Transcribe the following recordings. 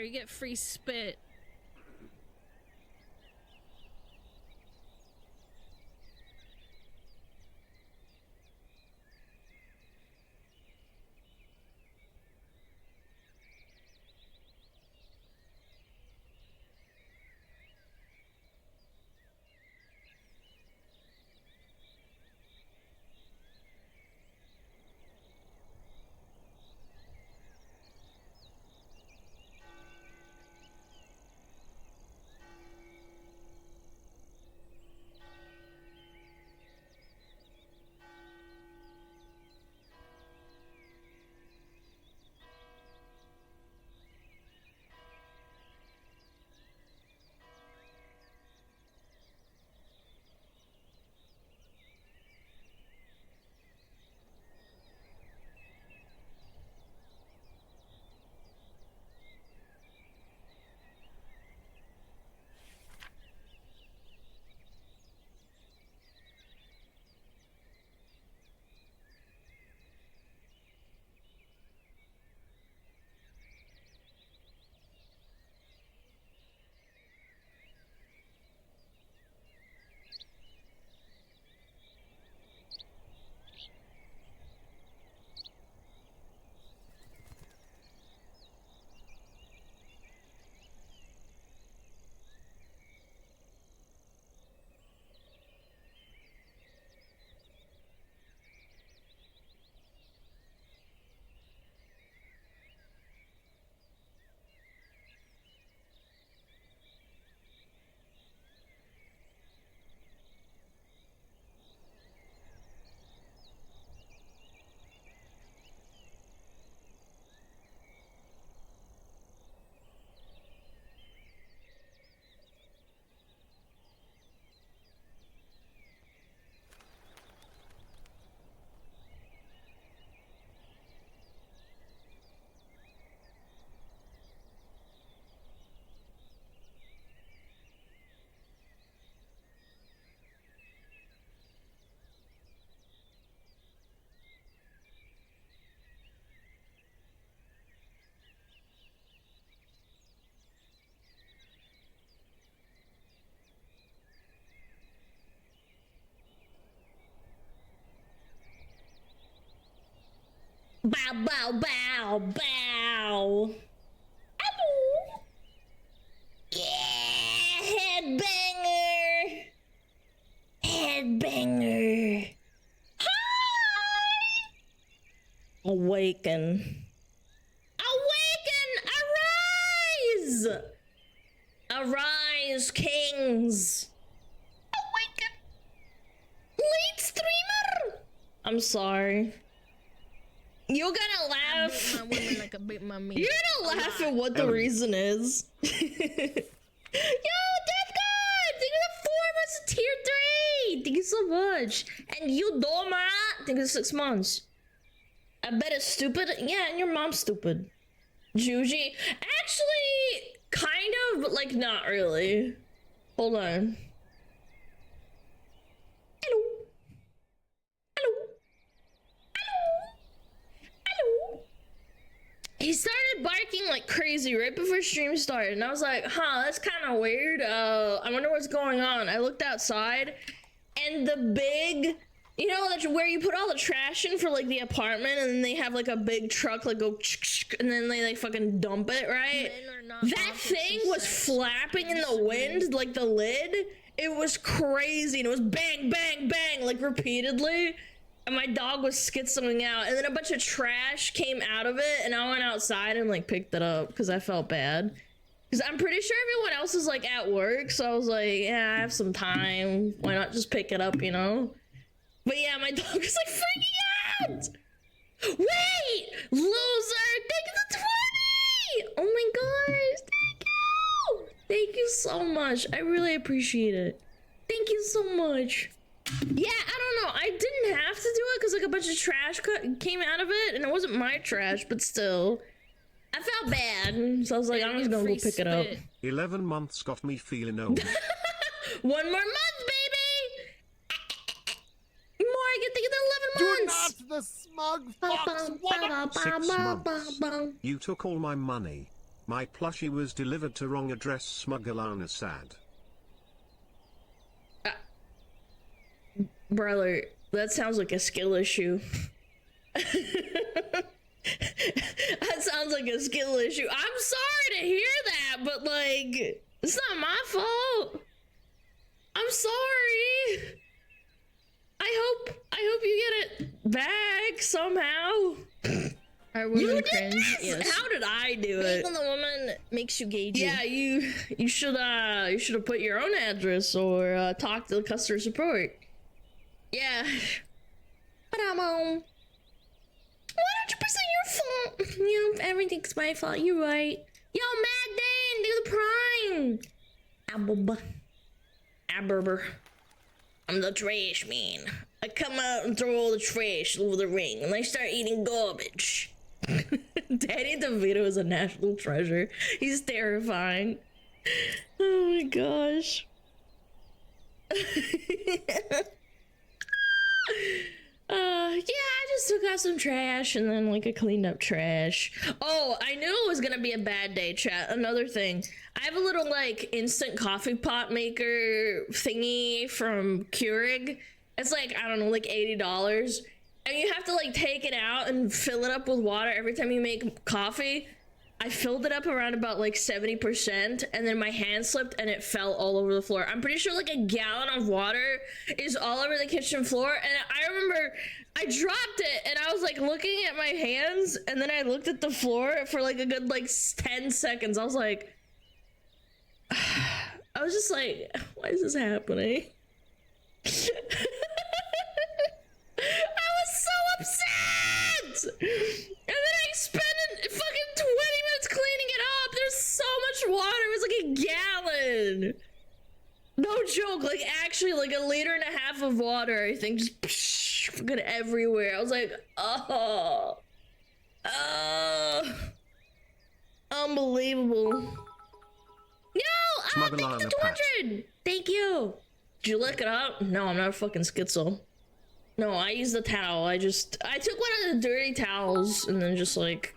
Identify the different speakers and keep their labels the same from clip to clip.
Speaker 1: you get free spit. Bow, bow, bow, bow. Ow. Yeah, headbanger. Headbanger. Hi. Awaken. Awaken, arise. Arise, kings. Awaken. Late streamer. I'm sorry. You're gonna laugh.
Speaker 2: I beat my women like I beat my meat.
Speaker 1: You're gonna laugh at what the reason is. Yo, Death God! Thank you for 4 months of tier 3! Thank you so much. And you, Doma! Thank you for 6 months. I bet it's stupid. Yeah, and your mom's stupid. Juji. Actually, kind of, but like not really. Hold on. Hello. Hello. Hello. He started barking like crazy right before stream started, and I was like, huh, that's kind of weird. I wonder what's going on. I looked outside, and the big, you know, that's where you put all the trash in for like the apartment, and then they have like a big truck like go, and then they like fucking dump it, right? That thing was flapping in the wind, like the lid. It was crazy, and it was bang, bang, bang, like repeatedly. And my dog was skitzing out, and then a bunch of trash came out of it, and I went outside and like picked it up because I felt bad. Because I'm pretty sure everyone else is like at work, so I was like, yeah, I have some time. Why not just pick it up, you know? But yeah, my dog was like freaking out. Wait, loser! Thank you for 20! Oh my gosh, thank you! Thank you so much. I really appreciate it. Thank you so much. Yeah, I don't know. I didn't have to do it because like a bunch of trash came out of it, and it wasn't my trash, but still. I felt bad, so I was like, I'm just gonna go pick it up.
Speaker 3: 11 months got me feeling old.
Speaker 1: 1 more month, baby! Morgan, think of the 11 months!
Speaker 4: Do not the smug fox
Speaker 3: 6 months. You took all my money. My plushie was delivered to wrong address. Smugalana sad.
Speaker 1: Brother, that sounds like a skill issue. That sounds like a skill issue. I'm sorry to hear that, but like, it's not my fault. I'm sorry. I hope you get it back somehow. You did this? Yes. How did I do it?
Speaker 2: When the woman makes you gauge.
Speaker 1: Yeah, you should have put your own address or talk to the customer support. Yeah. But I'm 100% your fault. You know, everything's my fault. You're right. Yo, Magdane, do the prime. Aberber. I'm the trash man. I come out and throw all the trash over the ring, and I start eating garbage. Danny DeVito is a national treasure. He's terrifying. Oh my gosh. Yeah, I just took out some trash and then like I cleaned up trash. Oh, I knew it was gonna be a bad day, chat. Another thing. I have a little like instant coffee pot maker thingy from Keurig. It's like, I don't know, like $80. And you have to like take it out and fill it up with water every time you make coffee. I filled it up around about like 70% and then my hand slipped and it fell all over the floor. I'm pretty sure like a gallon of water is all over the kitchen floor. And I remember I dropped it and I was like looking at my hands and then I looked at the floor for like a good like 10 seconds. I was like, I was just like, why is this happening? I was so upset! And then I spent fucking 20 minutes cleaning it up. There's so much water. It was like a gallon. No joke. Like actually like a liter and a half of water, I think, just fucking everywhere. I was like, oh. Unbelievable. No! Thank you for 200! Thank you. Did you lick it up? No, I'm not a fucking schizo. No, I used the towel. I took one of the dirty towels and then just like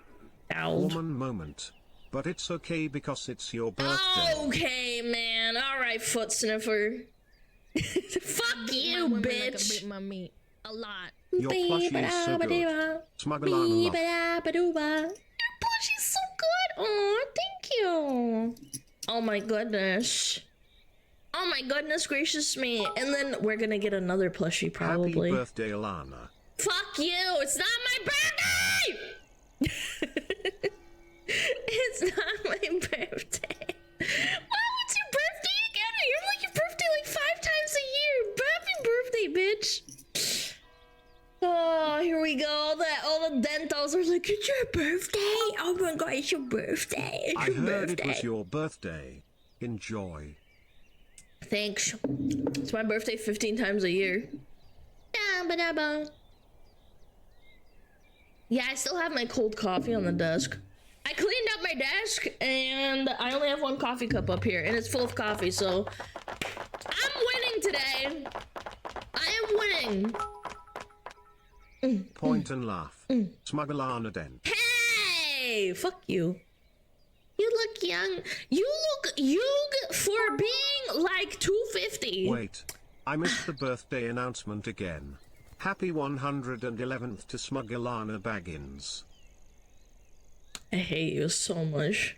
Speaker 1: toweled.
Speaker 3: Woman moment. But it's okay because it's your birthday.
Speaker 1: Okay, man. Alright, foot sniffer. Fuck you, bitch.
Speaker 2: Like my meat a lot.
Speaker 3: Your plushie is so good. Smugalana love.
Speaker 1: Your plushie's so good. Oh, thank you. Oh my goodness. Oh my goodness gracious me. And then we're gonna get another plushie probably.
Speaker 3: Happy birthday, Alana.
Speaker 1: Fuck you. It's not my birthday. It's not my birthday. What's your birthday again? You're like your birthday like 5 times a year. Happy birthday, bitch. Oh, here we go. All the dentals are like, it's your birthday. Oh my god, it's your birthday. It's
Speaker 3: I
Speaker 1: your
Speaker 3: heard
Speaker 1: birthday.
Speaker 3: it was your birthday. Enjoy.
Speaker 1: Thanks. It's my birthday 15 times a year. Yeah, I still have my cold coffee on the desk. I cleaned up my desk and I only have 1 coffee cup up here and it's full of coffee, so I'm winning today. I am winning.
Speaker 3: Point and laugh. Smugalana den.
Speaker 1: Hey, fuck you. You look young. You look young for being like 250.
Speaker 3: Wait. I missed the birthday announcement again. Happy 111th to Smugalana Begins.
Speaker 1: I hate you so much.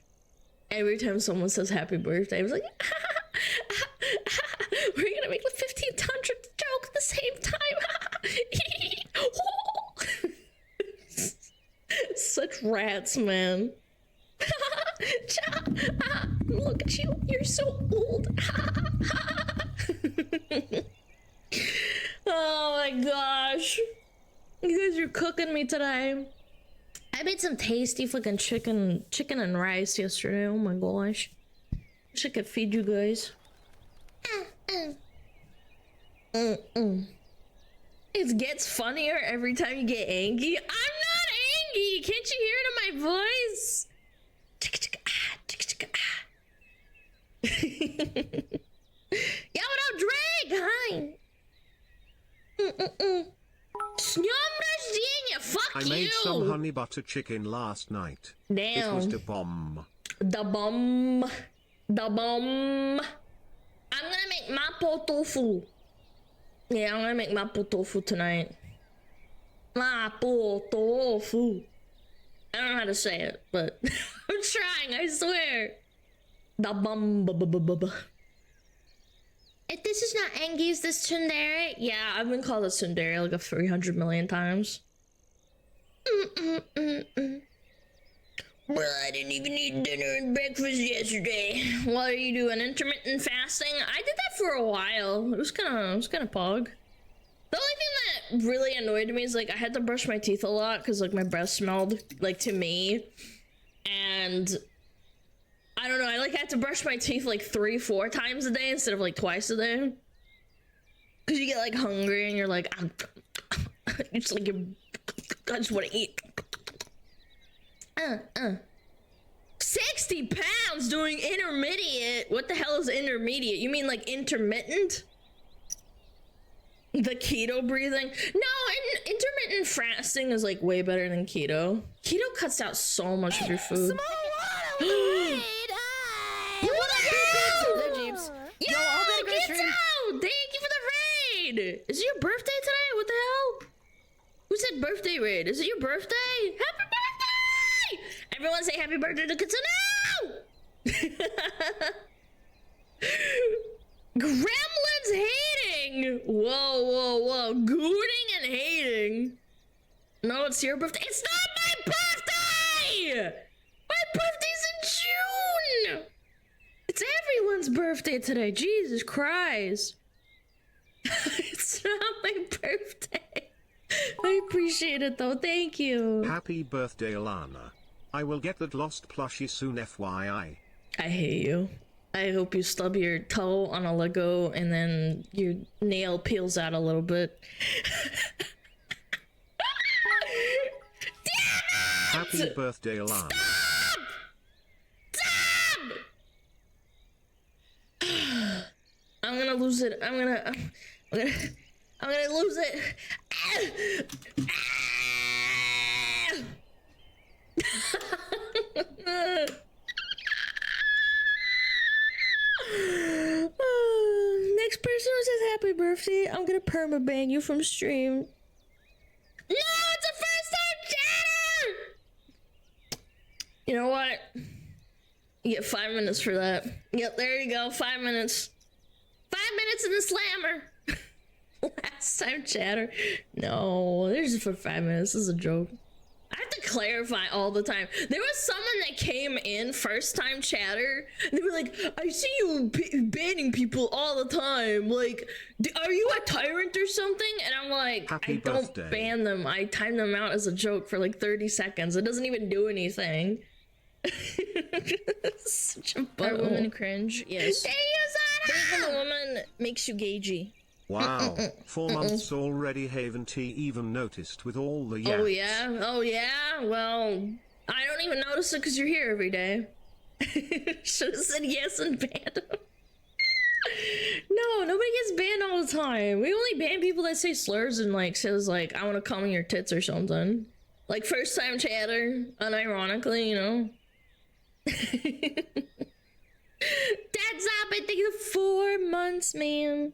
Speaker 1: Every time someone says happy birthday, I was like, we're gonna make the 1500 joke at the same time. Such rats, man. Look at you, you're so old. Oh my gosh. You guys are cooking me today. I made some tasty fucking chicken and rice yesterday. Oh my gosh. Wish I could feed you guys. It gets funnier every time you get angry. I'm not angry. Can't you hear it in my voice? Yeah, what up, Drake? Hi. Fuck
Speaker 3: I
Speaker 1: you.
Speaker 3: made some honey butter chicken last night.
Speaker 1: Damn.
Speaker 3: It was the bomb.
Speaker 1: The bomb. The bomb. I'm gonna make mapo tofu. Yeah, I'm gonna make mapo tofu tonight. Mapo tofu. I don't know how to say it, but I'm trying, I swear. The bomb. If this is not Angie, is this tsundere? Yeah, I've been called a tsundere like 300 million times. Well, I didn't even eat dinner and breakfast yesterday. What are you doing? Intermittent fasting? I did that for a while. It was kind of pog. The only thing that really annoyed me is like I had to brush my teeth a lot because like my breath smelled like to me, and I don't know. I like had to brush my teeth like 3-4 times a day instead of like twice a day. Cause you get like hungry and you're like it's like I just want to eat. 60 pounds doing intermediate. What the hell is intermediate? You mean like intermittent? The keto breathing? No, intermittent fasting is like way better than keto. Keto cuts out so much of your food.
Speaker 2: Smugalana with the raid! What up, Jeeps?
Speaker 1: Yo, Gizzo! Thank you for the raid! Is it your birthday today? What the hell? Who said birthday raid? Is it your birthday? Happy birthday! Everyone say happy birthday to Kitsune! Gremlins hating! Whoa. Gooning and hating. No, it's your birthday. It's not my birthday! My birthday's in June! It's everyone's birthday today. Jesus Christ. It's not my birthday. I appreciate it though. Thank you.
Speaker 3: Happy birthday, Alana. I will get that lost plushie soon, FYI.
Speaker 1: I hate you. I hope you stub your toe on a Lego and then your nail peels out a little bit.
Speaker 3: Happy birthday, Alana.
Speaker 1: Stop! I'm gonna lose it. I'm gonna lose it. Next person who says happy birthday, I'm gonna permaban you from stream. No, it's a first time chatter! You know what? You get 5 minutes for that. Yep, there you go, 5 minutes. 5 minutes in the slammer. Last time chatter. No, there's just for 5 minutes. This is a joke. I have to clarify all the time. There was someone that came in first time chatter and they were like, I see you banning people all the time. Like, are you a tyrant or something? And I'm like,
Speaker 3: Happy
Speaker 1: I
Speaker 3: birthday.
Speaker 1: don't ban them. I time them out as a joke for like 30 seconds. It doesn't even do anything. Such a
Speaker 2: Are
Speaker 1: butthole.
Speaker 2: women cringe? Yes.
Speaker 1: Hey, Yuzana!
Speaker 2: Even the woman makes you gagey.
Speaker 3: Wow, 4 months already. Haven't he even noticed with all the yaps?
Speaker 1: Oh yeah? Well, I don't even notice it because you're here every day. Should have said yes and banned him. No, nobody gets banned all the time. We only ban people that say slurs and like says like, I want to come in your tits or something. Like first time chatter, unironically, you know. That's up, I think 4 months, man.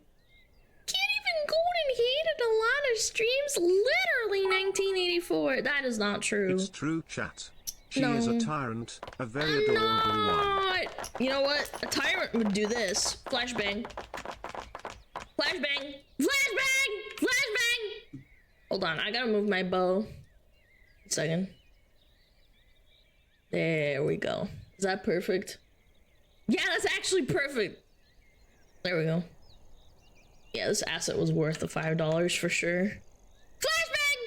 Speaker 1: Can't even go and hated a lot of streams. Literally 1984. That is not true.
Speaker 3: It's true, chat. She
Speaker 1: No.
Speaker 3: is a tyrant, a very
Speaker 1: I'm
Speaker 3: adorable one.
Speaker 1: not. You know what? A tyrant would do this. Flashbang. Flashbang. Flashbang. Flashbang. Hold on. I gotta move my bow. A second. There we go. Is that perfect? Yeah, that's actually perfect. There we go. Yeah, this asset was worth the $5 for sure. Flashbang!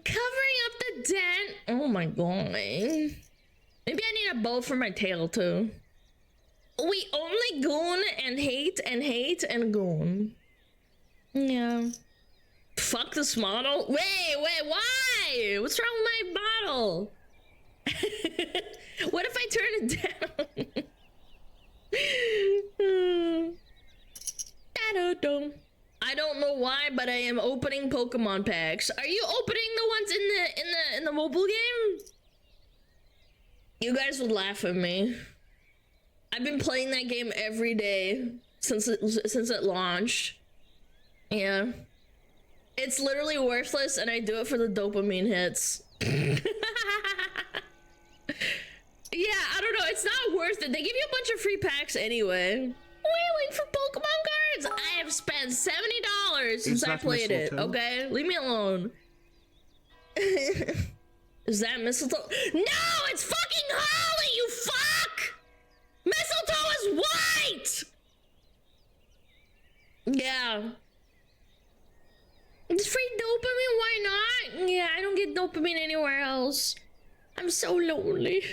Speaker 1: Covering up the dent. Oh my god. Maybe I need a bow for my tail too. We only goon and hate and hate and goon. Yeah. Fuck this model. Wait, why? What's wrong with my model? What if I turn it down? I don't know why, but I am opening Pokemon packs. Are you opening the ones in the mobile game? You guys would laugh at me. I've been playing that game every day since it launched. Yeah. It's literally worthless, and I do it for the dopamine hits. Yeah, I don't know. It's not worth it. They give you a bunch of free packs anyway. Waiting for Pokemon cards. I have spent $70 since I played it. Okay, leave me alone. Is that mistletoe? No, it's fucking holly. You fuck. Mistletoe is white. Yeah. It's free dopamine. Why not? Yeah, I don't get dopamine anywhere else. I'm so lonely.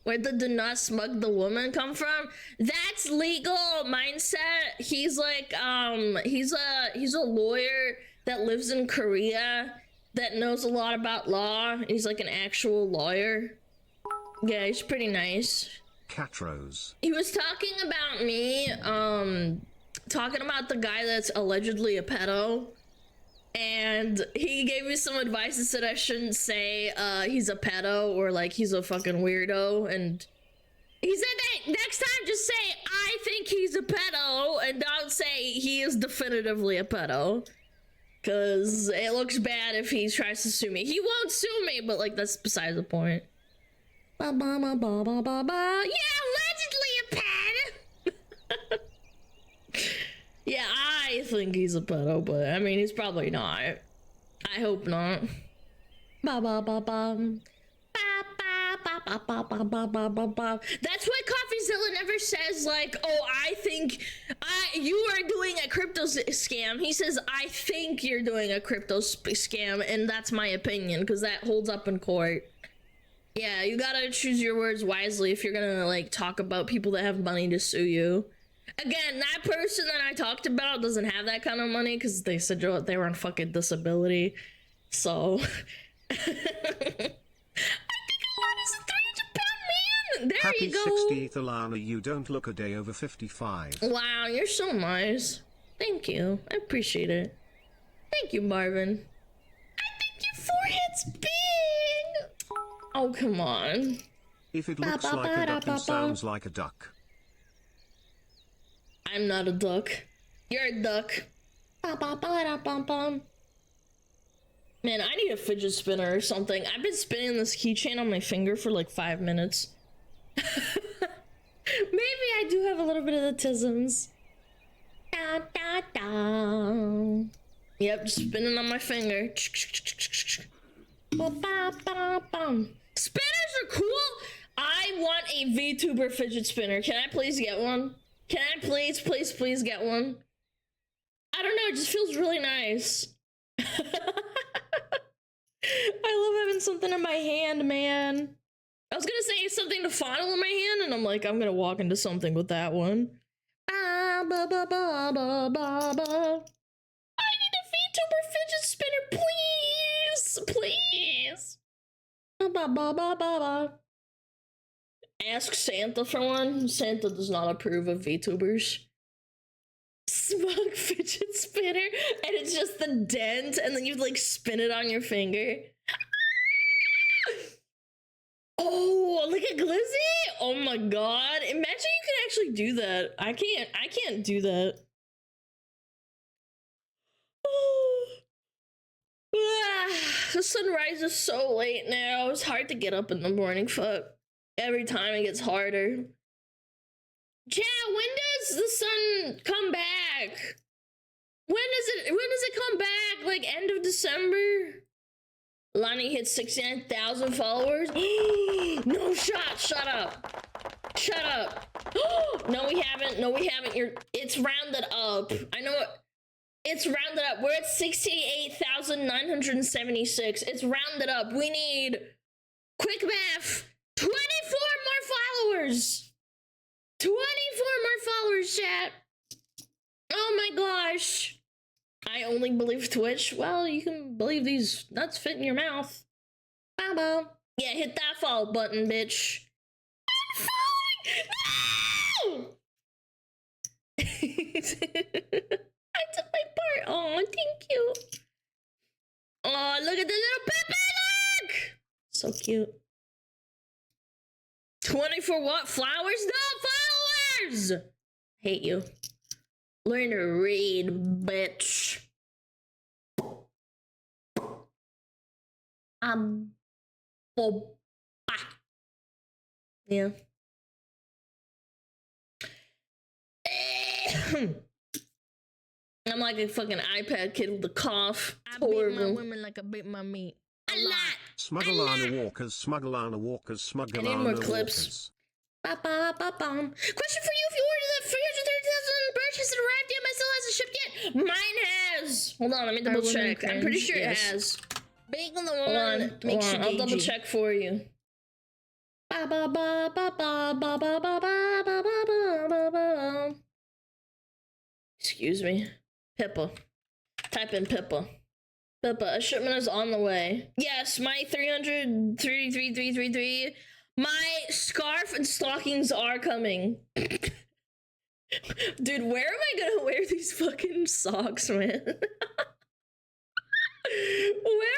Speaker 1: Where did the not smug the woman come from? That's legal mindset. He's like, he's a lawyer that lives in Korea that knows a lot about law. He's like an actual lawyer. Yeah, he's pretty nice.
Speaker 3: Catrose.
Speaker 1: He was talking about me, talking about the guy that's allegedly a pedo. And he gave me some advice and said I shouldn't say he's a pedo or like he's a fucking weirdo. And he said that next time just say I think he's a pedo and don't say he is definitively a pedo. Cause it looks bad if he tries to sue me. He won't sue me, but like that's besides the point. Ba ba ba ba ba ba ba. Yeah, allegedly a pedo. Yeah, I think he's a pedo, but I mean, he's probably not. I hope not. Ba ba ba ba. Ba ba ba ba ba ba ba ba ba ba. That's why CoffeeZilla never says like, "Oh, I think you are doing a crypto scam." He says, "I think you're doing a crypto scam," and that's my opinion because that holds up in court. Yeah, you gotta choose your words wisely if you're gonna like talk about people that have money to sue you. Again, that person that I talked about doesn't have that kind of money because they said they were on fucking disability. So, I think Alana is a 300-pound man. There
Speaker 3: Happy
Speaker 1: you go.
Speaker 3: 60th, Alana. You don't look a day over 55.
Speaker 1: Wow, you're so nice. Thank you. I appreciate it. Thank you, Marvin. I think your forehead's big. Oh, come on.
Speaker 3: If it looks like a duck and sounds like a duck.
Speaker 1: I'm not a duck. You're a duck. Man, I need a fidget spinner or something. I've been spinning this keychain on my finger for like 5 minutes. Maybe I do have a little bit of the tisms. Da, da, da. Yep, just spinning on my finger. Spinners are cool. I want a VTuber fidget spinner. Can I please get one? Can I please get one? I don't know, it just feels really nice. I love having something in my hand, man. I was gonna say something to fondle in my hand, and I'm like, I'm gonna walk into something with that one. I need a VTuber fidget spinner, please! Ask Santa for one. Santa does not approve of VTubers. Smug fidget spinner, and it's just the dent, and then you like spin it on your finger. Oh, like a glizzy! Oh my god! Imagine you could actually do that. I can't do that. The sun rises so late now. It's hard to get up in the morning. Fuck. Every time it gets harder. Chat, when does the sun come back? When does it come back? Like end of December? Lonnie hit 69,000 followers. No shot. Shut up. Shut up. No, we haven't. It's rounded up. I know it. It's rounded up. We're at 68,976. It's rounded up. We need, quick math, 24 more followers. 24 more followers, chat. Oh my gosh. I only believe Twitch. Well, you can believe these nuts fit in your mouth. Bye-bye. Yeah, hit that follow button, bitch. Unfollowing. No! I took my part. Oh, thank you. Oh, look at the little Pepe, look! So cute. 24 what? Flowers? No flowers! Hate you. Learn to read, bitch. Oh, yeah. I'm like a fucking iPad kid with a cough.
Speaker 2: I
Speaker 1: It's
Speaker 2: beat my
Speaker 1: horrible.
Speaker 2: women like I beat my meat.
Speaker 1: A lot.
Speaker 3: Smugalana walkers, Smugalana walkers, Smugalana
Speaker 1: more clips.
Speaker 3: walkers.
Speaker 1: Ba-ba-ba-bum. Question for you: if you ordered the 330,000 birch, has it arrived yet? My still hasn't shipped yet. Mine has. Hold on, let me double check. I'm pretty sure it has.
Speaker 2: Being the
Speaker 1: Hold
Speaker 2: woman
Speaker 1: on,
Speaker 2: makes you
Speaker 1: I'll double
Speaker 2: gagey.
Speaker 1: check for you. Ba ba ba ba ba ba ba ba ba ba ba ba ba. Excuse me, Pippa. Type in Pippa. Pippa, a shipment is on the way. Yes, my 333. My scarf and stockings are coming. Dude, where am I gonna wear these fucking socks, man? Where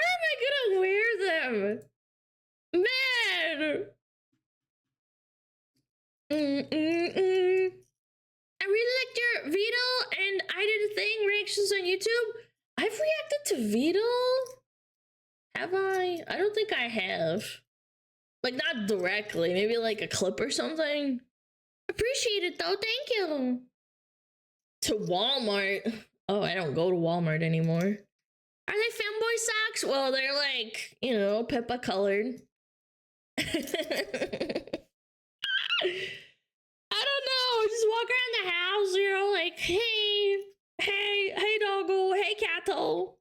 Speaker 1: am I gonna wear them? Man! I really liked your Beetle, and I did a thing, reactions on YouTube. I've reacted to Beetle? Have I? I don't think I have. Like, not directly, maybe like a clip or something. Appreciate it though, thank you. To Walmart. Oh, I don't go to Walmart anymore. Are they fanboy socks? Well, they're like, you know, Pippa colored. I don't know, just walk around the house, you know, like, hey doggo, hey catto.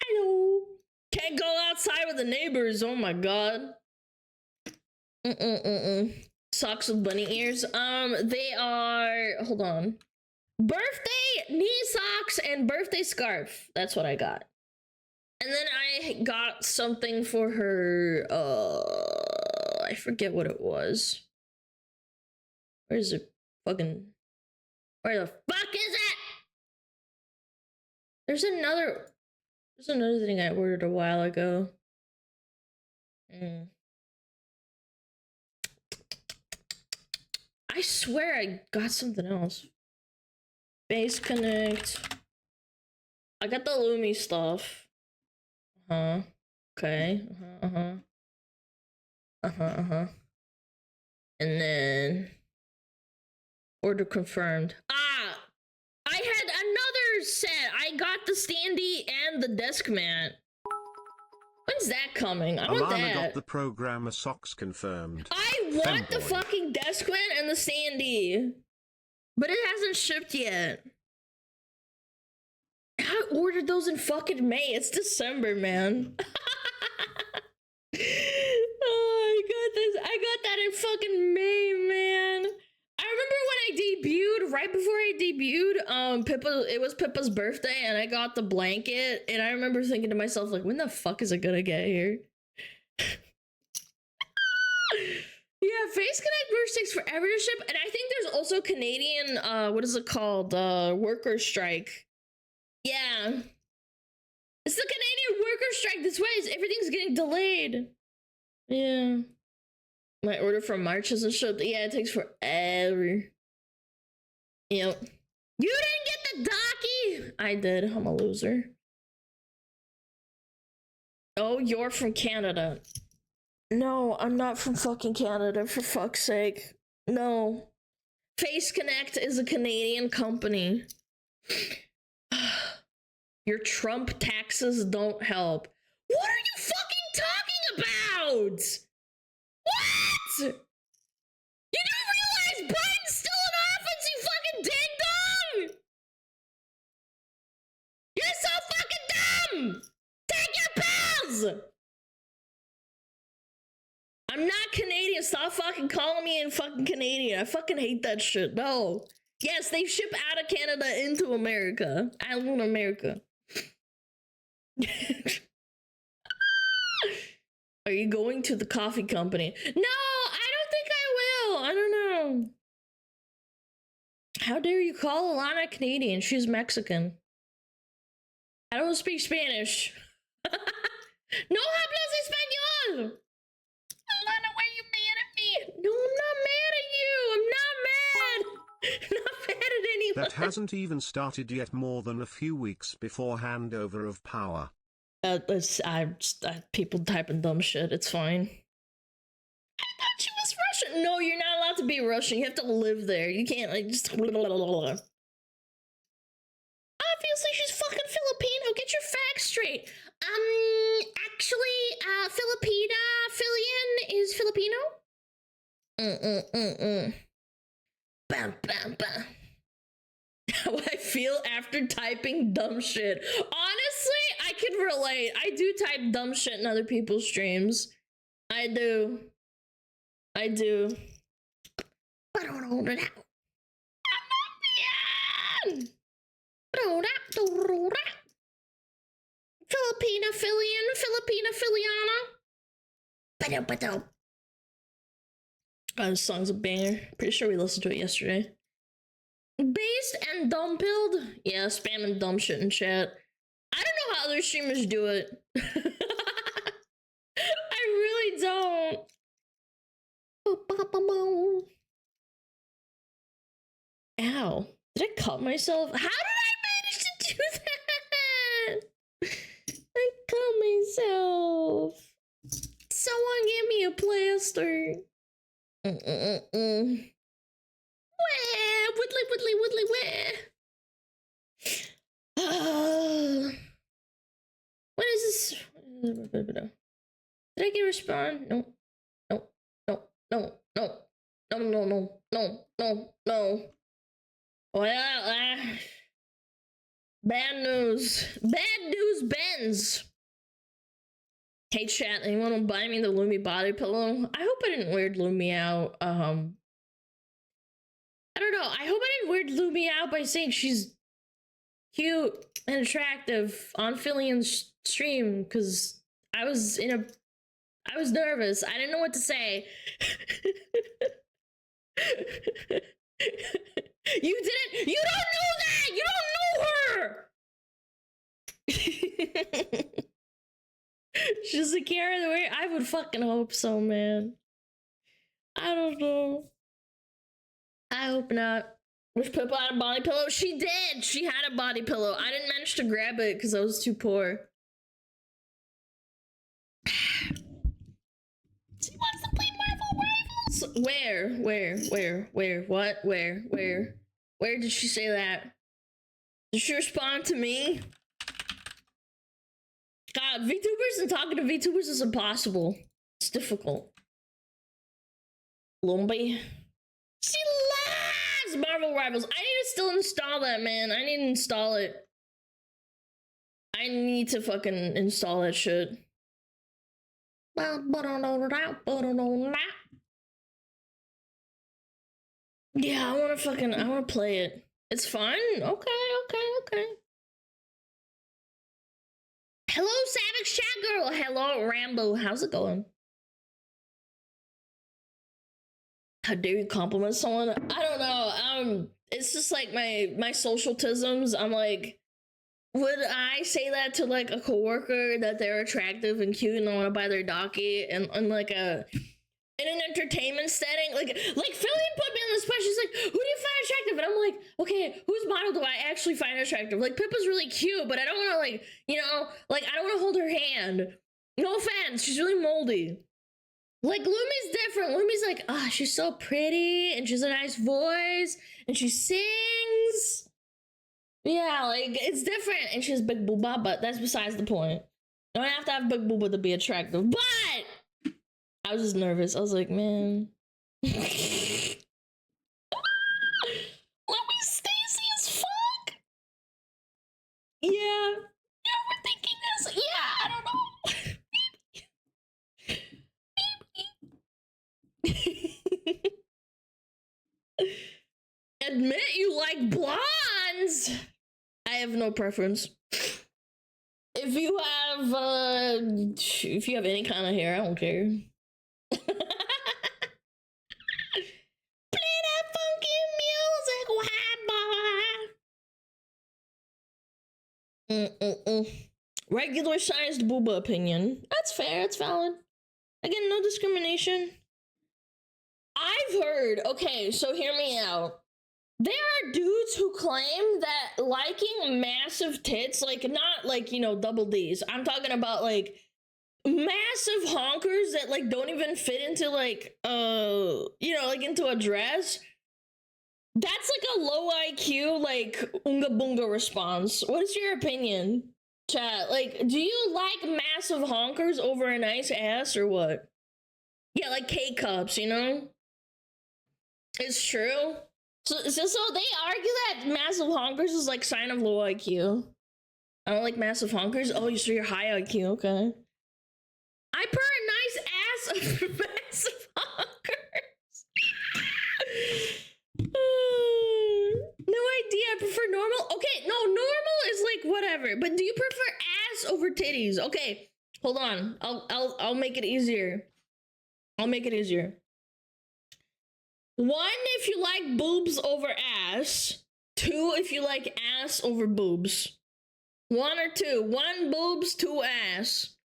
Speaker 1: Hello. Can't go outside with the neighbors, oh my god. Socks with bunny ears. They are, hold on. Birthday knee socks and birthday scarf. That's what I got. And then I got something for her, I forget what it was. Where's it? Fucking, where the fuck is it? There's another thing I ordered a while ago. I swear I got something else. Base Connect. I got the Lumi stuff. Okay. And then order confirmed. I had another set. I got the standee and the desk mat. When's that coming? I want
Speaker 3: Alana
Speaker 1: that.
Speaker 3: got the programmer socks confirmed.
Speaker 1: I want the
Speaker 3: Femboy.
Speaker 1: fucking desk mat and the standee. But it hasn't shipped yet. I ordered those in fucking May. It's December, man. Oh, I got that in fucking May, man. I remember when I debuted, right before I debuted, it was Pippa's birthday, and I got the blanket, and I remember thinking to myself, like, when the fuck is it gonna get here? Yeah, Face Connect Burst takes forever to ship, and I think there's also Canadian, what is it called? Worker strike. Yeah. It's the Canadian worker strike. That's why everything's getting delayed. Yeah. My order from March hasn't shipped. Yeah, it takes forever. Yep. You didn't get the Docky! I did. I'm a loser. Oh, you're from Canada. No, I'm not from fucking Canada, for fuck's sake. No. Face Connect is a Canadian company. Your Trump taxes don't help. What are you fucking talking about? What? You don't realize Biden's still in office, you fucking ding dong? You're so fucking dumb! Take your pills! I'm not Canadian. Stop fucking calling me fucking Canadian. I fucking hate that shit. No. Yes, they ship out of Canada into America. I live in America. Are you going to the coffee company? No, I don't think I will. I don't know. How dare you call Alana Canadian? She's Mexican. I don't speak Spanish. No hablas español! Alana, why are you mad at me? No, I'm not mad at you! I'm not mad! I'm not mad at anyone!
Speaker 3: That hasn't even started yet, more than a few weeks before handover of power.
Speaker 1: People typing dumb shit, it's fine. I thought she was Russian! No, you're not allowed to be Russian, you have to live there. You can't, like, just... Obviously, she's fucking Filipino. Get your facts straight. Actually, Filipina Filian is Filipino. Bam, bam, bam. How I feel after typing dumb shit. Honestly, I can relate. I do type dumb shit in other people's streams. I do. I do. But I don't hold it out. I'm not mad. Filipina Filian, Filipina Filiana. This song's a banger. Pretty sure we listened to it yesterday. Based and dumb-pilled? Yeah, spamming dumb shit in chat. I don't know how other streamers do it. I really don't. Ow. Did I cut myself? How did I manage to do that? I cut myself. Someone give me a plaster. Woodley, where? What is this? Did I get a respawn? No. Well, bad news. Bad news, Benz. Hey chat, anyone will buy me the Lumi body pillow? I hope I didn't weird Lumi out. I don't know. I hope I didn't weird Lumi out by saying she's cute and attractive on Filian's stream, because I was nervous. I didn't know what to say. You don't know that! You don't know her! She's the carry the way. I would fucking hope so, man. I don't know. I hope not. Wish Pippa had a body pillow? She did! She had a body pillow. I didn't manage to grab it because I was too poor. She wants to play Marvel Rivals! Where? What? Where did she say that? Did she respond to me? God, VTubers and talking to VTubers is impossible. It's difficult. Lumpy. She loves Marvel Rivals. I need to still install that, man. I need to install it. I need to fucking install that shit. Yeah, I wanna play it. It's fun? Okay. Hello, Savage Chat Girl. Hello, Rambo. How's it going? How dare you compliment someone? I don't know. It's just like my social tisms. I'm like, would I say that to like a coworker that they're attractive and cute and I want to buy their docky and like in an entertainment setting? Like Philly put me on the spot. She's like, who do you find attractive? And I'm like, okay, whose model do I actually find attractive? Like, Pippa's really cute, but I don't want to, like, you know, like, I don't want to hold her hand. No offense, she's really moldy. Like, Lumi's different. Lumi's like, she's so pretty, and she's a nice voice, and she sings. Yeah, like, it's different, and she has big booba, but that's besides the point. You don't have to have big booba to be attractive, but I was just nervous. I was like, man. Lumi's Stacy as fuck. Yeah, we're thinking this. Yeah, I don't know. Admit you like blondes. I have no preference. If you have any kind of hair, I don't care. Play that funky music, why Regular sized booba opinion. That's fair, that's valid. Again, no discrimination. I've heard, okay, so hear me out. There are dudes who claim that liking massive tits, like not like, you know, double D's. I'm talking about like massive honkers that like don't even fit into like you know, like into a dress. That's like a low IQ, like unga bunga response. What is your opinion, chat? Like, do you like massive honkers over a nice ass or what? Yeah, like K cups, you know? It's true. So they argue that massive honkers is like sign of low IQ. I don't like massive honkers. Oh, so you're high IQ, okay. I prefer a nice ass over massive honkers. No idea. I prefer normal. Okay, no, normal is like whatever. But do you prefer ass over titties? Okay, hold on. I'll make it easier. I'll make it easier. One, if you like boobs over ass. Two, if you like ass over boobs. One or two. One boobs, two ass.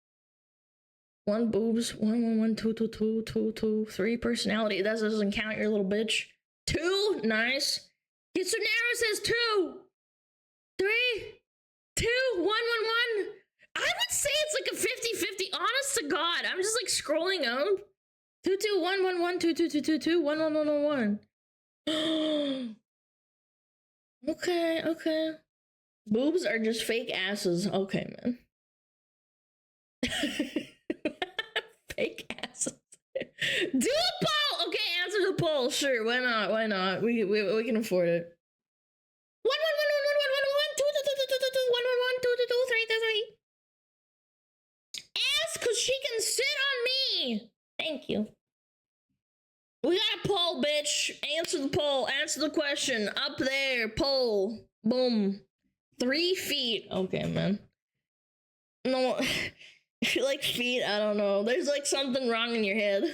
Speaker 1: One boobs, one, two, two, two, two, two, three personality. That doesn't count, your little bitch. Two, nice. Kitsunero says two. Three, two, one. I would say it's like a 50-50. Honest to God, I'm just like scrolling up. 2 2 1 1 1 2 2 2 2 2 1 1 1 1 1. Okay. Boobs are just fake asses. Okay, man. Fake asses. Do a poll. Okay, answer the poll. Sure, why not? We can afford it. 1 1 1 1 1 1 1 1 2 2 2 2 2 3 3 3. Ask, cause she can sit on me. Thank you. We got a poll, bitch. Answer the poll. Answer the question. Up there. Poll. Boom. 3 feet. Okay, man. No. If you like feet, I don't know. There's like something wrong in your head.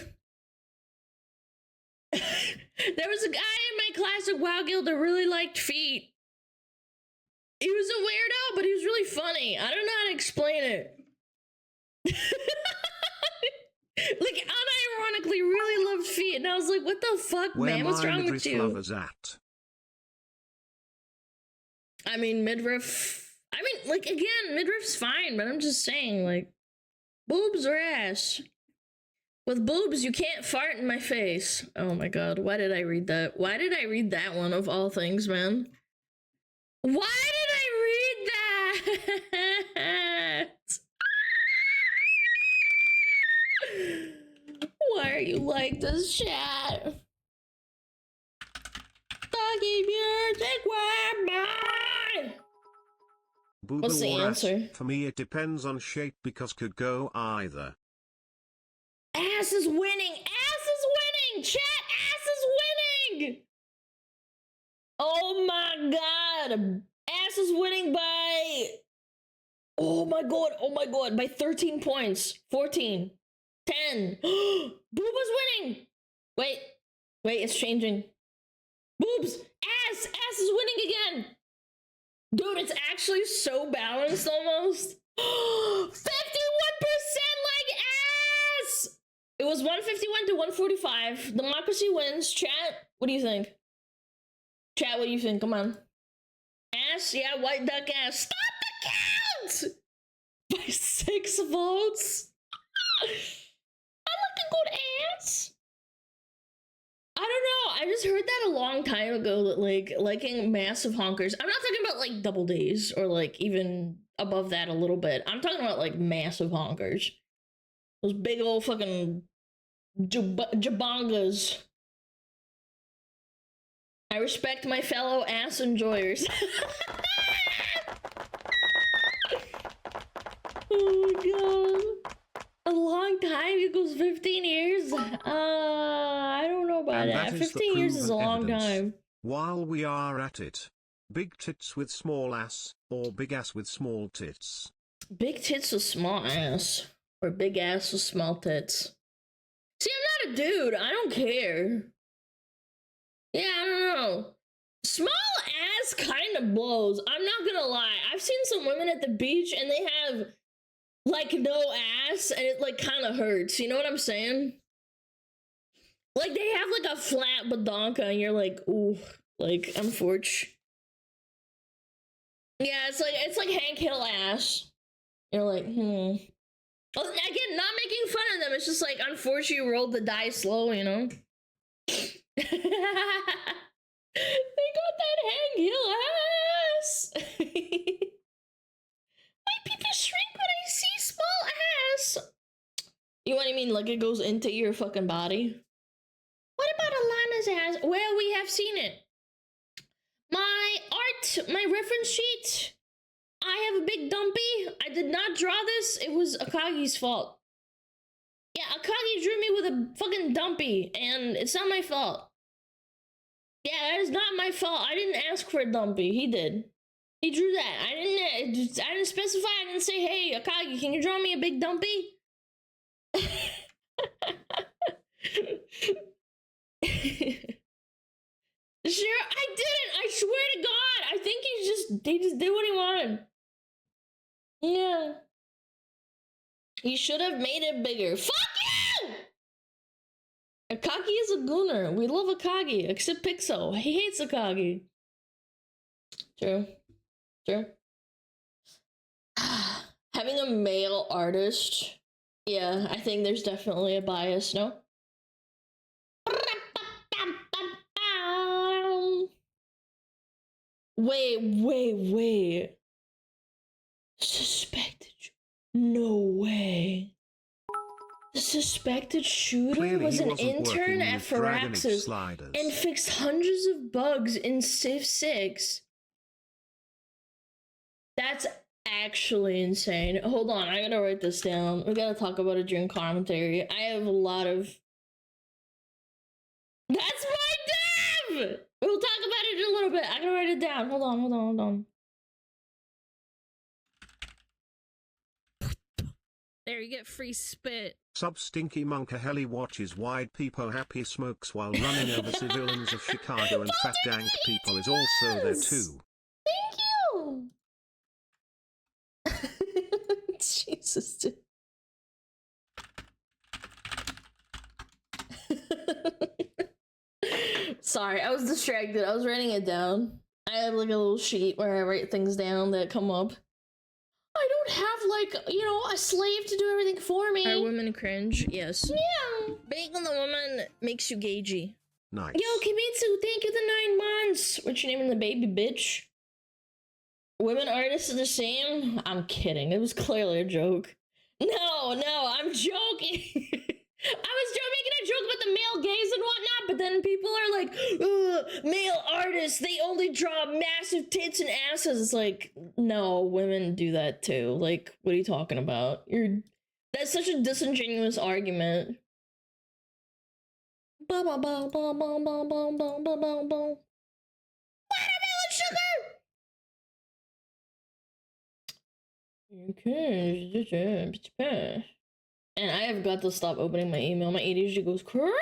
Speaker 1: There was a guy in my class at WoW Guild that really liked feet. He was a weirdo, but he was really funny. I don't know how to explain it. Like, unironically really loved feet, and I was like, what the fuck, man? What's wrong with you?
Speaker 3: Lovers at?
Speaker 1: I mean, midriff. I mean, like, again, midriff's fine, but I'm just saying, like, boobs or ass. With boobs, you can't fart in my face. Oh my god, why did I read that? Why did I read that one of all things, man? Why did I read that? Why are you like this, chat? Doggy music, why? What's the answer?
Speaker 3: For me, it depends on shape because could go either.
Speaker 1: Ass is winning. Ass is winning. Chat, ass is winning. Oh my god. Ass is winning by... Oh my god. By 13 points. 14. 10. Booba's winning. Wait, it's changing. Boobs. Ass is winning again. Dude, it's actually so balanced almost. 51% like ass. It was 151 to 145. Democracy wins. Chat, what do you think? Chat, what do you think? Come on. Ass, yeah, white duck ass. Stop the count! By 6 votes. I like a good ass. I don't know. I just heard that a long time ago that like liking massive honkers. I'm not talking about like double D's or like even above that a little bit. I'm talking about like massive honkers. Those big old fucking jabongas. I respect my fellow ass enjoyers. Oh my god. A long time equals 15 years? I don't know about that. 15 years is a long time.
Speaker 3: While we are at it, big tits with small ass, or big ass with small tits?
Speaker 1: Big tits with small ass, or big ass with small tits. See, I'm not a dude. I don't care. Yeah, I don't know. Small ass kind of blows. I'm not gonna lie. I've seen some women at the beach and they have like no ass and it like kind of hurts. You know what I'm saying? Like they have like a flat badonka and you're like, ooh, like unfortunate. Yeah, it's like Hank Hill ass. You're like, Well, again, not making fun of them. It's just like, unfortunately, you rolled the dice slow, you know? They got that Hank Hill ass. My people shrink when I see small ass. You know what I mean? Like it goes into your fucking body. What about Alana's ass? Well, we have seen it. My art, my reference sheet. I have a big dumpy. I did not draw this. It was Akagi's fault. Yeah, Akagi drew me with a fucking dumpy, and it's not my fault. Yeah, that is not my fault. I didn't ask for a dumpy. He did. He drew that. I didn't specify. I didn't say, hey, Akagi, can you draw me a big dumpy? Sure, I didn't. I swear to God. I think he just did what he wanted. Yeah. He should have made it bigger. Fuck you! Akagi is a gooner. We love Akagi, except Pixel. He hates Akagi. True. True. Having a male artist. Yeah, I think there's definitely a bias, no? Wait. Suspected. No way. The suspected shooter
Speaker 3: Clearly
Speaker 1: was
Speaker 3: he
Speaker 1: an
Speaker 3: wasn't
Speaker 1: intern
Speaker 3: working
Speaker 1: at
Speaker 3: with Dragonix
Speaker 1: Firaxis
Speaker 3: sliders.
Speaker 1: and fixed hundreds of bugs in Civ 6. That's actually insane. Hold on, I gotta write this down. We gotta talk about it during commentary. I have a lot of... That's my dev! We'll talk about it in a little bit. I gotta write it down. Hold on. There, you get free spit.
Speaker 3: Sub Stinky Monka Heli watches Wide Peepo Happy Smokes while running over civilians of Chicago, and Fat Dank People is also there too.
Speaker 1: Thank you! Jesus, dude. Sorry, I was distracted. I was writing it down. I have like a little sheet where I write things down that come up. I don't have like, you know, a slave to do everything for me. Are women cringe? Yes. Yeah. Being on the woman makes you gagey.
Speaker 3: Nice.
Speaker 1: Yo, Kimitsu, thank you the 9 months. What's your name in the baby, bitch? Women artists are the same? I'm kidding. It was clearly a joke. No, I'm joking. I was making a joke about the male gaze and whatnot, but then people are like, male artists, they only draw massive tits and asses. It's like, no, women do that too. Like, what are you talking about? That's such a disingenuous argument. Watermelon sugar! Okay. And I have got to stop opening my email. My ADHD goes crazy!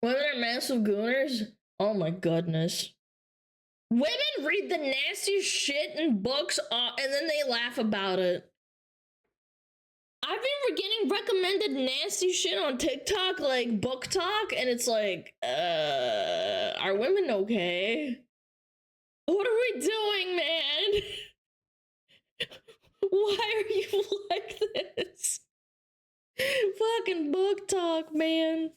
Speaker 1: Women are massive gooners? Oh my goodness. Women read the nastiest shit in books and then they laugh about it. I've been getting recommended nasty shit on TikTok, like book talk, and it's like, are women okay? What are we doing, man? Why are you like this? Fucking book talk, man.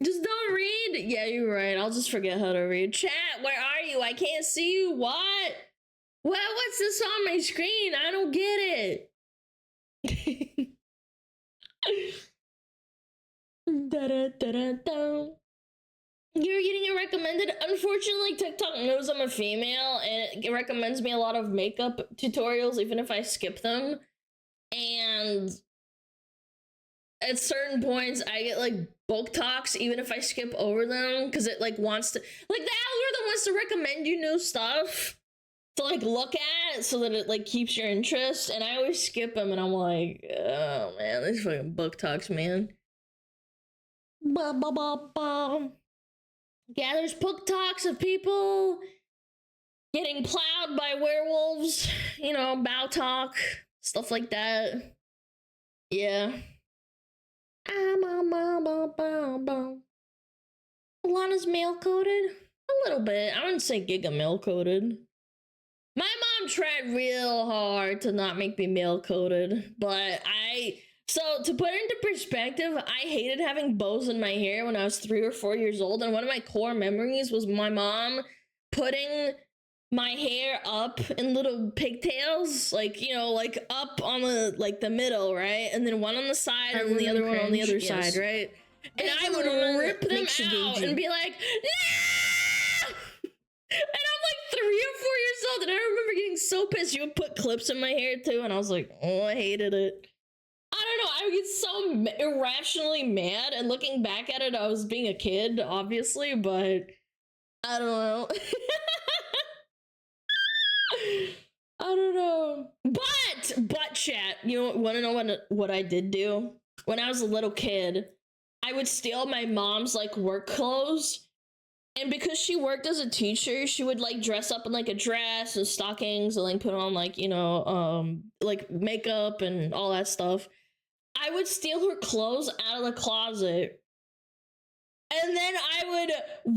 Speaker 1: Just don't read. Yeah, you're right. I'll just forget how to read. Chat, where are you? I can't see you. What? Well, what's this on my screen? I don't get it. You're getting it recommended. Unfortunately, TikTok knows I'm a female and it recommends me a lot of makeup tutorials even if I skip them. And at certain points I get like book talks even if I skip over them because it like wants to, like, the algorithm wants to recommend you new stuff to like look at so that it like keeps your interest, and I always skip them and I'm like, oh man, these fucking book talks, man. Ba, ba, ba, ba. Yeah, there's book talks of people getting plowed by werewolves, you know, bow talk, stuff like that. Yeah. Lana's male coded? A little bit. I wouldn't say giga male coded. My mom tried real hard to not make me male coded, but so to put it into perspective, I hated having bows in my hair when I was 3 or 4 years old, and one of my core memories was my mom putting my hair up in little pigtails, like, you know, like up on the, like, the middle, right? And then one on the side and then the other one on the other side, right? And I would rip them out and be like, no! And I'm like 3 or 4 years old, and I remember getting so pissed. You would put clips in my hair too, and I was like, oh, I hated it. I don't know, I would get so irrationally mad, and looking back at it, I was being a kid, obviously, but I don't know. I don't know. But chat, you want to know what I did do? When I was a little kid, I would steal my mom's, like, work clothes. And because she worked as a teacher, she would, like, dress up in, like, a dress and stockings and, like, put on, like, you know, like, makeup and all that stuff. I would steal her clothes out of the closet. And then I would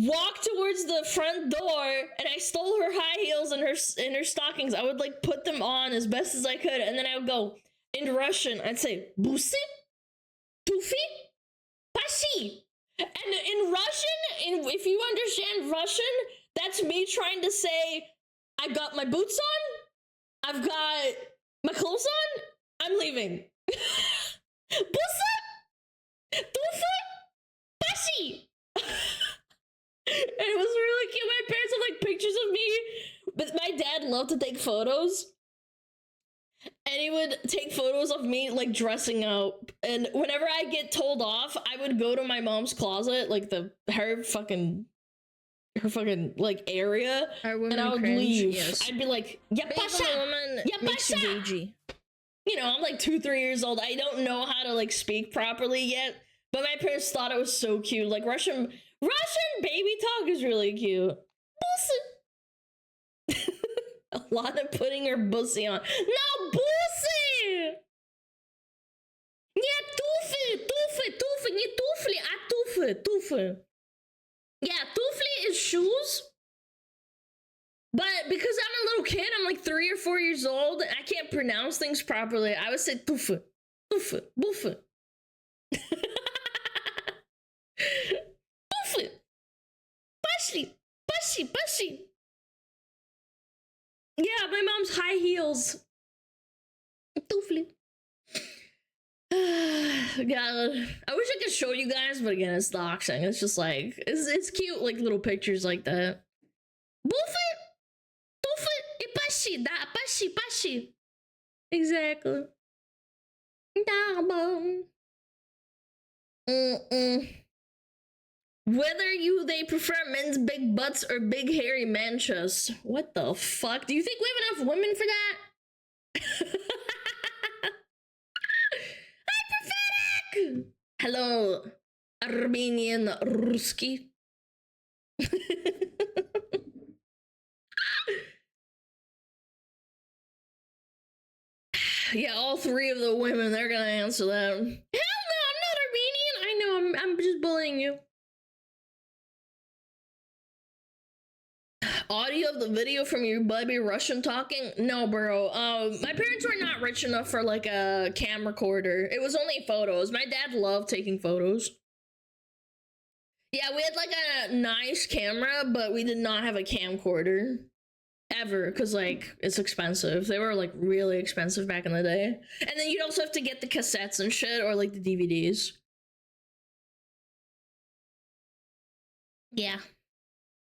Speaker 1: walk towards the front door, and I stole her high heels and her stockings. I would, like, put them on as best as I could, and then I would go in Russian. I'd say, "Busi, tufi, pashi." And in Russian, if you understand Russian, that's me trying to say, I got my boots on, I've got my clothes on, I'm leaving. Busi, tufi, pashi. And it was really cute. My parents have, like, pictures of me, but my dad loved to take photos, and he would take photos of me, like, dressing up. And whenever I get told off, I would go to my mom's closet, like her fucking like area, and I would leave. Yes. I'd be like, "Yeah, pasha, yeah, pasha." You know, I'm like 2-3 years old. I don't know how to, like, speak properly yet, but my parents thought it was so cute. Like, Russian baby talk is really cute. Bussy. A lot of putting her bussy on. No, bussy! Yeah, tufi, не туфли, а tufi. Yeah, tuфли is shoes. But because I'm a little kid, I'm like 3 or 4 years old, and I can't pronounce things properly, I would say tufi, buffet. Tufi. Pashi. Yeah, my mom's high heels. Tuffly. God, I wish I could show you guys, but again, it's doxing. It's just like, it's cute, like, little pictures like that. Buffet, e pashi, da, pashi. Exactly. Whether they prefer men's big butts or big hairy man chests. What the fuck? Do you think we have enough women for that? Hi, Prophetic! Hello, Armenian Ruski. Yeah, all 3 of the women, they're gonna answer that. Hell no, I'm not Armenian. I know, I'm just bullying you. Audio of the video from your baby Russian talking? No, bro. My parents were not rich enough for, like, a cam recorder. It was only photos. My dad loved taking photos. Yeah, we had, like, a nice camera, but we did not have a camcorder. Ever, because, like, it's expensive. They were, like, really expensive back in the day. And then you'd also have to get the cassettes and shit, or, like, the DVDs. Yeah.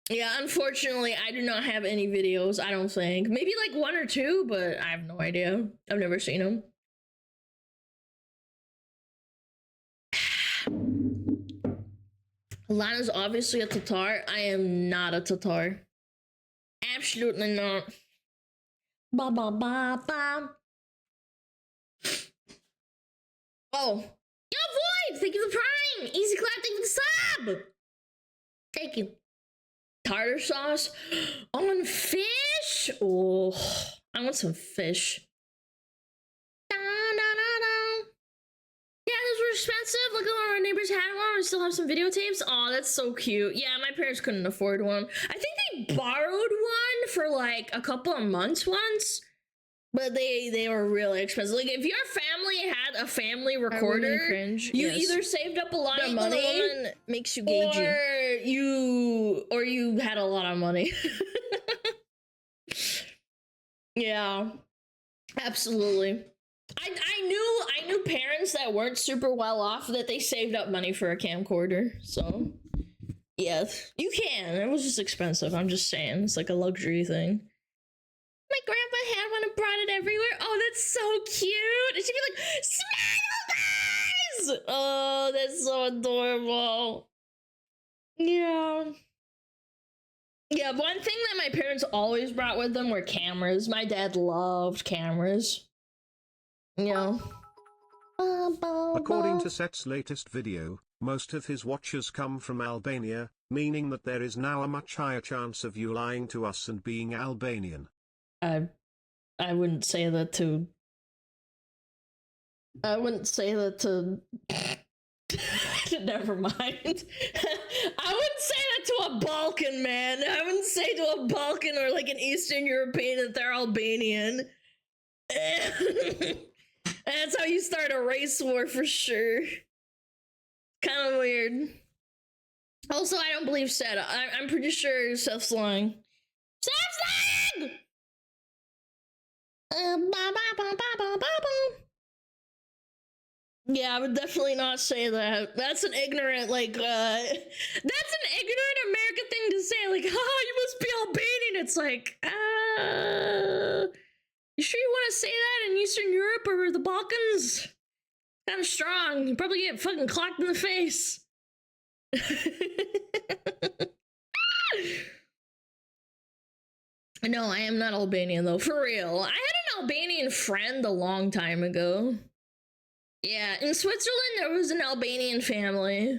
Speaker 1: Yeah, unfortunately, I do not have any videos, I don't think. Maybe, like, 1 or 2, but I have no idea. I've never seen them. Lana's obviously a Tatar. I am not a Tatar. Absolutely not. Ba. Oh. Yo, Void! Thank you for Prime! Easy Clap, thank you for the job! Thank you. Tartar sauce on fish? Oh, I want some fish. Da, da, da, da. Yeah, those were expensive. Look at our neighbors had one. We still have some videotapes. Oh, that's so cute. Yeah, my parents couldn't afford one. I think they borrowed one for like a couple of months once. But they were really expensive. Like if your family had a family recorder,
Speaker 2: cringe.
Speaker 1: you either saved up a lot of money,
Speaker 2: woman makes you gagey.
Speaker 1: or you had a lot of money. Yeah, absolutely. I knew parents that weren't super well off that they saved up money for a camcorder. So yeah, you can. It was just expensive. I'm just saying, it's like a luxury thing. My grandpa had one and brought it everywhere. Oh, that's so cute. And she'd be like, smile, guys! Oh, that's so adorable. Yeah. Yeah, one thing that my parents always brought with them were cameras. My dad loved cameras. You know.
Speaker 3: According to Set's latest video, most of his watchers come from Albania, meaning that there is now a much higher chance of you lying to us and being Albanian.
Speaker 1: I wouldn't say that to. I wouldn't say that to. Never mind. I wouldn't say that to a Balkan man. I wouldn't say to a Balkan or like an Eastern European that they're Albanian. That's how you start a race war for sure. Kind of weird. Also, I don't believe Seth. I'm pretty sure Seth's lying. Seth's lying! Yeah, I would definitely not say that. That's an ignorant, like, that's an ignorant American thing to say. Like, oh, you must be Albanian. It's like, you sure you want to say that in Eastern Europe or the Balkans? Kind of strong. You probably get fucking clocked in the face. No, I am not Albanian though, for real. I had an Albanian friend a long time ago. Yeah, in Switzerland there was an Albanian family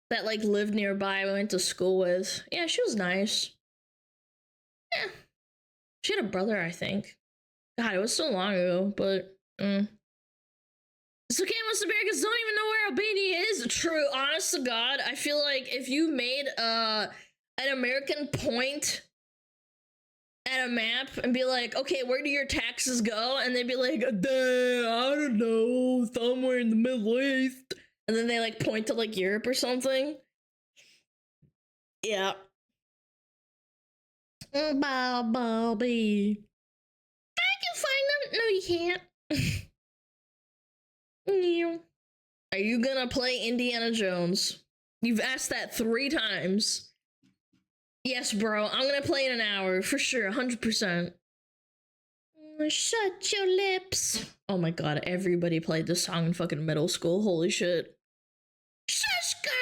Speaker 1: that like lived nearby, I went to school with. Yeah, she was nice. Yeah. She had a brother, I think. God, it was so long ago, but it's okay, most Americans don't even know where Albania is. True, honest to God, I feel like if you made an American point at a map and be like, okay, where do your taxes go? And they'd be like, I don't know, somewhere in the Middle East. And then they like point to like Europe or something. Yeah. Bobby. I can find them. No, you can't. Yeah. Are you gonna play Indiana Jones? You've asked that 3 times. Yes, bro. I'm gonna play in an hour for sure, 100%. Shut your lips. Oh my god, everybody played this song in fucking middle school. Holy shit. Shush, girl.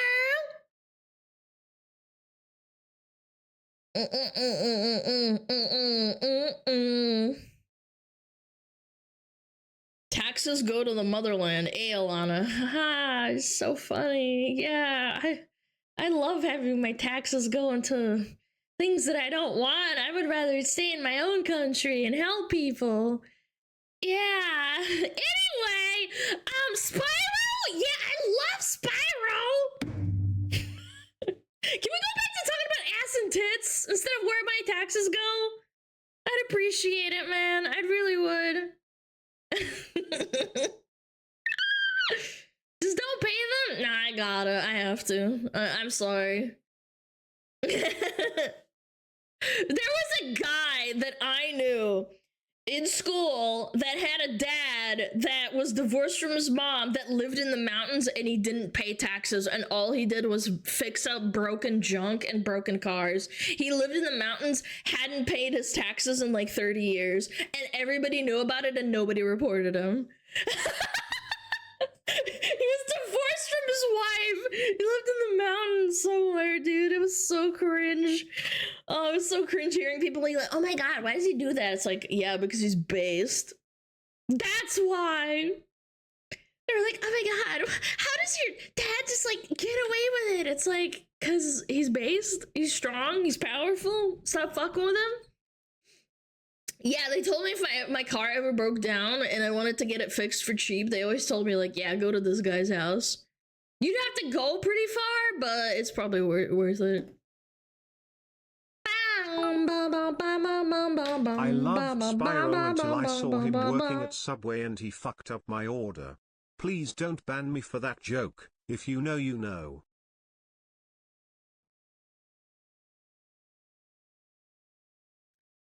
Speaker 1: Taxes go to the motherland. Hey, Alana. Haha, it's so funny. Yeah, I love having my taxes go into things that I don't want. I would rather stay in my own country and help people. Yeah. Anyway, Spyro? Yeah, I love Spyro. Can we go back to talking about ass and tits instead of where my taxes go? I'd appreciate it, man. I really would. Just don't pay them? Nah, I gotta. I have to. I'm sorry. There was a guy that I knew in school that had a dad that was divorced from his mom that lived in the mountains and he didn't pay taxes and all he did was fix up broken junk and broken cars. He lived in the mountains, hadn't paid his taxes in like 30 years, and everybody knew about it and nobody reported him. He was divorced from his wife. He lived in the mountains somewhere, dude. It was so cringe. Oh, it was so cringe hearing people like, oh my god, why does he do that? It's like, yeah, because he's based. That's why. They're like, oh my god, how does your dad just like get away with it? It's like, cause he's based, he's strong, he's powerful. Stop fucking with him. Yeah, they told me if my car ever broke down and I wanted to get it fixed for cheap, they always told me like, yeah, go to this guy's house. You'd have to go pretty far, but it's probably worth it.
Speaker 3: I loved Spyro until I saw him working at Subway and he fucked up my order. Please don't ban me for that joke. If you know, you know.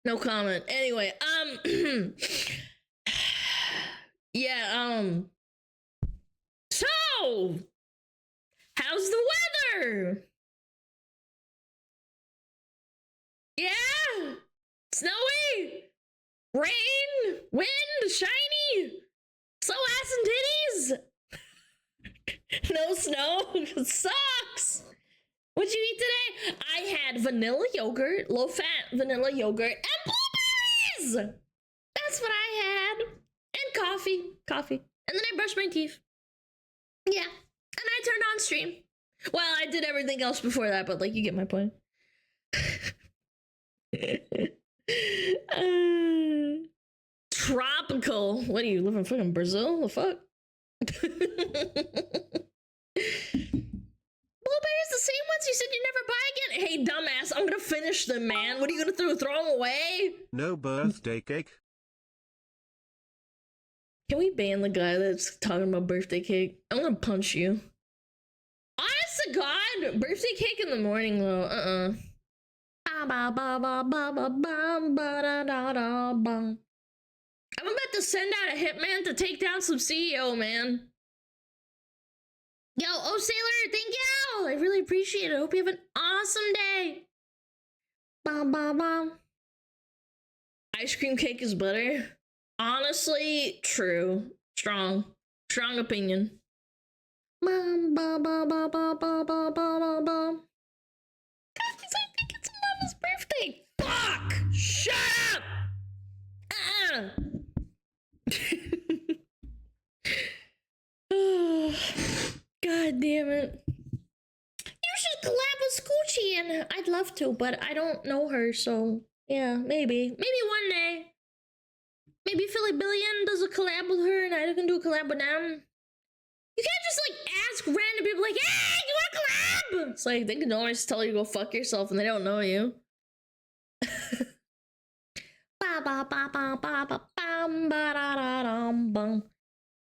Speaker 1: No comment. Anyway, yeah, so, how's the weather? Yeah, snowy, rain, wind, shiny, slow ass and titties. No snow. Sucks. What'd you eat today? I had vanilla yogurt, low-fat vanilla yogurt, and blueberries! That's what I had. And coffee. And then I brushed my teeth. Yeah. And I turned on stream. Well, I did everything else before that, but, like, you get my point. Tropical. What do you live in fucking Brazil? The fuck? Blueberries, the same ones you said you'd never buy again? Hey, dumbass, I'm gonna finish them, man. What are you gonna throw them away?
Speaker 3: No birthday cake?
Speaker 1: Can we ban the guy that's talking about birthday cake? I'm gonna punch you. Honest to God, birthday cake in the morning, though. I'm about to send out a hitman to take down some CEO, man. Yo, oh Sailor, thank you! I really appreciate it. I hope you have an awesome day. Ice cream cake is better. Honestly, true. Strong opinion. God, I think it's Mama's birthday. Fuck! Shut up! God damn it. You should collab with Scoochie, and I'd love to, but I don't know her, so yeah, maybe. Maybe one day. Maybe Philly Billion does a collab with her, and I can do a collab with them. You can't just, like, ask random people, like, hey, you want to collab? It's like, they can always tell you to go fuck yourself, and they don't know you.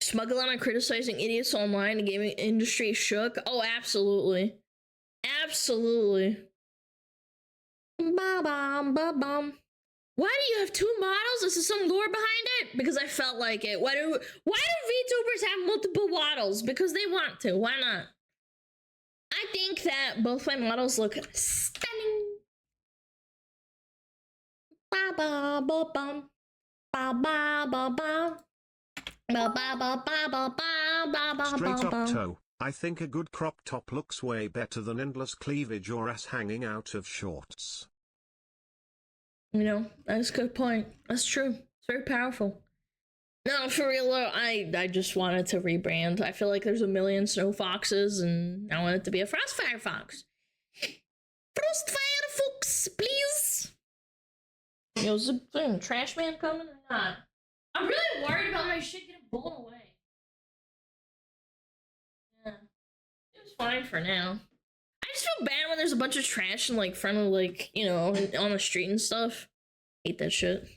Speaker 1: Smugalana criticizing idiots online, the gaming industry shook. Oh, absolutely. Absolutely. Why do you have two models? Is there some lore behind it? Because I felt like it. Why do VTubers have multiple models? Because they want to. Why not? I think that both my models look stunning.
Speaker 3: Straight up toe. I think a good crop top looks way better than endless cleavage or ass hanging out of shorts.
Speaker 1: You know, that's a good point. That's true. It's very powerful. No, for real though, I just wanted to rebrand. I feel like there's a million snow foxes, and I want it to be a Frostfire fox. Frostfire fox, please. Yo, is the trash man coming or not? I'm really worried about my shit getting blown away. Yeah, it was fine for now. I just feel bad when there's a bunch of trash in like front of like, you know, on the street and stuff. Hate that shit.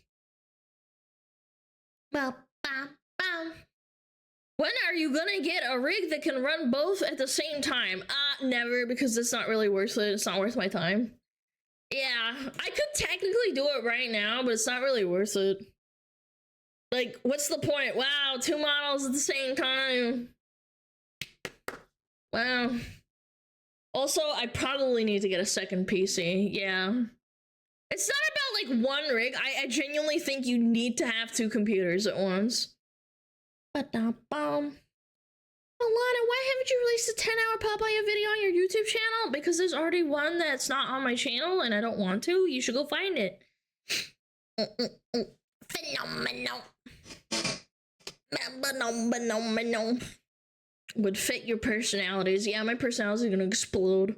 Speaker 1: When are you gonna get a rig that can run both at the same time? Never, because it's not really worth it. It's not worth my time. Yeah, I could technically do it right now, but it's not really worth it. Like, what's the point? Wow, two models at the same time. Wow. Also, I probably need to get a second PC. Yeah. It's not about, like, one rig. I genuinely think you need to have two computers at once. Alana, why haven't you released a 10-hour Papaya video on your YouTube channel? Because there's already one that's not on my channel, and I don't want to. You should go find it. Phenomenal. would fit your personalities. Yeah, my personality is gonna explode.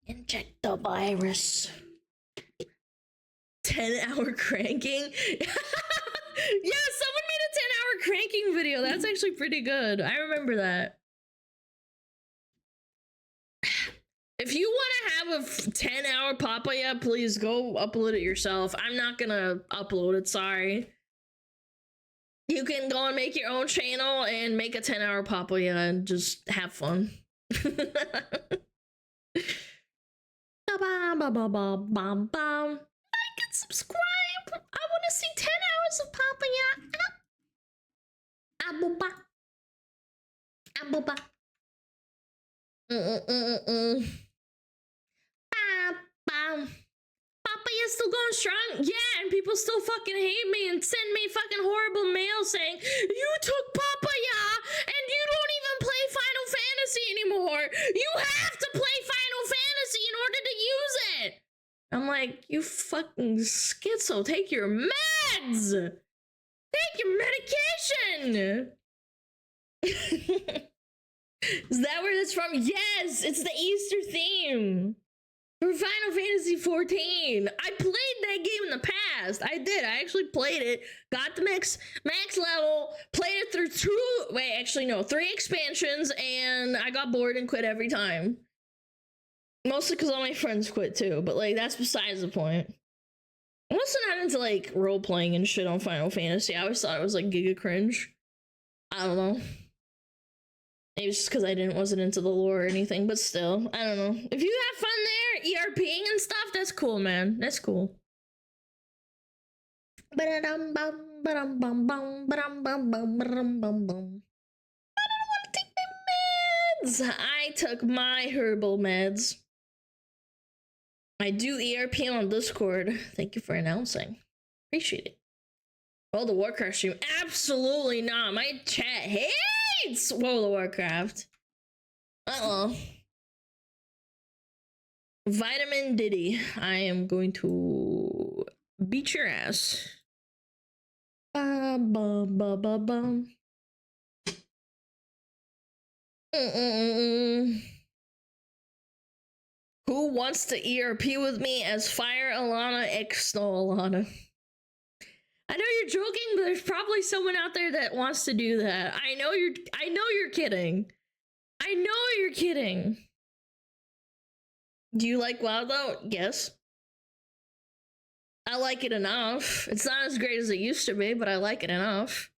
Speaker 1: Inject the virus. 10-hour cranking? Yeah, someone made a 10-hour cranking video. That's actually pretty good. I remember that. If you want to have a 10-hour Papaya, please go upload it yourself. I'm not gonna upload it, sorry. You can go and make your own channel and make a 10-hour Papaya and just have fun. Like and subscribe. I want to see 10 hours of Papaya. Aboba. Papaya's still going strong? Yeah, and people still fucking hate me and send me fucking horrible mail saying, you took Papaya and you don't even play Final Fantasy anymore. You have to play Final Fantasy in order to use it. I'm like, you fucking schizo, take your meds. Take your medication. Is that where that's from? Yes, it's the Easter theme for Final Fantasy 14. I played that game in the past. I did. I actually played it. Got the max level. Played it through 3 expansions, and I got bored and quit every time. Mostly because all my friends quit too. But like, that's besides the point. I'm also not into like role playing and shit on Final Fantasy. I always thought it was like giga cringe. I don't know. Maybe it's just because I wasn't into the lore or anything, but still, I don't know. If you have fun there, ERPing and stuff, that's cool, man. That's cool. I don't want to take my meds. I took my herbal meds. I do ERP on Discord. Thank you for announcing. Appreciate it. World of Warcraft stream? Absolutely not. My chat hates World of Warcraft. Vitamin Diddy. I am going to beat your ass. Who wants to ERP with me as Fire Alana X Snow Alana? I know you're joking, but there's probably someone out there that wants to do that. I know you're kidding. I know you're kidding. Do you like WoW though? Yes. I like it enough. It's not as great as it used to be, but I like it enough.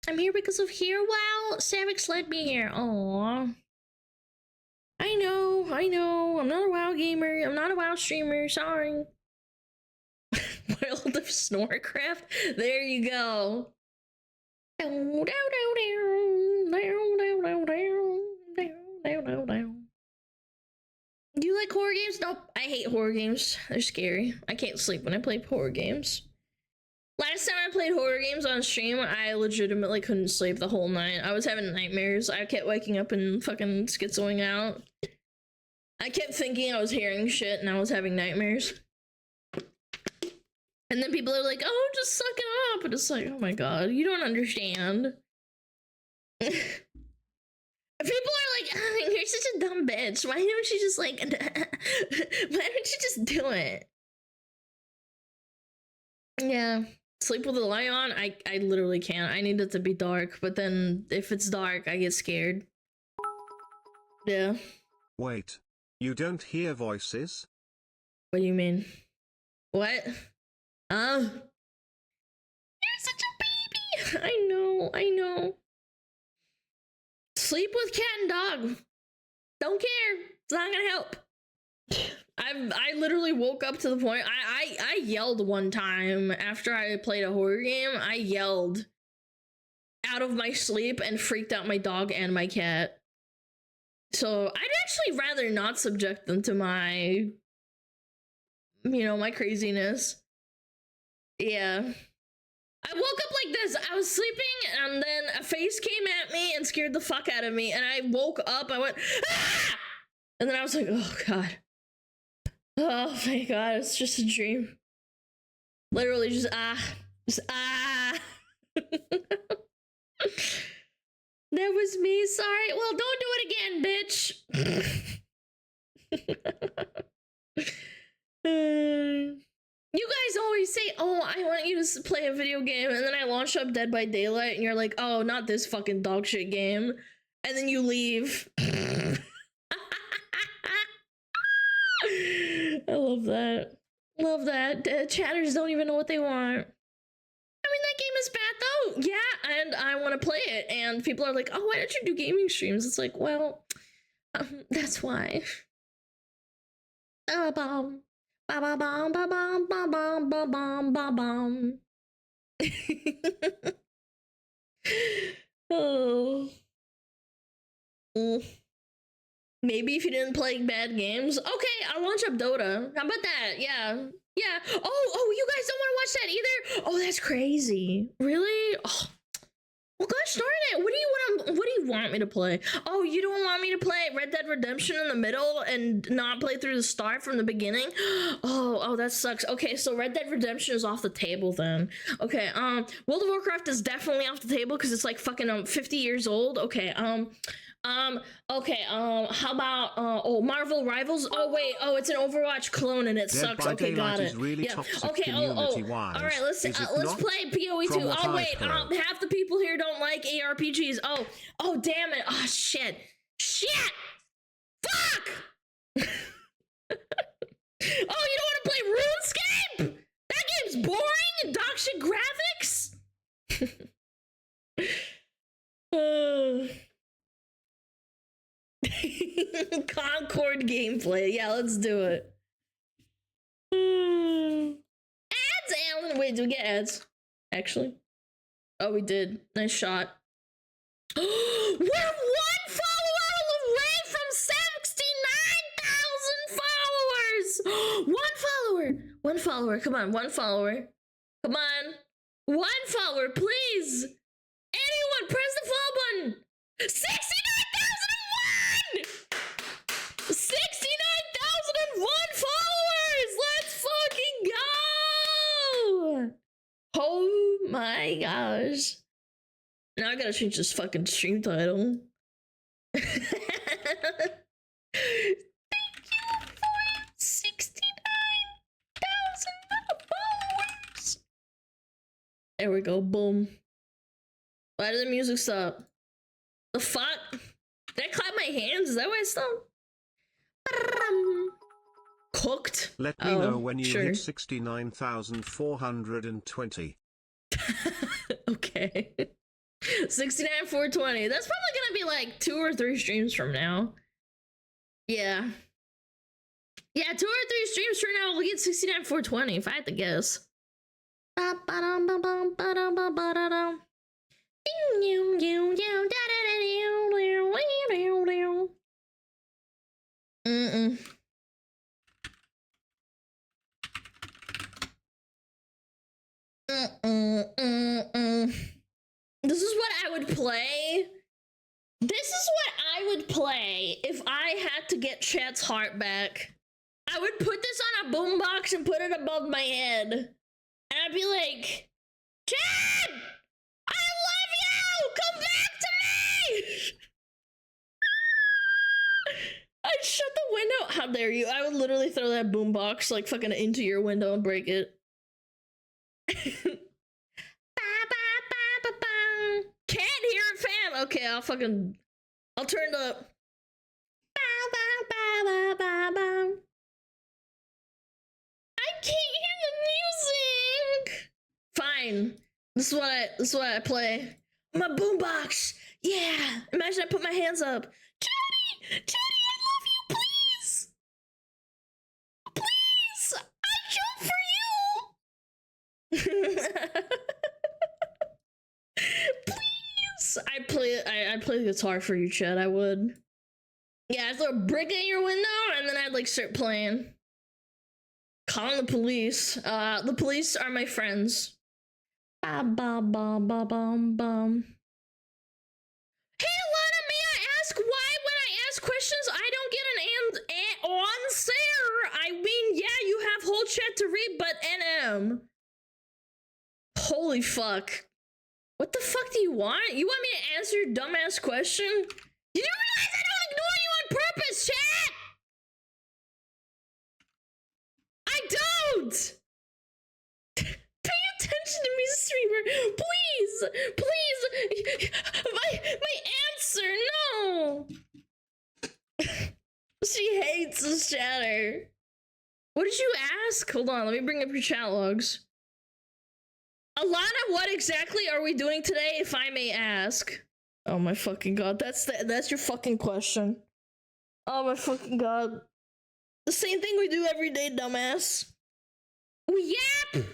Speaker 1: I'm here because of Here WoW. Savix led me here. Aww. I know. I'm not a WoW gamer. I'm not a WoW streamer. Sorry. World of Snorecraft? There you go. Do you like horror games? Nope. I hate horror games. They're scary. I can't sleep when I play horror games. Last time I played horror games on stream, I legitimately couldn't sleep the whole night. I was having nightmares. I kept waking up and fucking schizoing out. I kept thinking I was hearing shit and I was having nightmares. And then people are like, oh, just suck it up. And it's like, oh my god, you don't understand. People are like, oh, you're such a dumb bitch. Why don't you just like, why don't you just do it? Yeah. Sleep with the light on? I literally can't. I need it to be dark, but then if it's dark, I get scared. Yeah.
Speaker 3: Wait. You don't hear voices?
Speaker 1: What do you mean? What? You're such a baby! I know. Sleep with cat and dog. Don't care. It's not gonna help. I literally woke up to the point I yelled one time after I played a horror game. I yelled out of my sleep and freaked out my dog and my cat. So I'd actually rather not subject them to my, my craziness. Yeah. I woke up like this. I was sleeping and then a face came at me and scared the fuck out of me. And I woke up, I went, ah! And then I was like, oh god. Oh my god, it's just a dream. Literally just ah. That was me, sorry. Well, don't do it again, bitch. You guys always say, oh, I want you to play a video game, and then I launch up Dead by Daylight, and you're like, oh, not this fucking dog shit game. And then you leave. I love that. Love that. Chatters don't even know what they want. I mean, that game is bad though. Yeah, and I want to play it. And people are like, oh, why don't you do gaming streams? It's like, well, that's why. Ba-bum. Ba-ba-bum, ba-bum, ba-bum, ba-bum, ba-bum. Oh. Maybe if you didn't play bad games. Okay, I'll launch up Dota. How about that? Yeah. Yeah. Oh, you guys don't want to watch that either? Oh, that's crazy. Really? Oh. Well, gosh darn it. What do you want me to play? Oh, you don't want me to play Red Dead Redemption in the middle and not play through the start from the beginning? Oh, that sucks. Okay, so Red Dead Redemption is off the table then. Okay, World of Warcraft is definitely off the table because it's like fucking 50 years old. Okay, how about Marvel Rivals? Oh wait, it's an Overwatch clone and it sucks. Okay, got it.
Speaker 3: Really
Speaker 1: yeah. Okay, all right, let's play PoE 2. Oh wait, half the people here don't like ARPGs. Oh damn it. Oh shit. Fuck. Oh, you don't want to play RuneScape? That game's boring and dog shit graphics. Concord gameplay. Yeah, let's do it. Ads, Alan. Wait, do we get ads? Actually. Oh, we did. Nice shot. We're one follower away from 69,000 followers. One follower. Come on, one follower. Come on. One follower, please. Anyone, press the follow button. 69,001! 69,001 followers! Let's fucking go! Oh my gosh. Now I gotta change this fucking stream title. Thank you for 69,000 followers. There we go, boom. Why did the music stop? The fuck? Did I clap my hands? Is that why I stopped? Cooked?
Speaker 3: Let me know when you hit 69,420.
Speaker 1: Okay. 69,420. That's probably gonna be like 2 or 3 streams from now. Yeah. Yeah, 2 or 3 streams from now we'll get 69,420 if I had to guess. This is what I would play. This is what I would play if I had to get Chet's heart back. I would put this on a boombox and put it above my head. And I'd be like, Chet! I love you! Come back to me! I'd shut the window. How dare you? I would literally throw that boombox like fucking into your window and break it. Can't hear it, fam. Okay, I'll turn it up. I can't hear the music. Fine. This is what I play. My boombox. Yeah. Imagine I put my hands up. Chatty, I love you, please. Please, I jump for you. Please, I'd play the guitar for you, Chet. I would. Yeah, I'd throw a brick in your window and then I'd like start playing. Calling the police. The police are my friends. Ba ba ba ba bum bum. Hey Lana, may I ask why when I ask questions I don't get an answer? I mean, whole chat to read but NM. Holy fuck. What the fuck do you want? You want me to answer your dumbass question? Did you realize I don't ignore you on purpose, chat? I don't! Pay attention to me, streamer. Please! Please! My answer, no! She hates this chatter. What did you ask? Hold on, let me bring up your chat logs. Alana, what exactly are we doing today, if I may ask? Oh my fucking god, that's your fucking question. Oh my fucking god. The same thing we do every day, dumbass. We yap!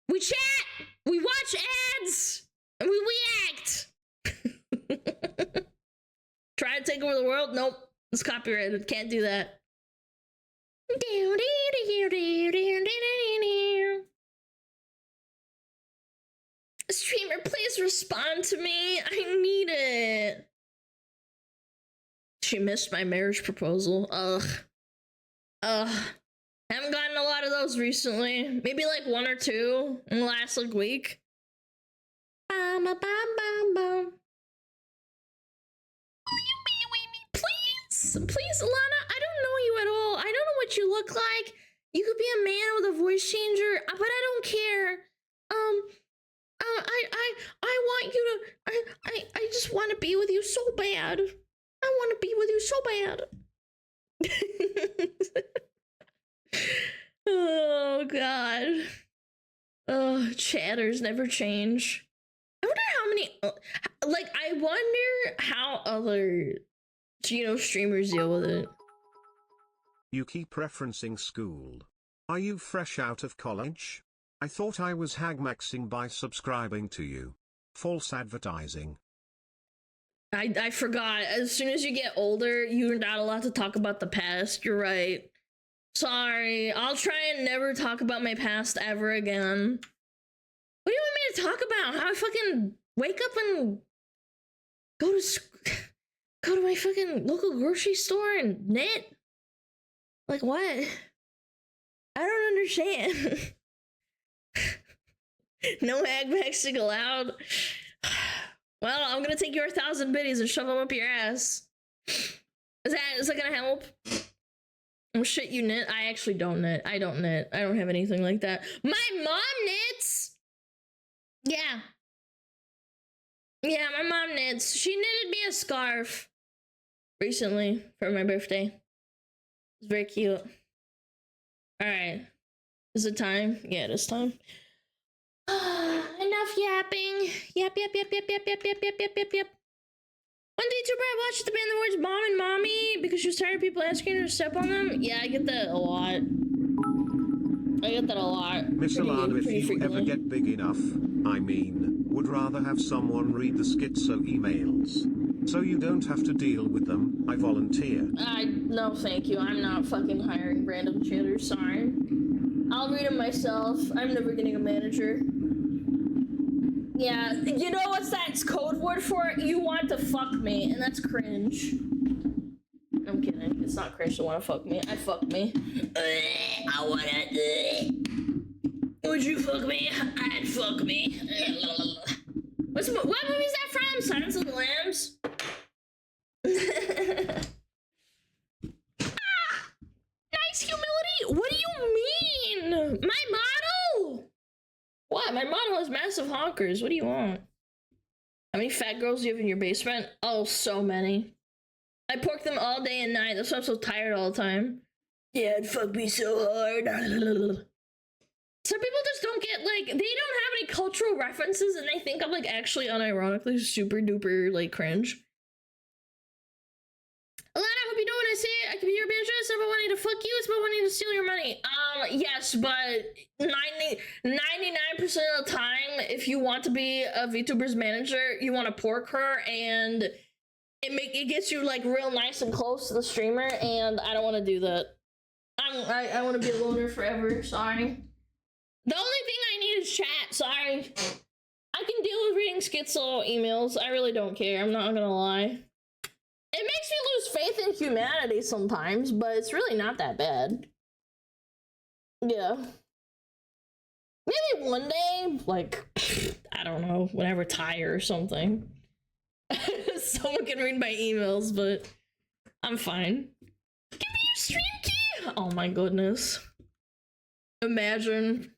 Speaker 1: We chat! We watch ads! And we react! Try to take over the world? Nope. It's copyrighted. Can't do that. Streamer, please respond to me. I need it. She missed my marriage proposal. Ugh. Haven't gotten a lot of those recently. Maybe like 1 or 2 in the last like week. Please, Alana, I don't know you at all. I don't know what you look like. You could be a man with a voice changer, but I don't care. I want you to, I just want to be with you so bad. I want to be with you so bad. Oh, God. Oh, chatters never change. I wonder how many, like, I wonder how other, streamers deal with it.
Speaker 3: You keep referencing school. Are you fresh out of college? I thought I was hagmaxing by subscribing to you. False advertising.
Speaker 1: I forgot. As soon as you get older, you're not allowed to talk about the past. You're right. Sorry. I'll try and never talk about my past ever again. What do you want me to talk about? How I fucking wake up and go to my fucking local grocery store and knit? Like what? I don't understand. No hagmaxing allowed. Well, I'm gonna take your 1,000 biddies and shove them up your ass. Is that gonna help? Oh shit, you knit? I actually don't knit. I don't knit. I don't have anything like that. My mom knits! Yeah. Yeah, my mom knits. She knitted me a scarf recently for my birthday. It's very cute. Alright. Is it time? Yeah, it is time. Enough yapping. Yap. One Vtuber I watched the band the words mom and mommy because she was tired of people asking her to step on them. Yeah, I get that a lot.
Speaker 3: Miss Alana, if you ever get big enough, would rather have someone read the schizo emails. So you don't have to deal with them, I volunteer.
Speaker 1: No thank you, I'm not fucking hiring random chatters, sorry. I'll read them myself, I'm never getting a manager. Yeah, you know what's that's code word for? You want to fuck me, and that's cringe. I'm kidding, it's not cringe to want to fuck me, I fuck me. I wanna, would you fuck me? I'd fuck me. What movie is that from? Silence of the Lambs? Nice humility? What do you mean? My model? What? My model has massive honkers. What do you want? How many fat girls do you have in your basement? Oh, so many. I pork them all day and night. That's why I'm so tired all the time. Yeah, it fucked me so hard. Some people just don't get, like, they don't have any cultural references and they think I'm, like, actually unironically super duper, like, cringe. Alana, I hope you know what I say. I can be your bitch. It's not about wanting to fuck you. It's about wanting to steal your money. Yes, but 99% of the time, if you want to be a VTuber's manager, you want to pork her and it gets you, like, real nice and close to the streamer, and I don't want to do that. I want to be a loner forever. Sorry. The only thing I need is chat. Sorry. I can deal with reading schizo emails. I really don't care. I'm not gonna lie. It makes me lose faith in humanity sometimes, but it's really not that bad. Yeah. Maybe one day, like, I don't know, when I retire or something. Someone can read my emails, but I'm fine. Give me your stream key! Oh my goodness. Imagine.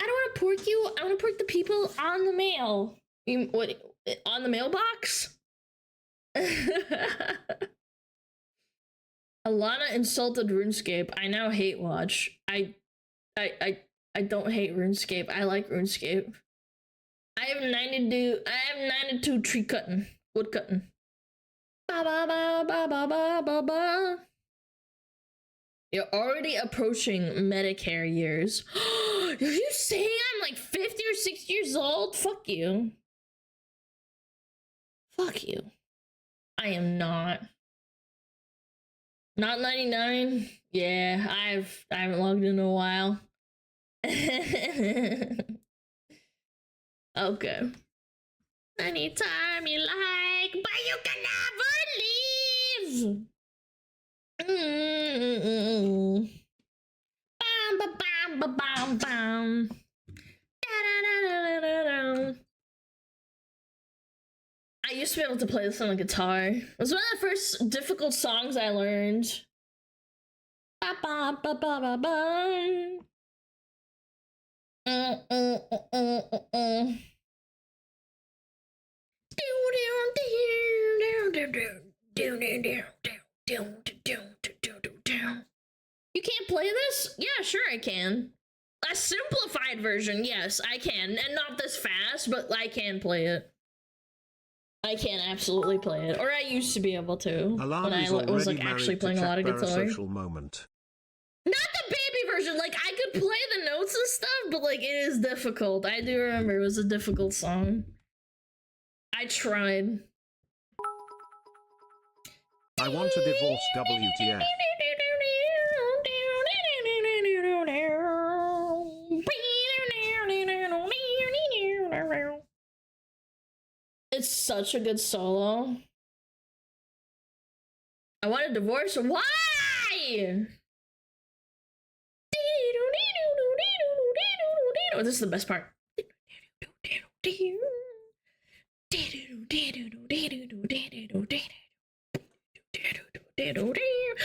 Speaker 1: I don't want to pork you. I want to pork the people on the mail. What? On the mailbox? Alana insulted RuneScape. I now hate Watch. I don't hate RuneScape. I like RuneScape. I have 92 tree cutting. Wood cutting. Ba ba ba ba ba ba ba ba. You're already approaching Medicare years. Are you saying I'm like 50 or 60 years old? Fuck you. Fuck you. I am not. Not 99? Yeah, I haven't logged in a while. Okay. Anytime you like, but you can never leave. Bam, ba, bam, ba, bam, bam. Da-da-da-da-da-da. I used to be able to play this on the guitar. It was one of the first difficult songs I learned. Ba ba ba ba ba ba. You can't play this? Yeah, sure I can. A simplified version, yes, I can. And not this fast, but I can play it. I can absolutely play it. Or I used to be able to. When I was like actually playing a lot of guitar.
Speaker 3: Moment.
Speaker 1: Not the baby version, like I could play the notes and stuff, but like it is difficult. I do remember it was a difficult song. I tried.
Speaker 3: I want to divorce WTF. It's such a good solo. I want a divorce. Why? This is the best part.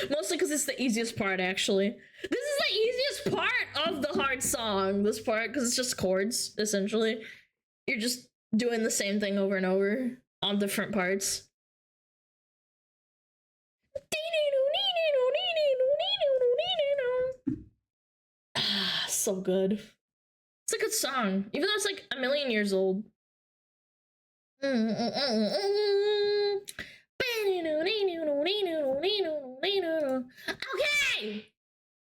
Speaker 3: Mostly because it's the easiest part, actually. This is the easiest part of the hard song. This part, because it's just chords, essentially. You're just doing the same thing over and over on different parts. Ah, so good. It's a good song, even though it's like a million years old. Okay!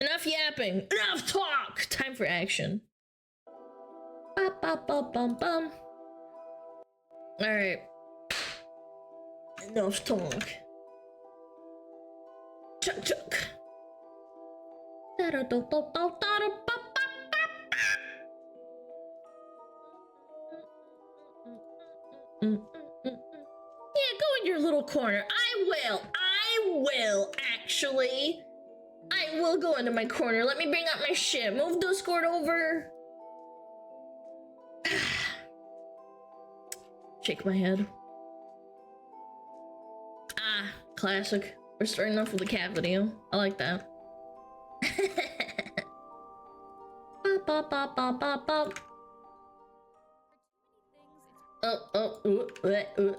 Speaker 3: Enough yapping. Enough talk! Time for action. Alright. Enough talk. Chuck chuck. Yeah, go in your little corner. I will, actually. I will go into my corner. Let me bring up my shit. Move Discord over. Shake my head. Ah, classic. We're starting off with a cat video. I like that. Bop, bop, bop, bop, bop. Okay.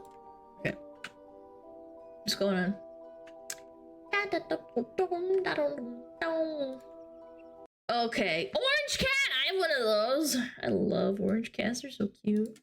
Speaker 3: What's going on? Okay, orange cat! I have one of those. I love orange cats, they're so cute.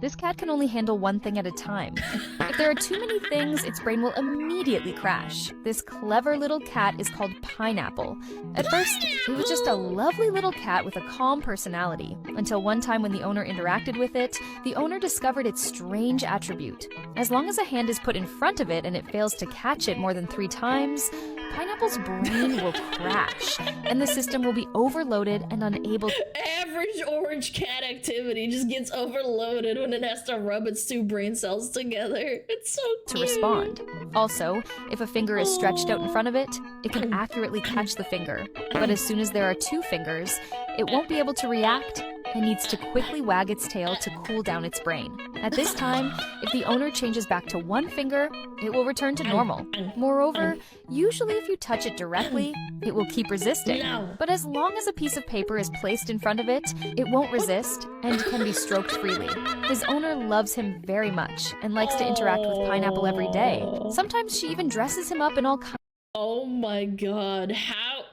Speaker 4: This cat can only handle one thing at a time. If there are too many things, its brain will immediately crash. This clever little cat is called Pineapple. At first, it was just a lovely little cat with a calm personality, until one time when the owner interacted with it, the owner discovered its strange attribute. As long as a hand is put in front of it and it fails to catch it more than 3 times, Pineapple Pineapple's brain will crash, and the system will be overloaded and unable
Speaker 3: Average orange cat activity just gets overloaded when it has to rub its two brain cells together. It's so
Speaker 4: to
Speaker 3: cute.
Speaker 4: respond. Also, if a finger is stretched out in front of it, it can accurately catch the finger. But as soon as there are two fingers, it won't be able to react and needs to quickly wag its tail to cool down its brain. At this time, if the owner changes back to one finger, it will return to normal. Moreover, usually if you touch it directly, it will keep resisting.
Speaker 3: No.
Speaker 4: But as long as a piece of paper is placed in front of it, it won't resist and can be stroked freely. His owner loves him very much and likes to interact with Pineapple every day. Sometimes she even dresses him up in all kinds
Speaker 3: Oh my god, how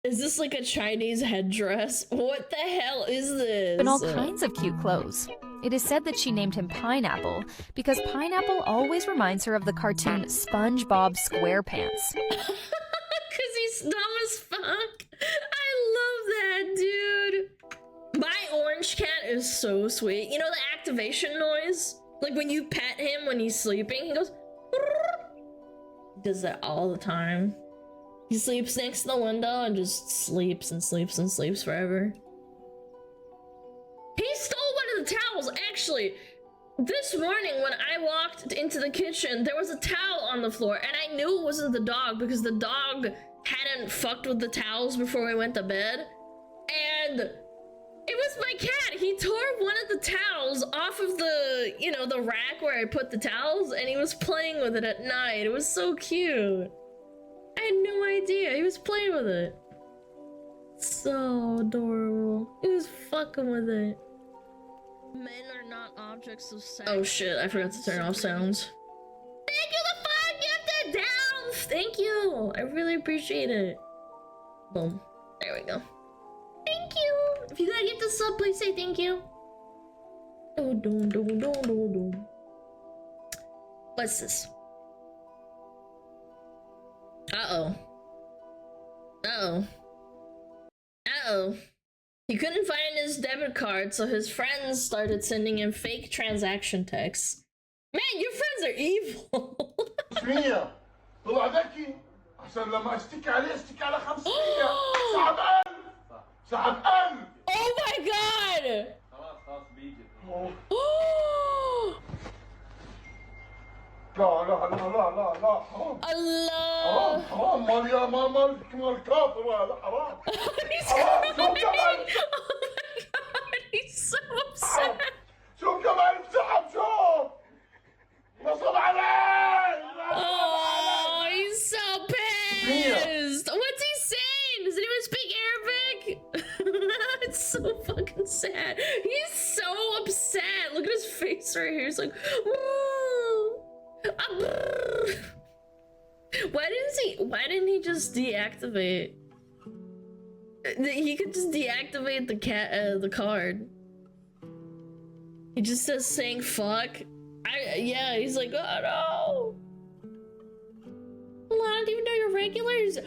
Speaker 3: is this like a Chinese headdress? What the hell is this?
Speaker 4: in all kinds of cute clothes. It is said that she named him Pineapple because Pineapple always reminds her of the cartoon SpongeBob SquarePants.
Speaker 3: Cause he's dumb as fuck. I love that, dude. My orange cat is so sweet. You know the activation noise? Like when you pet him when he's sleeping, he goes. He does that all the time. He sleeps next to the window and just sleeps and sleeps and sleeps forever. He stole one of the towels, actually. This morning when I walked into the kitchen, there was a towel on the floor, and I knew it wasn't the dog because the dog hadn't fucked with the towels before we went to bed. And it was my cat. He tore one of the towels off of the, you know, the rack where I put the towels, and he was playing with it at night. It was so cute. I had no idea. He was playing with it. So adorable. He was fucking with it. Men are not objects of sex. Oh shit, I forgot to turn off sounds. Thank you, the 5 gifted down! Thank you! I really appreciate it. Boom. There we go. Thank you! If you gotta get the sub, please say thank you. What's this? Uh-oh. Uh-oh. Uh-oh. He couldn't find his debit card, so his friends started sending him fake transaction texts. Man, your friends are evil.
Speaker 5: 500 طلع ذكي عشان لما اشتكي عليه اشتكي على 500 سحب 1000 سحب 1000
Speaker 3: Oh my god!
Speaker 5: خلاص خلاص بيجي لا لا لا لا لا لا حرام
Speaker 3: Allah!
Speaker 5: حرام مال يا مال مال كافر هذا حرام
Speaker 3: He's
Speaker 5: حرام شو
Speaker 3: crying!
Speaker 5: كمان
Speaker 3: Oh my god, he's so upset!
Speaker 5: شو كمان سحب شو نصب علي
Speaker 3: Oh, he's so pissed! What's he saying? Does anyone speak Arabic? It's so fucking sad. He's so upset. Look at his face right here. He's like, why didn't he just deactivate? He could just deactivate the card. He just says saying fuck. Yeah, he's like, oh no. Lana, do you know your regulars?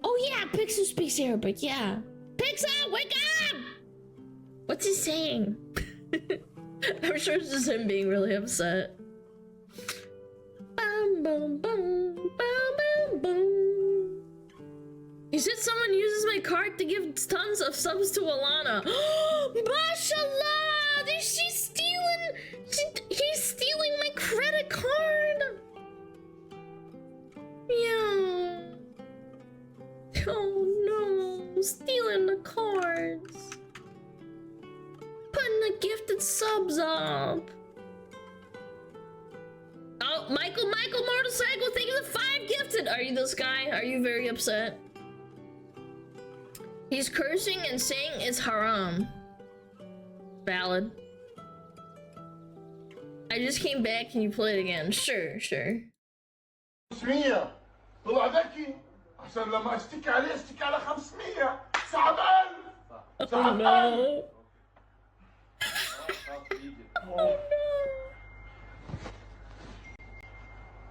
Speaker 3: Oh yeah, Pixel speaks Arabic, yeah. Pixel, wake up! What's he saying? I'm sure it's just him being really upset. Bum, bum, bum, bum, bum, bum. You said someone uses my card to give tons of subs to Alana. Mashallah! She's stealing! He's stealing my credit card! Yeah. Oh no, stealing the cards. Putting the gifted subs up. Oh, Michael Motorcycle, thank you for 5 gifted. Are you this guy? Are you very upset? He's cursing and saying it's haram. Valid. I just came back, can you play it again? Sure.
Speaker 5: 500 طلع ذكي عشان لما اشتكي عليه اشتكي على 500 سحب 1000 سحب 1000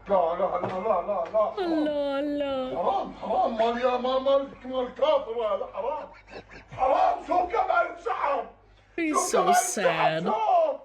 Speaker 5: لا لا لا لا لا لا
Speaker 3: Allah.
Speaker 5: حرام مال يا مال كافر هذا حرام شو كمان سحب
Speaker 3: He's
Speaker 5: شو
Speaker 3: so
Speaker 5: كمان
Speaker 3: sad.
Speaker 5: سحب شو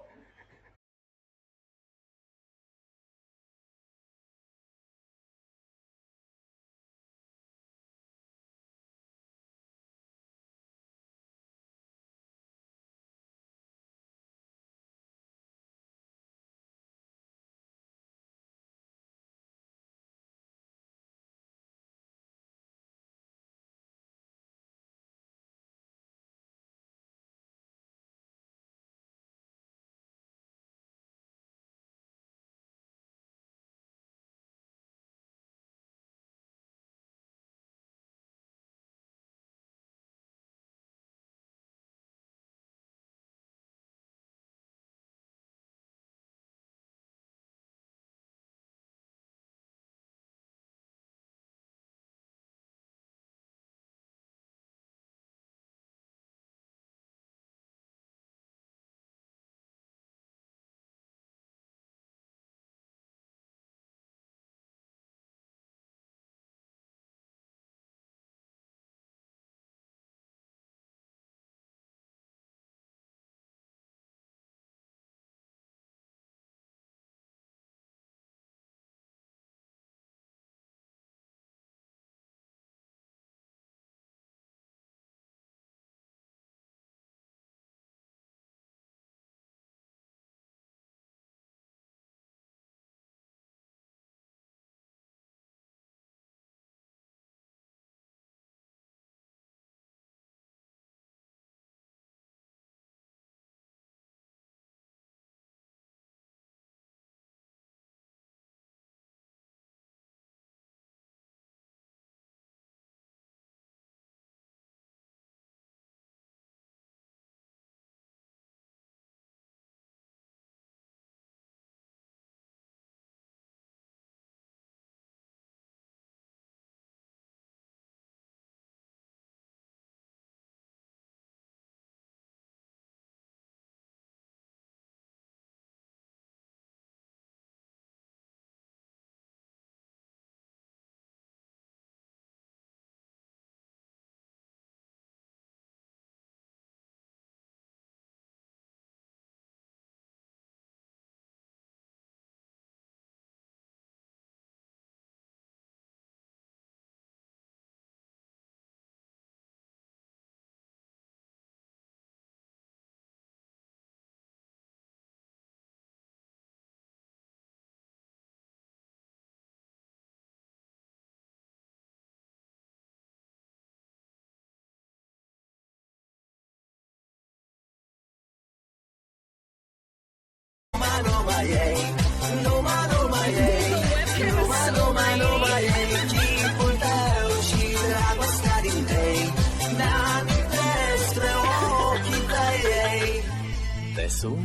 Speaker 1: webcam is so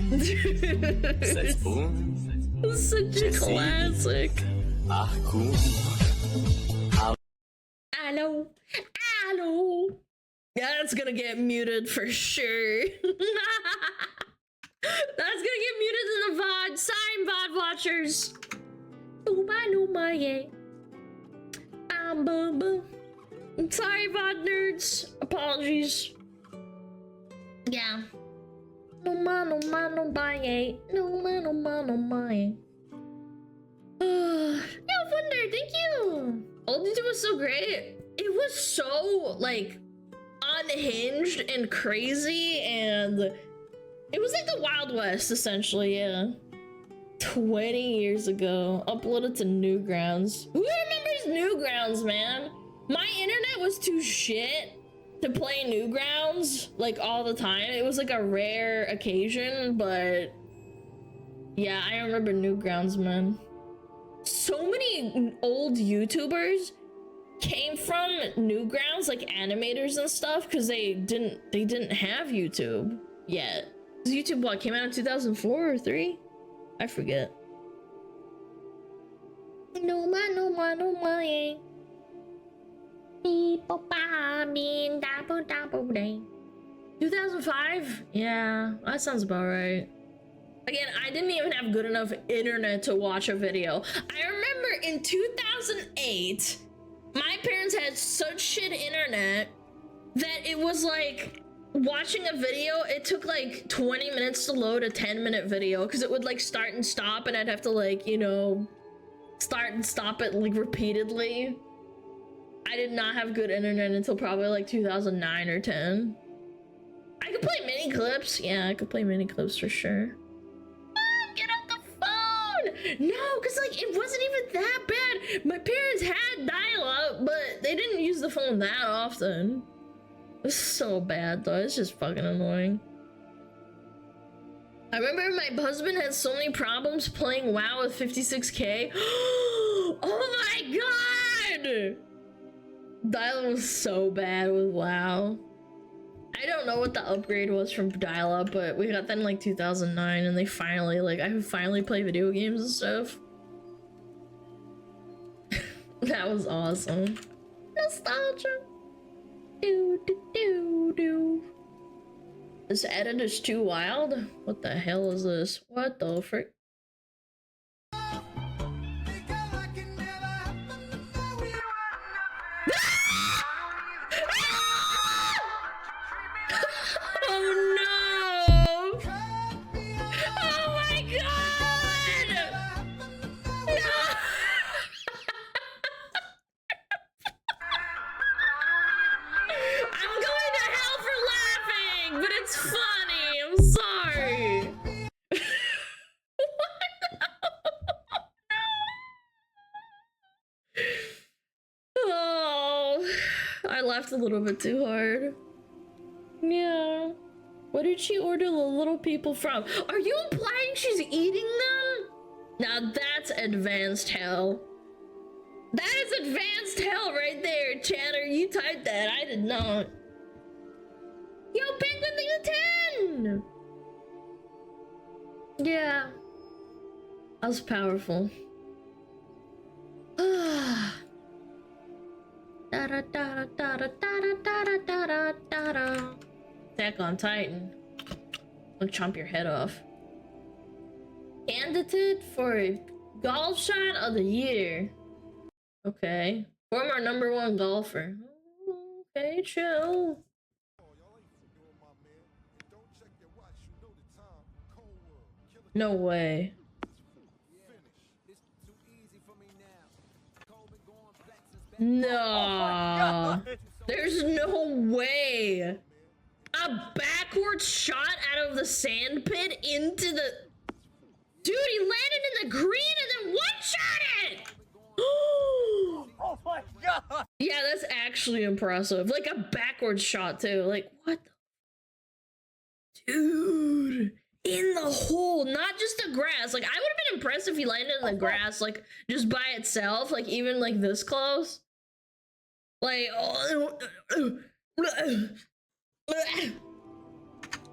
Speaker 1: such a classic. Hello. Hello. Yeah, that's gonna get muted for sure. That's gonna get muted in the VOD. Sorry, VOD watchers. I'm sorry, VOD nerds. Apologies. Yeah. No man, no man, no bye. No man, no man, no bye. Yeah, Wonder, thank you. Old YouTube was so great. It was so, like, unhinged and crazy, and it was like the Wild West, essentially, yeah. 20 years ago, uploaded to Newgrounds. Who remembers Newgrounds, man? My internet was too shit to play Newgrounds, like, all the time. It was like a rare occasion, but yeah, I remember Newgrounds, man. So many old YouTubers came from Newgrounds, like animators and stuff, because they didn't have YouTube yet. YouTube what came out in 2004 or 3? I forget. No man, no man, no man. 2005? Yeah, that sounds about right. Again, I didn't even have good enough internet to watch a video. I remember in 2008, my parents had such shit internet that it was like watching a video, it took like 20 minutes to load a 10-minute video because it would like start and stop, and I'd have to like, you know, start and stop it like repeatedly. I did not have good internet until probably like 2009 or 10. I could play mini clips. Yeah, I could play mini clips for sure. Get off the phone! No, because like it wasn't even that bad. My parents had dial-up, but they didn't use the phone that often. It was so bad though. It's just fucking annoying. I remember my husband had so many problems playing WoW with 56k. Oh my god! Dial-up was so bad with WoW. I don't know what the upgrade was from dial-up, but we got that in like 2009, and they finally, like, I could finally play video games and stuff. That was awesome. Nostalgia. Do do do do. This edit is too wild. What the hell is this? What the frick? Oh no! Oh my god! No! I'm going to hell for laughing, but it's funny. I'm sorry. Oh, I laughed a little bit too hard. Yeah. Where did she order the little people from? Are you implying she's eating them? Now that's advanced hell. That is advanced hell right there, Chatter. You typed that. I did not. Yo, Penguin, thank you 10! Yeah. That was powerful. Attack on Titan. I'll chomp your head off. Candidate for golf shot of the year. Okay. Former #1 golfer. Okay, chill. No way. No. There's no way. A backwards shot out of the sand pit into the... Dude, he landed in the green and then one-shot it! Oh my god! Yeah, that's actually impressive. Like a backwards shot too. Like, what the... Dude.
Speaker 3: in the hole, not just the grass. Like, I would have been impressed if he landed in the grass, like, just by itself, like, even, like, this close. Like,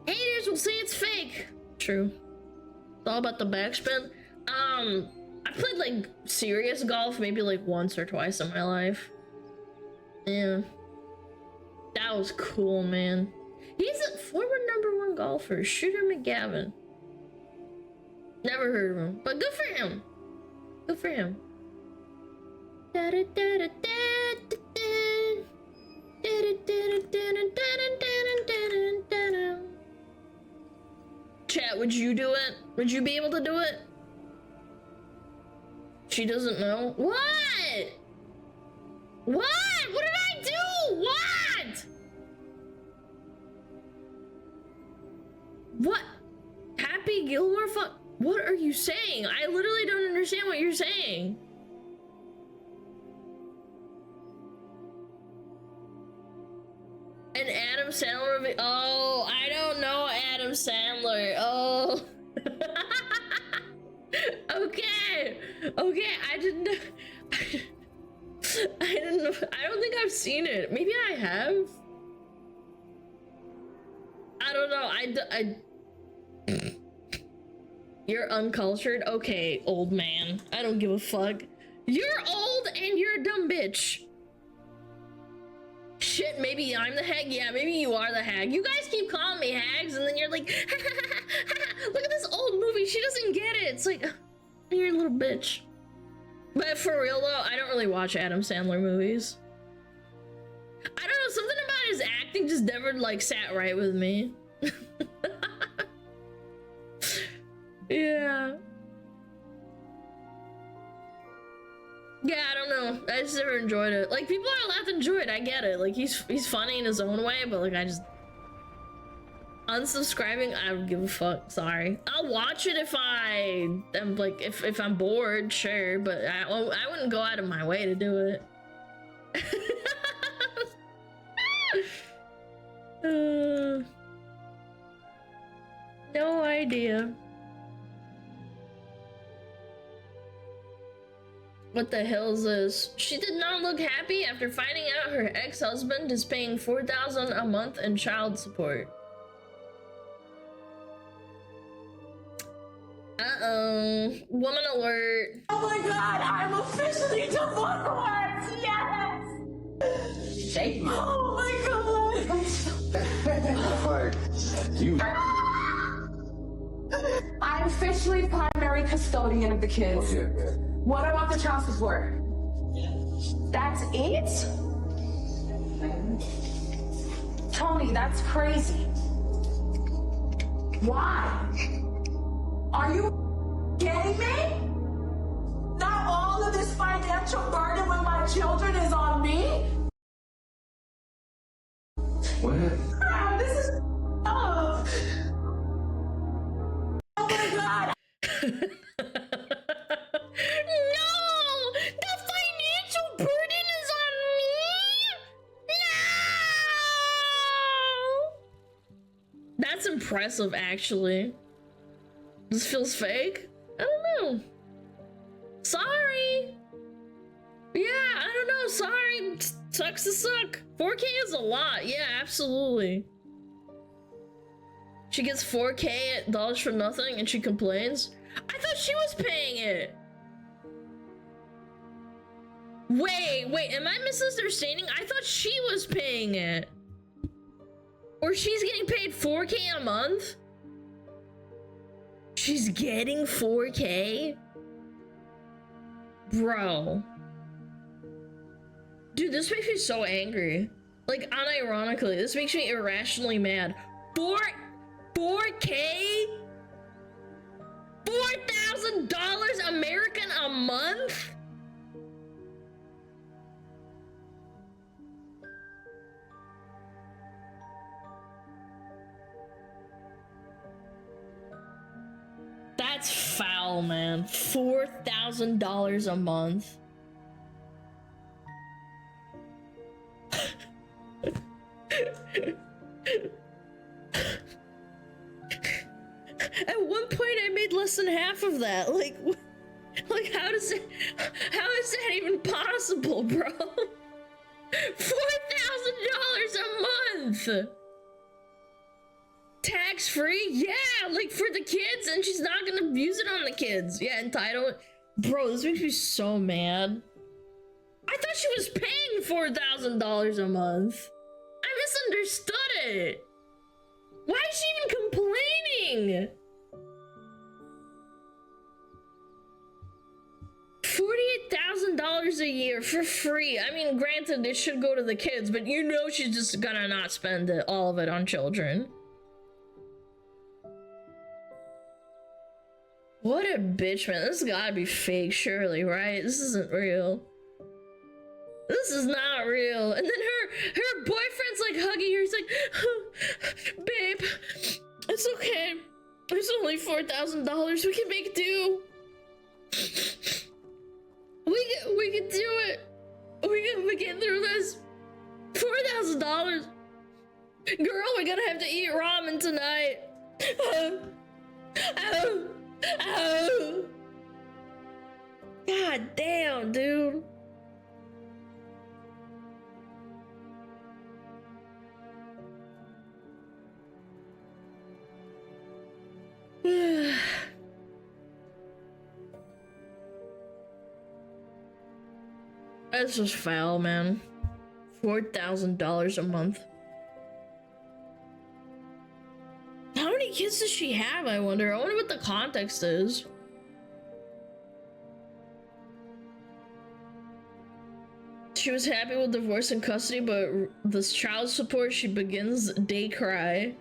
Speaker 3: haters will say it's fake. True. It's all about the backspin. I played, like, serious golf maybe, like, once or twice in my life. Yeah. That was cool, man. He's a former #1 golfer, Shooter McGavin. Never heard of him, but good for him. Good for him. Chat, would you do it? Would you be able to do it? She doesn't know. What? What? What did I do? What? What? Happy Gilmore? What are you saying? I literally don't understand what you're saying. An Adam Sandler movie? Oh, I don't know Adam Sandler. Oh. Okay. Okay, I didn't know. I don't think I've seen it. Maybe I have. I don't know. You're uncultured? Okay, old man. I don't give a fuck. You're old and you're a dumb bitch. Shit, maybe I'm the hag? Yeah, maybe you are the hag. You guys keep calling me hags and then you're like, look at this old movie. She doesn't get it. It's like, you're a little bitch. But for real though, I don't really watch Adam Sandler movies. I don't know, something about his acting just never like sat right with me. Yeah. Yeah, I don't know. I just never enjoyed it. Like, people are allowed to enjoy it. I get it. Like, he's funny in his own way, but like, I just unsubscribing. I don't give a fuck. Sorry. I'll watch it if I am like if I'm bored, sure. But I wouldn't go out of my way to do it. No idea. What the hell is this? She did not look happy after finding out her ex-husband is paying $4,000 a month in child support. Uh-oh. Woman alert.
Speaker 6: Oh my god, I'm officially divorced! Yes!
Speaker 5: Shake me.
Speaker 6: Oh my god!
Speaker 5: You.
Speaker 6: I'm officially primary custodian of the kids.
Speaker 5: Okay.
Speaker 6: What about the child support? That's it? Tony, that's crazy. Why? Are you kidding me? Not all of this financial burden when my children is on me?
Speaker 5: What?
Speaker 6: This is love. Oh my god.
Speaker 3: No! The financial burden is on me? No! That's impressive, actually. This feels fake? I don't know. Sorry. Yeah, I don't know. Sorry. Sucks to suck. 4K is a lot. Yeah, absolutely. She gets 4K dollars for nothing and she complains. I thought she was paying it. Wait, am I misunderstanding? I thought she was paying it. Or she's getting paid 4K a month? She's getting 4K? Bro. Dude, this makes me so angry. Like, unironically, this makes me irrationally mad. 4K? $4,000 American a month? That's foul, man. $4,000 a month. less than half of that. Like how is that even possible, bro? $4,000 a month. Tax free? Yeah, like for the kids, and she's not gonna use it on the kids. Yeah, entitled. Bro, this makes me so mad. I thought she was paying $4,000 a month. I misunderstood it. Why is she even complaining? $48,000 a year for free. I mean, granted, it should go to the kids, but you know she's just gonna not spend all of it on children. What a bitch, man. This gotta be fake, surely, right? This isn't real. This is not real. And then her boyfriend's like hugging her. He's like, babe, it's okay. It's only $4,000. We can make do. We can do it. We get through this. $4,000. Girl, we're gonna have to eat ramen tonight. Oh. God damn, dude. That's just foul, man. $4,000 a month. How many kids does she have, I wonder? I wonder what the context is. She was happy with divorce and custody, but this child support, she begins day cry.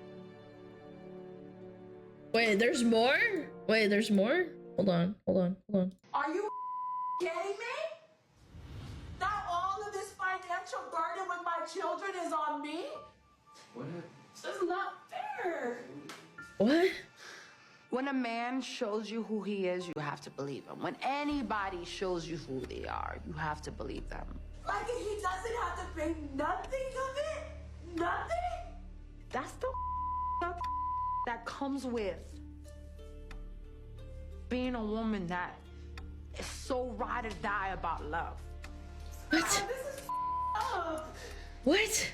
Speaker 3: Wait, there's more? Wait, there's more? Hold on.
Speaker 6: Are you kidding me? Not all of this financial burden with my children is on me?
Speaker 7: What?
Speaker 6: This is not fair.
Speaker 3: What?
Speaker 8: When a man shows you who he is, you have to believe him. When anybody shows you who they are, you have to believe them.
Speaker 6: Like he doesn't have to pay nothing of it? Nothing?
Speaker 8: That's the that comes with being a woman that is so ride or die about love.
Speaker 3: What?
Speaker 6: Oh, this is up.
Speaker 3: What?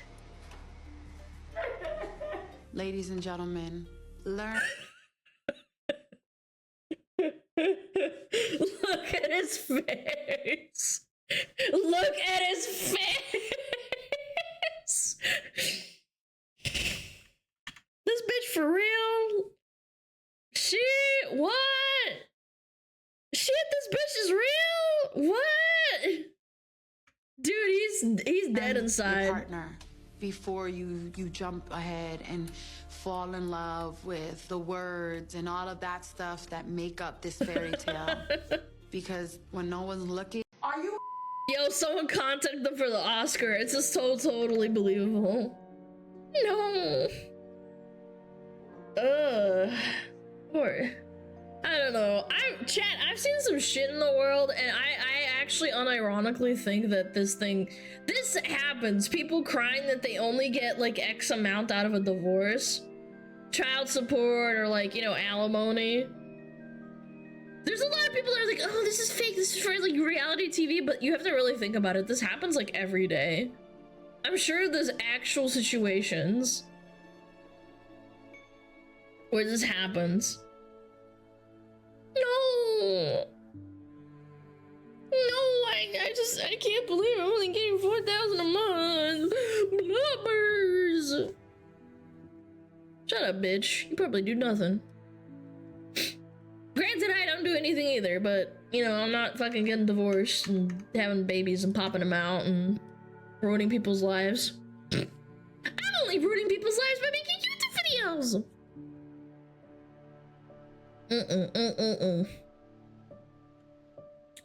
Speaker 8: Ladies and gentlemen, learn.
Speaker 3: Look at his face. Look at his face. This bitch for real? Shit, what? Shit, this bitch is real? What? Dude, he's dead
Speaker 8: Your
Speaker 3: inside.
Speaker 8: partner before you jump ahead and fall in love with the words and all of that stuff that make up this fairy tale. Because when no one's looking,
Speaker 6: Are you
Speaker 3: Yo, someone contact them for the Oscar. It's just totally believable. No. Or I don't know. I've seen some shit in the world, and I actually unironically think that this happens. People crying that they only get like X amount out of a divorce, child support, or like, you know, alimony. There's a lot of people that are like, oh, this is fake, this is for like reality TV, but you have to really think about it. This happens like every day. I'm sure there's actual situations where this happens. No, I can't believe I'm only getting $4,000 a month. Blubbers. Shut up, bitch. You probably do nothing. Granted, I don't do anything either, but, you know, I'm not fucking getting divorced and having babies and popping them out and ruining people's lives. I'm only ruining people's lives by making YouTube videos.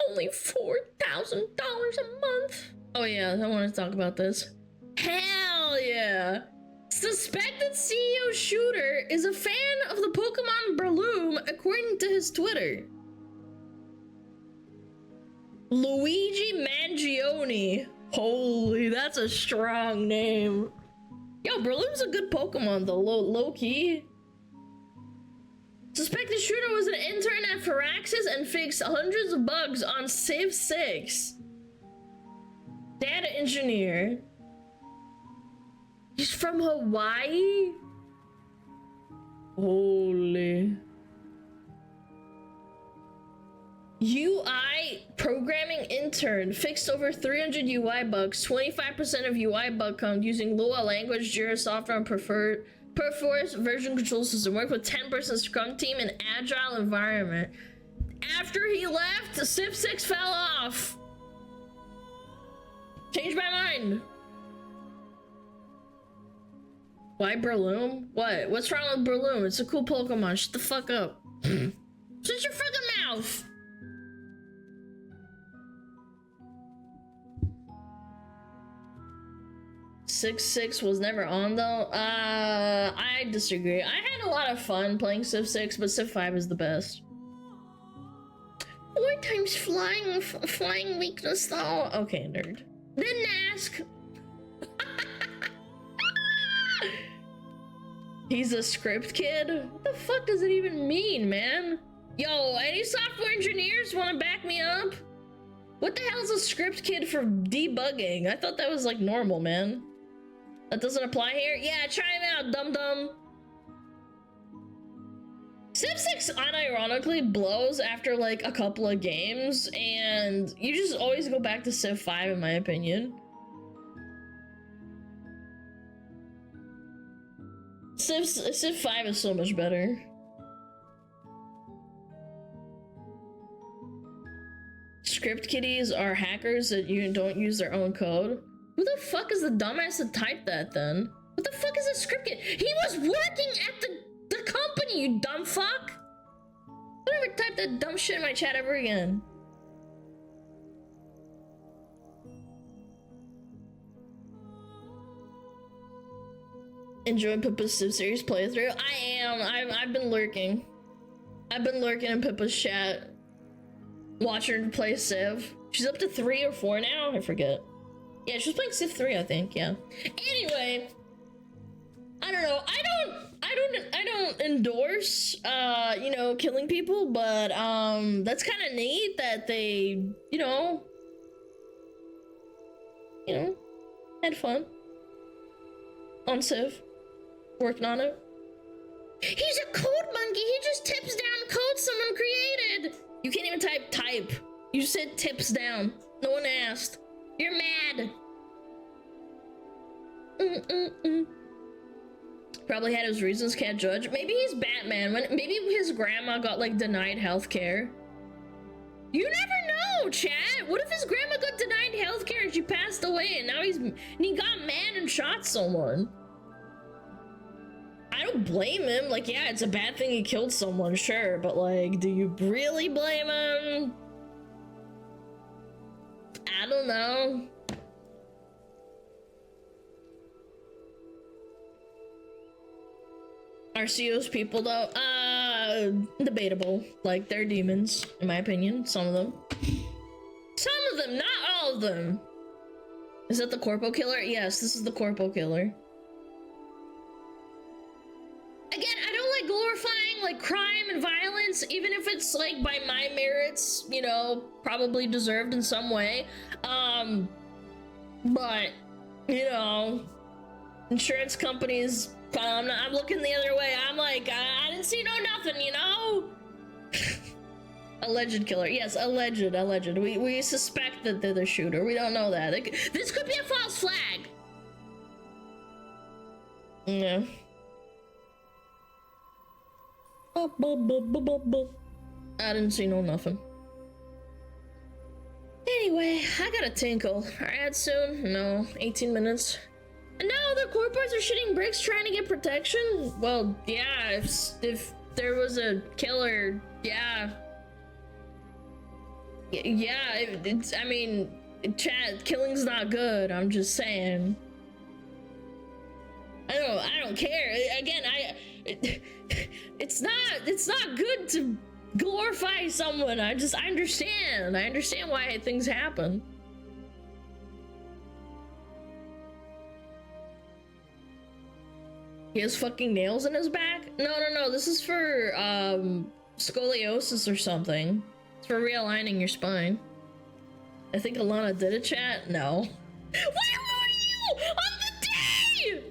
Speaker 3: Only $4,000 a month. Oh yeah, I want to talk about this. Hell yeah. Suspected CEO shooter is a fan of the Pokemon Breloom, according to his Twitter. Luigi Mangione. Holy, that's a strong name. Yo, Breloom's a good Pokemon though, low key.
Speaker 1: Suspected shooter was an intern at Firaxis and fixed hundreds of bugs on Civ 6. Data engineer. He's from Hawaii? Holy. UI programming intern fixed over 300 UI bugs, 25% of UI bug count using Lua language, Jira software, and Perforce version control system. Worked with 10-person Scrum team in agile environment. After he left, Civ 6 fell off. Changed my mind. Why Breloom? What? What's wrong with Breloom? It's a cool Pokemon. Shut the fuck up. Shut your fucking mouth. Civ 6 was never on though. I disagree. I had a lot of fun playing Civ 6, but Civ 5 is the best. 4 times flying weakness though. Okay, nerd. Didn't ask. He's a script kid? What the fuck does it even mean, man? Yo, any software engineers want to back me up? What the hell is a script kid for debugging? I thought that was like normal, man. That doesn't apply here? Yeah, try him out, dum-dum. Civ 6 unironically blows after like a couple of games, and you just always go back to Civ 5 in my opinion. Civ 5 is so much better. Script kiddies are hackers that you don't use their own code. Who the fuck is the dumbass that typed that then? What the fuck is a script kid? He was working at the company, you dumb fuck! Don't ever type that dumb shit in my chat ever again. Enjoying Pippa's Civ series playthrough? I am. I've been lurking. I've been lurking in Pippa's chat. Watching her play Civ. She's up to 3 or 4 now? I forget. Yeah, she was playing Civ 3, I think, yeah. Anyway, I don't know. I don't endorse you know, killing people, but that's kind of neat that they, you know, had fun on Civ. Working on it. He's a code monkey. He just tips down code someone created. You can't even type. You just said tips down. No one asked. You're mad. Probably had his reasons, can't judge. Maybe he's Batman. Maybe his grandma got like denied healthcare. You never know, chat. What if his grandma got denied healthcare and she passed away and now he got mad and shot someone? I don't blame him. Like, yeah, it's a bad thing he killed someone, sure, but like, do you really blame him? I don't know. Arceus people though, debatable. Like, they're demons, in my opinion, some of them. Some of them, not all of them. Is that the Corpo Killer? Yes, this is the Corpo Killer. Again, I don't like glorifying like crime and violence, even if it's like by my merits, you know, probably deserved in some way. But you know, insurance companies, I'm looking the other way. I'm like, I didn't see no nothing, you know. Alleged killer, yes, alleged. We suspect that they're the shooter. We don't know that. This could be a false flag. Yeah. I didn't see no nothing. Anyway, I gotta tinkle. Alright, soon? No, 18 minutes. And now the corpos are shooting bricks trying to get protection? Well, yeah, if there was a killer, yeah. Yeah, it's, I mean, chat, killing's not good, I'm just saying. I don't care. Again, it's not good to glorify someone. I understand why things happen.
Speaker 3: He has fucking nails in his back? No, this is for, scoliosis or something. It's for realigning your spine. I think Alana did a chat? No. Where were you on the day?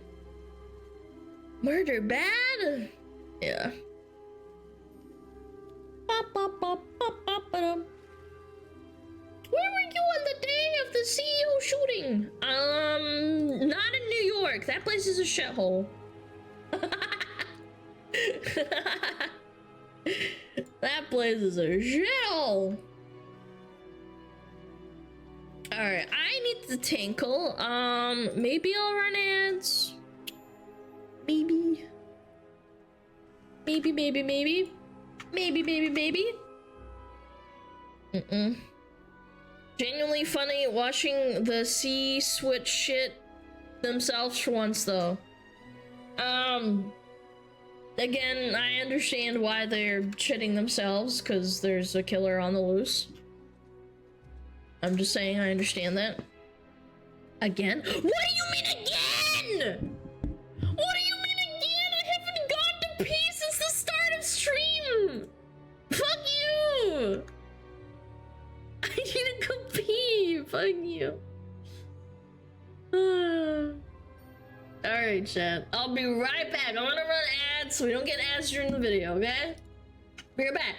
Speaker 3: Murder bad? Yeah. Where were you on the day of the CEO shooting? Not in New York. That place is a shithole. That place is a shithole. Alright, I need to tinkle. Maybe I'll run ads. Maybe. Maybe. Genuinely funny watching the C switch shit themselves for once though. Again, I understand why they're shitting themselves, because there's a killer on the loose. I'm just saying I understand that. Again? What do you mean again? What do you mean again? I haven't gone to pee since the start of stream! Fuck you! I need to go pee! Fuck you. Alright, chat. I'll be right back. I'm gonna run ads so we don't get ads during the video, okay? Be right back.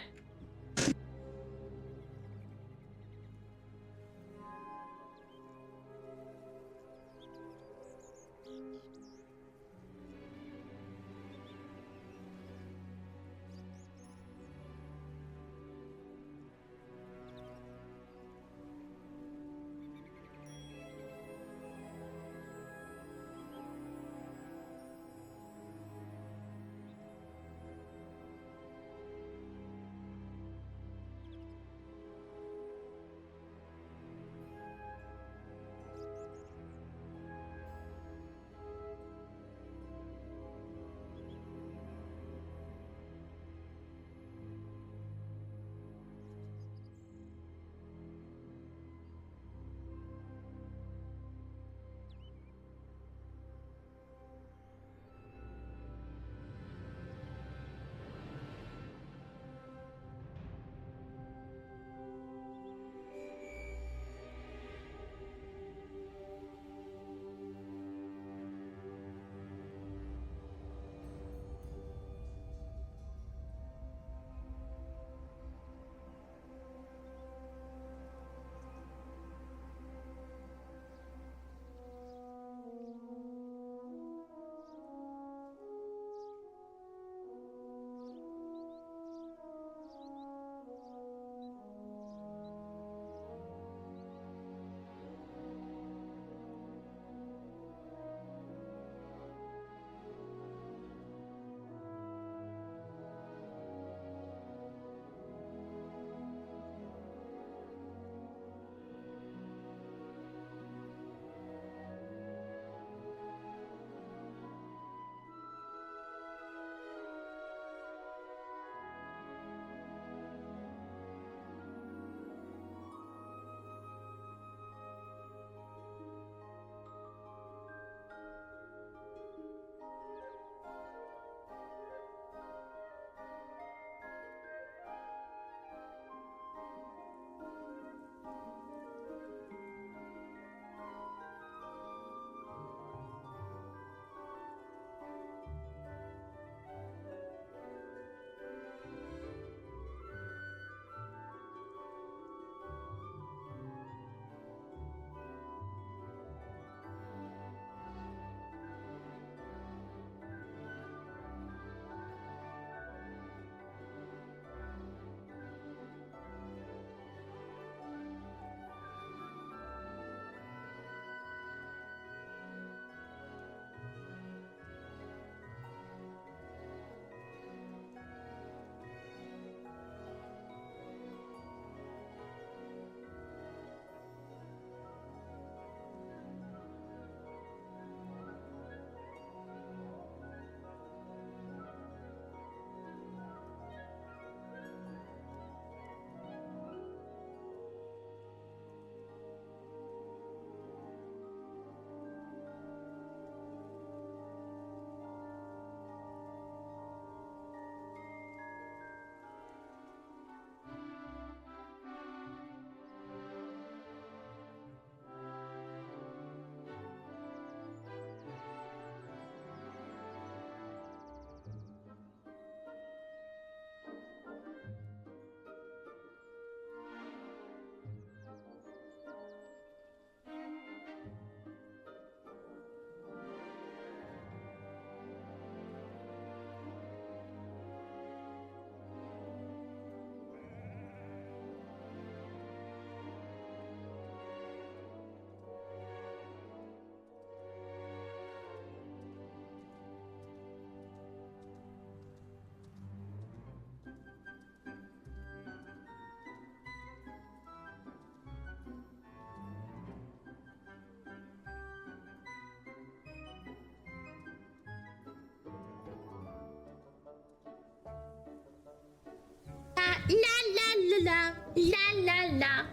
Speaker 1: La la la.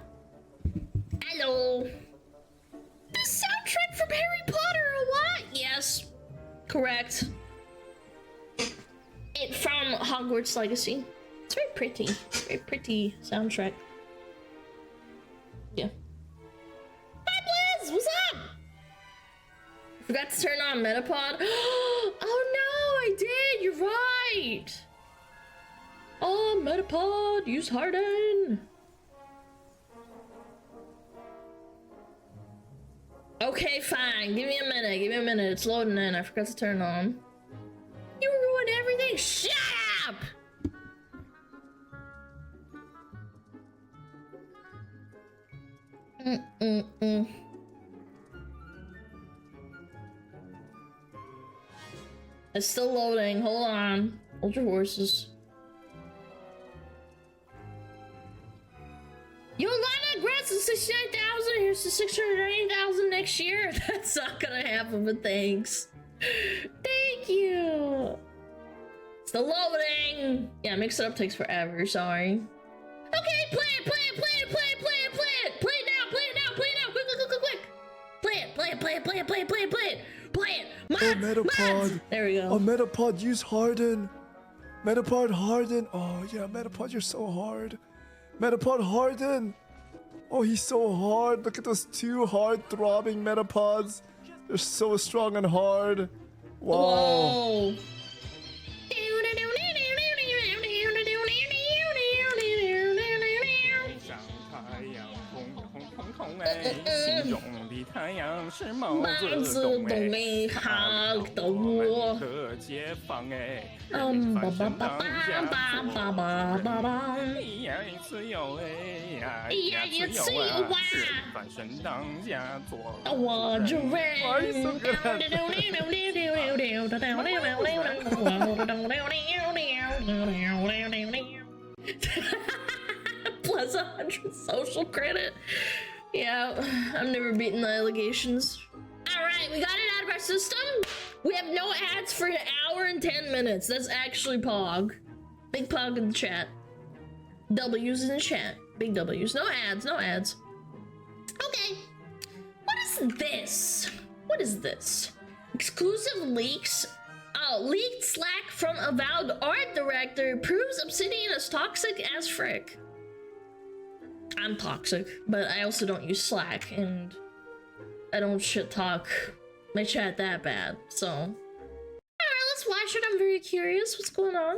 Speaker 1: Hello. The soundtrack from Harry Potter or what? Yes. Correct. It from Hogwarts Legacy. It's very pretty. Very pretty soundtrack. Yeah. Hi Blizz! What's up? Forgot to turn on Metapod. Oh no, I did! You're right! Oh, Metapod, use Harden! Okay, fine. Give me a minute. It's loading in. I forgot to turn it on. You ruined everything. Shut up! It's still loading. Hold on. Hold your horses. Yolanda grants us 69,000. Here's to 690,000 next year. That's not gonna happen, but thanks. Thank you. Still loading. Yeah, mix it up takes forever. Sorry. Okay, play it. Play it now. Play it.
Speaker 7: Metapod.
Speaker 1: There we go.
Speaker 7: Oh, Metapod, use Harden. Metapod Harden. Oh, yeah, Metapod, you're so hard. Metapod Harden. Oh, he's so hard. Look at those two hard throbbing Metapods. They're so strong and hard. Wow.
Speaker 1: Whoa. Plus 100 social credit. Yeah, I've never beaten the allegations. Alright, we got it out of our system. We have no ads for an hour and 10 minutes. That's actually Pog. Big Pog in the chat. W's in the chat. Big W's. No ads, no ads. Okay. What is this? What is this? Exclusive leaks. Oh, leaked Slack from avowed art director proves Obsidian is toxic as frick. I'm toxic, but I also don't use Slack, and I don't shit talk my chat that bad, so. Alright, let's watch it. I'm very curious. What's going on?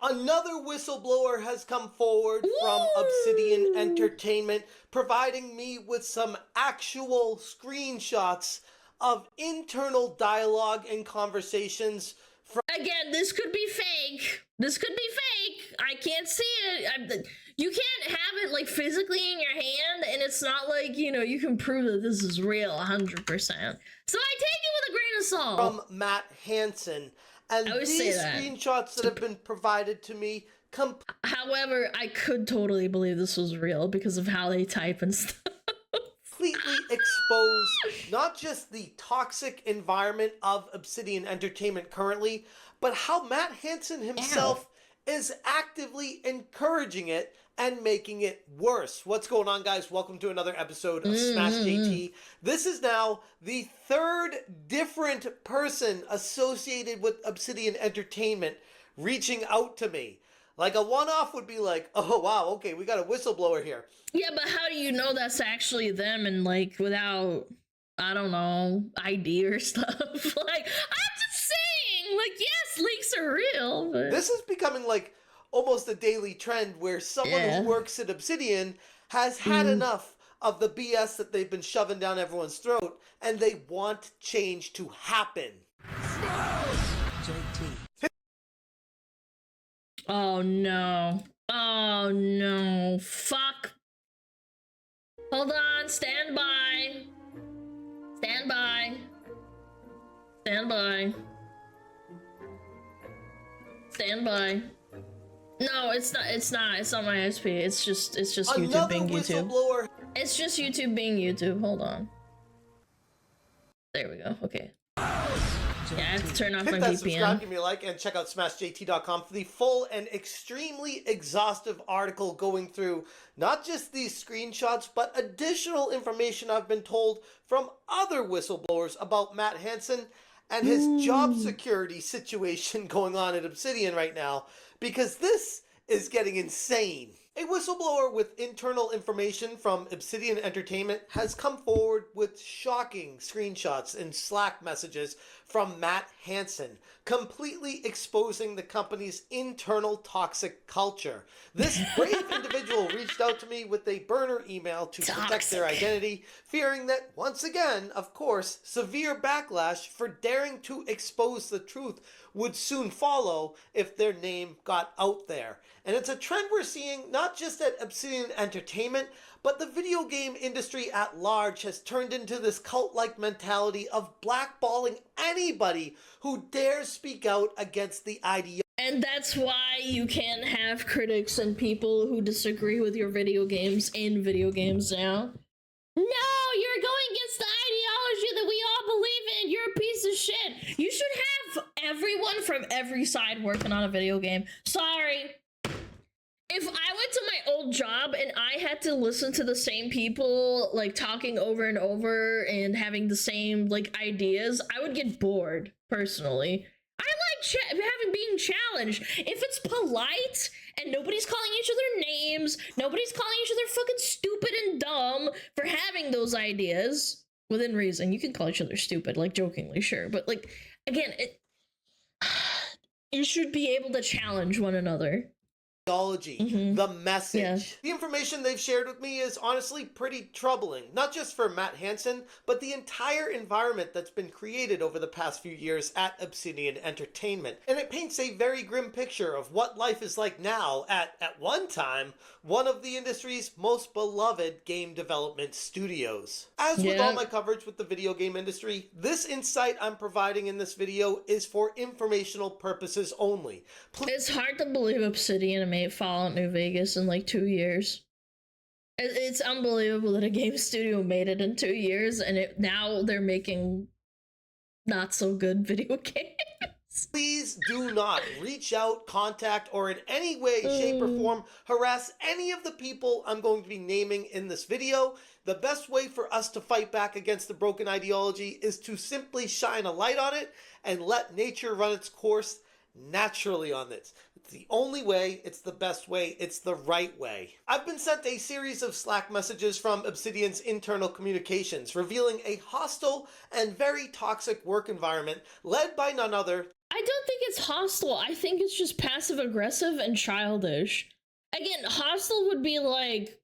Speaker 9: Another whistleblower has come forward from Obsidian Entertainment, providing me with some actual screenshots of internal dialogue and conversations.
Speaker 1: Again, this could be fake. This could be fake. I can't see it. You can't have it like physically in your hand, and it's not like, you know, you can prove that this is real 100%. So I take it with a grain of salt.
Speaker 9: From Matt Hansen. And these screenshots that have been provided to me
Speaker 1: however, I could totally believe this was real because of how they type and stuff.
Speaker 9: Completely expose not just the toxic environment of Obsidian Entertainment currently, but how Matt Hansen himself is actively encouraging it and making it worse. What's going on, guys? Welcome to another episode of Smash JT. This is now the third different person associated with Obsidian Entertainment reaching out to me. Like, a one-off would be like, oh, wow, okay, we got a whistleblower here.
Speaker 1: Yeah, but how do you know that's actually them and, like, without, I don't know, ID or stuff? Like, I'm just saying, like, yes, leaks are real, but...
Speaker 9: This is becoming, like, almost a daily trend where someone who works at Obsidian has had enough of the BS that they've been shoving down everyone's throat, and they want change to happen.
Speaker 1: Oh no. Oh no. Fuck. Hold on. Stand by. Stand by. Stand by. Stand by. No, it's not. It's not. It's not my SP. It's just YouTube being YouTube. It's just YouTube being YouTube. Hold on. There we go. Okay. Yeah, I have to turn off my
Speaker 9: Hit that
Speaker 1: VPN.
Speaker 9: subscribe, give me a like, and check out smashjt.com for the full and extremely exhaustive article going through not just these screenshots, but additional information I've been told from other whistleblowers about Matt Hansen and his job security situation going on at Obsidian right now, because this is getting insane. A whistleblower with internal information from Obsidian Entertainment has come forward with shocking screenshots and Slack messages from Matt Hansen, completely exposing the company's internal toxic culture. This brave individual reached out to me with a burner email to protect their identity, fearing that, once again, of course, severe backlash for daring to expose the truth would soon follow if their name got out there. And it's a trend we're seeing not just at Obsidian Entertainment, but the video game industry at large has turned into this cult-like mentality of blackballing anybody who dares speak out against the ideology.
Speaker 1: And that's why you can't have critics and people who disagree with your video games in video games now. No, you're going against the ideology that we all believe in. You're a piece of shit. You should have everyone from every side working on a video game. Sorry. If I went to my old job and I had to listen to the same people, like, talking over and over and having the same, like, ideas, I would get bored, personally. I like having being challenged. If it's polite and nobody's calling each other names, nobody's calling each other fucking stupid and dumb for having those ideas, within reason. You can call each other stupid, like, jokingly, sure. But, like, again, you should be able to challenge one another.
Speaker 9: The message. The information they've shared with me is honestly pretty troubling, not just for Matt Hansen, but the entire environment that's been created over the past few years at Obsidian Entertainment. And it paints a very grim picture of what life is like now at one time, one of the industry's most beloved game development studios. As with all my coverage with the video game industry, this insight I'm providing in this video is for informational purposes only.
Speaker 1: It's hard to believe Obsidian made Fallout New Vegas in like 2 years. It's unbelievable that a game studio made it in 2 years, and now they're making not so good video games.
Speaker 9: Please do not reach out, contact, or in any way, shape, or form harass any of the people I'm going to be naming in this video. The best way for us to fight back against the broken ideology is to simply shine a light on it and let nature run its course naturally on this. It's the only way, it's the best way, it's the right way. I've been sent a series of Slack messages from Obsidian's internal communications revealing a hostile and very toxic work environment led by none other.
Speaker 1: I don't think it's hostile. I think it's just passive aggressive and childish. Again, hostile would be like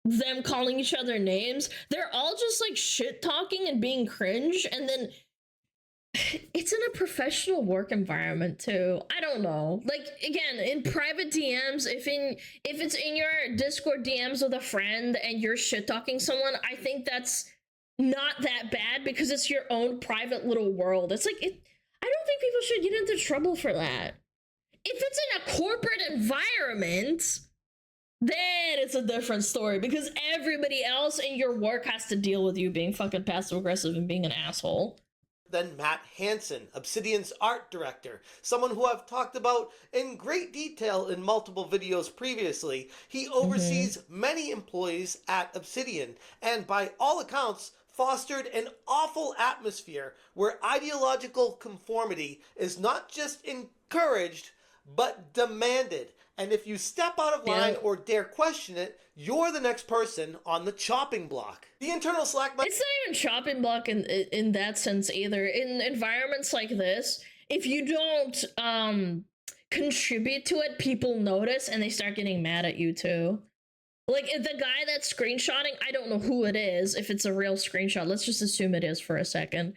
Speaker 1: them calling each other names. They're all just like shit talking and being cringe, and then it's in a professional work environment too. I don't know. Like, again, in private DMs, if it's in your Discord DMs with a friend and you're shit talking someone, I think that's not that bad because it's your own private little world. It's like I don't think people should get into trouble for that. If it's in a corporate environment, then it's a different story because everybody else in your work has to deal with you being fucking passive aggressive and being an asshole.
Speaker 9: Then Matt Hansen, Obsidian's art director, someone who I've talked about in great detail in multiple videos previously. He oversees many employees at Obsidian and by all accounts fostered an awful atmosphere where ideological conformity is not just encouraged but demanded. And if you step out of line or dare question it, you're the next person on the chopping block. The internal Slack...
Speaker 1: It's not even chopping block in that sense either. In environments like this, if you don't contribute to it, people notice and they start getting mad at you too. Like, if the guy that's screenshotting, I don't know who it is, if it's a real screenshot, let's just assume it is for a second.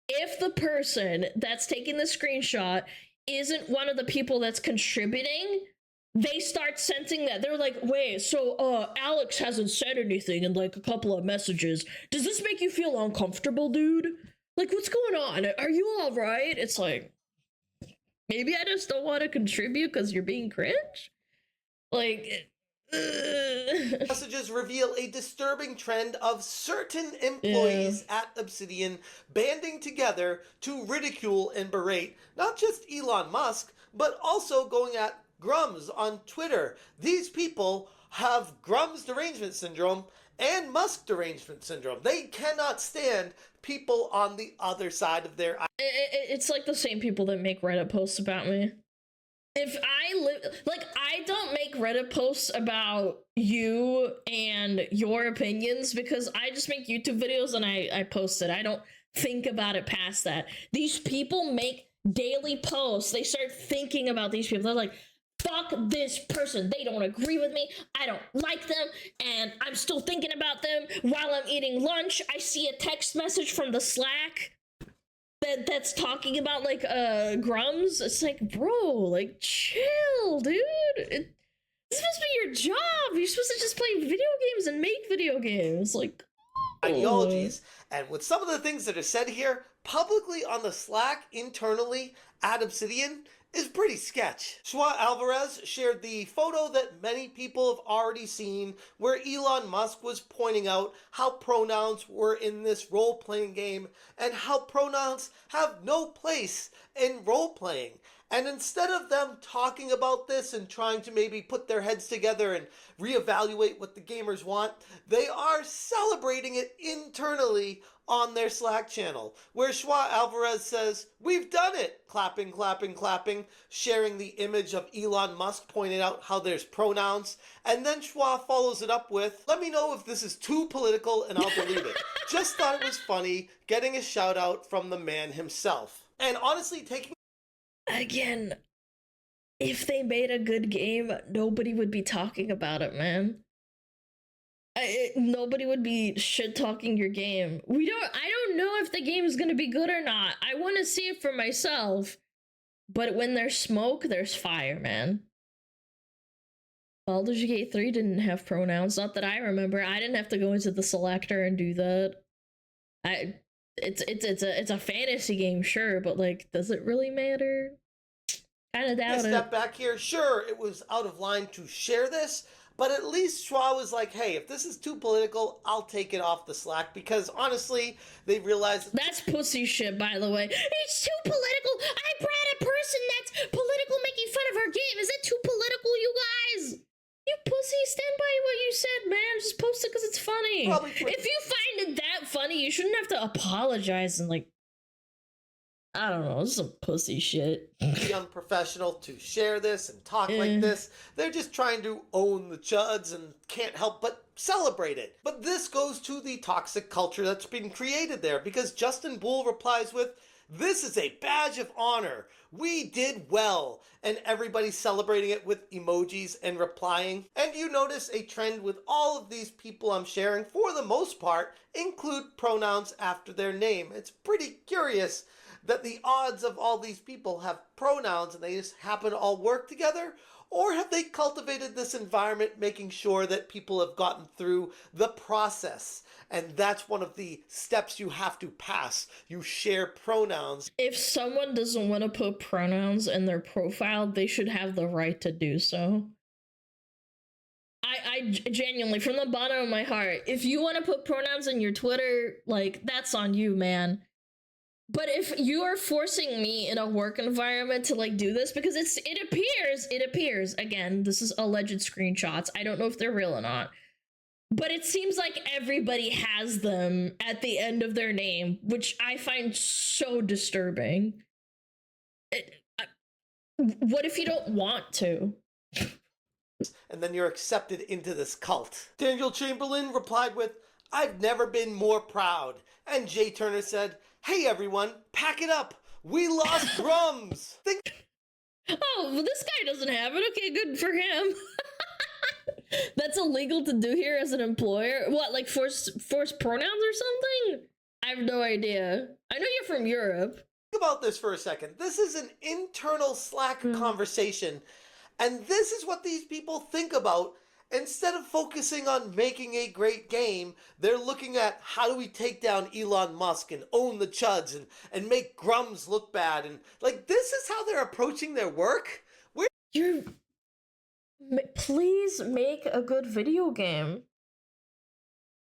Speaker 1: If the person that's taking the screenshot isn't one of the people that's contributing, they start sensing that. They're like, wait, so Alex hasn't said anything in like a couple of messages. Does this make you feel uncomfortable, dude? Like, what's going on? Are you all right? It's like, maybe I just don't want to contribute because you're being cringe? Like,
Speaker 9: Messages reveal a disturbing trend of certain employees at Obsidian banding together to ridicule and berate not just Elon Musk, but also going at Grums on Twitter. These people have Grums derangement syndrome and Musk derangement syndrome. They cannot stand people on the other side of their...
Speaker 3: It's like the same people that make Reddit posts about me. If I don't make Reddit posts about you and your opinions because I just make YouTube videos and I post it. I don't think about it past that. These people make daily posts. They start thinking about these people. They're like, fuck this person. They don't agree with me. I don't like them. And I'm still thinking about them while I'm eating lunch. I see a text message from the Slack that's talking about like Grums. It's like, bro, like chill, dude. It's supposed to be your job. You're supposed to just play video games and make video games. Like,
Speaker 9: ideologies. And with some of the things that are said here publicly on the Slack internally at Obsidian is pretty sketch. Schwa Alvarez shared the photo that many people have already seen where Elon Musk was pointing out how pronouns were in this role-playing game and how pronouns have no place in role-playing. And instead of them talking about this and trying to maybe put their heads together and reevaluate what the gamers want, they are celebrating it internally on their Slack channel, where Schwa Alvarez says, "We've done it!" Clapping, clapping, clapping, sharing the image of Elon Musk pointing out how there's pronouns. And then Schwa follows it up with, "Let me know if this is too political and I'll delete it." Just thought it was funny getting a shout out from the man himself. And honestly, taking...
Speaker 3: Again, if they made a good game, nobody would be talking about it, man. Nobody would be shit talking your game. I don't know if the game is gonna be good or not. I want to see it for myself. But when there's smoke, there's fire, man. Baldur's Gate 3 didn't have pronouns, not that I remember. I didn't have to go into the selector and do that. It's a fantasy game, sure, but like, does it really matter? Kind of doubt it.
Speaker 9: Step back here. Sure, it was out of line to share this, but at least Schwa was like, hey, if this is too political, I'll take it off the Slack, because honestly, they realized...
Speaker 3: That's pussy shit, by the way. It's too political! I brought a person that's political making fun of our game! Is it too political, you guys? You pussy, stand by what you said, man. Just post it because it's funny. If you find it that funny, you shouldn't have to apologize and like... I don't know, this is some pussy shit.
Speaker 9: Be unprofessional to share this and talk like this. They're just trying to own the chuds and can't help but celebrate it. But this goes to the toxic culture that's been created there, because Justin Bull replies with, "This is a badge of honor. We did well." And everybody's celebrating it with emojis and replying. And you notice a trend with all of these people I'm sharing, for the most part, include pronouns after their name. It's pretty curious that the odds of all these people have pronouns and they just happen to all work together? Or have they cultivated this environment making sure that people have gotten through the process? And that's one of the steps you have to pass. You share pronouns.
Speaker 3: If someone doesn't want to put pronouns in their profile, they should have the right to do so. I genuinely, from the bottom of my heart, if you want to put pronouns in your Twitter, like, that's on you, man. But if you are forcing me in a work environment to like do this, because it appears, again, this is alleged screenshots. I don't know if they're real or not, but it seems like everybody has them at the end of their name, which I find so disturbing. What if you don't want to?
Speaker 9: And then you're accepted into this cult. Daniel Chamberlain replied with, "I've never been more proud." And Jay Turner said, "Hey everyone, pack it up. We lost Grums."
Speaker 3: Oh, well, this guy doesn't have it. Okay, good for him. That's illegal to do here as an employer? What, like force pronouns or something? I have no idea. I know you're from Europe.
Speaker 9: Think about this for a second. This is an internal Slack conversation, and this is what these people think about. Instead of focusing on making a great game, they're looking at how do we take down Elon Musk and own the chuds and make Grums look bad. And like, this is how they're approaching their work?
Speaker 3: Please make a good video game.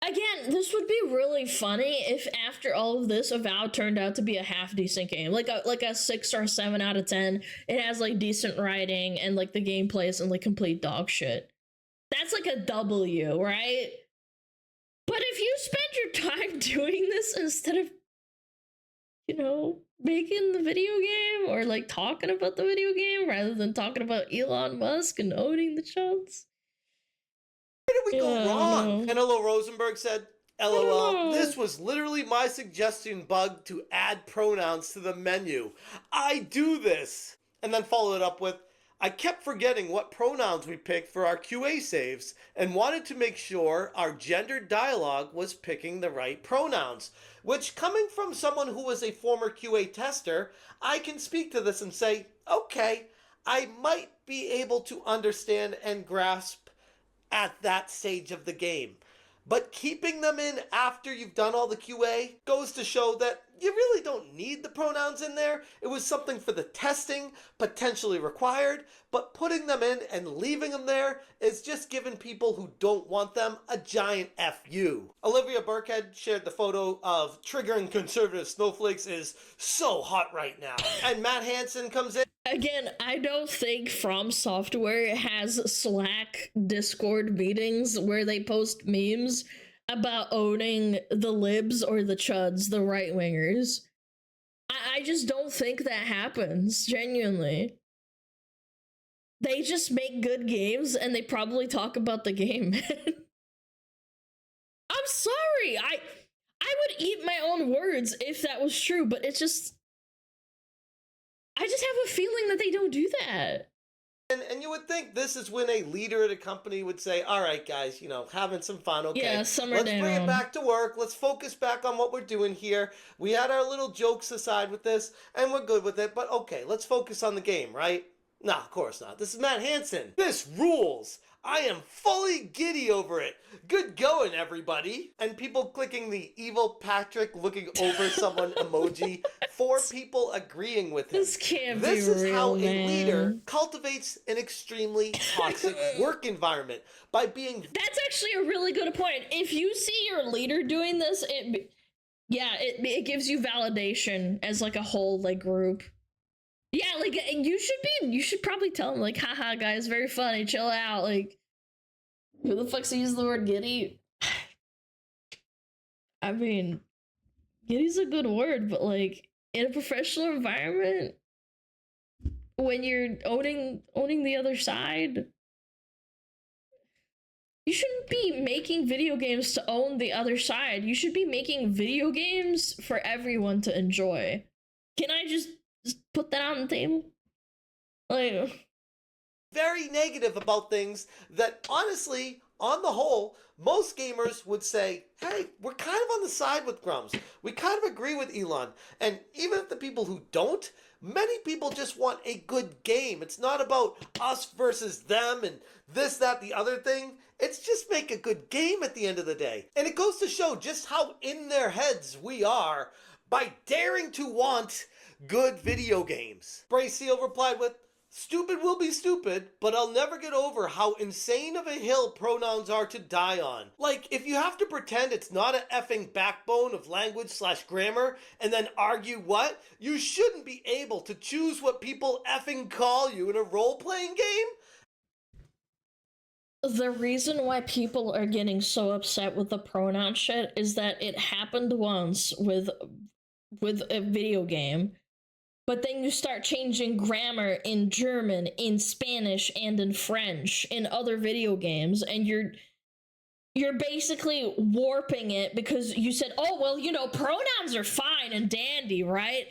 Speaker 3: Again, this would be really funny if after all of this, Avowed turned out to be a half decent game, like a 6 or 7 out of 10. It has like decent writing and like the gameplay isn't like complete dog shit. That's like a W, right? But if you spend your time doing this instead of, you know, making the video game or like talking about the video game rather than talking about Elon Musk and owning the shots.
Speaker 9: Where did we go wrong? Penelo Rosenberg said, LOL, this was literally my suggestion bug to add pronouns to the menu. I do this. And then followed it up with, I kept forgetting what pronouns we picked for our QA saves and wanted to make sure our gendered dialogue was picking the right pronouns. Which, coming from someone who was a former QA tester, I can speak to this and say, okay, I might be able to understand and grasp at that stage of the game. But keeping them in after you've done all the QA goes to show that you really don't need the pronouns in there. It was something for the testing, potentially required, but putting them in and leaving them there is just giving people who don't want them a giant FU. Olivia Burkhead shared the photo of triggering conservative snowflakes is so hot right now. And Matt Hansen comes in.
Speaker 3: Again, I don't think From Software has Slack Discord meetings where they post memes about owning the libs or the chuds, the right-wingers. I just don't think that happens, genuinely. They just make good games and they probably talk about the game. I'm sorry, I would eat my own words if that was true, but it's just... I just have a feeling that they don't do that.
Speaker 9: And you would think this is when a leader at a company would say, all right, guys, you know, having some fun, okay?
Speaker 3: Yeah, summer
Speaker 9: Let's
Speaker 3: down.
Speaker 9: bring it back to work. Let's focus back on what we're doing here. We had our little jokes aside with this, and we're good with it. But okay, let's focus on the game, right? No, of course not. This is Matt Hansen. This rules. I am fully giddy over it. Good going, everybody. And people clicking the evil Patrick looking over someone emoji. 4 people agreeing with him.
Speaker 3: This can't
Speaker 9: This
Speaker 3: be
Speaker 9: is
Speaker 3: real,
Speaker 9: how
Speaker 3: man.
Speaker 9: a leader cultivates an extremely toxic work environment by being...
Speaker 3: That's actually a really good point. If you see your leader doing this, it gives you validation as like a whole like group. Yeah, like you should probably tell them like, haha guys, very funny, chill out. Like, who the fuck's using the word giddy? I mean, giddy's a good word, but like in a professional environment, when you're owning the other side, you shouldn't be making video games to own the other side. You should be making video games for everyone to enjoy. Can I just put that on the table? Like,
Speaker 9: very negative about things that honestly, on the whole, most gamers would say, hey, we're kind of on the side with Grumps. We kind of agree with Elon. And even if the people who don't, many people just want a good game. It's not about us versus them and this, that, the other thing. It's just make a good game at the end of the day. And it goes to show just how in their heads we are by daring to want good video games. Braceal replied with, stupid will be stupid, but I'll never get over how insane of a hill pronouns are to die on. Like, if you have to pretend it's not an effing backbone of language/grammar and then argue what, you shouldn't be able to choose what people effing call you in a role-playing game?
Speaker 3: The reason why people are getting so upset with the pronoun shit is that it happened once with a video game. But then you start changing grammar in German, in Spanish, and in French in other video games, and you're basically warping it because you said, oh, well, you know, pronouns are fine and dandy, right?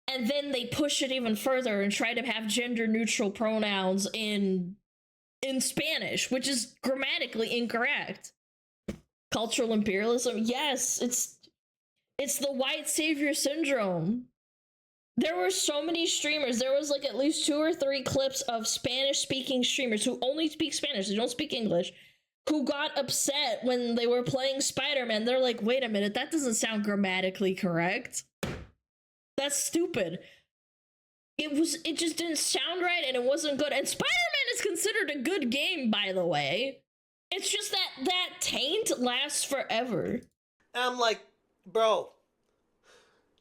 Speaker 3: And then they push it even further and try to have gender-neutral pronouns in Spanish, which is grammatically incorrect. Cultural imperialism, yes, it's the white savior syndrome. There were so many streamers. There was like at least 2 or 3 clips of Spanish-speaking streamers who only speak Spanish, they don't speak English, who got upset when they were playing Spider-Man. They're like, wait a minute, that doesn't sound grammatically correct. That's stupid. It just didn't sound right and it wasn't good. And Spider-Man is considered a good game, by the way. It's just that taint lasts forever.
Speaker 9: And I'm like, bro,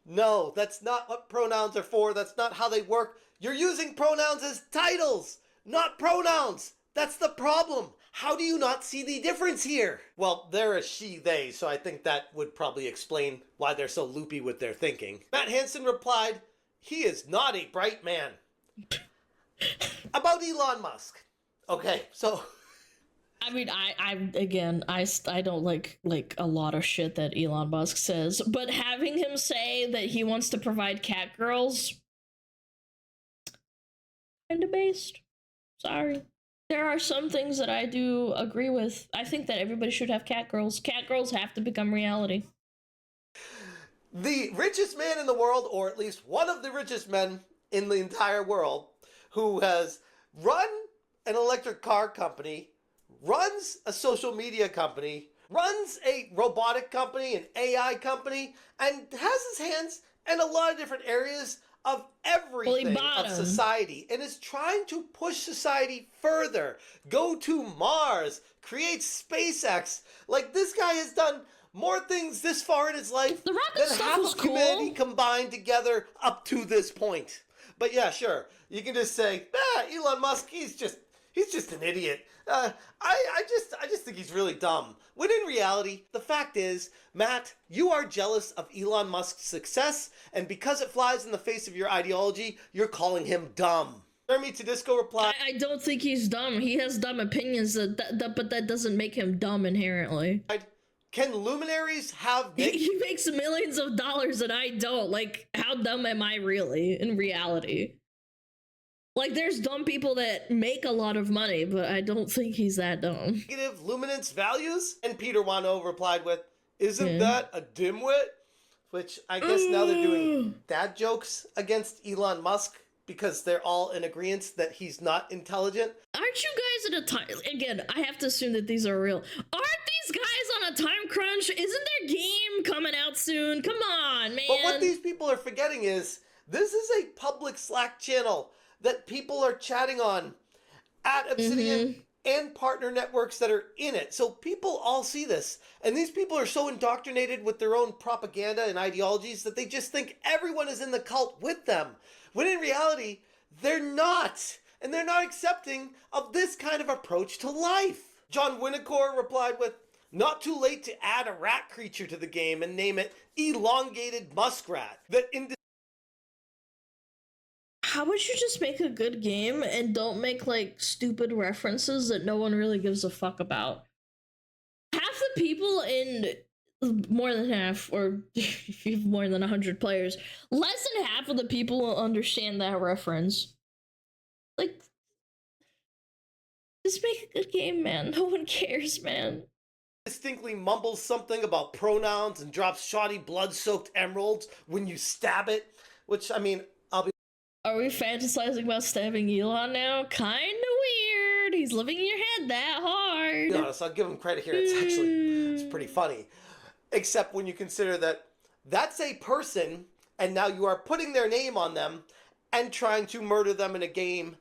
Speaker 9: no, that's not what pronouns are for. That's not how they work. You're using pronouns as titles, not pronouns. That's the problem. How do you not see the difference here? Well, they're a she, they, so I think that would probably explain why they're so loopy with their thinking. Matt Hansen replied, he is not a bright man. About Elon Musk. Okay, so...
Speaker 3: I mean, I don't like a lot of shit that Elon Musk says, but having him say that he wants to provide cat girls, kinda based. Sorry. There are some things that I do agree with. I think that everybody should have cat girls. Cat girls have to become reality.
Speaker 9: The richest man in the world, or at least one of the richest men in the entire world, who has run an electric car company, runs a social media company, runs a robotic company, an AI company, and has his hands in a lot of different areas of everything of society, and is trying to push society further, go to Mars, create SpaceX. Like, this guy has done more things this far in his life than half of humanity combined together up to this point. But yeah, sure, you can just say, Elon Musk, he's just an idiot. I just think he's really dumb. When in reality, the fact is, Matt, you are jealous of Elon Musk's success, and because it flies in the face of your ideology, you're calling him dumb. Jeremy Tedisco replied,
Speaker 3: I don't think he's dumb. He has dumb opinions, but that doesn't make him dumb inherently.
Speaker 9: Can luminaries have...
Speaker 3: He makes millions of dollars and I don't. Like, how dumb am I really in reality? Like, there's dumb people that make a lot of money, but I don't think he's that dumb.
Speaker 9: Negative luminance values? And Peter Wano replied with, isn't that a dimwit? Which I guess now they're doing dad jokes against Elon Musk because they're all in agreement that he's not intelligent.
Speaker 3: Aren't you guys at a time... Again, I have to assume that these are real. Aren't these guys on a time crunch? Isn't their game coming out soon? Come on, man.
Speaker 9: But what these people are forgetting is, this is a public Slack channel that people are chatting on at Obsidian and partner networks that are in it. So people all see this. And these people are so indoctrinated with their own propaganda and ideologies that they just think everyone is in the cult with them. When in reality, they're not. And they're not accepting of this kind of approach to life. John Winnicor replied with, not too late to add a rat creature to the game and name it Elongated Muskrat.
Speaker 3: How about you just make a good game and don't make, like, stupid references that no one really gives a fuck about? Half the people in... more than half, or if you have more than 100 players, less than half of the people will understand that reference. Like, just make a good game, man. No one cares, man.
Speaker 9: Distinctly mumbles something about pronouns and drops shoddy blood-soaked emeralds when you stab it, which, I mean,
Speaker 3: Are we fantasizing about stabbing Elon now? Kinda weird. He's living in your head that hard.
Speaker 9: To be honest, I'll give him credit here. It's pretty funny. Except when you consider that that's a person, and now you are putting their name on them and trying to murder them in a game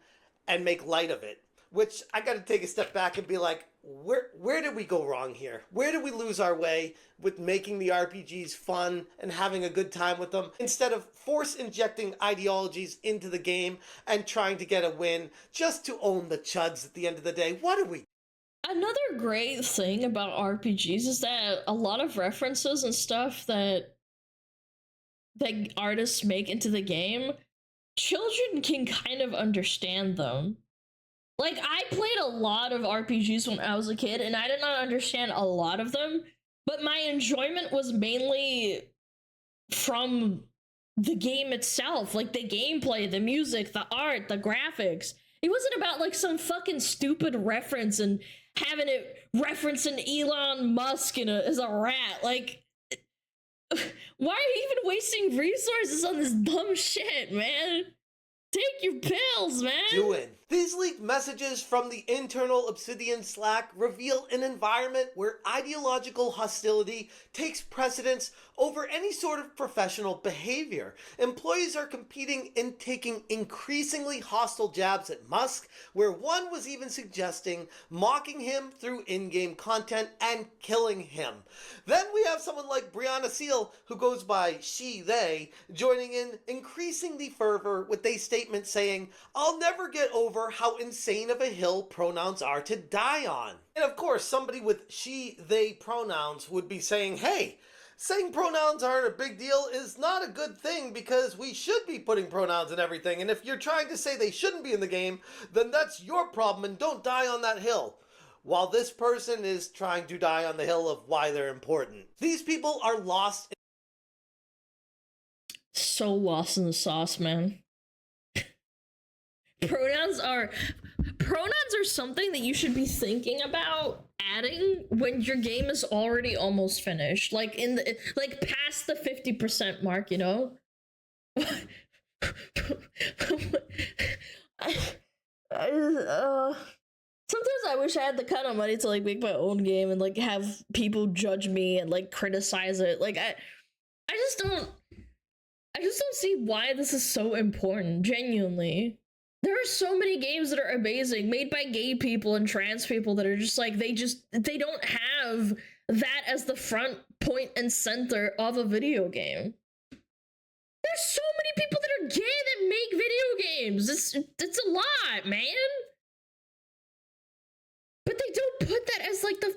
Speaker 9: and make light of it. Which, I gotta take a step back and be like, where did we go wrong here? Where did we lose our way with making the RPGs fun and having a good time with them, instead of force injecting ideologies into the game and trying to get a win just to own the chuds at the end of the day? What are we?
Speaker 3: Another great thing about RPGs is that a lot of references and stuff that artists make into the game, children can kind of understand them. Like, I played a lot of RPGs when I was a kid, and I did not understand a lot of them, but my enjoyment was mainly from the game itself, like the gameplay, the music, the art, the graphics. It wasn't about, like, some fucking stupid reference and having it referencing Elon Musk as a rat. Like, why are you even wasting resources on this dumb shit, man? Take your pills, man.
Speaker 9: These leaked messages from the internal Obsidian Slack reveal an environment where ideological hostility takes precedence over any sort of professional behavior. Employees are competing in taking increasingly hostile jabs at Musk, where one was even suggesting mocking him through in-game content and killing him. Then we have someone like Brianna Seal, who goes by she, they, joining in, increasing the fervor with a statement saying, "I'll never get over how insane of a hill pronouns are to die on." And of course, somebody with she, they pronouns would be saying, hey, saying pronouns aren't a big deal is not a good thing because we should be putting pronouns in everything. And if you're trying to say they shouldn't be in the game, then that's your problem and don't die on that hill. While this person is trying to die on the hill of why they're important. These people are lost.
Speaker 3: So lost in the sauce, man. Pronouns are something that you should be thinking about adding when your game is already almost finished, like past the 50% mark, you know. Sometimes I wish I had the kind of money to like make my own game and like have people judge me and like criticize it. Like I just don't see why this is so important, genuinely. There are so many games that are amazing, made by gay people and trans people that are just like, they don't have that as the front point and center of a video game. There's so many people that are gay that make video games. It's a lot, man. But they don't put that as like the...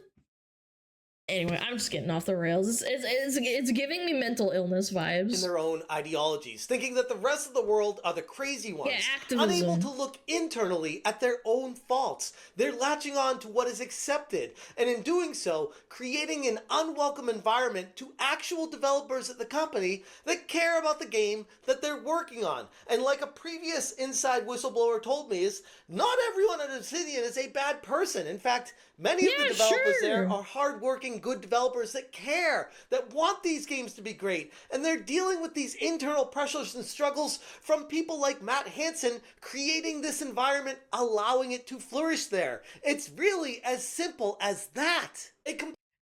Speaker 3: Anyway, I'm just getting off the rails. It's giving me mental illness vibes.
Speaker 9: In their own ideologies, thinking that the rest of the world are the crazy ones, unable to look internally at their own faults. They're latching on to what is accepted, and in doing so, creating an unwelcome environment to actual developers at the company that care about the game that they're working on. And like a previous inside whistleblower told me, is not everyone at Obsidian is a bad person. In fact, many of the developers there are hardworking, good developers that care, that want these games to be great, and they're dealing with these internal pressures and struggles from people like Matt Hansen creating this environment, allowing it to flourish there. It's really as simple as that.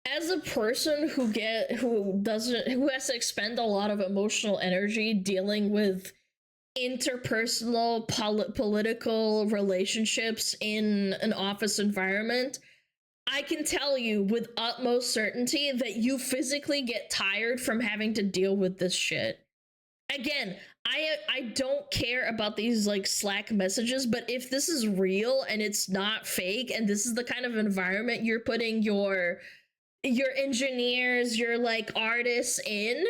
Speaker 3: As a person who has to expend a lot of emotional energy dealing with interpersonal political relationships in an office environment, I can tell you with utmost certainty that you physically get tired from having to deal with this shit. Again, I don't care about these like Slack messages, but if this is real and it's not fake and this is the kind of environment you're putting your engineers, your like artists in,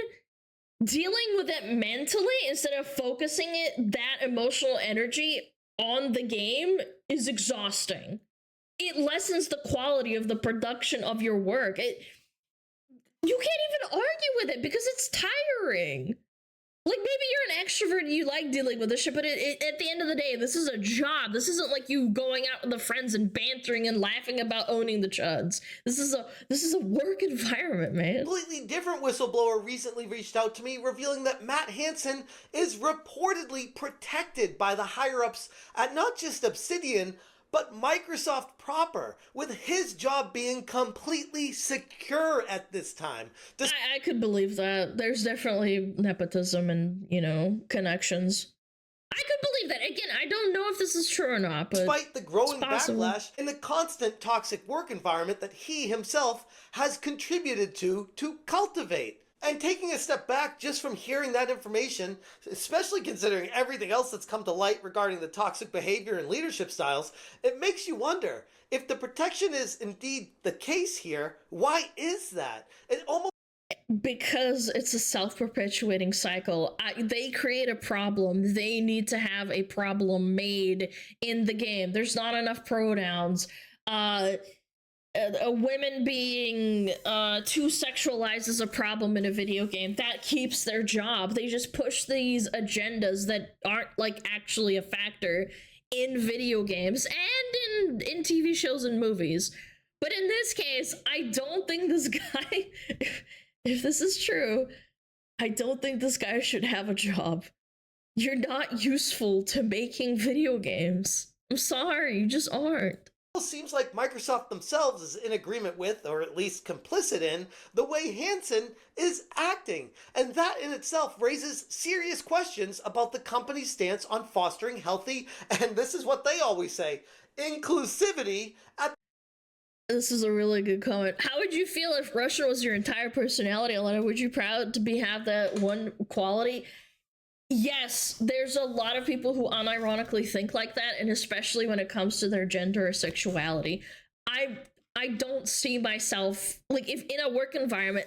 Speaker 3: dealing with it mentally instead of focusing that emotional energy on the game is exhausting. It lessens the quality of the production of your work. You can't even argue with it because it's tiring. Like, maybe you're an extrovert and you like dealing with this shit, but at the end of the day, this is a job. This isn't like you going out with the friends and bantering and laughing about owning the chuds. This is a work environment, man.
Speaker 9: A completely different whistleblower recently reached out to me, revealing that Matt Hansen is reportedly protected by the higher-ups at not just Obsidian, but Microsoft proper, with his job being completely secure at this time.
Speaker 3: I could believe that. There's definitely nepotism and, connections. I could believe that. Again, I don't know if this is true or not, but
Speaker 9: despite the growing backlash and the constant toxic work environment that he himself has contributed to cultivate. And taking a step back just from hearing that information, especially considering everything else that's come to light regarding the toxic behavior and leadership styles, it makes you wonder, if the protection is indeed the case here, why is that?
Speaker 3: Because it's a self-perpetuating cycle. They create a problem. They need to have a problem made in the game. There's not enough pronouns. Women being too sexualized is a problem in a video game. That keeps their job. They just push these agendas that aren't like actually a factor in video games and in TV shows and movies. But in this case, I don't think this guy, if this is true, I don't think this guy should have a job. You're not useful to making video games. I'm sorry, you just aren't.
Speaker 9: Seems like Microsoft themselves is in agreement with, or at least complicit in, the way Hansen is acting. And that in itself raises serious questions about the company's stance on fostering healthy, and this is what they always say, inclusivity at.
Speaker 3: This is a really good comment. How would you feel if Russian was your entire personality, Alana? Would you proud to have that one quality? Yes, there's a lot of people who unironically think like that, and especially when it comes to their gender or sexuality. I don't see myself, like, if in a work environment,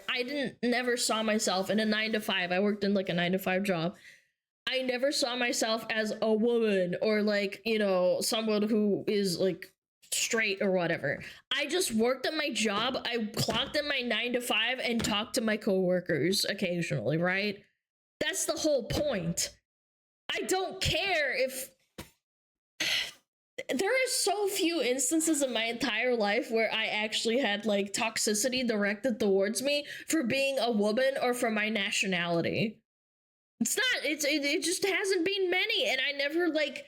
Speaker 3: never saw myself in a 9-to-5. I worked in like a 9-to-5 job. I never saw myself as a woman or like, you know, someone who is like straight or whatever. I just worked at my job. I clocked in my 9-to-5 and talked to my coworkers occasionally, right? That's the whole point. I don't care if there are so few instances in my entire life where I actually had like toxicity directed towards me for being a woman or for my nationality. It just hasn't been many, and I never like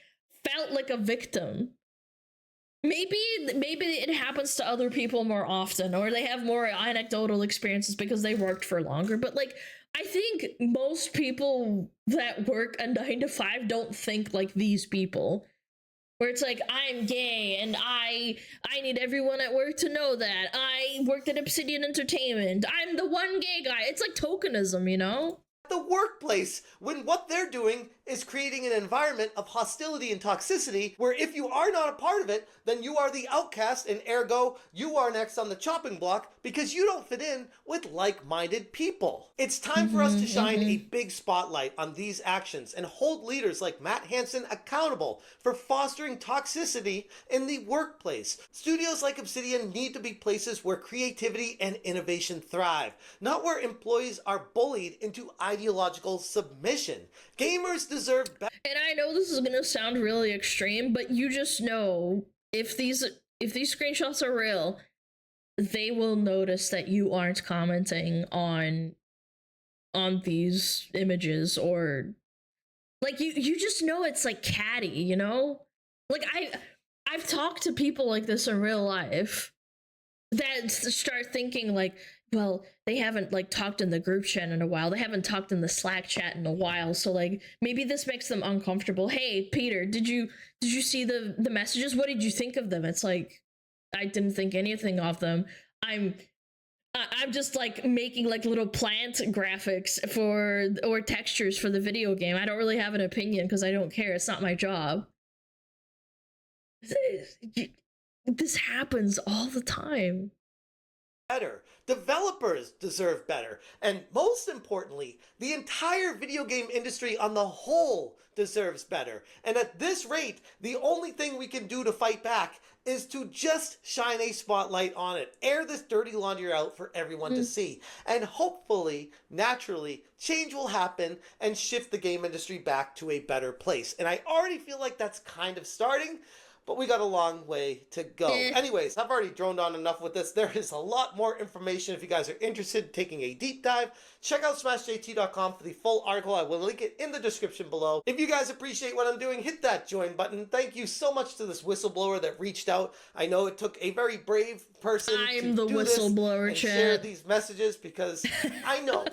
Speaker 3: felt like a victim. Maybe it happens to other people more often, or they have more anecdotal experiences because they worked for longer, but like I think most people that work a 9-to-5 don't think like these people. Where it's like, I'm gay and I need everyone at work to know that. I worked at Obsidian Entertainment. I'm the one gay guy. It's like tokenism, you know?
Speaker 9: The workplace, when what they're doing is creating an environment of hostility and toxicity where if you are not a part of it, then you are the outcast, and ergo you are next on the chopping block because you don't fit in with like-minded people. It's time for us to shine a big spotlight on these actions and hold leaders like Matt Hansen accountable for fostering toxicity in the workplace. Studios like Obsidian need to be places where creativity and innovation thrive, not where employees are bullied into ideological submission. Gamers deserve better.
Speaker 3: And I know this is gonna sound really extreme, but you just know if these screenshots are real, they will notice that you aren't commenting on these images, or like you just know it's like catty, you know? Like I've talked to people like this in real life that start thinking like, well, they haven't like talked in the group chat in a while. They haven't talked in the Slack chat in a while. So like maybe this makes them uncomfortable. Hey, Peter, did you see the messages? What did you think of them? It's like, I didn't think anything of them. I'm just like making like little plant graphics or textures for the video game. I don't really have an opinion because I don't care. It's not my job. This happens all the time.
Speaker 9: Better. Developers deserve better. And most importantly, the entire video game industry on the whole deserves better. And at this rate, the only thing we can do to fight back is to just shine a spotlight on it. Air this dirty laundry out for everyone to see. And hopefully, naturally, change will happen and shift the game industry back to a better place. And I already feel like that's kind of starting, but we got a long way to go. Anyways, I've already droned on enough with this. There is a lot more information if you guys are interested in taking a deep dive. Check out smashjt.com for the full article. I will link it in the description below. If you guys appreciate what I'm doing, hit that join button. Thank you so much to this whistleblower that reached out. I know it took a very brave person to do this and share these messages because I know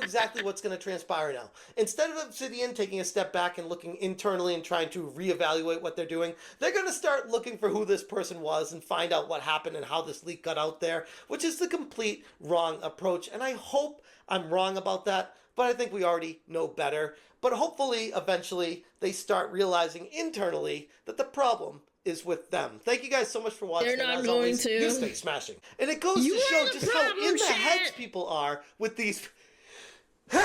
Speaker 9: exactly what's going to transpire now. Instead of Obsidian taking a step back and looking internally and trying to reevaluate what they're doing, they're going to start looking for who this person was and find out what happened and how this leak got out there, which is the complete wrong approach. And I hope I'm wrong about that, but I think we already know better. But hopefully, eventually, they start realizing internally that the problem is with them. Thank you guys so much for watching.
Speaker 3: They're not going to.
Speaker 9: You stay smashing. And it goes to show just how in the heads people are with these.
Speaker 3: What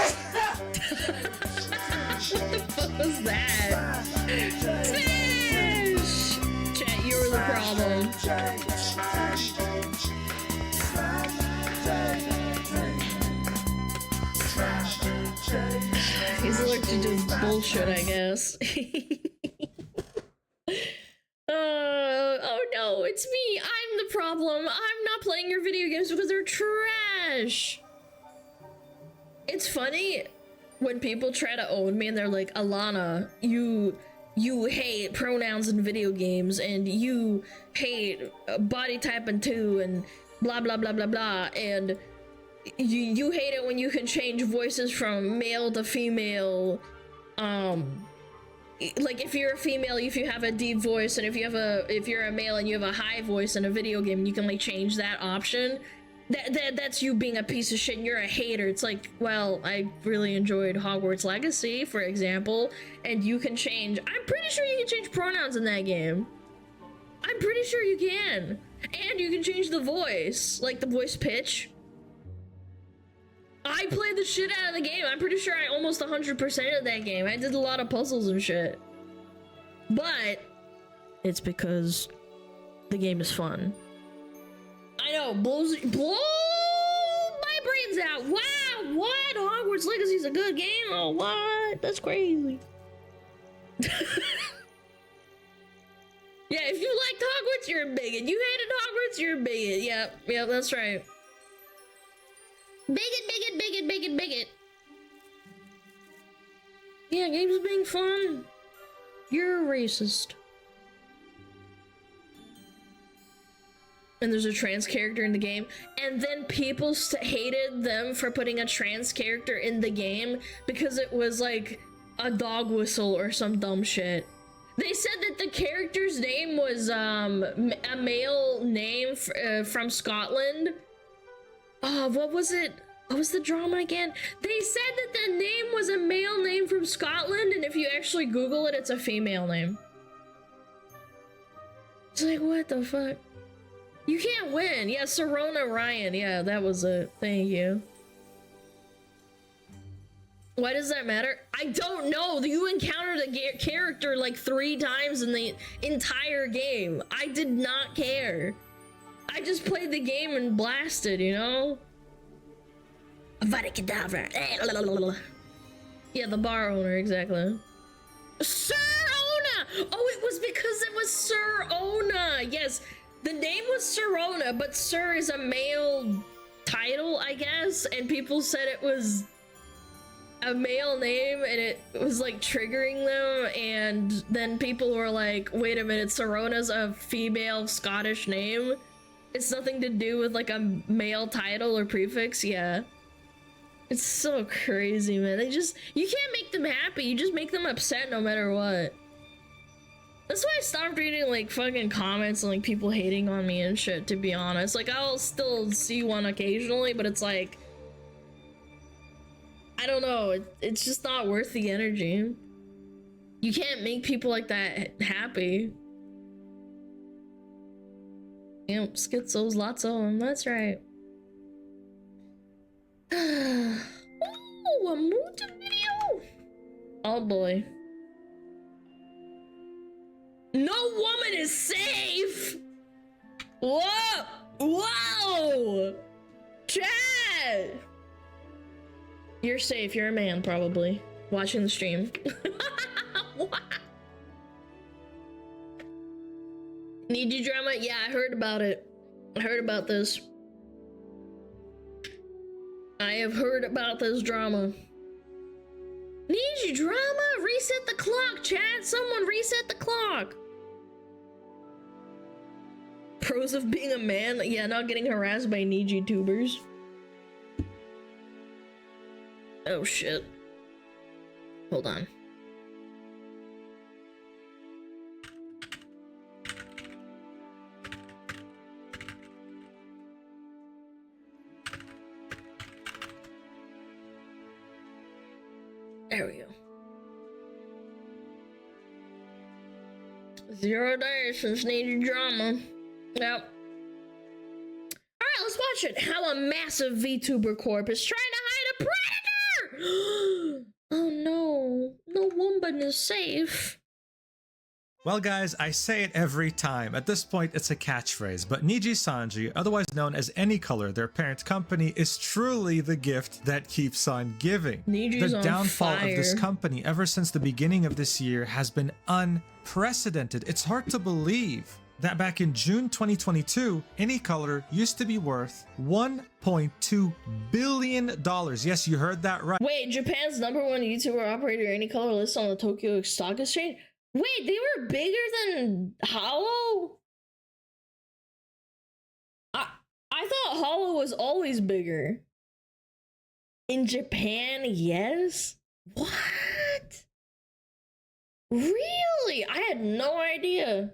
Speaker 3: the fuck was that? Smash! Chat, you're the problem. He's allergic to bullshit, I guess. Oh no, it's me. I'm the problem. I'm not playing your video games because they're trash. It's funny when people try to own me and they're like, Alana, you you hate pronouns in video games and you hate body typing too and blah blah blah blah blah, and you hate it when you can change voices from male to female. Like if you're a female, if you have a deep voice, and if you're a male and you have a high voice in a video game, you can like change that option. That's you being a piece of shit and you're a hater. It's like, well, I really enjoyed Hogwarts Legacy, for example, and you can change, I'm pretty sure you can change pronouns in that game. I'm pretty sure you can. And you can change the voice, like the voice pitch. I played the shit out of the game. I'm pretty sure I almost 100% of that game. I did a lot of puzzles and shit. But it's because the game is fun. I know, blows my brains out. Wow, what? Hogwarts Legacy is a good game? Oh, what? That's crazy. Yeah, if you liked Hogwarts, you're a bigot. You hated Hogwarts, you're a bigot. Yep, that's right. Bigot. Yeah, games being fun. You're a racist. And there's a trans character in the game, and then people hated them for putting a trans character in the game because it was like a dog whistle or some dumb shit. They said that the character's name was a male name from Scotland. Oh, what was it? What was the drama again? They said that the name was a male name from Scotland, and if you actually Google it, it's a female name. It's like, what the fuck? You can't win. Yeah, Serona Ryan. Yeah, that was it. Thank you. Why does that matter? I don't know. You encountered a character like 3 times in the entire game. I did not care. I just played the game and blasted, you know? Avada Kedavra. Yeah, the bar owner, exactly. Sir Ona! Oh, it was because it was Sir Ona. Yes. The name was Serona, but Sir is a male title, I guess, and people said it was a male name and it was like triggering them, and then people were like, wait a minute, Serona's a female Scottish name? It's nothing to do with like a male title or prefix? Yeah. It's so crazy, man. You can't make them happy, you just make them upset no matter what. That's why I stopped reading like fucking comments and like people hating on me and shit, to be honest. Like I'll still see one occasionally, but it's like, I don't know, it's just not worth the energy. You can't make people like that happy. Yep, schizos, lots of them, that's right. Ooh, a mood video? Oh boy. No woman is safe! Whoa! Whoa! Chad! You're safe, you're a man, probably. Watching the stream. What? Need you drama? Yeah, I heard about it. I heard about this. I have heard about this drama. Need you drama? Reset the clock, chat. Someone reset the clock. Pros of being a man? Yeah, not getting harassed by Niji tubers. Oh shit. Hold on. There we go. 0 days since needed drama. Yep. Alright, let's watch it. How a massive VTuber corp is trying to hide a predator! Oh no. No woman is safe.
Speaker 10: Well guys, I say it every time. At this point, it's a catchphrase, but Niji Sanji, otherwise known as Any Color, their parent company, is truly the gift that keeps on giving.
Speaker 3: Niji's
Speaker 10: the downfall
Speaker 3: of
Speaker 10: this company ever since the beginning of this year has been unprecedented. It's hard to believe that back in June 2022, Any Color used to be worth $1.2 billion. Yes, you heard that right.
Speaker 3: Wait, Japan's #1 YouTuber operator Any Color lists on the Tokyo Stock Exchange?
Speaker 1: Wait, they were bigger than Hollow? I thought Hollow was always bigger. In Japan, yes? What? Really? I had no idea.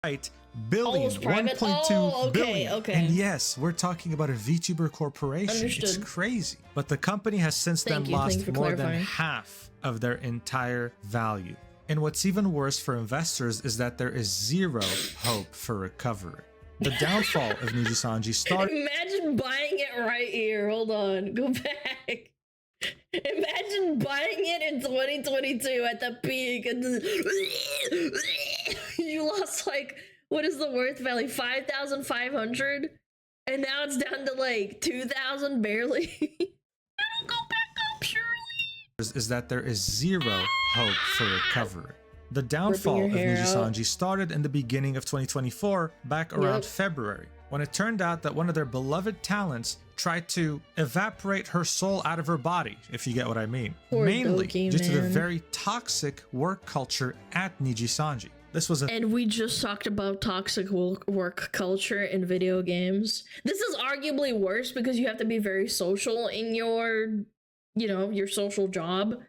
Speaker 10: Right, billion,
Speaker 1: Almost private?
Speaker 10: 1.2
Speaker 1: Oh, okay,
Speaker 10: billion.
Speaker 1: okay.
Speaker 10: And yes, we're talking about a VTuber corporation. It's
Speaker 1: Understood.
Speaker 10: crazy. But the company has since then
Speaker 1: Thank you
Speaker 10: lost
Speaker 1: for
Speaker 10: more than
Speaker 1: clarifying.
Speaker 10: half of their entire value. And what's even worse for investors is that there is zero hope for recovery. The downfall of Nijisanji started.
Speaker 1: Imagine buying it right here. Hold on. Go back. Imagine buying it in 2022 at the peak and you lost like, what is the worth value? 5,500? And now it's down to like 2,000 barely. It'll go back up surely.
Speaker 10: Is that there is zero hope for recovery. The downfall of
Speaker 1: hair
Speaker 10: Nijisanji started in the beginning of 2024, back around
Speaker 1: Yep.
Speaker 10: February, when it turned out that one of their beloved talents tried to evaporate her soul out of her body, if you get what I mean.
Speaker 1: Poor
Speaker 10: Mainly
Speaker 1: Doki,
Speaker 10: due to the
Speaker 1: man.
Speaker 10: very toxic work culture at Nijisanji. This was a
Speaker 1: And we just talked about toxic work culture in video games. This is arguably worse because you have to be very social in your, your social job.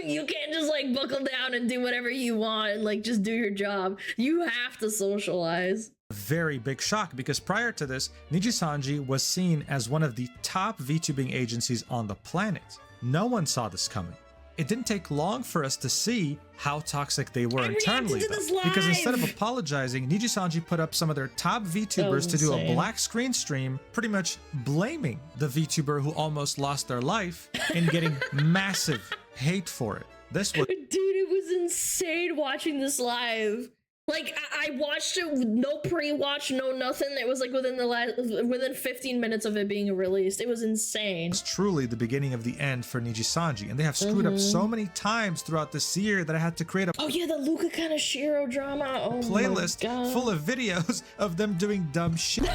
Speaker 1: You can't just like buckle down and do whatever you want and like just do your job. You have to socialize.
Speaker 10: very big shock because prior to this, Nijisanji was seen as one of the top VTubing agencies on the planet. No one saw this coming. It didn't take long for us to see how toxic they were internally,
Speaker 1: reacted to
Speaker 10: though,
Speaker 1: this
Speaker 10: because instead of
Speaker 1: live.
Speaker 10: apologizing, Nijisanji put up some of their top VTubers to do a
Speaker 1: insane.
Speaker 10: black screen stream, pretty much blaming the VTuber who almost lost their life and getting massive hate for it. This was
Speaker 1: Dude, it was insane watching this live. Like I watched it with no pre-watch, no nothing. It was like within 15 minutes of it being released. It was insane.
Speaker 10: truly the beginning of the end for Nijisanji, and they have screwed up so many times throughout this year that I had to create a
Speaker 1: Oh yeah, the Luca Kaneshiro drama. Oh
Speaker 10: playlist
Speaker 1: my God.
Speaker 10: full of videos of them doing dumb shit.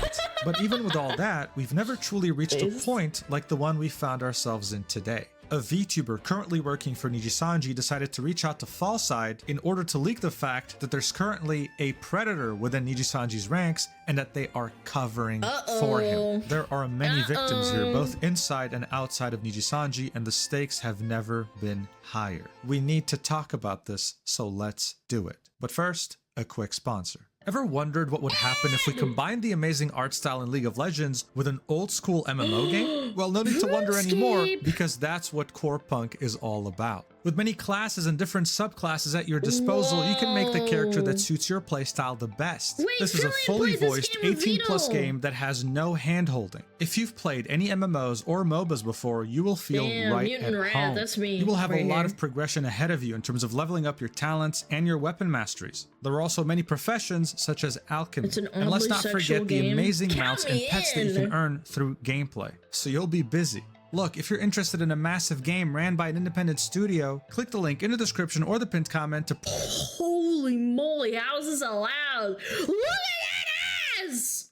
Speaker 10: But even with all that, we've never truly reached a point like the one we found ourselves in today. A VTuber currently working for Nijisanji decided to reach out to Fallside in order to leak the fact that there's currently a predator within Nijisanji's ranks and that they are covering for him. There are many victims here, both inside and outside of Nijisanji, and the stakes have never been higher. We need to talk about this, so let's do it. But first, a quick sponsor. Ever wondered what would happen if we combined the amazing art style in League of Legends with an old school MMO game? Well, no need to wonder anymore, because that's what Core Punk is all about. With many classes and different subclasses at your disposal, you can make the character that suits your playstyle the best.
Speaker 1: Wait,
Speaker 10: This is a
Speaker 1: Julian
Speaker 10: fully
Speaker 1: played this
Speaker 10: voiced
Speaker 1: game with
Speaker 10: 18+
Speaker 1: Vito.
Speaker 10: game that has no hand-holding. If you've played any MMOs or MOBAs before, you will feel
Speaker 1: Damn,
Speaker 10: right
Speaker 1: Mutant
Speaker 10: at
Speaker 1: Rat,
Speaker 10: home.
Speaker 1: that's me
Speaker 10: You will have
Speaker 1: right
Speaker 10: a lot
Speaker 1: here.
Speaker 10: of progression ahead of you in terms of leveling up your talents and your weapon masteries. There are also many professions such as alchemy.
Speaker 1: It's an
Speaker 10: And let's
Speaker 1: oddly
Speaker 10: not
Speaker 1: sexual
Speaker 10: forget the
Speaker 1: game.
Speaker 10: amazing
Speaker 1: Count
Speaker 10: mounts and
Speaker 1: me
Speaker 10: pets that you
Speaker 1: in.
Speaker 10: can earn through gameplay. So you'll be busy. Look, if you're interested in a massive game ran by an independent studio, click the link in the description or the pinned comment to
Speaker 1: Holy moly, how is this allowed? Look at that ass!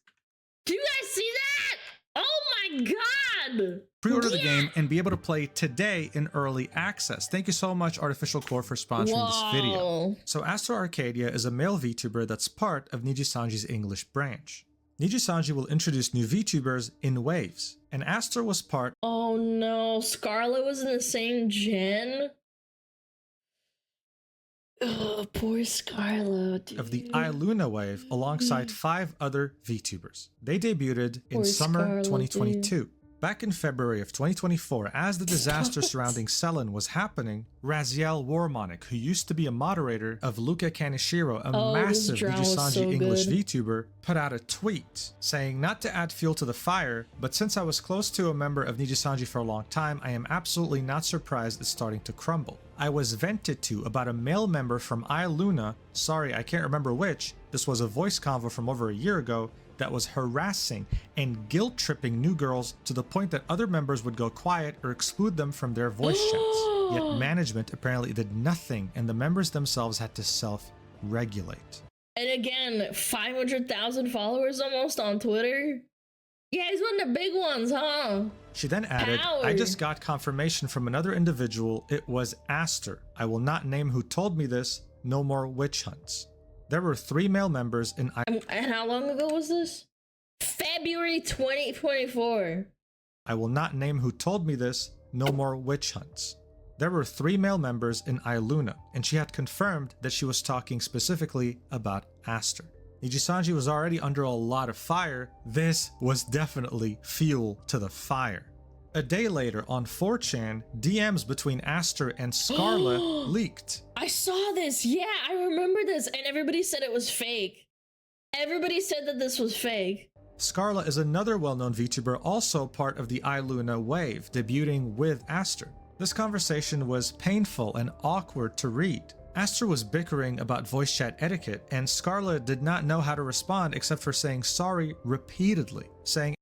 Speaker 1: Do you guys see that? Oh my God!
Speaker 10: pre-order the game and be able to play today in early access. Thank you so much, Artificial Core, for sponsoring this video.
Speaker 1: Whoa.
Speaker 10: So Astro Arcadia is a male VTuber that's part of Nijisanji's English branch. Nijisanji will introduce new VTubers in waves, and Astro was part
Speaker 1: Oh no, Scarlet was in the same gen? Oh, poor Scarlet, dude.
Speaker 10: of the iLuna wave alongside 5 other VTubers. They debuted in
Speaker 1: Poor
Speaker 10: summer
Speaker 1: Scarlet,
Speaker 10: 2022. Back in February of 2024, as the disaster surrounding Selen was happening, Raziel Warmonic, who used to be a moderator of Luca Kaneshiro, a
Speaker 1: Oh, this
Speaker 10: massive
Speaker 1: drama was
Speaker 10: Nijisanji
Speaker 1: so
Speaker 10: English
Speaker 1: good.
Speaker 10: VTuber, put out a tweet saying not to add fuel to the fire, but since I was close to a member of Nijisanji for a long time, I am absolutely not surprised it's starting to crumble. I was vented to about a male member from iLuna, sorry I can't remember which, this was a voice convo from over a year ago, that was harassing and guilt-tripping new girls to the point that other members would go quiet or exclude them from their voice chats. Yet management apparently did nothing and the members themselves had to self-regulate.
Speaker 1: And again, 500,000 followers almost on Twitter? Yeah, he's one of the big ones, huh?
Speaker 10: She then added,
Speaker 1: Power.
Speaker 10: I just got confirmation from another individual, it was Aster. I will not name who told me this, no more witch hunts. There were 3 male members in
Speaker 1: And how long ago was this? February 2024.
Speaker 10: I will not name who told me this, no more witch hunts. There were 3 male members in Iluna, and she had confirmed that she was talking specifically about Aster. Nijisanji was already under a lot of fire. This was definitely fuel to the fire. A day later, on 4chan, DMs between Aster and Scarla leaked.
Speaker 1: I saw this. Yeah, I remember this. And everybody said it was fake. Everybody said that this was fake.
Speaker 10: Scarla is another well-known VTuber, also part of the Iluna wave, debuting with Aster. This conversation was painful and awkward to read. Aster was bickering about voice chat etiquette, and Scarla did not know how to respond except for saying sorry repeatedly, saying,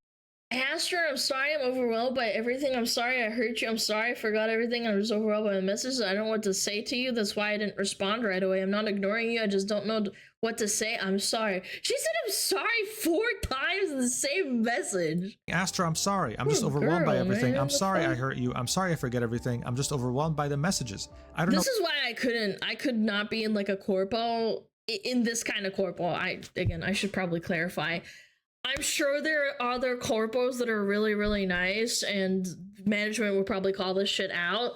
Speaker 1: Aster, I'm sorry, I'm overwhelmed by everything. I'm sorry I hurt you. I'm sorry I forgot everything. I was overwhelmed by the messages. I don't know what to say to you. That's why I didn't respond right away. I'm not ignoring you. I just don't know what to say. I'm sorry. She said I'm sorry 4 times in the same message.
Speaker 10: Aster, I'm sorry. I'm just overwhelmed by everything. I'm sorry I hurt you. I'm sorry I forget everything. I'm just overwhelmed by the messages. I don't know.
Speaker 1: This is why I could not be in like a corpo, in this kind of corpo. I should probably clarify. I'm sure there are other corpos that are really, really nice, and management would probably call this shit out.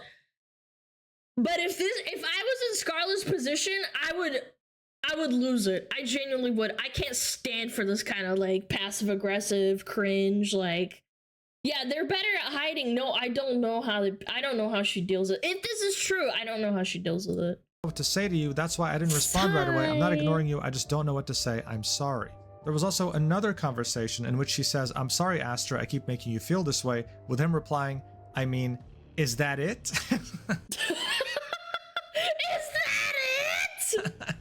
Speaker 1: But if I was in Scarlett's position, I would lose it. I genuinely would. I can't stand for this kind of like passive aggressive cringe. Like, yeah, they're better at hiding. No, I don't know how she deals with it. If this is true, I don't know how she deals with it.
Speaker 10: What to say to you? That's why I didn't respond right away. I'm not ignoring you. I just don't know what to say. I'm sorry. There was also another conversation in which she says, I'm sorry, Aster, I keep making you feel this way, with him replying, I mean, is that it?
Speaker 1: Is that it?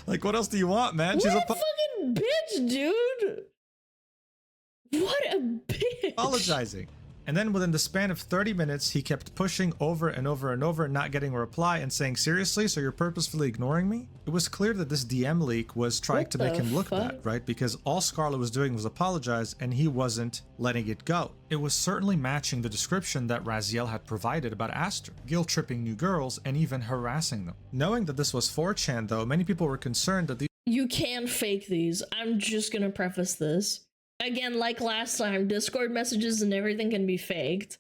Speaker 10: Like, what else do you want, man?
Speaker 1: What
Speaker 10: She's
Speaker 1: a fucking bitch, dude. What a bitch.
Speaker 10: apologizing. And then within the span of 30 minutes, he kept pushing over and over and over, not getting a reply, and saying, seriously, so you're purposefully ignoring me? It was clear that this DM leak was trying to make him look bad, right? Because all Scarlett was doing was apologize, and he wasn't letting it go. It was certainly matching the description that Raziel had provided about Aster, guilt-tripping new girls, and even harassing them. Knowing that this was 4chan, though, many people were concerned that
Speaker 1: You can fake these. I'm just gonna preface this. Again, like last time, Discord messages and everything can be faked.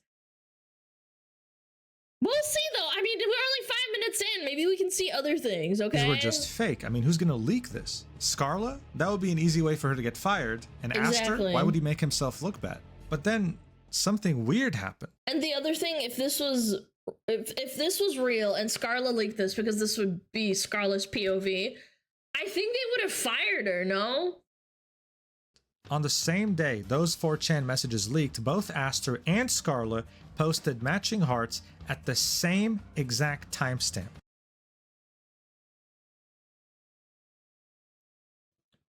Speaker 1: We'll see though. I mean, we're only 5 minutes in. Maybe we can see other things, okay?
Speaker 10: These were just fake. I mean, who's gonna leak this? Scarla? That would be an easy way for her to get fired. And Aster? Why would he make himself look bad? But then something weird happened.
Speaker 1: And the other thing, if this was real and Scarla leaked this, because this would be Scarla's POV, I think they would have fired her, no?
Speaker 10: On the same day those 4chan messages leaked, both Aster and Scarla posted matching hearts at the same exact timestamp.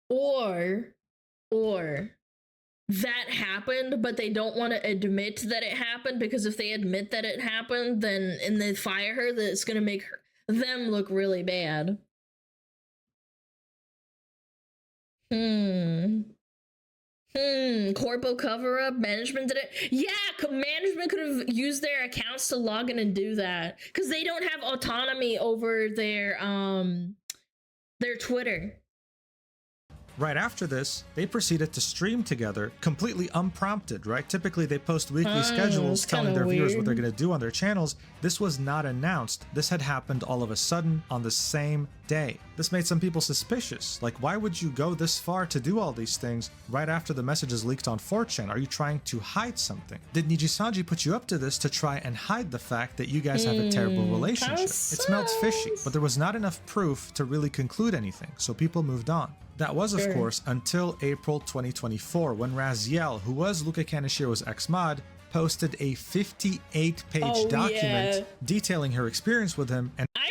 Speaker 1: Or that happened, but they don't want to admit that it happened, because if they admit that it happened, then and they fire her, that it's gonna make them look really bad. Corpo cover up. Management did it. Yeah, management could have used their accounts to log in and do that, because they don't have autonomy over their Twitter.
Speaker 10: Right after this, they proceeded to stream together, completely unprompted, right? Typically, they post weekly schedules telling their viewers what they're going to do on their channels. This was not announced. This had happened all of a sudden on the same day. This made some people suspicious. Like, why would you go this far to do all these things right after the messages leaked on 4chan? Are you trying to hide something? Did Nijisanji put you up to this to try and hide the fact that you guys have a terrible relationship? It smelled fishy, but there was not enough proof to really conclude anything, so people moved on. That was, of course, until April 2024, when Raziel, who was Luca Kaneshiro's ex-mod, posted a 58-page document detailing her experience with him. And
Speaker 1: I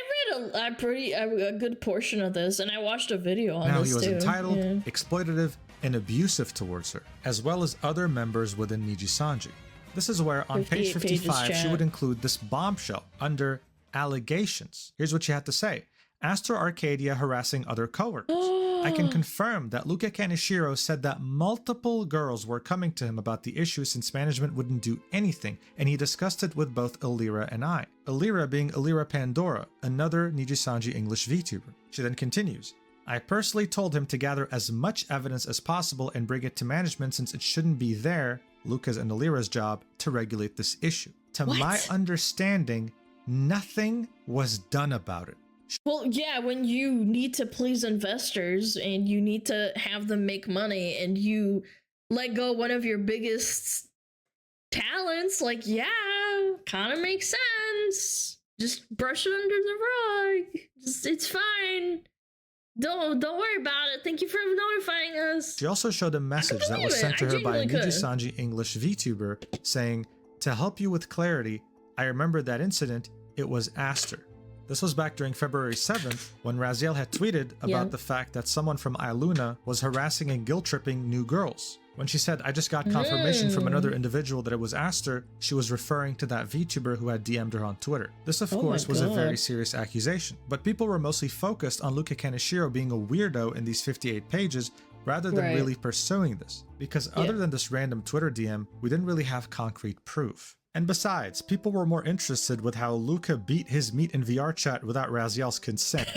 Speaker 1: read a good portion of this, and I watched a video on
Speaker 10: now
Speaker 1: this
Speaker 10: he was
Speaker 1: too.
Speaker 10: entitled, exploitative, and abusive towards her, as well as other members within Nijisanji. This is where, on page 55, she would include this bombshell under allegations. Here's what she had to say. Aster Arcadia harassing other coworkers. I can confirm that Luca Kaneshiro said that multiple girls were coming to him about the issue since management wouldn't do anything, and he discussed it with both Illyra and I. Illyra being Illyra Pandora, another Nijisanji English VTuber. She then continues, I personally told him to gather as much evidence as possible and bring it to management since it shouldn't be Luca's and Illyra's job, to regulate this issue. To my understanding, nothing was done about it.
Speaker 3: Well, yeah, when you need to please investors and you need to have them make money and you let go one of your biggest talents, like, yeah, kind of makes sense. Just brush it under the rug. It's fine. Don't worry about it. Thank you for notifying us.
Speaker 10: She also showed a message that was sent to her by a Nijisanji English VTuber saying, to help you with clarity, I remember that incident, it was Aster. This was back during February 7th when Raziel had tweeted about the fact that someone from iLuna was harassing and guilt-tripping new girls. When she said, I just got confirmation from another individual that it was Aster, she was referring to that VTuber who had DM'd her on Twitter. This, of course, was a very serious accusation, but people were mostly focused on Luca Kaneshiro being a weirdo in these 58 pages rather than really pursuing this, because other than this random Twitter DM, we didn't really have concrete proof. And besides, people were more interested with how Luca beat his meat in VR chat without Raziel's consent.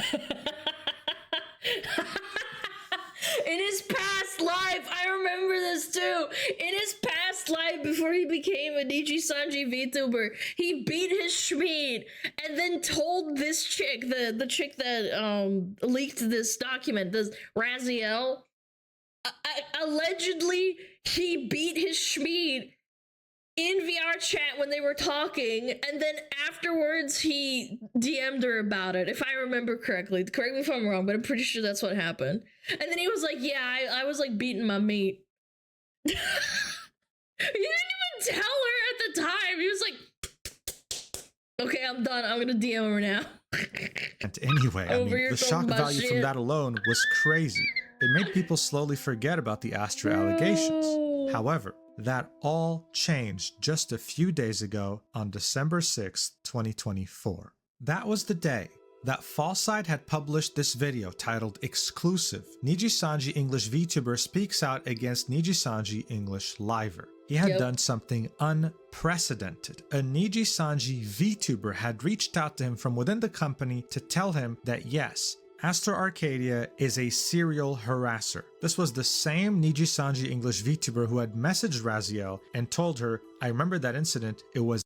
Speaker 3: In his past life, I remember this too. In his past life, before he became a Nijisanji VTuber, he beat his Schmied and then told this chick, the chick that leaked this document, this Raziel, allegedly he beat his Schmied in VR chat when they were talking, and then afterwards he DM'd her about it, if I remember correctly. Correct me if I'm wrong, but I'm pretty sure that's what happened. And then he was like, yeah, I was like beating my meat. He didn't even tell her at the time. He was like, okay, I'm done. I'm gonna DM her now.
Speaker 10: And anyway, I mean, the shock value from that alone was crazy. It made people slowly forget about the Astra allegations. However, that all changed just a few days ago on December 6th, 2024. That was the day that Fallside had published this video titled Exclusive. Nijisanji English VTuber speaks out against Nijisanji English Liver. He had done something unprecedented. A Nijisanji VTuber had reached out to him from within the company to tell him that yes, Astor Arcadia is a serial harasser. This was the same Nijisanji English VTuber who had messaged Raziel and told her, I remember that incident, it was...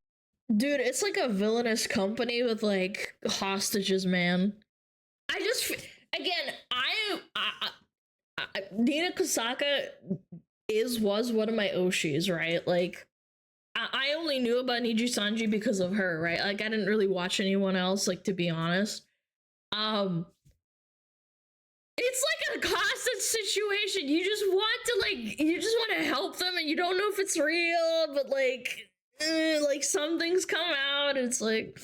Speaker 3: Dude, it's like a villainous company with like hostages, man. I just, again, Nina Kosaka was one of my Oshis, right? Like, I only knew about Nijisanji because of her, right? Like, I didn't really watch anyone else, like, to be honest. It's like a hostage situation. You just want to help them and you don't know if it's real, but like some things come out and it's like...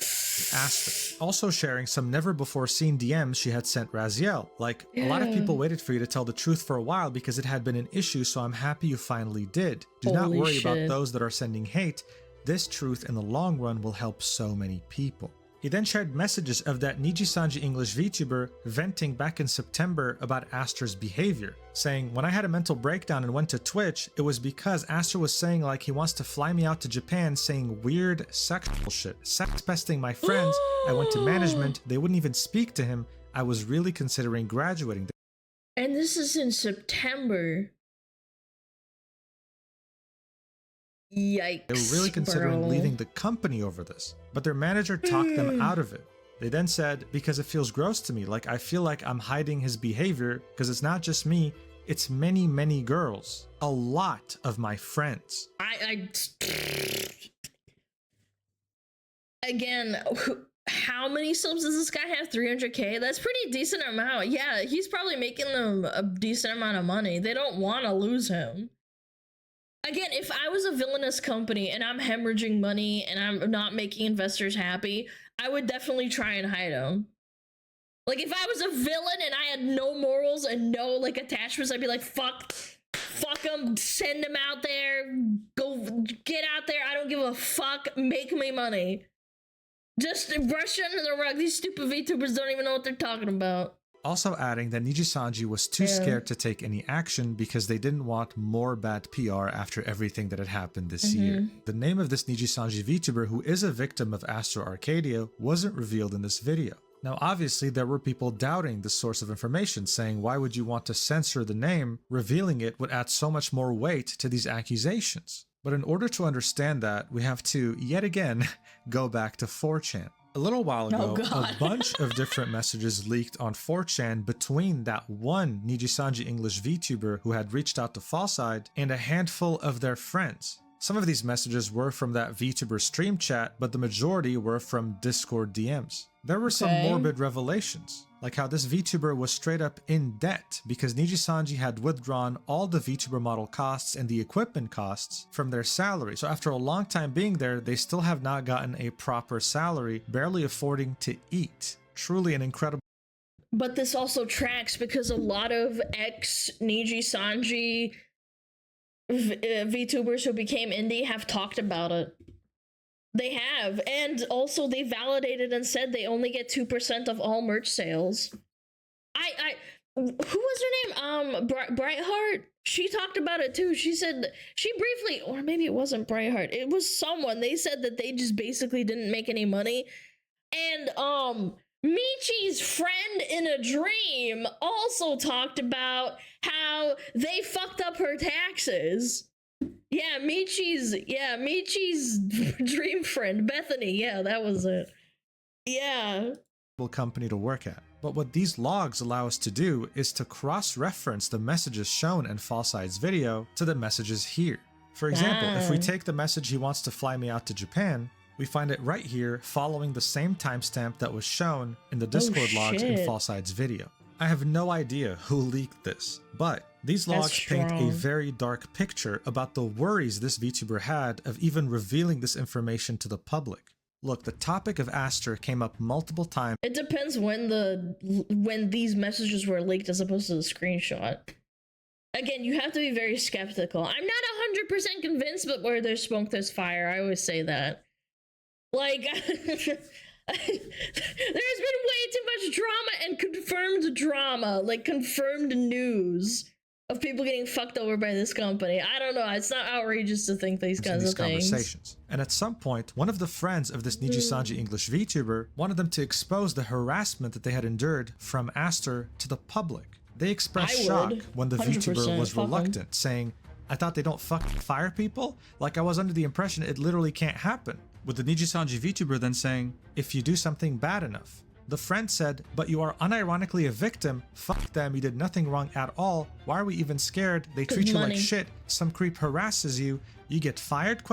Speaker 10: Astra, also sharing some never before seen DMs she had sent Raziel. Like, a lot of people waited for you to tell the truth for a while because it had been an issue, so I'm happy you finally did. Do not worry about those that are sending hate. This truth in the long run will help so many people. He then shared messages of that Nijisanji English VTuber venting back in September about Astra's behavior, saying, when I had a mental breakdown and went to Twitch, it was because Astra was saying like he wants to fly me out to Japan saying weird sexual shit, sex pesting my friends. I went to management, they wouldn't even speak to him. I was really considering graduating.
Speaker 3: And this is in September. Yikes.
Speaker 10: They were really considering leaving the company over this, but their manager talked them out of it. They then said, because it feels gross to me, like I feel like I'm hiding his behavior because it's not just me, it's many, many girls. A lot of my friends.
Speaker 3: Again, how many subs does this guy have? 300k? That's pretty decent amount. Yeah, he's probably making them a decent amount of money. They don't want to lose him. Again, if I was a villainous company and I'm hemorrhaging money and I'm not making investors happy, I would definitely try and hide him. Like, if I was a villain and I had no morals and no, like, attachments, I'd be like, fuck him, send him out there, go, get out there, I don't give a fuck, make me money. Just brush it under the rug. These stupid VTubers don't even know what they're talking about.
Speaker 10: also adding that Nijisanji was too scared to take any action because they didn't want more bad PR after everything that had happened this year. The name of this Nijisanji VTuber, who is a victim of Astro Arcadia, wasn't revealed in this video. Now obviously there were people doubting the source of information, saying why would you want to censor the name? Revealing it would add so much more weight to these accusations. But in order to understand that, we have to, yet again, go back to 4chan. A little while ago, a bunch of different messages leaked on 4chan between that one Nijisanji English VTuber who had reached out to Fallside and a handful of their friends. Some of these messages were from that VTuber stream chat, but the majority were from Discord DMs. There were some morbid revelations, like how this VTuber was straight up in debt because Nijisanji had withdrawn all the VTuber model costs and the equipment costs from their salary. So after a long time being there, they still have not gotten a proper salary, barely affording to eat. Truly an incredible.
Speaker 1: But this also tracks because a lot of ex-Nijisanji VTubers who became indie have talked about it. They have, and also they validated and said they only get 2% of all merch sales. Who was her name? Brightheart? She talked about it too. She said, she briefly, or maybe it wasn't Brightheart, it was someone, they said that they just basically didn't make any money. And, Michi's friend in a dream also talked about how they fucked up her taxes. Yeah, Michi's dream friend, Bethany. Yeah, that was it. Yeah.
Speaker 10: Company to work at. But what these logs allow us to do is to cross-reference the messages shown in Fallside's video to the messages here. For example, if we take the message he wants to fly me out to Japan, we find it right here following the same timestamp that was shown in the Discord logs in Fallside's video. I have no idea who leaked this, but these logs paint a very dark picture about the worries this VTuber had of even revealing this information to the public. Look, the topic of Aster came up multiple times.
Speaker 1: It depends when these messages were leaked as opposed to the screenshot. Again, you have to be very skeptical. I'm not 100% convinced, but where there's smoke, there's fire. I always say that. Like, there's been way too much drama and confirmed drama, like confirmed news of people getting fucked over by this company. I don't know. It's not outrageous to think these kinds of things.
Speaker 10: And at some point, one of the friends of this Nijisanji English VTuber wanted them to expose the harassment that they had endured from Aster to the public. They expressed shock when the VTuber was reluctant, saying, I thought they don't fucking fire people? Like I was under the impression it literally can't happen. With the Nijisanji VTuber then saying, if you do something bad enough. The friend said, but you are unironically a victim. Fuck them, you did nothing wrong at all. Why are we even scared? They treat you like shit. Some creep harasses you. You get fired? ?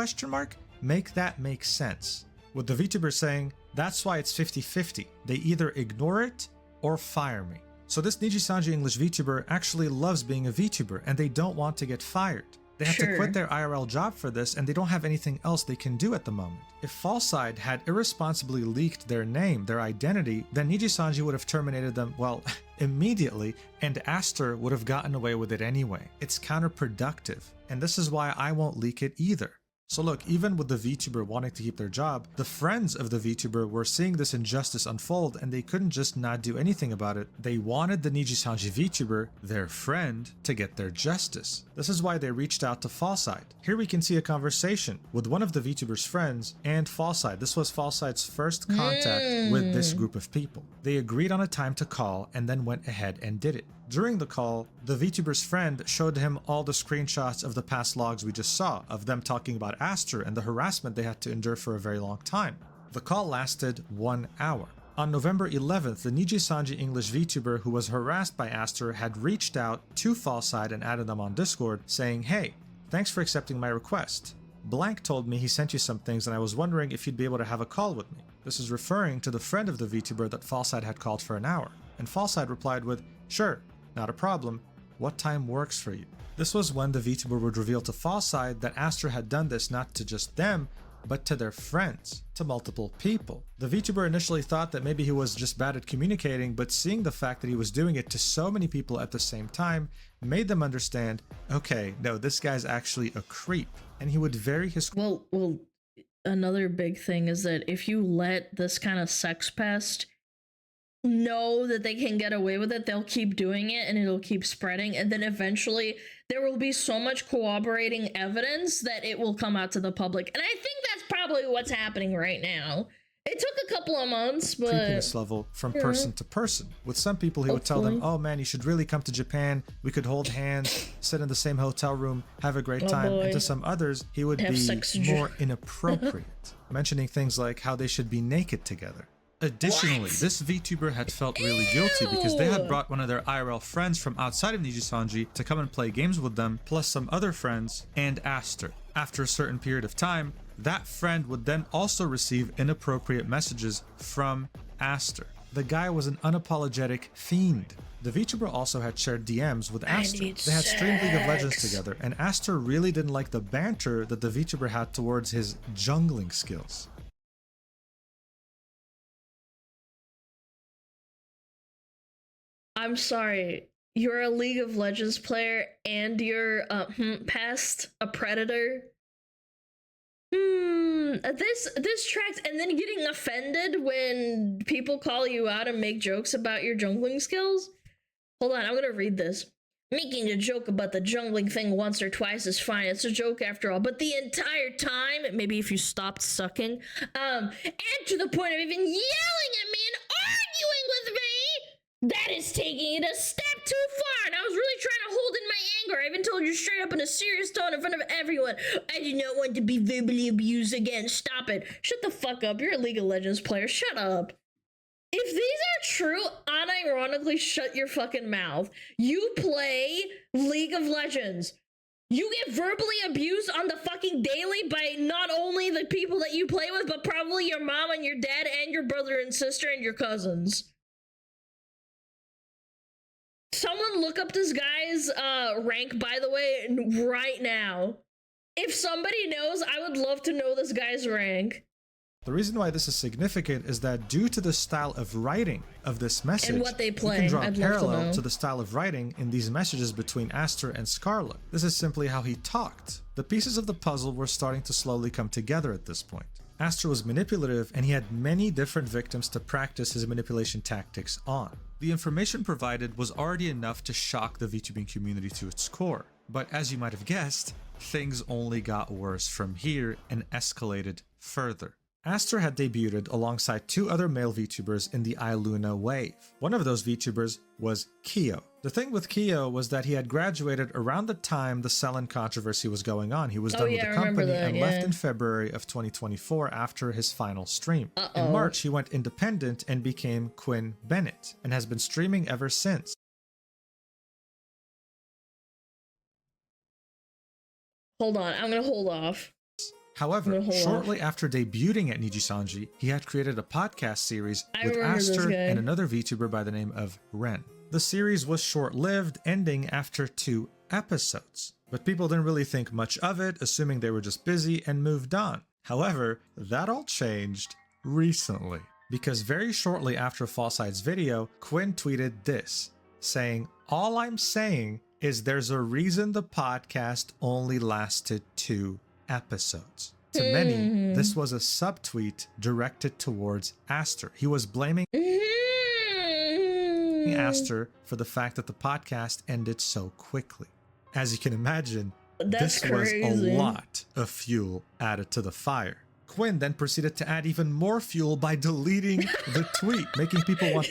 Speaker 10: Make that make sense. With the VTuber saying, that's why it's 50-50. They either ignore it or fire me. So this Nijisanji English VTuber actually loves being a VTuber and they don't want to get fired. They have to quit their IRL job for this and they don't have anything else they can do at the moment. If Fallside had irresponsibly leaked their name, their identity, then Nijisanji would have terminated them, well, immediately, and Aster would have gotten away with it anyway. It's counterproductive, and this is why I won't leak it either. So look, even with the VTuber wanting to keep their job, the friends of the VTuber were seeing this injustice unfold and they couldn't just not do anything about it. They wanted the Nijisanji VTuber, their friend, to get their justice. This is why they reached out to Fallside. Here we can see a conversation with one of the VTuber's friends and Fallside. This was Fallside's first contact with this group of people. They agreed on a time to call and then went ahead and did it. During the call, the VTuber's friend showed him all the screenshots of the past logs we just saw, of them talking about Aster and the harassment they had to endure for a very long time. The call lasted 1 hour. On November 11th, the Nijisanji English VTuber who was harassed by Aster had reached out to Fallside and added them on Discord, saying, hey, thanks for accepting my request. Blank told me he sent you some things and I was wondering if you'd be able to have a call with me. This is referring to the friend of the VTuber that Fallside had called for an hour. And Fallside replied with, sure. Not a problem. What time works for you? This was when the VTuber would reveal to Fallside that Aster had done this not to just them, but to their friends, to multiple people. The VTuber initially thought that maybe he was just bad at communicating, but seeing the fact that he was doing it to so many people at the same time made them understand, okay, no, this guy's actually a creep, and he would vary his...
Speaker 1: Well, another big thing is that if you let this kind of sex pest
Speaker 3: know that they can get away with it, they'll keep doing it and it'll keep spreading. And then eventually there will be so much corroborating evidence that it will come out to the public. And I think that's probably what's happening right now. It took a couple of months, but
Speaker 10: creepiness level from person to person. With some people, he would tell them, "Oh man, you should really come to Japan. We could hold hands, sit in the same hotel room, have a great time." And to some others, he would be more inappropriate, mentioning things like how they should be naked together. Additionally, this VTuber had felt really guilty because they had brought one of their IRL friends from outside of Nijisanji to come and play games with them, plus some other friends, and Aster. After a certain period of time, that friend would then also receive inappropriate messages from Aster. The guy was an unapologetic fiend. The VTuber also had shared DMs with Aster. They had streamed League of Legends together, and Aster really didn't like the banter that the VTuber had towards his jungling skills.
Speaker 3: I'm sorry, you're a League of Legends player and you're past a predator. This tracks, and then getting offended when people call you out and make jokes about your jungling skills. Hold on, I'm gonna read this. Making a joke about the jungling thing once or twice is fine. It's a joke after all. But the entire time, maybe if you stopped sucking, and to the point of even yelling at me and arguing with me, that is taking it a step too far. And I was really trying to hold in my anger. I even told you straight up in a serious tone in front of everyone. I do not want to be verbally abused again. Stop it. Shut the fuck up. You're a League of Legends player. Shut up. If these are true, unironically shut your fucking mouth. You play League of Legends. You get verbally abused on the fucking daily by not only the people that you play with, but probably your mom and your dad and your brother and sister and your cousins. Someone look up this guy's rank, by the way, right now. If somebody knows, I would love to know this guy's rank.
Speaker 10: The reason why this is significant is that due to the style of writing of this message,
Speaker 3: and what they play,
Speaker 10: you can draw a
Speaker 3: I'd love
Speaker 10: parallel
Speaker 3: to
Speaker 10: to the style of writing in these messages between Aster and Scarlet. This is simply how he talked. The pieces of the puzzle were starting to slowly come together at this point. Aster was manipulative, and he had many different victims to practice his manipulation tactics on. The information provided was already enough to shock the VTubing community to its core. But as you might have guessed, things only got worse from here and escalated further. Aster had debuted alongside two other male VTubers in the iLuna wave. One of those VTubers was Kyo. The thing with Kyo was that he had graduated around the time the Selen controversy was going on. He was done with the company and left in February of 2024 after his final stream. In March, he went independent and became Quinn Bennett, and has been streaming ever since.
Speaker 3: Hold on, I'm gonna hold off.
Speaker 10: However, shortly after debuting at Nijisanji, he had created a podcast series with Aster and another VTuber by the name of Ren. The series was short-lived, ending after 2 episodes. But people didn't really think much of it, assuming they were just busy, and moved on. However, that all changed recently, because very shortly after Falside's video, Quinn tweeted this, saying, "All I'm saying is there's a reason the podcast only lasted 2 episodes." To many, this was a subtweet directed towards Aster. He was blaming Aster for the fact that the podcast ended so quickly. As you can imagine, this was a lot of fuel added to the fire. Quinn then proceeded to add even more fuel by deleting the tweet, making people want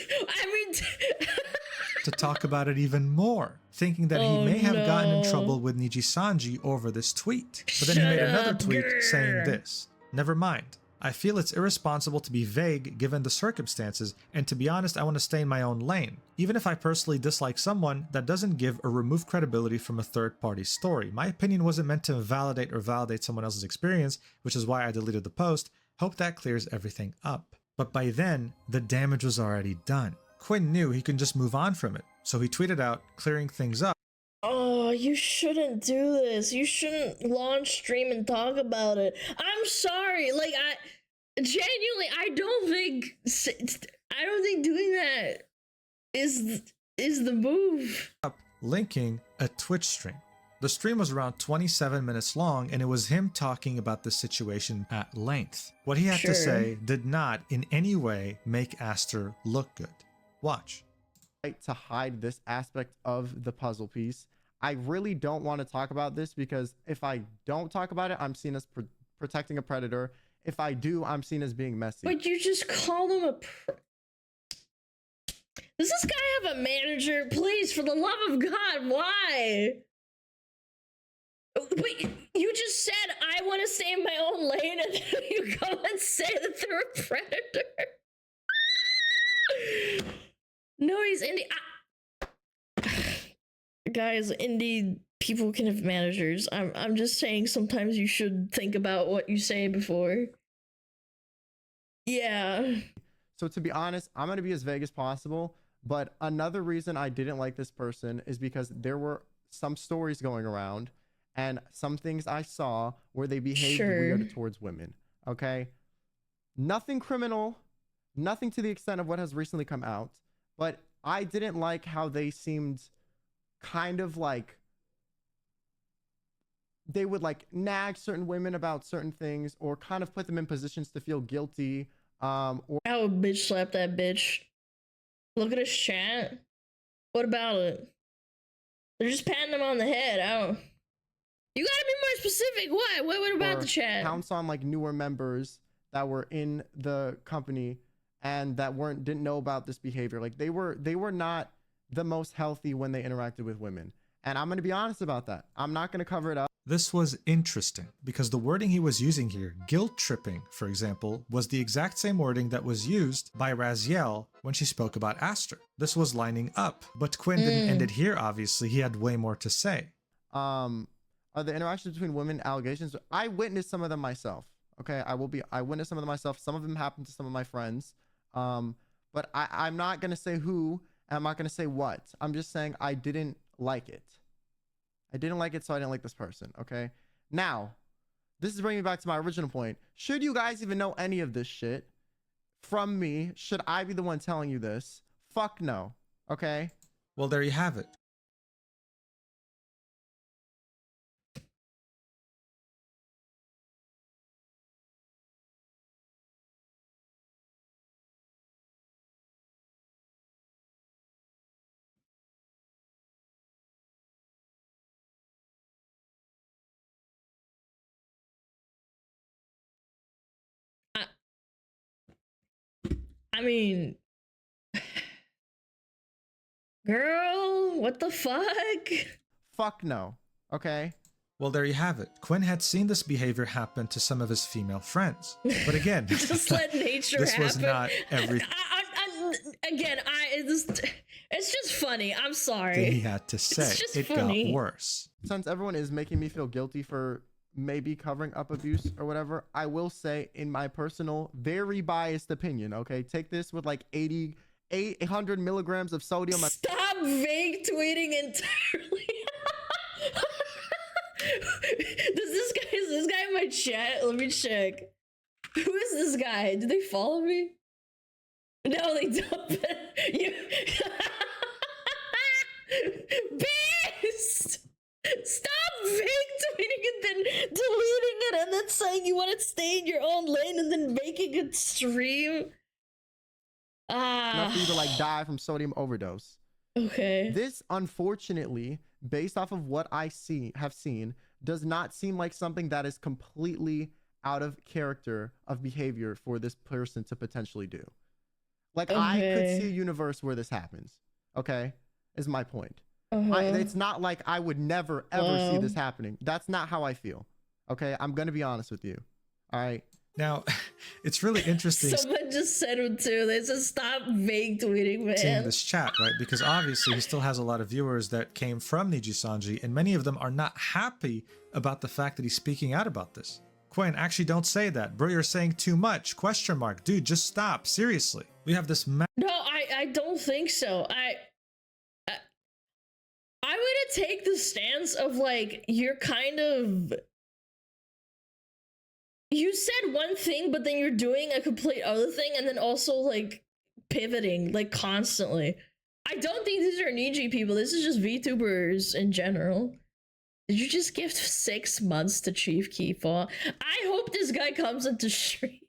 Speaker 10: to talk about it even more, thinking that he may have gotten in trouble with Nijisanji over this tweet. But then he made another tweet saying this, "Never mind. I feel it's irresponsible to be vague given the circumstances, and to be honest, I want to stay in my own lane. Even if I personally dislike someone, that doesn't give or remove credibility from a third-party story. My opinion wasn't meant to invalidate or validate someone else's experience, which is why I deleted the post. Hope that clears everything up." But by then, the damage was already done. Quinn knew he could just move on from it, so he tweeted out, clearing things up.
Speaker 3: Oh, you shouldn't do this. You shouldn't launch stream and talk about it. I'm sorry. Like, I don't think doing that is the move.
Speaker 10: Linking a Twitch stream. The stream was around 27 minutes long, and it was him talking about the situation at length. What he had to say did not in any way make Aster look good. Watch.
Speaker 11: To hide this aspect of the puzzle piece. I really don't want to talk about this because if I don't talk about it, I'm seen as protecting a predator. If I do, I'm seen as being messy.
Speaker 1: But you just call him a Does this guy have a manager? Please, for the love of God, why? But you just said I want to stay in my own lane, and then you go and say that they're a predator. No, he's indie. Guys, indie people can have managers. I'm just saying sometimes you should think about what you say before. Yeah.
Speaker 11: So to be honest, I'm going to be as vague as possible. But another reason I didn't like this person is because there were some stories going around and some things I saw where they behaved weird towards women. Okay. Nothing criminal, nothing to the extent of what has recently come out. But I didn't like how they seemed kind of like they would like nag certain women about certain things or kind of put them in positions to feel guilty. Or
Speaker 1: I would bitch slap that bitch. Look at his chat. What about it? They're just patting him on the head. I don't. You gotta be more specific. What about the chat?
Speaker 11: Pounce on like newer members that were in the company and that didn't know about this behavior. Like they were not the most healthy when they interacted with women. And I'm gonna be honest about that. I'm not gonna cover it up.
Speaker 10: This was interesting because the wording he was using here, guilt tripping, for example, was the exact same wording that was used by Raziel when she spoke about Aster. This was lining up, but Quinn didn't end it here, obviously. He had way more to say.
Speaker 11: Are the interactions between women allegations? I witnessed some of them myself. Okay, I witnessed some of them myself. Some of them happened to some of my friends. But I'm not gonna say who, and I'm not gonna say what. I'm just saying I didn't like it. I didn't like it, so I didn't like this person, okay? Now, this is bringing me back to my original point. Should you guys even know any of this shit from me? Should I be the one telling you this? Fuck no, okay?
Speaker 10: Well, there you have it.
Speaker 1: I mean, girl, what the fuck?
Speaker 11: Fuck no, okay?
Speaker 10: Well, there you have it. Quinn had seen this behavior happen to some of his female friends. But again,
Speaker 1: just let nature
Speaker 10: this
Speaker 1: happen.
Speaker 10: Was not everything.
Speaker 1: It's just funny. I'm sorry.
Speaker 10: He had to say it
Speaker 1: funny.
Speaker 10: Got worse.
Speaker 11: Since everyone is making me feel guilty for maybe covering up abuse or whatever, I will say in my personal, very biased opinion, okay? Take this with like 800 milligrams of sodium.
Speaker 1: Stop vague tweeting entirely. Is this guy in my chat? Let me check. Who is this guy? Do they follow me? No, they don't. Beast! Stop fake tweeting and then deleting it and then saying you want to stay in your own lane and then making it stream.
Speaker 11: Enough for you to like die from sodium overdose.
Speaker 1: Okay.
Speaker 11: This, unfortunately, based off of what I have seen, does not seem like something that is completely out of character of behavior for this person to potentially do. Like, I could see a universe where this happens. Okay? Is my point. It's not like I would never, ever see this happening. That's not how I feel. Okay? I'm going to be honest with you. All right?
Speaker 10: Now, it's really interesting.
Speaker 1: Someone just said it too. They said stop vague tweeting, man.
Speaker 10: Seeing this chat, right? Because obviously he still has a lot of viewers that came from Nijisanji, and many of them are not happy about the fact that he's speaking out about this. Quinn, actually don't say that. Bro, you're saying too much. Question mark. Dude, just stop. Seriously. We have this
Speaker 1: No, I don't think so. I'm gonna take the stance of like, you're kind of... You said one thing, but then you're doing a complete other thing, and then also like pivoting like constantly. I don't think these are Niji people. This is just VTubers in general. Did you just give 6 months to Chief Keefall? I hope this guy comes into stream.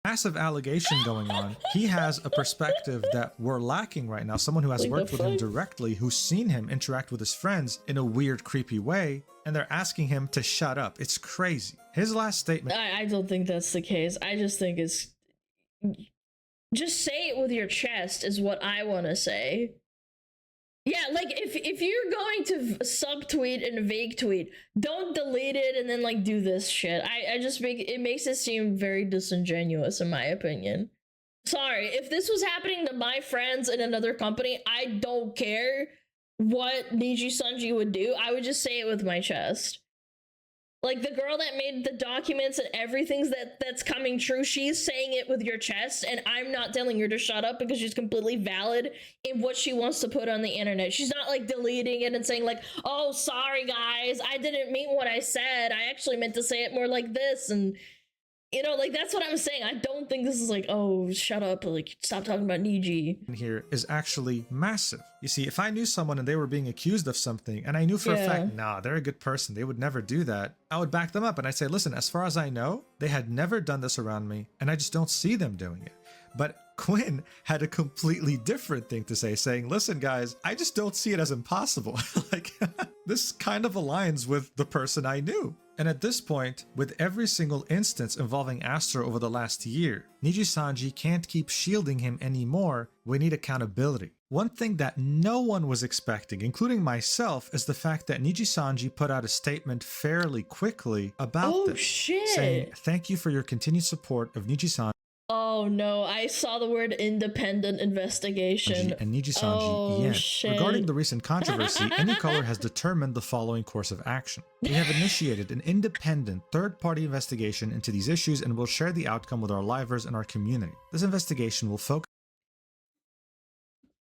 Speaker 10: massive allegation going on. He has a perspective that we're lacking right now. Someone who has worked with him directly, who's seen him interact with his friends in a weird, creepy way, and they're asking him to shut up. It's crazy. His last statement.
Speaker 1: I don't think that's the case. I just think it's... Just say it with your chest is what I want to say. Yeah, like if you're going to subtweet and vague tweet, don't delete it and then like do this shit. I just makes it seem very disingenuous in my opinion. Sorry, if this was happening to my friends in another company, I don't care what Niji Sanji would do. I would just say it with my chest. Like the girl that made the documents and everything's that's coming true, she's saying it with your chest, and I'm not telling her to shut up because she's completely valid in what she wants to put on the internet. She's not like deleting it and saying like, oh, sorry guys, I didn't mean what I said. I actually meant to say it more like this. And you know, like that's what I'm saying. I don't think this is like, oh, shut up, like stop talking about Niji.
Speaker 10: Here is actually massive. You see, if I knew someone and they were being accused of something and I knew for a fact, nah, they're a good person, they would never do that, I would back them up and I'd say, listen, as far as I know, they had never done this around me and I just don't see them doing it. But Quinn had a completely different thing to say, saying, listen, guys, I just don't see it as impossible. Like, this kind of aligns with the person I knew. And at this point, with every single instance involving Astor over the last year, Niji Sanji can't keep shielding him anymore. We need accountability. One thing that no one was expecting, including myself, is the fact that Niji Sanji put out a statement fairly quickly about this, saying, thank you for your continued support of Niji Sanji.
Speaker 1: Oh no, I saw the word independent investigation.
Speaker 10: And Niji Sanji Yen. Regarding the recent controversy, Anycolor has determined the following course of action. We have initiated an independent third-party investigation into these issues and will share the outcome with our livers and our community. This investigation will focus.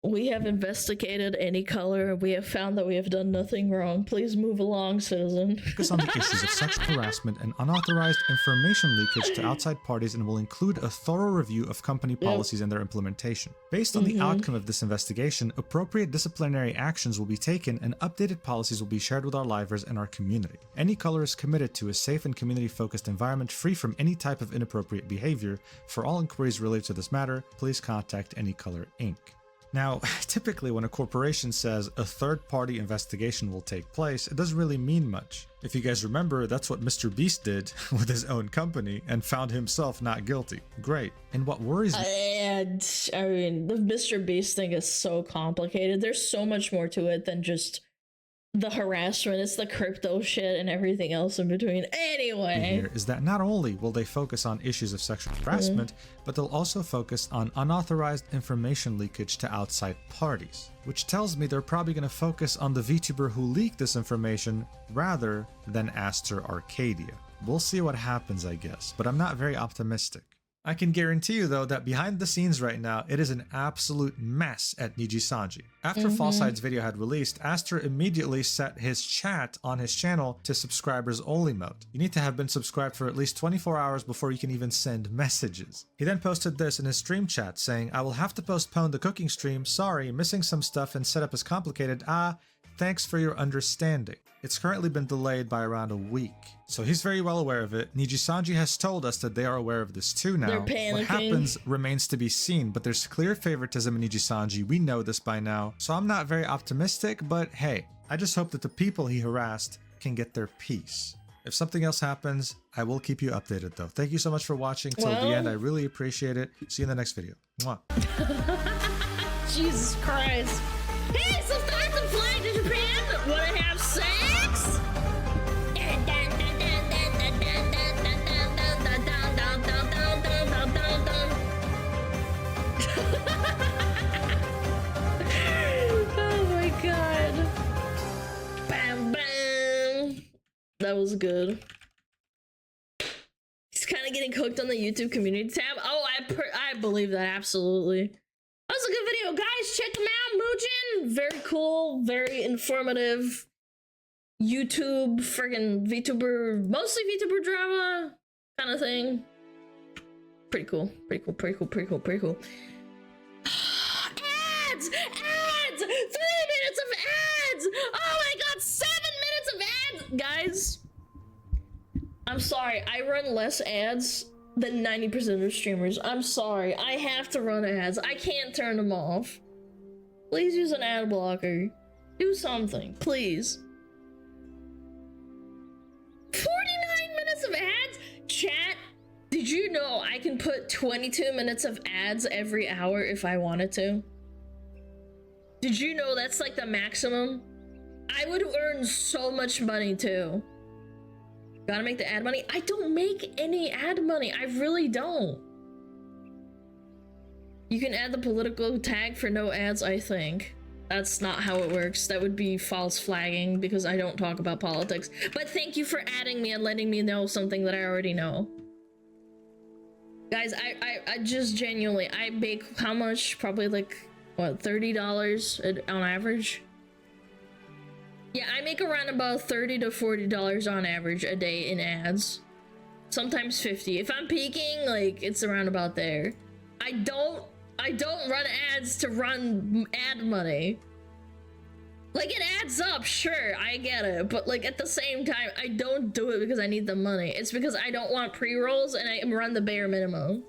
Speaker 1: We have investigated Anycolor. We have found that we have done nothing wrong. Please move along, citizen.
Speaker 10: Focus on the issues of sexual harassment and unauthorized information leakage to outside parties and will include a thorough review of company policies and their implementation. Based on the outcome of this investigation, appropriate disciplinary actions will be taken and updated policies will be shared with our livers and our community. Anycolor is committed to a safe and community-focused environment free from any type of inappropriate behavior. For all inquiries related to this matter, please contact Anycolor Inc. Now, typically when a corporation says a third-party investigation will take place, it doesn't really mean much. If you guys remember, that's what Mr. Beast did with his own company and found himself not guilty. Great. And what worries me...
Speaker 1: I mean, the Mr. Beast thing is so complicated. There's so much more to it than just the harassment. It's the crypto shit and everything else in between. Anyway,
Speaker 10: here is that not only will they focus on issues of sexual harassment, but they'll also focus on unauthorized information leakage to outside parties, which tells me they're probably going to focus on the VTuber who leaked this information rather than Astor Arcadia. We'll see what happens, I guess, but I'm not very optimistic. I can guarantee you, though, that behind the scenes right now, it is an absolute mess at Niji Sanji. After Falside's video had released, Astor immediately set his chat on his channel to subscribers only mode. You need to have been subscribed for at least 24 hours before you can even send messages. He then posted this in his stream chat saying, I will have to postpone the cooking stream, sorry, missing some stuff and setup is complicated, thanks for your understanding. It's currently been delayed by around a week. So he's very well aware of it. Niji Sanji has told us that they are aware of this too now.
Speaker 1: They're panicking.
Speaker 10: What happens remains to be seen, but there's clear favoritism in Niji Sanji. We know this by now. So I'm not very optimistic, but hey, I just hope that the people he harassed can get their peace. If something else happens, I will keep you updated though. Thank you so much for watching till the end. I really appreciate it. See you in the next video. Mwah.
Speaker 1: Jesus Christ. Hey, subscribe to Fly to Japan! Wanna have sex? Oh my god. Bam bam. That was good. He's kind of getting hooked on the YouTube community tab. Oh, I believe that, absolutely. That was a good video, guys. Check him out, Muujin. Very cool, very informative. YouTube, friggin' VTuber, mostly VTuber drama kind of thing. Pretty cool, pretty cool, pretty cool, pretty cool, pretty cool. Ads! Ads! 3 minutes of ads! Oh my god, 7 minutes of ads! Guys, I'm sorry, I run less ads
Speaker 3: than 90% of streamers. I'm sorry. I have to run ads. I can't turn them off. Please use an ad blocker. Do something, please. 49 minutes of ads? Chat, did you know I can put 22 minutes of ads every hour if I wanted to? Did you know that's like the maximum? I would earn so much money too. Gotta make the ad money? I don't make any ad money. I really don't. You can add the political tag for no ads, I think. That's not how it works. That would be false flagging because I don't talk about politics. But thank you for adding me and letting me know something that I already know. Guys, I just genuinely, I make how much? Probably like, what, $30 on average? Yeah, I make around about $30 to $40 on average a day in ads. Sometimes 50. If I'm peaking, like, it's around about there. I don't run ads to run ad money. Like, it adds up, sure, I get it. But, like, at the same time, I don't do it because I need the money. It's because I don't want pre-rolls and I run the bare minimum.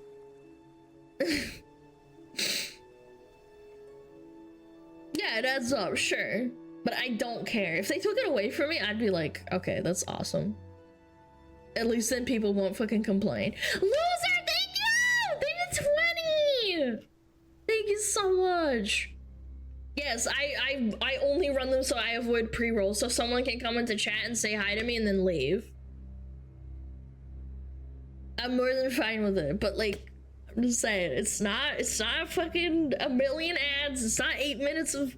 Speaker 3: Yeah, it adds up, sure. But I don't care. If they took it away from me, I'd be like, okay, that's awesome. At least then people won't fucking complain. Loser, thank you! Thank you, 20! Thank you so much. Yes, I only run them so I avoid pre-rolls, so someone can come into chat and say hi to me and then leave. I'm more than fine with it, but like, I'm just saying, it's not fucking a million ads, it's not 8 minutes of...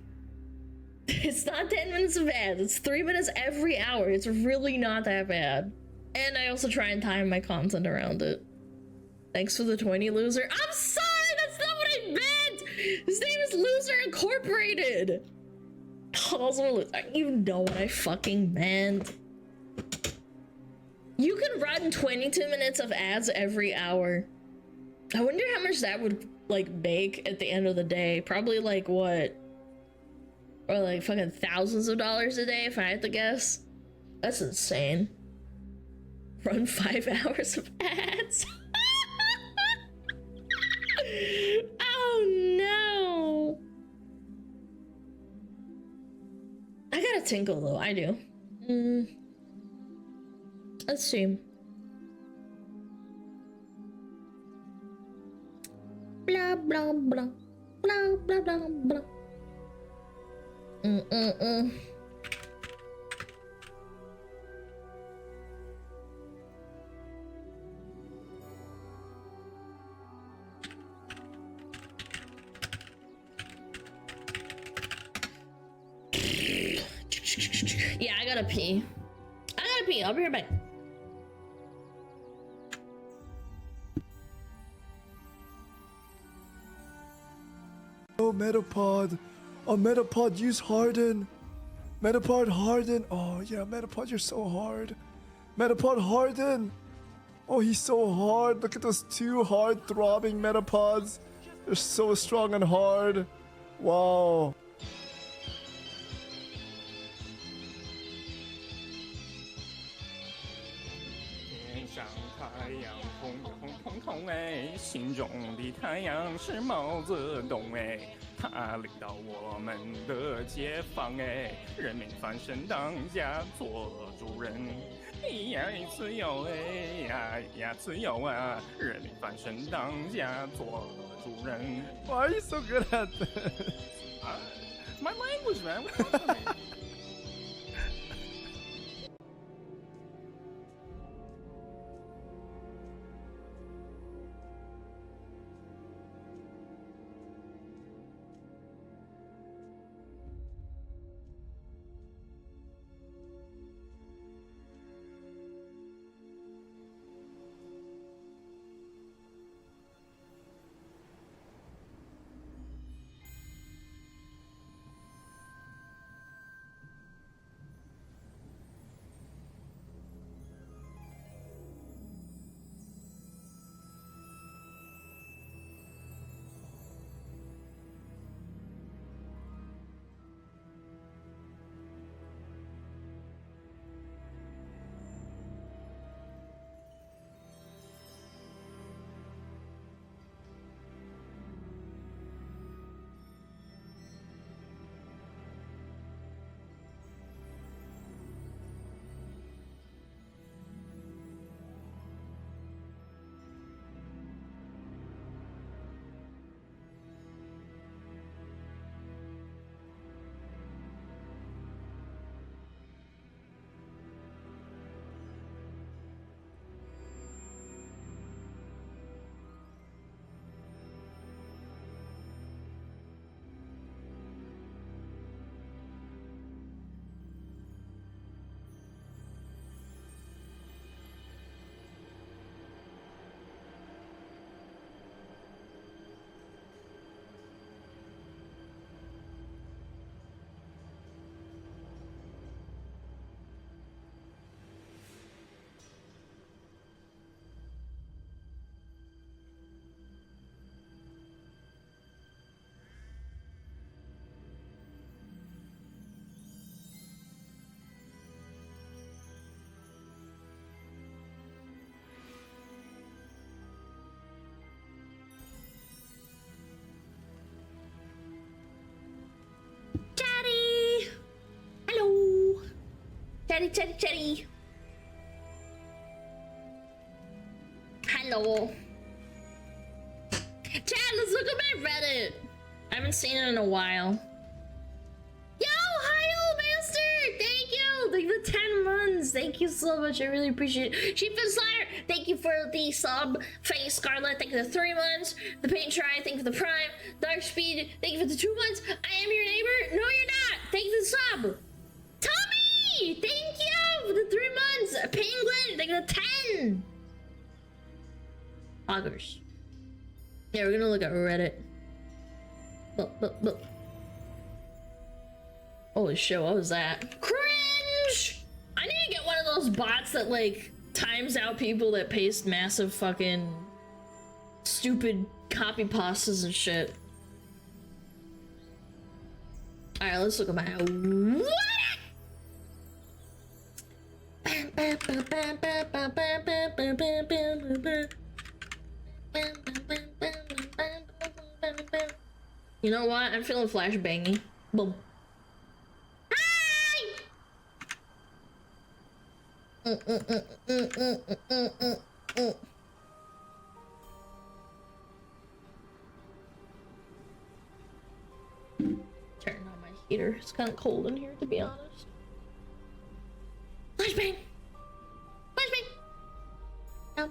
Speaker 3: It's not 10 minutes of ads, it's 3 minutes every hour. It's really not that bad. And I also try and time my content around it. Thanks for the 20, loser. I'm sorry, that's not what I meant! His name is Loser Incorporated! Also, I don't even know what I fucking meant. You can run 22 minutes of ads every hour. I wonder how much that would, like, make at the end of the day. Probably, like, what? Or like fucking thousands of dollars a day if I had to guess. That's insane. Run 5 hours of ads. Oh no. I gotta tinkle though, I do. Let's see. Blah blah blah. Blah blah blah blah. Yeah, I gotta pee. I'll be right back.
Speaker 7: Oh, Metapod. Oh, Metapod, use Harden. Metapod, Harden. Oh, yeah, Metapod, you're so hard. Metapod, Harden. Oh, he's so hard. Look at those 2 hard throbbing Metapods. They're so strong and hard. Wow. Why are you so good at this?
Speaker 12: My language, man. What's wrong with me?
Speaker 1: Chatty. Hello. Chat, let's look at my Reddit. I haven't seen it in a while. Yo, hi, old master! Thank you! Like the 10 months. Thank you so much. I really appreciate it. Sheep and Slayer, thank you for the sub. Face Scarlet, thank you for the 3 months. The Paint Try, thank you for the Prime. Dark Speed, thank you for the 2 months. I am your neighbor. No, you're not. Thank you for the sub. Tommy, thank you for the 3 months. Penguin, thank you for the 10. Augers. Yeah, we're gonna look at Reddit. Look. Holy shit, what was that? Cringe! I need to get one of those bots that, like, times out people that paste massive fucking stupid copy pastas and shit. Alright, let's look at my... You know what? I'm feeling flashbangy. Boom. Hi! Turn on my heater. It's kind of cold in here, to be honest. Flashbang! Flashbang! No.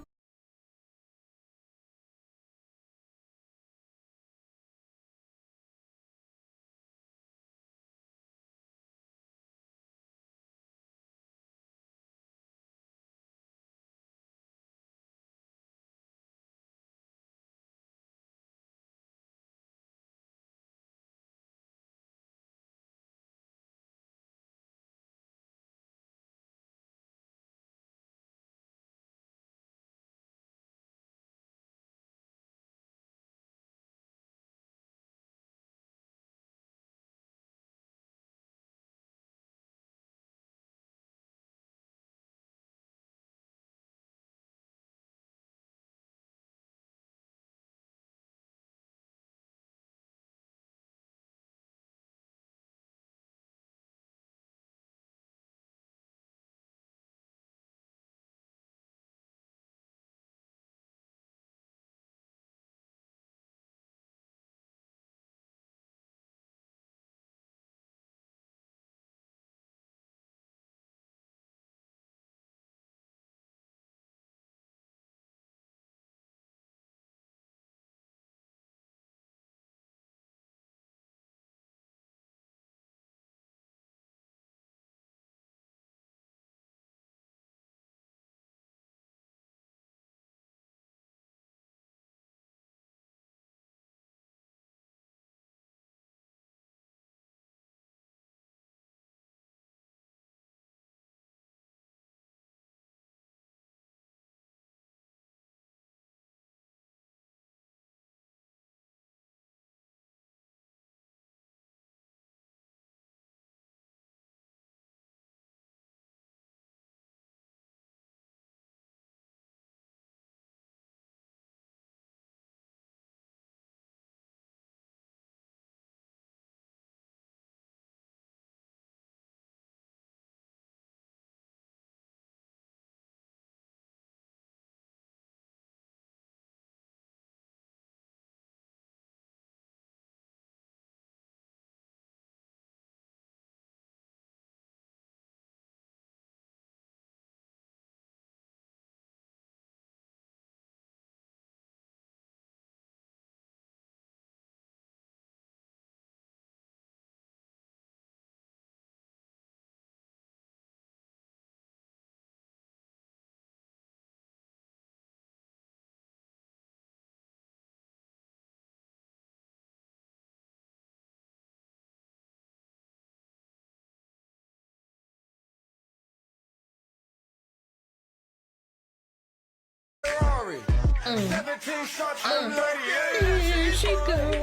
Speaker 1: Here she goes.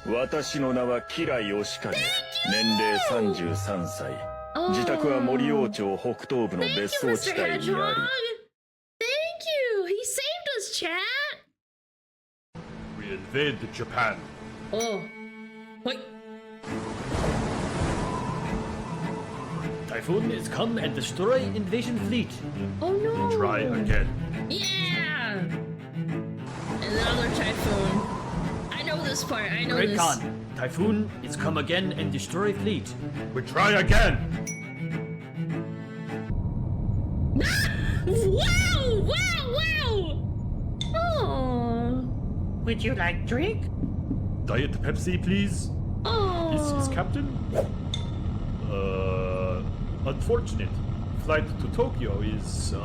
Speaker 13: 私の名はキラヨシカゲ、年齢33歳。自宅は森王朝北東部の別荘地帯にあり。
Speaker 1: Thank you! He saved us, chat!
Speaker 12: We invade Japan.
Speaker 1: Oh. Wait.
Speaker 14: Typhoon is come and destroy invasion fleet.
Speaker 1: Oh no!
Speaker 5: Try again.
Speaker 1: Yeah! Another typhoon. I know this part. I know
Speaker 14: Great
Speaker 1: this.
Speaker 14: Khan, Typhoon is come again and destroy fleet.
Speaker 5: We try again.
Speaker 1: Wow! Wow! Wow! Oh.
Speaker 14: Would you like drink?
Speaker 5: Diet Pepsi, please.
Speaker 1: Oh.
Speaker 5: Is Captain? Unfortunate. Flight to Tokyo is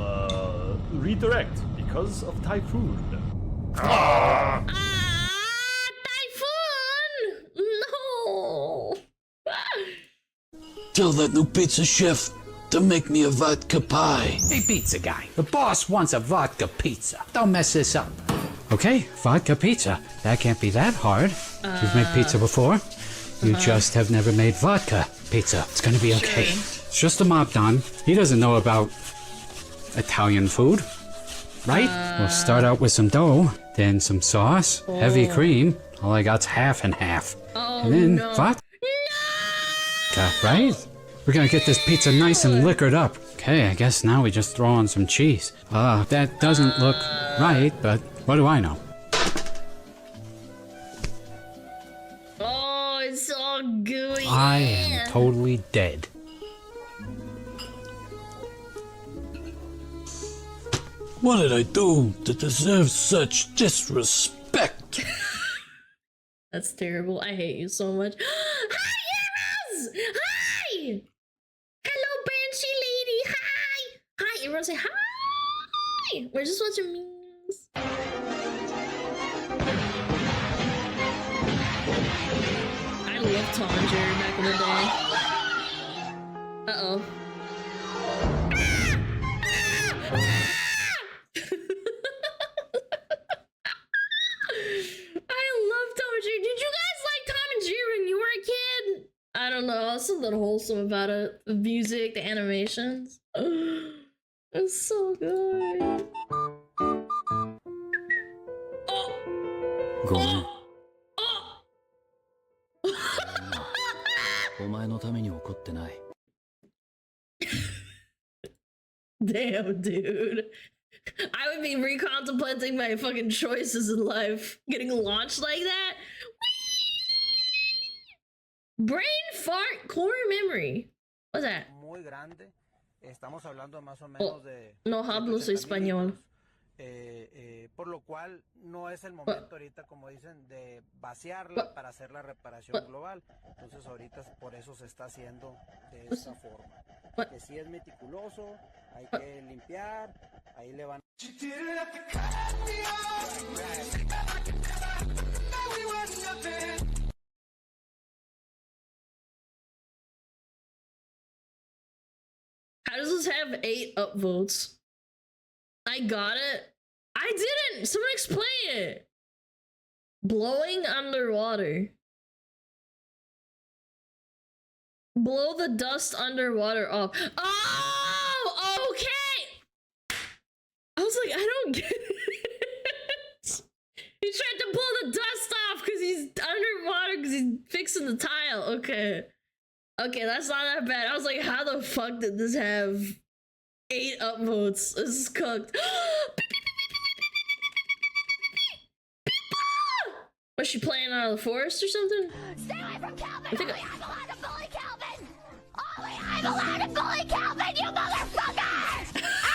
Speaker 5: redirect because of typhoon.
Speaker 1: Typhoon! No!
Speaker 15: Tell that new pizza chef to make me a vodka pie.
Speaker 16: Hey, pizza guy. The boss wants a vodka pizza. Don't mess this up. Okay, vodka pizza. That can't be that hard. You've made pizza before. You just have never made vodka pizza. It's gonna be okay. It's just a mob don. He doesn't know about Italian food, right? We'll start out with some dough, then some sauce, heavy cream. All I got's half and half. And then vodka, right? We're gonna get this pizza nice and liquored up. Okay, I guess now we just throw on some cheese. That doesn't look right, but what do I know?
Speaker 1: Oh, it's all gooey.
Speaker 16: I am totally dead.
Speaker 15: What did I do to deserve such disrespect?
Speaker 1: That's terrible. I hate you so much. Hi, Eras! Hi! Hello, Banshee lady. Hi! Hi, everyone say hi! We're just watching memes. I loved Tom and Jerry back in the day. Uh-oh. I love Tom and Jerry. Did you guys like Tom and Jerry when you were a kid? I don't know. Something wholesome about it. The music, the animations. It's so good.
Speaker 16: Go on.
Speaker 15: お前のために怒ってない。
Speaker 1: Damn, dude. I would be recontemplating my fucking choices in life. Getting launched like that? Brain fart core memory. What's that?
Speaker 17: Muy grande. Estamos hablando más o menos de...
Speaker 1: No hablo español.
Speaker 17: Por lo cual no es el momento ahorita, como dicen, de vaciarla para hacer la reparación global. Entonces ahorita por eso se está haciendo de esta forma. Que si es meticuloso, hay que limpiar, ahí le van...
Speaker 1: How does this have 8 upvotes? I got it. I didn't! Someone explain it! Blowing underwater. Blow the dust underwater off. Oh! Okay! I was like, I don't get it. He tried to blow the dust off because he's underwater because he's fixing the tile. Okay. Okay, that's not that bad. I was like, how the fuck did this have 8 upvotes? This is cooked. Was she playing out of the forest or something?
Speaker 2: Stay away from Calvin!
Speaker 1: I think
Speaker 2: Only I'm allowed to bully Calvin! Only I'm allowed to bully Calvin, you motherfucker!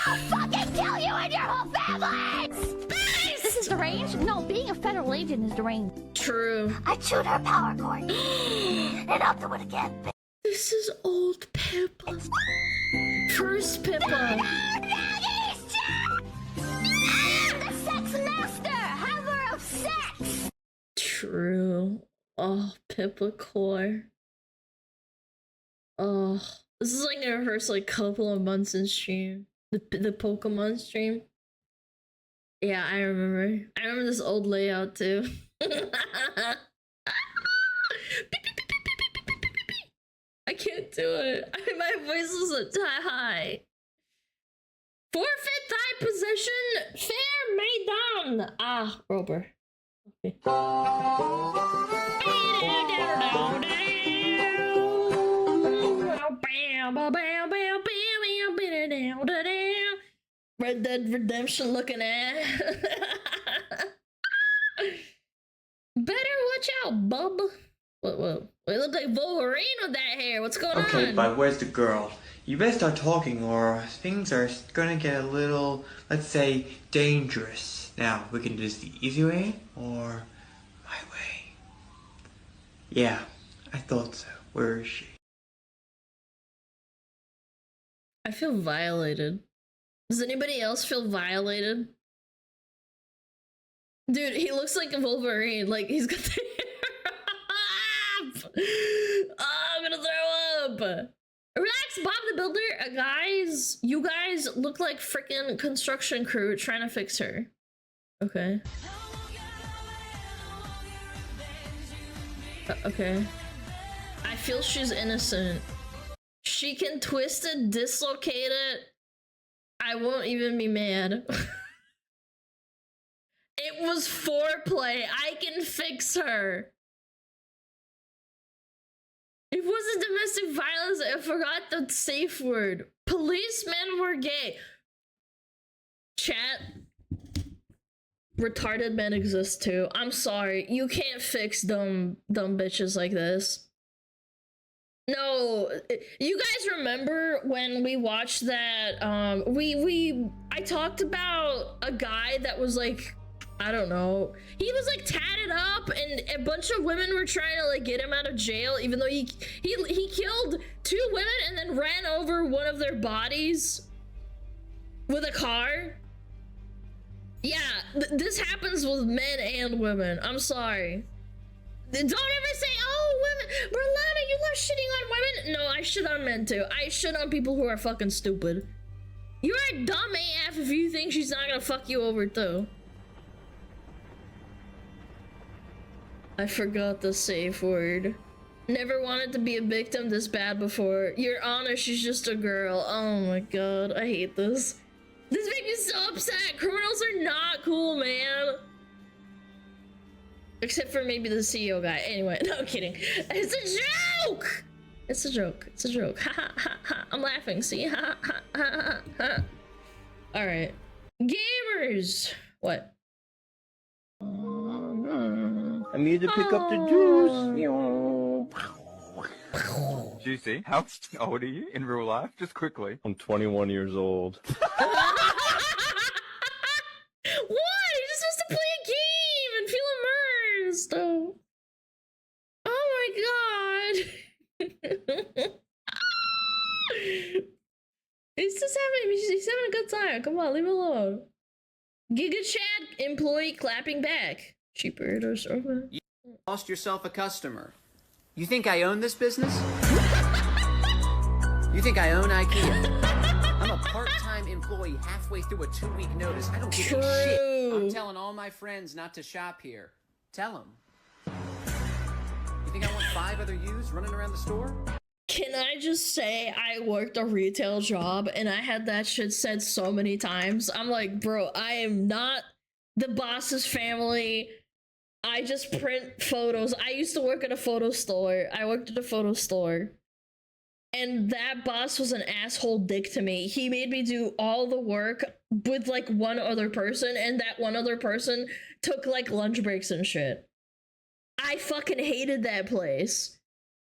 Speaker 2: I'll fucking kill you and your whole family! Space! This is deranged? No, being a federal agent is deranged.
Speaker 1: True.
Speaker 2: I chewed her power cord. And I'll do it again.
Speaker 1: This is old Pippa. First Pippa.
Speaker 2: I am the sex master! Haver of sex!
Speaker 1: True. Oh, Pippa core. Oh, this is like our first like couple of months in stream. The Pokemon stream. Yeah, I remember. I remember this old layout too. I can't do it. My voice is high. Forfeit thy possession, fair Maiden. Ah, Rober. Okay. Red Dead Redemption looking at. Better watch out, bub. What? We look like Wolverine with that hair. What's going on?
Speaker 18: Okay, but where's the girl? You better start talking or things are gonna get a little, let's say, dangerous. Now, we can do this the easy way or my way. Yeah, I thought so. Where is she?
Speaker 1: I feel violated. Does anybody else feel violated? Dude, he looks like a Wolverine. Like, he's got the I'm gonna throw up. Relax, Bob the Builder. Guys, you guys look like freaking construction crew trying to fix her. Okay. Okay. I feel she's innocent. She can twist it, dislocate it. I won't even be mad. It was foreplay. I can fix her. It wasn't domestic violence. I forgot the safe word. Policemen were gay. Chat. Retarded men exist too. I'm sorry. You can't fix dumb bitches like this. No, you guys remember when we watched that, I talked about a guy that was like, I don't know, he was like tatted up and a bunch of women were trying to like get him out of jail even though he killed 2 women and then ran over one of their bodies with a car. Yeah, this happens with men and women. I'm sorry. Don't ever say, oh, women, Merlana, you love shitting on women. No, I shit on men too. I shit on people who are fucking stupid. You're a dumb AF if you think she's not gonna fuck you over too. I forgot the safe word. Never wanted to be a victim this bad before. Your Honor, she's just a girl. Oh my god, I hate this. This makes me so upset. Criminals are not cool, man. Except for maybe the CEO guy. Anyway, no, I'm kidding. It's a joke! It's a joke. It's a joke. Ha ha ha ha. I'm laughing, see? Ha ha ha ha. Alright. Gamers! What?
Speaker 19: I need to pick up the juice.
Speaker 12: Juicy, how old are you in real life? Just quickly.
Speaker 19: I'm 21 years old.
Speaker 1: What? You're just supposed to play a game and feel immersed. Oh my god. he's having a good time. Come on, leave him alone. Giga Chad employee clapping back. Cheaper or something.
Speaker 20: You lost yourself a customer. You think I own this business? You think I own IKEA? I'm a part-time employee halfway through a 2-week notice. I don't give a shit. I'm telling all my friends not to shop here. Tell them. You think I want 5 other yous running around the store?
Speaker 1: Can I just say I worked a retail job and I had that shit said so many times. I'm like, bro, I am not the boss's family. I just print photos. I used to work at a photo store. I worked at a photo store. And that boss was an asshole dick to me. He made me do all the work with like one other person, and that one other person took like lunch breaks and shit. I fucking hated that place.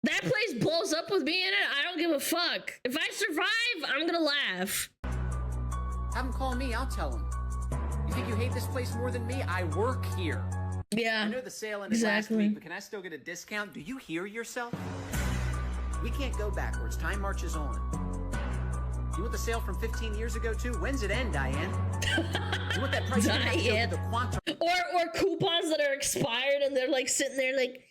Speaker 1: That place blows up with me in it. I don't give a fuck. If I survive, I'm gonna laugh.
Speaker 20: Have him call me, I'll tell him. You think you hate this place more than me? I work here.
Speaker 1: Yeah,
Speaker 20: I know the sale ended last week, but can I still get a discount? Do you hear yourself? We can't go backwards. Time marches on. You want the sale from 15 years ago too? When's it end, Diane? You want that price
Speaker 1: Diane. Or coupons that are expired and they're like sitting there like,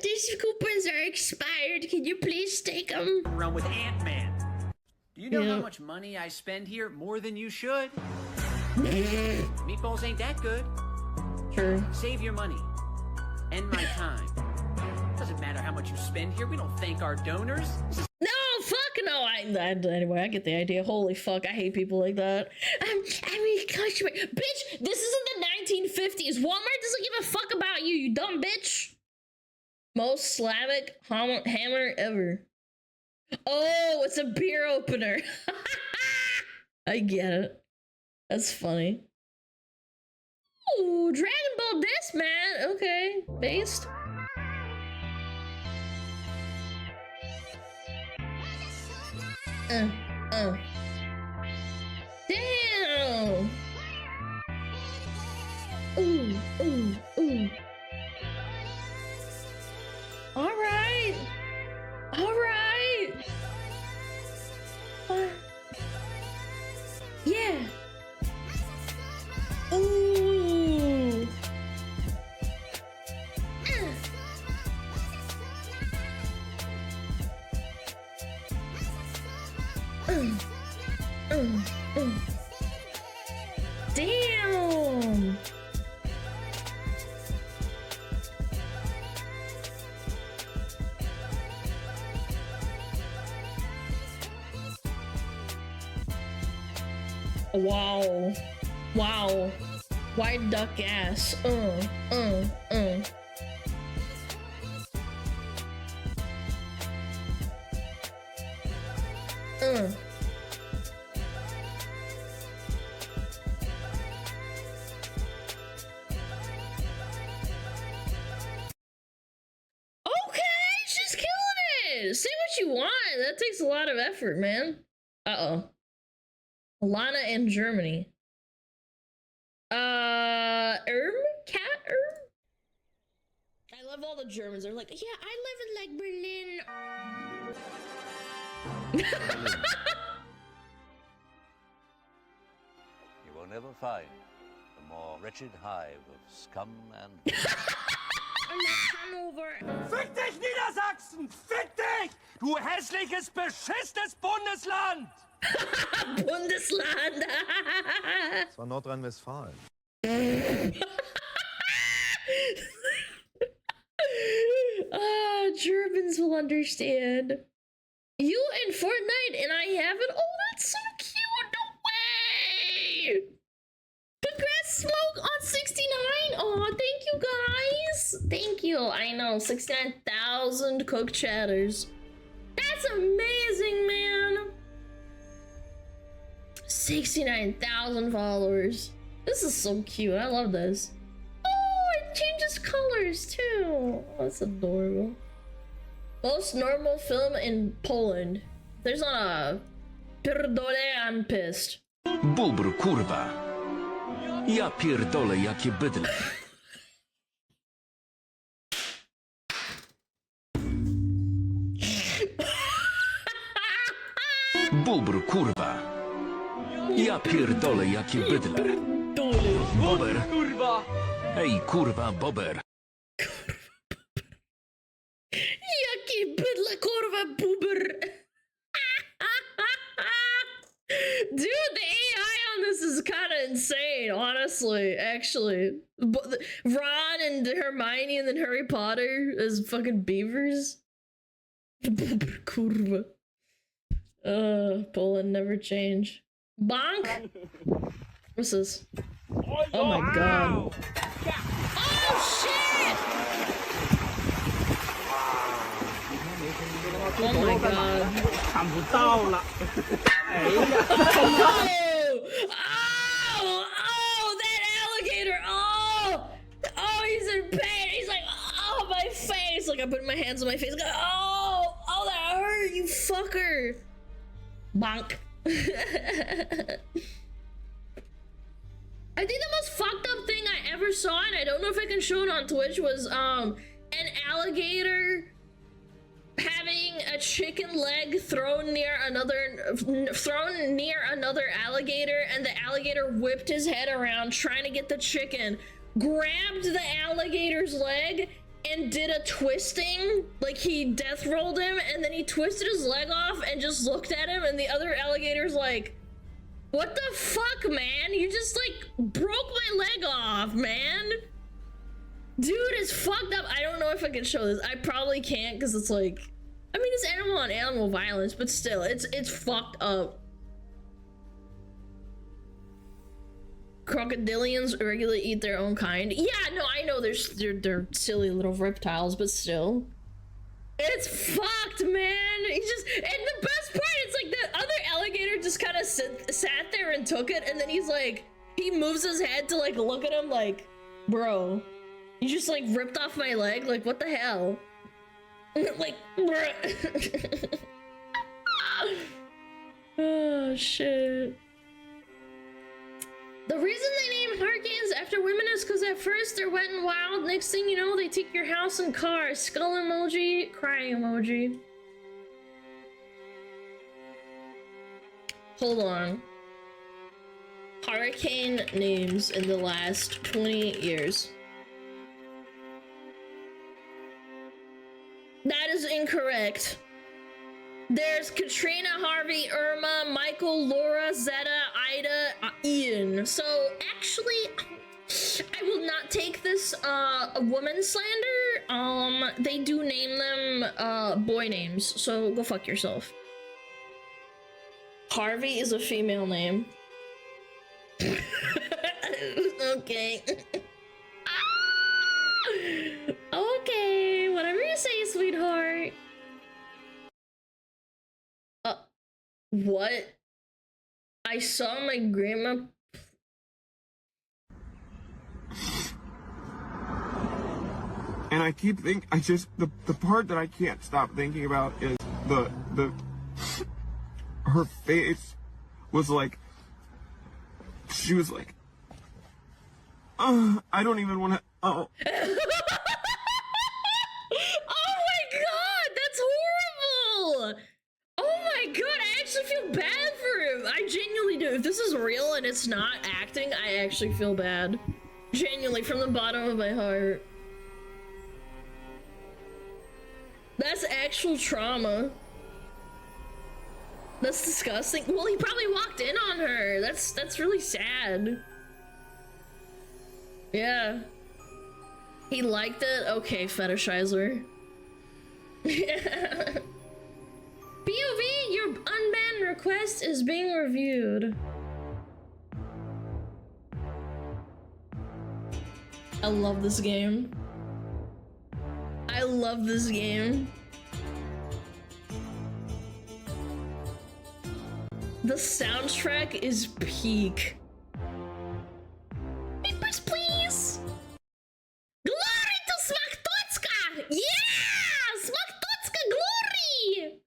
Speaker 1: these coupons are expired. Can you please take them?
Speaker 20: Around with Ant-Man. Do you know how much money I spend here? More than you should. Meatballs ain't that good.
Speaker 1: True.
Speaker 20: Save your money. And my time. Doesn't matter how much you spend here. We don't thank our donors.
Speaker 1: No, fuck no. Anyway, I get the idea. Holy fuck, I hate people like that. I'm a customer. Bitch, this isn't the 1950s. Walmart doesn't give a fuck about you, you dumb bitch. Most Slavic hammer ever.
Speaker 3: Oh, it's a beer opener. I get it. That's funny. Ooh, Dragon Ball Disc, man. Okay, based. Damn. Ooh, ooh, ooh. All right. All right. Yeah. Ooh. Damn. Wow. Wow. Wide duck ass. Okay, she's killing it. Say what you want. That takes a lot of effort, man. Uh-oh. Lana in Germany. Cat I love all the Germans. They're like, yeah, I live in like Berlin.
Speaker 21: You will never find a more wretched hive of scum and...
Speaker 14: Fick dich, Niedersachsen! Fick dich! Du hässliches, beschissenes Bundesland!
Speaker 3: Bundesland!
Speaker 22: Das war Nordrhein-Westfalen.
Speaker 3: Germans will understand. You in Fortnite and I haven't? Oh, that's so cute! No way! Congrats, Smoke, on 69! Oh, thank you, guys! Thank you. I know, 69,000 cook chatters. That's amazing, man! 69,000 followers. This is so cute. I love this. Oh, it changes colors too. Oh, that's adorable. Most normal film in Poland. There's not a... Pierdolę, I'm pissed.
Speaker 23: Bubr, kurwa. Ja pierdolę, jakie bydle. Bubr, kurwa. Ja pierdolę, jakie bydle. Bober.
Speaker 14: Kurwa.
Speaker 23: Ej, kurwa, bober.
Speaker 3: Jaki bydle, kurwa, buber. Dude, the AI on this is kind of insane, honestly, actually. Ron and Hermione and then Harry Potter as fucking beavers. Kurva. Poland never change. Bonk? What's this? Oh my god. Oh shit! Oh my god. Oh, that alligator! Oh, he's in pain. He's like, oh, my face. Like, I put my hands on my face. Like, oh, that hurt, you fucker. Bonk. I think the most fucked up thing I ever saw, and I don't know if I can show it on Twitch, was an alligator having a chicken leg thrown near another alligator, and the alligator whipped his head around trying to get the chicken, grabbed the alligator's leg and did a twisting, like he death rolled him, and then he twisted his leg off and just looked at him, and the other alligator's like, what the fuck, man? You just like broke my leg off, man. Dude, it's fucked up. I don't know if I can show this. I probably can't because it's like, I mean, it's animal on animal violence, but still, it's fucked up. Crocodilians regularly eat their own kind. Yeah, no, I know they're silly little reptiles, but still. It's fucked, man. He just, and
Speaker 1: just sat there and took it, and then he's like, he moves his head to like look at him like, bro, you just like ripped off my leg, like what the hell? Like, bruh. Oh shit. The reason they name hurricanes after women is because at first they're wet and wild. Next thing you know, they take your house and car. Skull emoji, crying emoji. Hold on. Hurricane names in the last 20 years. That is incorrect. There's Katrina, Harvey, Irma, Michael, Laura, Zeta, Ida, Ian. So actually, I will not take this a woman slander. They do name them boy names, so go fuck yourself. Harvey is a female name. Okay. Okay, whatever you say, sweetheart. What? I saw my grandma.
Speaker 4: And I keep the part that I can't stop thinking about is her face was like, she was like, I don't even want to, oh.
Speaker 1: Oh my god, that's horrible! Oh my god, I actually feel bad for him. I genuinely do. If this is real and it's not acting, I actually feel bad. Genuinely, from the bottom of my heart. That's actual trauma. That's disgusting. Well, he probably walked in on her. That's really sad. Yeah. He liked it? Okay, fetishizer. Yeah. POV, your unbanned request is being reviewed. I love this game. I love this game. The soundtrack is peak. Papers, please! Glory to Smaktotska! Yeah! Smaktotska glory!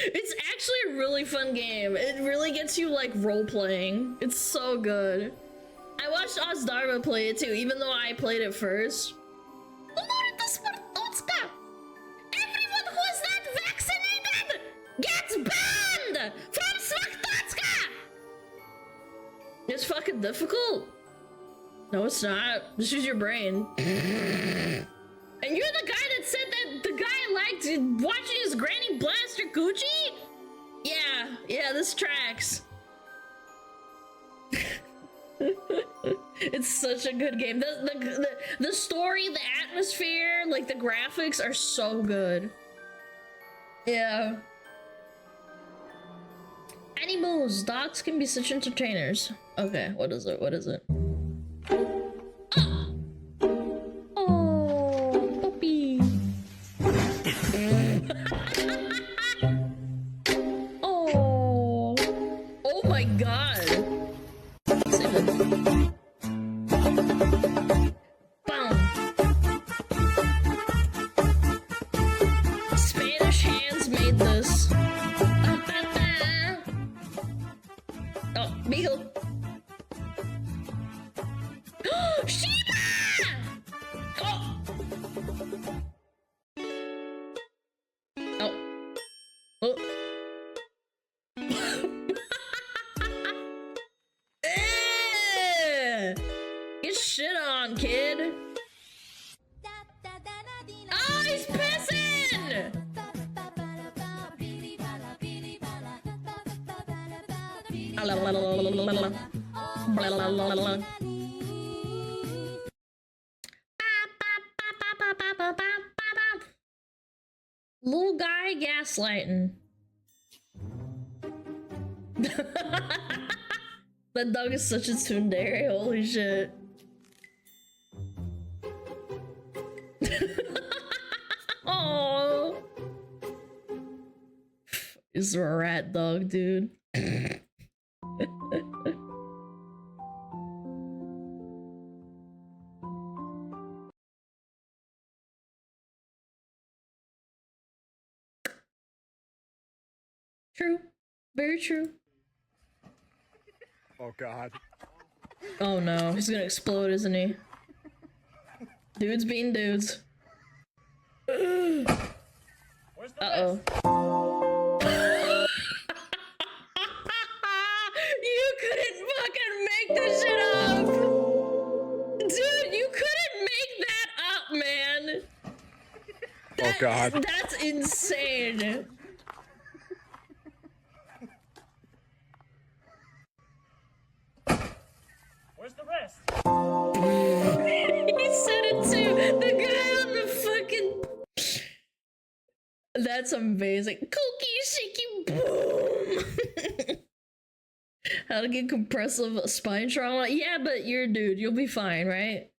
Speaker 1: It's actually a really fun game. It really gets you like role-playing. It's so good. I watched Ozdarva play it too, even though I played it first. Glory to Smaktotska! Everyone who is not vaccinated gets banned from Smaktotska! It's fucking difficult. No, it's not. Just use your brain. And you're the guy that said that the guy liked watching his granny blast her coochie? Yeah, this tracks. It's such a good game. The story, the atmosphere, like the graphics are so good. Yeah. Animals, dogs can be such entertainers. Okay, what is it? What is it? Oh, puppy. Oh. Oh my god. Save it. Boom. Spanish hands made this. Oh, Beagle. Sheba! Oh. Oh. Oh. Get shit on, kid. Oh, he's pissing! Little guy gaslighting. That dog is such a tsundere, holy shit. Oh,
Speaker 3: He's a rat dog, dude. True. Very true.
Speaker 14: Oh god.
Speaker 3: Oh no, he's gonna explode, isn't he? Dudes being dudes. Uh-oh. You couldn't fucking make this shit up! Dude, you couldn't make that up, man!
Speaker 14: Oh god.
Speaker 3: That's insane.
Speaker 14: Where's the rest?
Speaker 3: He said it too! The guy on the fucking... That's amazing. Cookie shaky boom! How to get compressive spine trauma? Yeah, but you're a dude. You'll be fine, right?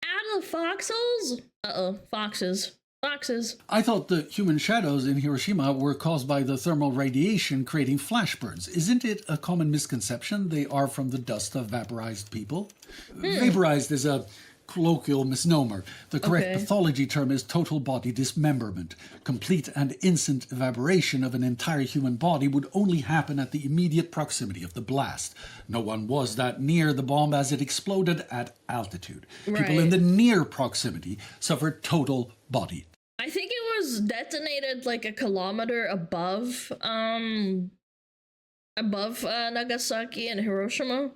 Speaker 3: Out of the foxholes? Uh-oh. Foxes. Foxes.
Speaker 15: I thought the human shadows in Hiroshima were caused by the thermal radiation creating flash burns. Isn't it a common misconception they are from the dust of vaporized people? Vaporized is a colloquial misnomer. The correct pathology term is total body dismemberment. Complete and instant evaporation of an entire human body would only happen at the immediate proximity of the blast. No one was that near the bomb as it exploded at altitude. People in the near proximity suffered total body.
Speaker 3: I think it was detonated like a kilometer above Nagasaki and Hiroshima.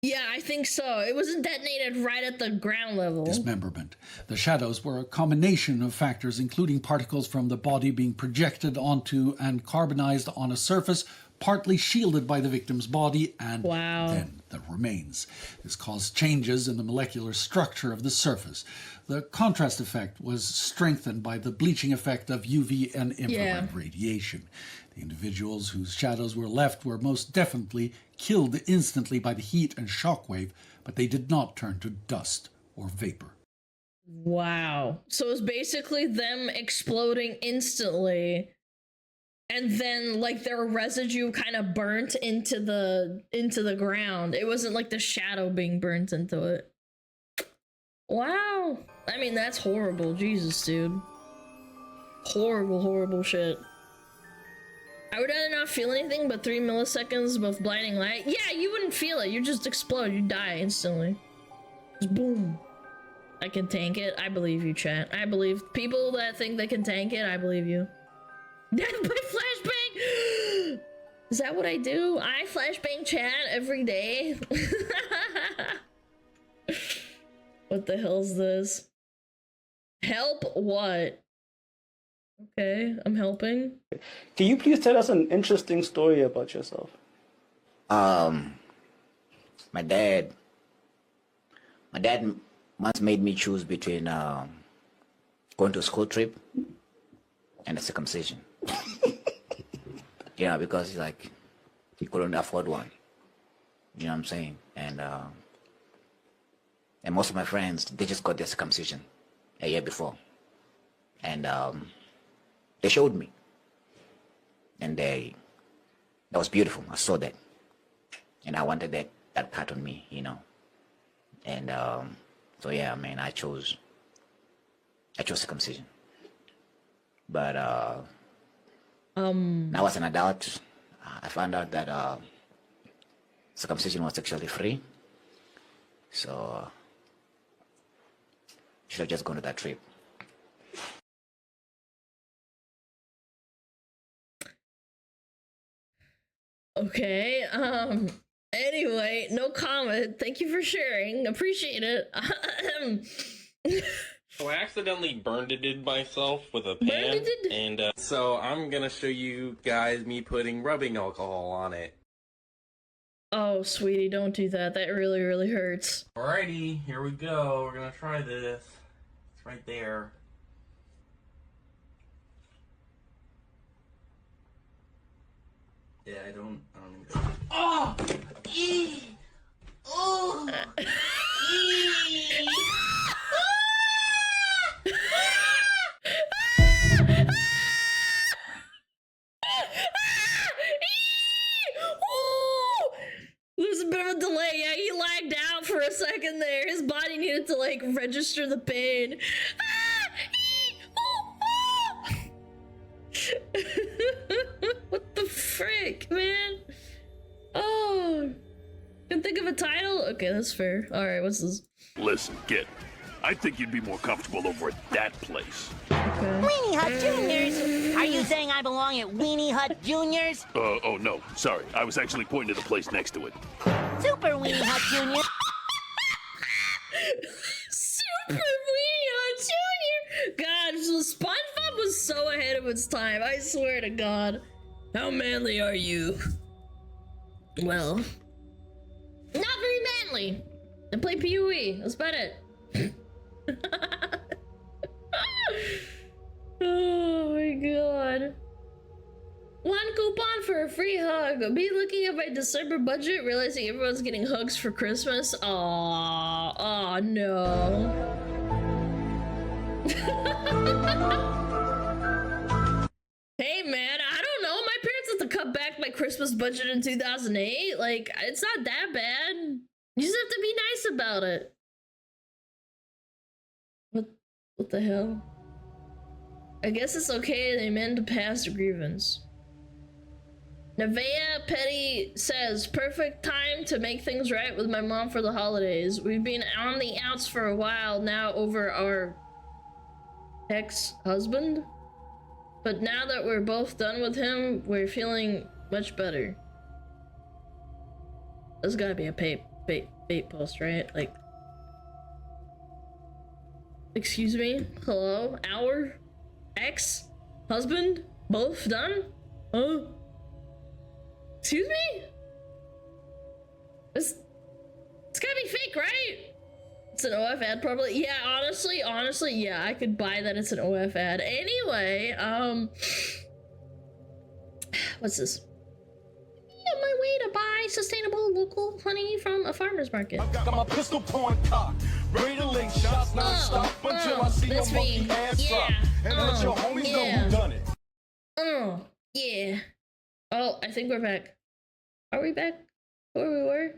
Speaker 3: Yeah, I think so. It wasn't detonated right at the ground level.
Speaker 15: Dismemberment. The shadows were a combination of factors, including particles from the body being projected onto and carbonized on a surface, partly shielded by the victim's body, and then the remains. This caused changes in the molecular structure of the surface. The contrast effect was strengthened by the bleaching effect of UV and infrared radiation. The individuals whose shadows were left were most definitely killed instantly by the heat and shockwave, but they did not turn to dust or vapor.
Speaker 3: Wow. So it's basically them exploding instantly, and then like their residue kind of burnt into the ground. It wasn't like the shadow being burnt into it. Wow. I mean, that's horrible. Jesus, dude. Horrible, horrible shit. I would rather not feel anything but 3 milliseconds of blinding light. Yeah, you wouldn't feel it. You just explode. You die instantly. Just boom. I can tank it. I believe you, chat. I believe people that think they can tank it. I believe you. Death by flashbang! Is that what I do? I flashbang chat every day? What the hell's this? Help what? Okay, I'm helping.
Speaker 6: Can you please tell us an interesting story about yourself?
Speaker 8: My dad once made me choose between going to a school trip and a circumcision. You know, because he's like, he couldn't afford one. You know what I'm saying? And most of my friends, they just got their circumcision a year before. And they showed me. And that was beautiful. I saw that. And I wanted that cut on me, you know. And so yeah, man, I chose circumcision. But now as an adult, I found out that circumcision was actually free. So should have just gone to that trip.
Speaker 3: Okay, anyway, no comment. Thank you for sharing. Appreciate it.
Speaker 9: So I accidentally burned myself with a pan, and so I'm gonna show you guys me putting rubbing alcohol on it.
Speaker 3: Oh, sweetie, don't do that. That really, really hurts.
Speaker 9: Alrighty, here we go. We're gonna try this. It's right there. Yeah, I don't even... Oh! Eee! Oh!
Speaker 3: There's a bit of a delay. Yeah, he lagged out for a second there. His body needed to like register the pain. What the frick, man? Oh, can think of a title? Okay, that's fair. All right, what's this?
Speaker 23: Listen, kid. I think you'd be more comfortable over at that place.
Speaker 7: Weenie Hut Juniors? Are you saying I belong at Weenie Hut Juniors?
Speaker 23: Oh no, sorry. I was actually pointing to the place next to it.
Speaker 7: Super Weenie Hut Junior.
Speaker 3: Super Weenie Hut Junior. God, so SpongeBob was so ahead of its time. I swear to God. How manly are you? Well, not very manly. I play PoE. That's about it. Oh my god. One coupon for a free hug. Be looking at my December budget, realizing everyone's getting hugs for Christmas. Aww. Aw, no. Hey man, I don't know. My parents had to cut back my Christmas budget in 2008. Like, it's not that bad. You just have to be nice about it. What the hell? I guess it's okay to amend a past grievance. Nevaeh Petty says, perfect time to make things right with my mom for the holidays. We've been on the outs for a while now over our ex-husband. But now that we're both done with him, we're feeling much better. There's gotta be a bait post, right? Like, excuse me? Hello? Our ex-husband? Both done? Huh? Excuse me? It's gotta be fake, right? It's an OF ad, probably. Yeah, honestly, yeah, I could buy that it's an OF ad. Anyway, what's this? On my way to buy sustainable local honey from a farmer's market.
Speaker 5: I've got my pistol point cocked, ready to link shots non-stop until I see your monkey ass drop. And let your homies know who done it.
Speaker 3: Oh, yeah. Oh, I think we're back. Are we back where we were?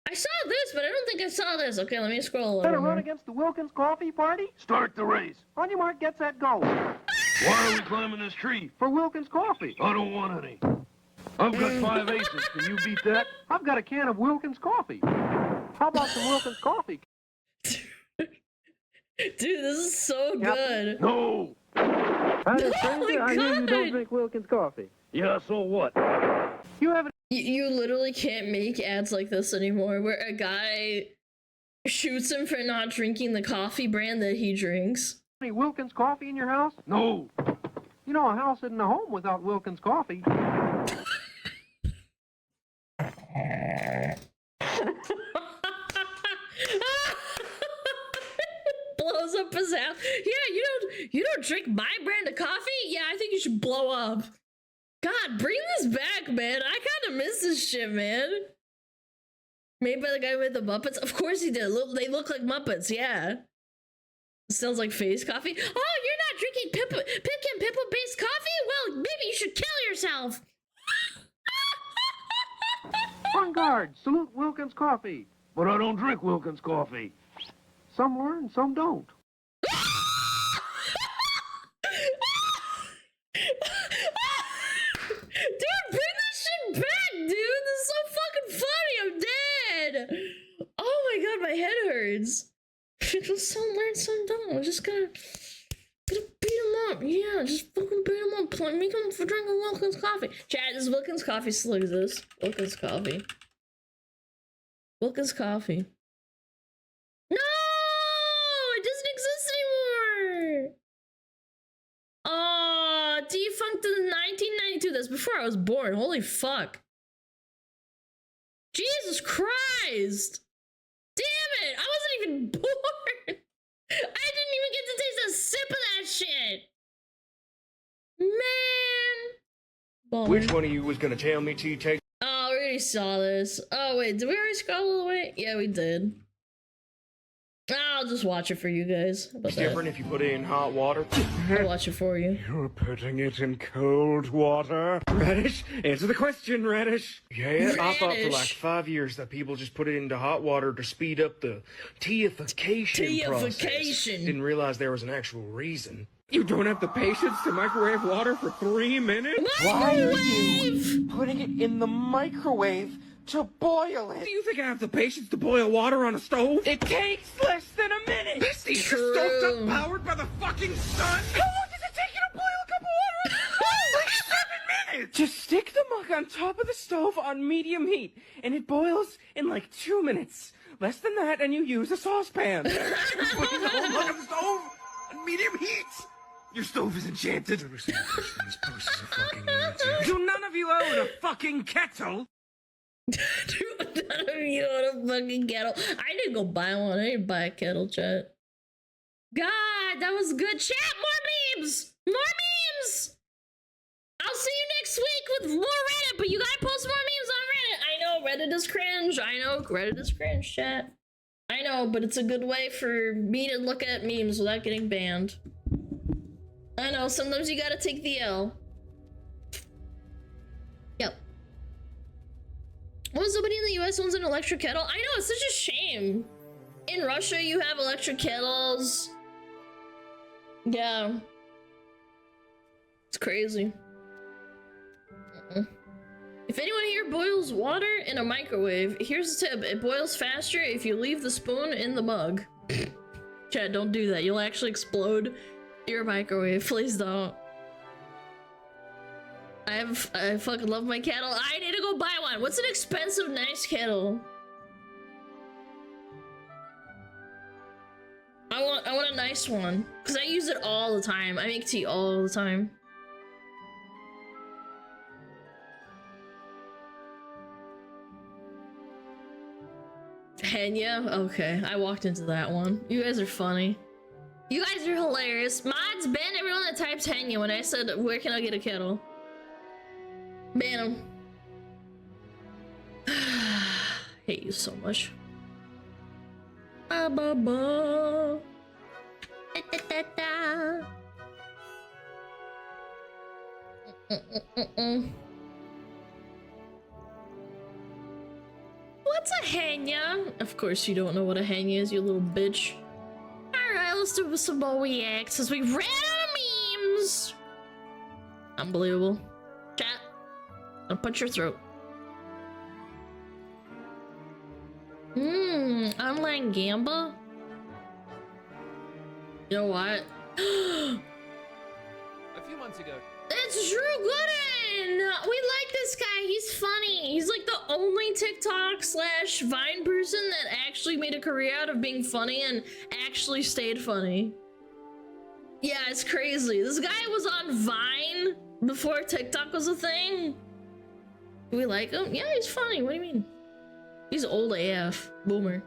Speaker 3: I saw this, but I don't think I saw this. Okay, let me scroll a little
Speaker 10: Better
Speaker 3: more.
Speaker 10: run against the Wilkins Coffee Party?
Speaker 23: Start the race.
Speaker 10: On your mark, get set, go.
Speaker 23: Why are we climbing this tree?
Speaker 10: For Wilkins Coffee.
Speaker 23: I don't want any. I've got 5 aces. Can you beat that?
Speaker 10: I've got a can of Wilkins Coffee. How about some Wilkins Coffee?
Speaker 3: Dude, this is so good.
Speaker 23: No.
Speaker 10: I hear you don't drink Wilkins Coffee.
Speaker 23: Yeah, so what?
Speaker 10: You haven't.
Speaker 3: You literally can't make ads like this anymore, where a guy shoots him for not drinking the coffee brand that he drinks.
Speaker 10: Any Wilkins Coffee in your house?
Speaker 23: No.
Speaker 10: You know, a house isn't a home without Wilkins Coffee.
Speaker 3: Blows up his house. Yeah, you don't drink my brand of coffee? Yeah, I think you should blow up. God, bring this back, man. I kind of miss this shit, man. Made by the guy with the Muppets? Of course he did. Look, they look like Muppets, yeah. Sounds like face coffee. Oh, you're not drinking Pick and Pippa-based coffee? Well, maybe you should kill yourself.
Speaker 10: On guard, salute Wilkins Coffee.
Speaker 23: But I don't drink Wilkins Coffee.
Speaker 10: Some learn, some don't.
Speaker 3: Dude, bring this shit back, dude. This is so fucking funny. I'm dead. Oh my god, my head hurts. Some learn, some don't. I'm just gonna beat him up. Yeah, just fucking beat him up. Make him for drinking Wilkins Coffee. Chat, does Wilkins Coffee still exist? Wilkins Coffee. Wilkins Coffee. No! It doesn't exist anymore! Oh, defunct in 1992. That's before I was born. Holy fuck. Jesus Christ! Damn it! I wasn't even born! I didn't even get to taste a sip of that shit! Man! Bummer.
Speaker 11: Which one of you was gonna tell me to take?
Speaker 3: Oh, we already saw this. Oh, wait, did we already scroll all the way? Yeah, we did. Oh,
Speaker 1: I'll just watch it for you guys.
Speaker 4: It's different if you put it in hot water.
Speaker 1: I'll watch it for you.
Speaker 11: You're putting it in cold water. Radish, answer the question, Radish. Yeah, I thought for like 5 years that people just put it into hot water to speed up the teification process. Didn't realize there was an actual reason. You don't have the patience to microwave water for 3 minutes?
Speaker 4: Why are you putting it in the microwave to boil it?
Speaker 11: Do you think I have the patience to boil water on a stove?
Speaker 4: It takes less than a minute.
Speaker 11: Bestie, the stove's up powered by the fucking sun. How long does it take you to boil a cup of water? Like 7 minutes.
Speaker 4: Just stick the mug on top of the stove on medium heat, and it boils in like 2 minutes. Less than that, and you use a saucepan.
Speaker 11: Putting the whole mug on the stove on medium heat. Your stove is enchanted.
Speaker 22: This person is a fucking lunatic.
Speaker 11: Do none of you own a fucking kettle?
Speaker 1: None of you own a fucking kettle. I need to go buy one. I need to buy a kettle, chat. God, that was good. Chat, more memes! More memes! I'll see you next week with more Reddit, but you gotta post more memes on Reddit. I know Reddit is cringe. I know Reddit is cringe, chat. I know, but it's a good way for me to look at memes without getting banned. I know, sometimes you gotta take the L. Yep. Well, somebody in the US owns an electric kettle? I know, it's such a shame. In Russia, you have electric kettles. Yeah. It's crazy. If anyone here boils water in a microwave, here's a tip. It boils faster if you leave the spoon in the mug. Chad, don't do that. You'll actually explode your microwave. Please don't. I fucking love my kettle. I need to go buy one. What's an expensive, nice kettle? I want a nice one. Because I use it all the time. I make tea all the time. Henya? Okay, I walked into that one. You guys are funny. You guys are hilarious. Mods, ban everyone that types Henya when I said, where can I get a kettle? Ban them. Hate you so much. Ba ba ba. Da, da, da, da. What's a Henya? Of course you don't know what a Henya is, you little bitch. Alright, let's do some more Weacts as we ran out of memes. Unbelievable. Chat. I'll punch your throat. Online Gamba? You know what?
Speaker 13: A few months ago.
Speaker 1: It's Drew Gooden! We like this guy, he's funny. He's like the only TikTok / Vine person that actually made a career out of being funny and actually stayed funny. Yeah, it's crazy. This guy was on Vine before TikTok was a thing. Do we like him? Yeah, he's funny. What do you mean? He's old AF. Boomer.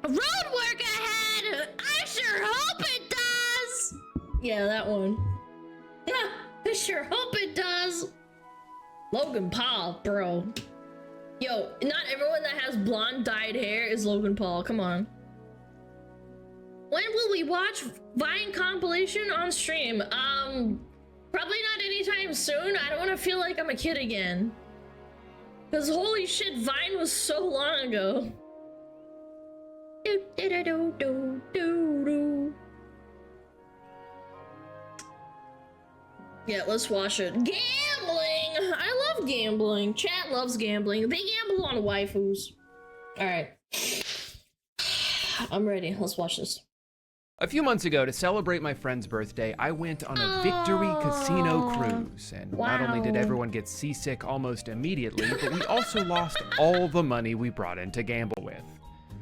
Speaker 1: A road work ahead! I sure hope it does! Yeah, that one. Yeah, I sure hope it does. Logan Paul, bro. Yo, not everyone that has blonde dyed hair is Logan Paul. Come on. When will we watch Vine compilation on stream? Probably not anytime soon. I don't want to feel like I'm a kid again. Because holy shit, Vine was so long ago. Yeah, let's watch it. Gambling! I love gambling. Chat loves gambling. They gamble on waifus. Alright. I'm ready. Let's watch this.
Speaker 13: A few months ago, to celebrate my friend's birthday, I went on a Victory Casino cruise. And not only did everyone get seasick almost immediately, but we also lost all the money we brought in to gamble with.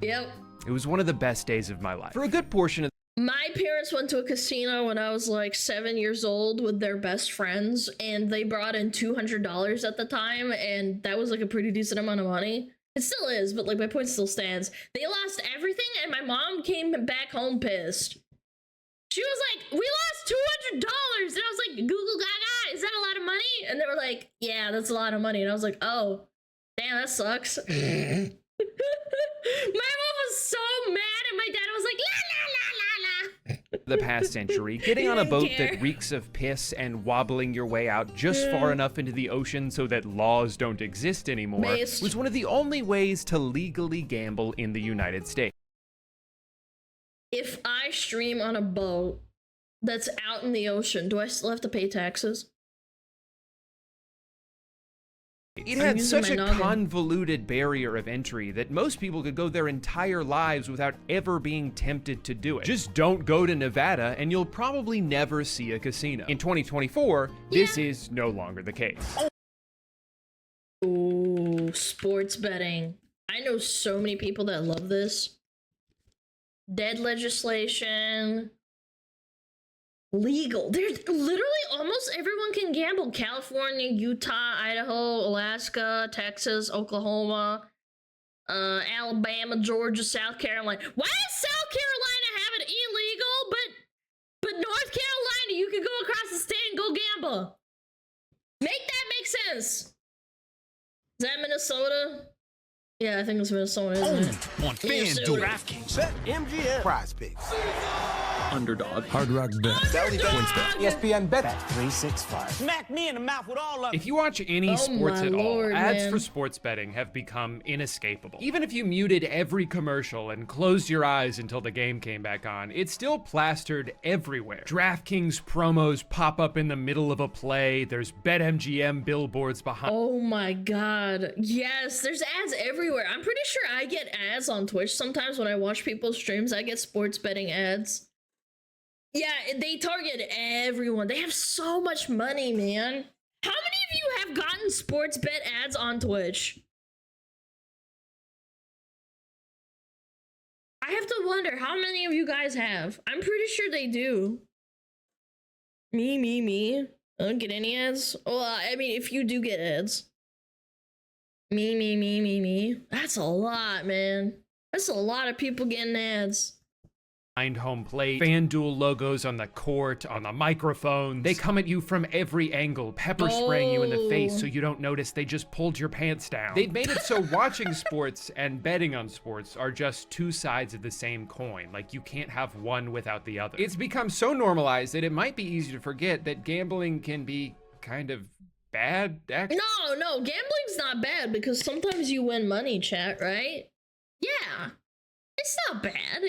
Speaker 1: Yep.
Speaker 13: It was one of the best days of my life. For a good portion of
Speaker 1: my parents went to a casino when I was like 7 years old with their best friends, and they brought in $200 at the time, and that was like a pretty decent amount of money. It still is, but like my point still stands. They lost everything, and my mom came back home pissed. She was like, "We lost $200," and I was like, "Google Gaga, is that a lot of money?" And they were like, "Yeah, that's a lot of money." And I was like, "Oh, damn, that sucks."
Speaker 13: the past century, getting on a boat that reeks of piss and wobbling your way out just far enough into the ocean so that laws don't exist anymore was one of the only ways to legally gamble in the United States.
Speaker 1: If I stream on a boat that's out in the ocean, do I still have to pay taxes?
Speaker 13: It had such a convoluted barrier of entry that most people could go their entire lives without ever being tempted to do it. Just don't go to Nevada and you'll probably never see a casino. In 2024, this is no longer the case.
Speaker 1: Ooh, sports betting. I know so many people that love this. Dead legislation. Legal. There's literally almost everyone can gamble. California, Utah, Idaho, Alaska, Texas, Oklahoma, Alabama, Georgia, South Carolina. Why does South Carolina have it illegal, but North Carolina, you can go across the state and go gamble? Make that make sense. Is that Minnesota? Yeah, I think it's Minnesota, isn't it?
Speaker 14: On FanDuel, DraftKings, MGM, Prize Picks,
Speaker 2: Underdog,
Speaker 14: Hard Rock Bet,
Speaker 2: Sally Bet,
Speaker 14: ESPN Bet 365. Smack me in the mouth with all of
Speaker 13: If you watch any sports at all, ads for sports betting have become inescapable. Even if you muted every commercial and closed your eyes until the game came back on, it's still plastered everywhere. DraftKings promos pop up in the middle of a play. There's BetMGM billboards behind.
Speaker 1: Oh my god. Yes, there's ads everywhere. I'm pretty sure I get ads on Twitch. Sometimes when I watch people's streams, I get sports betting ads. Yeah, they target everyone. They have so much money, man. How many of you have gotten sports bet ads on Twitch? I have to wonder how many of you guys have. I'm pretty sure they do. Me. I don't get any ads. Well, I mean, if you do get ads. Me. That's a lot, man. That's a lot of people getting ads.
Speaker 13: Behind home plate, FanDuel logos on the court, on the microphone. They come at you from every angle, pepper spraying you in the face so you don't notice they just pulled your pants down. They've made it so watching sports and betting on sports are just two sides of the same coin. Like you can't have one without the other. It's become so normalized that it might be easy to forget that gambling can be kind of bad.
Speaker 1: No, gambling's not bad because sometimes you win money, chat, right? Yeah, it's not bad.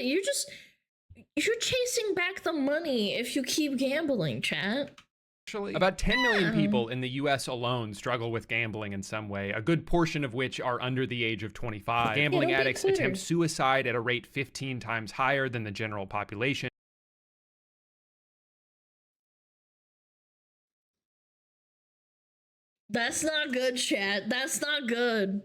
Speaker 1: You're chasing back the money if you keep gambling, chat.
Speaker 13: Actually, about 10 million people in the US alone struggle with gambling in some way, a good portion of which are under the age of 25. Gambling addicts attempt suicide at a rate 15 times higher than the general population.
Speaker 1: That's not good, chat. That's not good.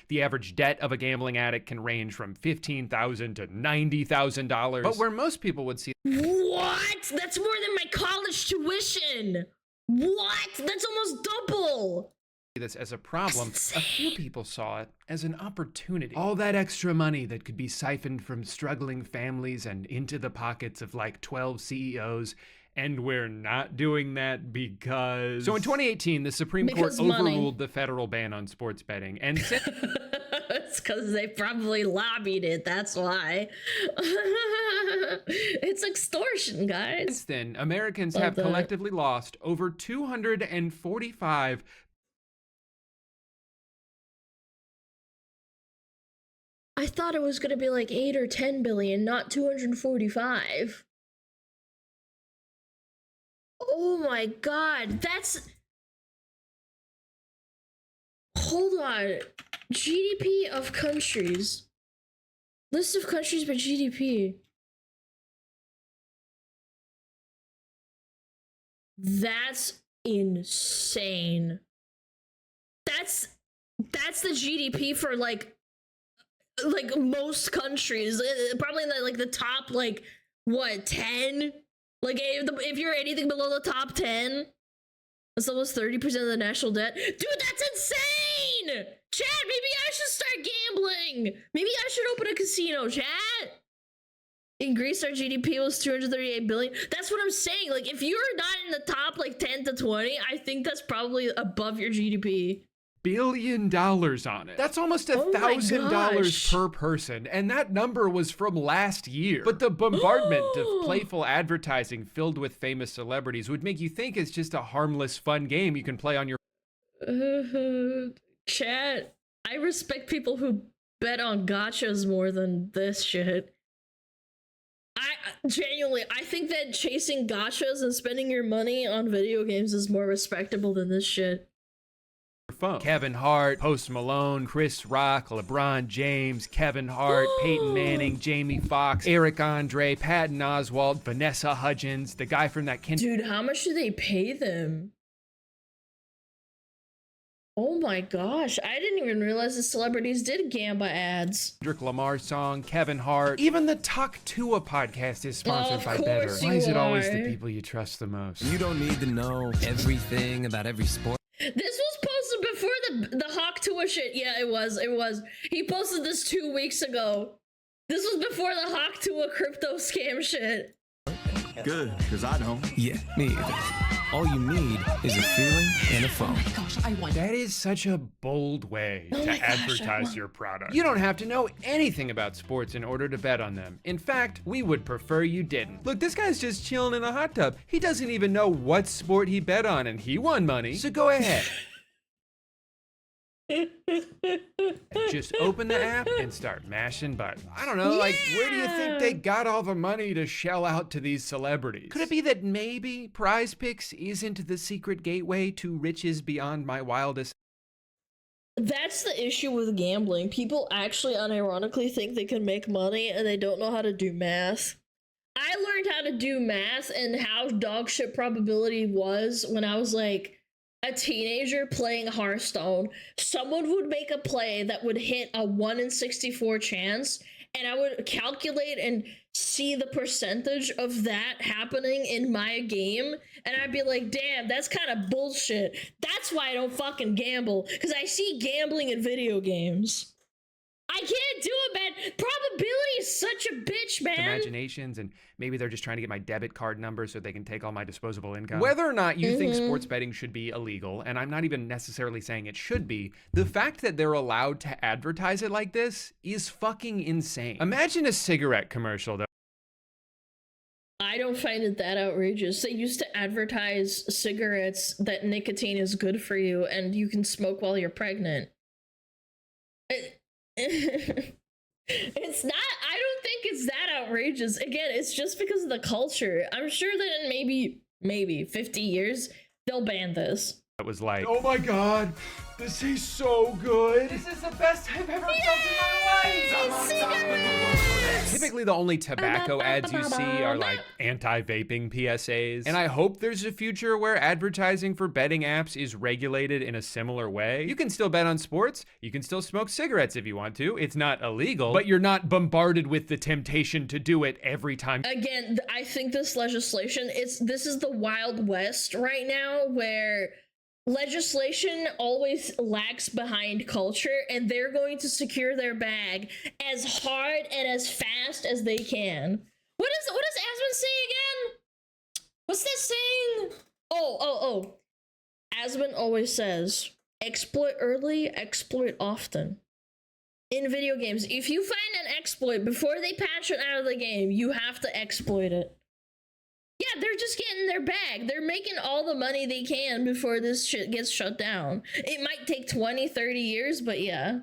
Speaker 13: The average debt of a gambling addict can range from $15,000 to $90,000. But where most people would see
Speaker 1: what? That's more than my college tuition. What? That's almost double.
Speaker 13: This as a problem, a few people saw it as an opportunity. All that extra money that could be siphoned from struggling families and into the pockets of like 12 CEOs. And we're not doing that because... So in 2018, the Supreme Court overruled the federal ban on sports betting. And
Speaker 1: it's because they probably lobbied it. That's why. It's extortion, guys.
Speaker 13: Since then, Americans have collectively lost over 245...
Speaker 1: I thought it was going to be like 8 or 10 billion, not 245. Oh my god, that's... Hold on. GDP of countries. List of countries by GDP. That's insane. That's the GDP for like most countries. Probably like the top, like, what, 10? Like, if you're anything below the top 10, that's almost 30% of the national debt. Dude, that's insane! Chat, maybe I should start gambling! Maybe I should open a casino, chat! In Greece, our GDP was 238 billion. That's what I'm saying. Like, if you're not in the top, like, 10 to 20, I think that's probably above your GDP.
Speaker 13: billion on it. That's almost $1,000 per person, and that number was from last year. But the bombardment of playful advertising filled with famous celebrities would make you think it's just a harmless, fun game you can play on your
Speaker 3: Chat, I respect people who bet on gachas more than this shit. I think that chasing gachas and spending your money on video games is more respectable than this shit.
Speaker 13: phone. Kevin Hart, Post Malone, Chris Rock, LeBron James, Kevin Hart, Peyton Manning, Jamie Foxx, Eric Andre, Patton Oswalt, Vanessa Hudgens, the guy from that
Speaker 3: Dude, how much do they pay them? Oh my gosh, I didn't even realize the celebrities did Gamba ads.
Speaker 13: Kendrick Lamar song, Kevin Hart, even the Talk Tua podcast is sponsored by Better. Why is it always the people you trust the most?
Speaker 16: You don't need to know everything about every sport.
Speaker 3: This was posted before the Hawk Tua shit. Yeah, it was. He posted this 2 weeks ago. This was before the Hawk Tua crypto scam shit.
Speaker 16: Good, because I don't. Yeah, me either. All you need is a feeling and a phone.
Speaker 13: That is such a bold way to advertise your product. You don't have to know anything about sports in order to bet on them. In fact, we would prefer you didn't. Look, this guy's just chilling in a hot tub. He doesn't even know what sport he bet on, and he won money, so go ahead. Just open the app and start mashing buttons. I don't know, like, where do you think they got all the money to shell out to these celebrities? Could it be that maybe Prize Picks isn't the secret gateway to riches beyond my wildest?
Speaker 3: That's the issue with gambling. People actually unironically think they can make money and they don't know how to do math. I learned how to do math and how dog shit probability was when I was like a teenager playing Hearthstone. Someone would make a play that would hit a 1 in 64 chance, and I would calculate and see the percentage of that happening in my game, and I'd be like, damn, that's kind of bullshit. That's why I don't fucking gamble, because I see gambling in video games. I can't do it, man. Probability is such a bitch, man.
Speaker 13: Imaginations, and maybe they're just trying to get my debit card number so they can take all my disposable income. Whether or not you think sports betting should be illegal, and I'm not even necessarily saying it should be, the fact that they're allowed to advertise it like this is fucking insane. Imagine a cigarette commercial, though.
Speaker 3: I don't find it that outrageous. They used to advertise cigarettes that nicotine is good for you and you can smoke while you're pregnant. It's not, I don't think it's that outrageous. Again, it's just because of the culture. I'm sure that in maybe 50 years they'll ban this.
Speaker 13: It was like, oh my god, this is so good. This is the best I've ever felt in my life. Typically the only tobacco ads you see are like anti-vaping PSAs. And I hope there's a future where advertising for betting apps is regulated in a similar way. You can still bet on sports. You can still smoke cigarettes if you want to. It's not illegal, but you're not bombarded with the temptation to do it every time.
Speaker 3: Again, I think this legislation, this is the Wild West right now where legislation always lags behind culture, and they're going to secure their bag as hard and as fast as they can. What does Asmund say again? What's that saying? Oh. Asmund always says, exploit early, exploit often. In video games, if you find an exploit before they patch it out of the game, you have to exploit it. Yeah, they're just getting their bag. They're making all the money they can before this shit gets shut down. It might take 20, 30 years, but yeah.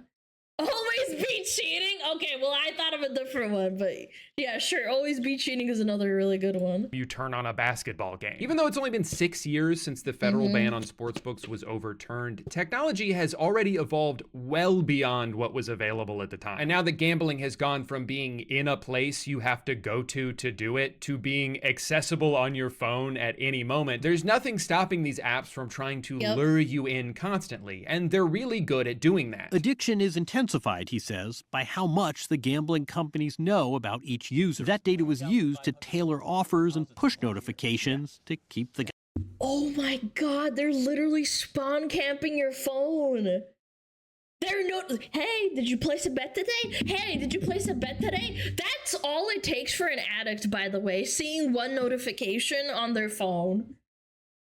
Speaker 3: Always be cheating? Okay, well, I thought of a different one, but yeah, sure. Always be cheating is another really good one.
Speaker 13: You turn on a basketball game. Even though it's only been 6 years since the federal ban on sportsbooks was overturned, technology has already evolved well beyond what was available at the time. And now that gambling has gone from being in a place you have to go to do it, to being accessible on your phone at any moment, there's nothing stopping these apps from trying to lure you in constantly. And they're really good at doing that.
Speaker 17: Addiction is intensified, he says, by how much the gambling companies know about each user. That data was used to tailor offers and push notifications to keep the...
Speaker 3: Oh my god, they're literally spawn camping your phone. Hey, did you place a bet today? Hey, did you place a bet today? That's all it takes for an addict, by the way, seeing one notification on their phone.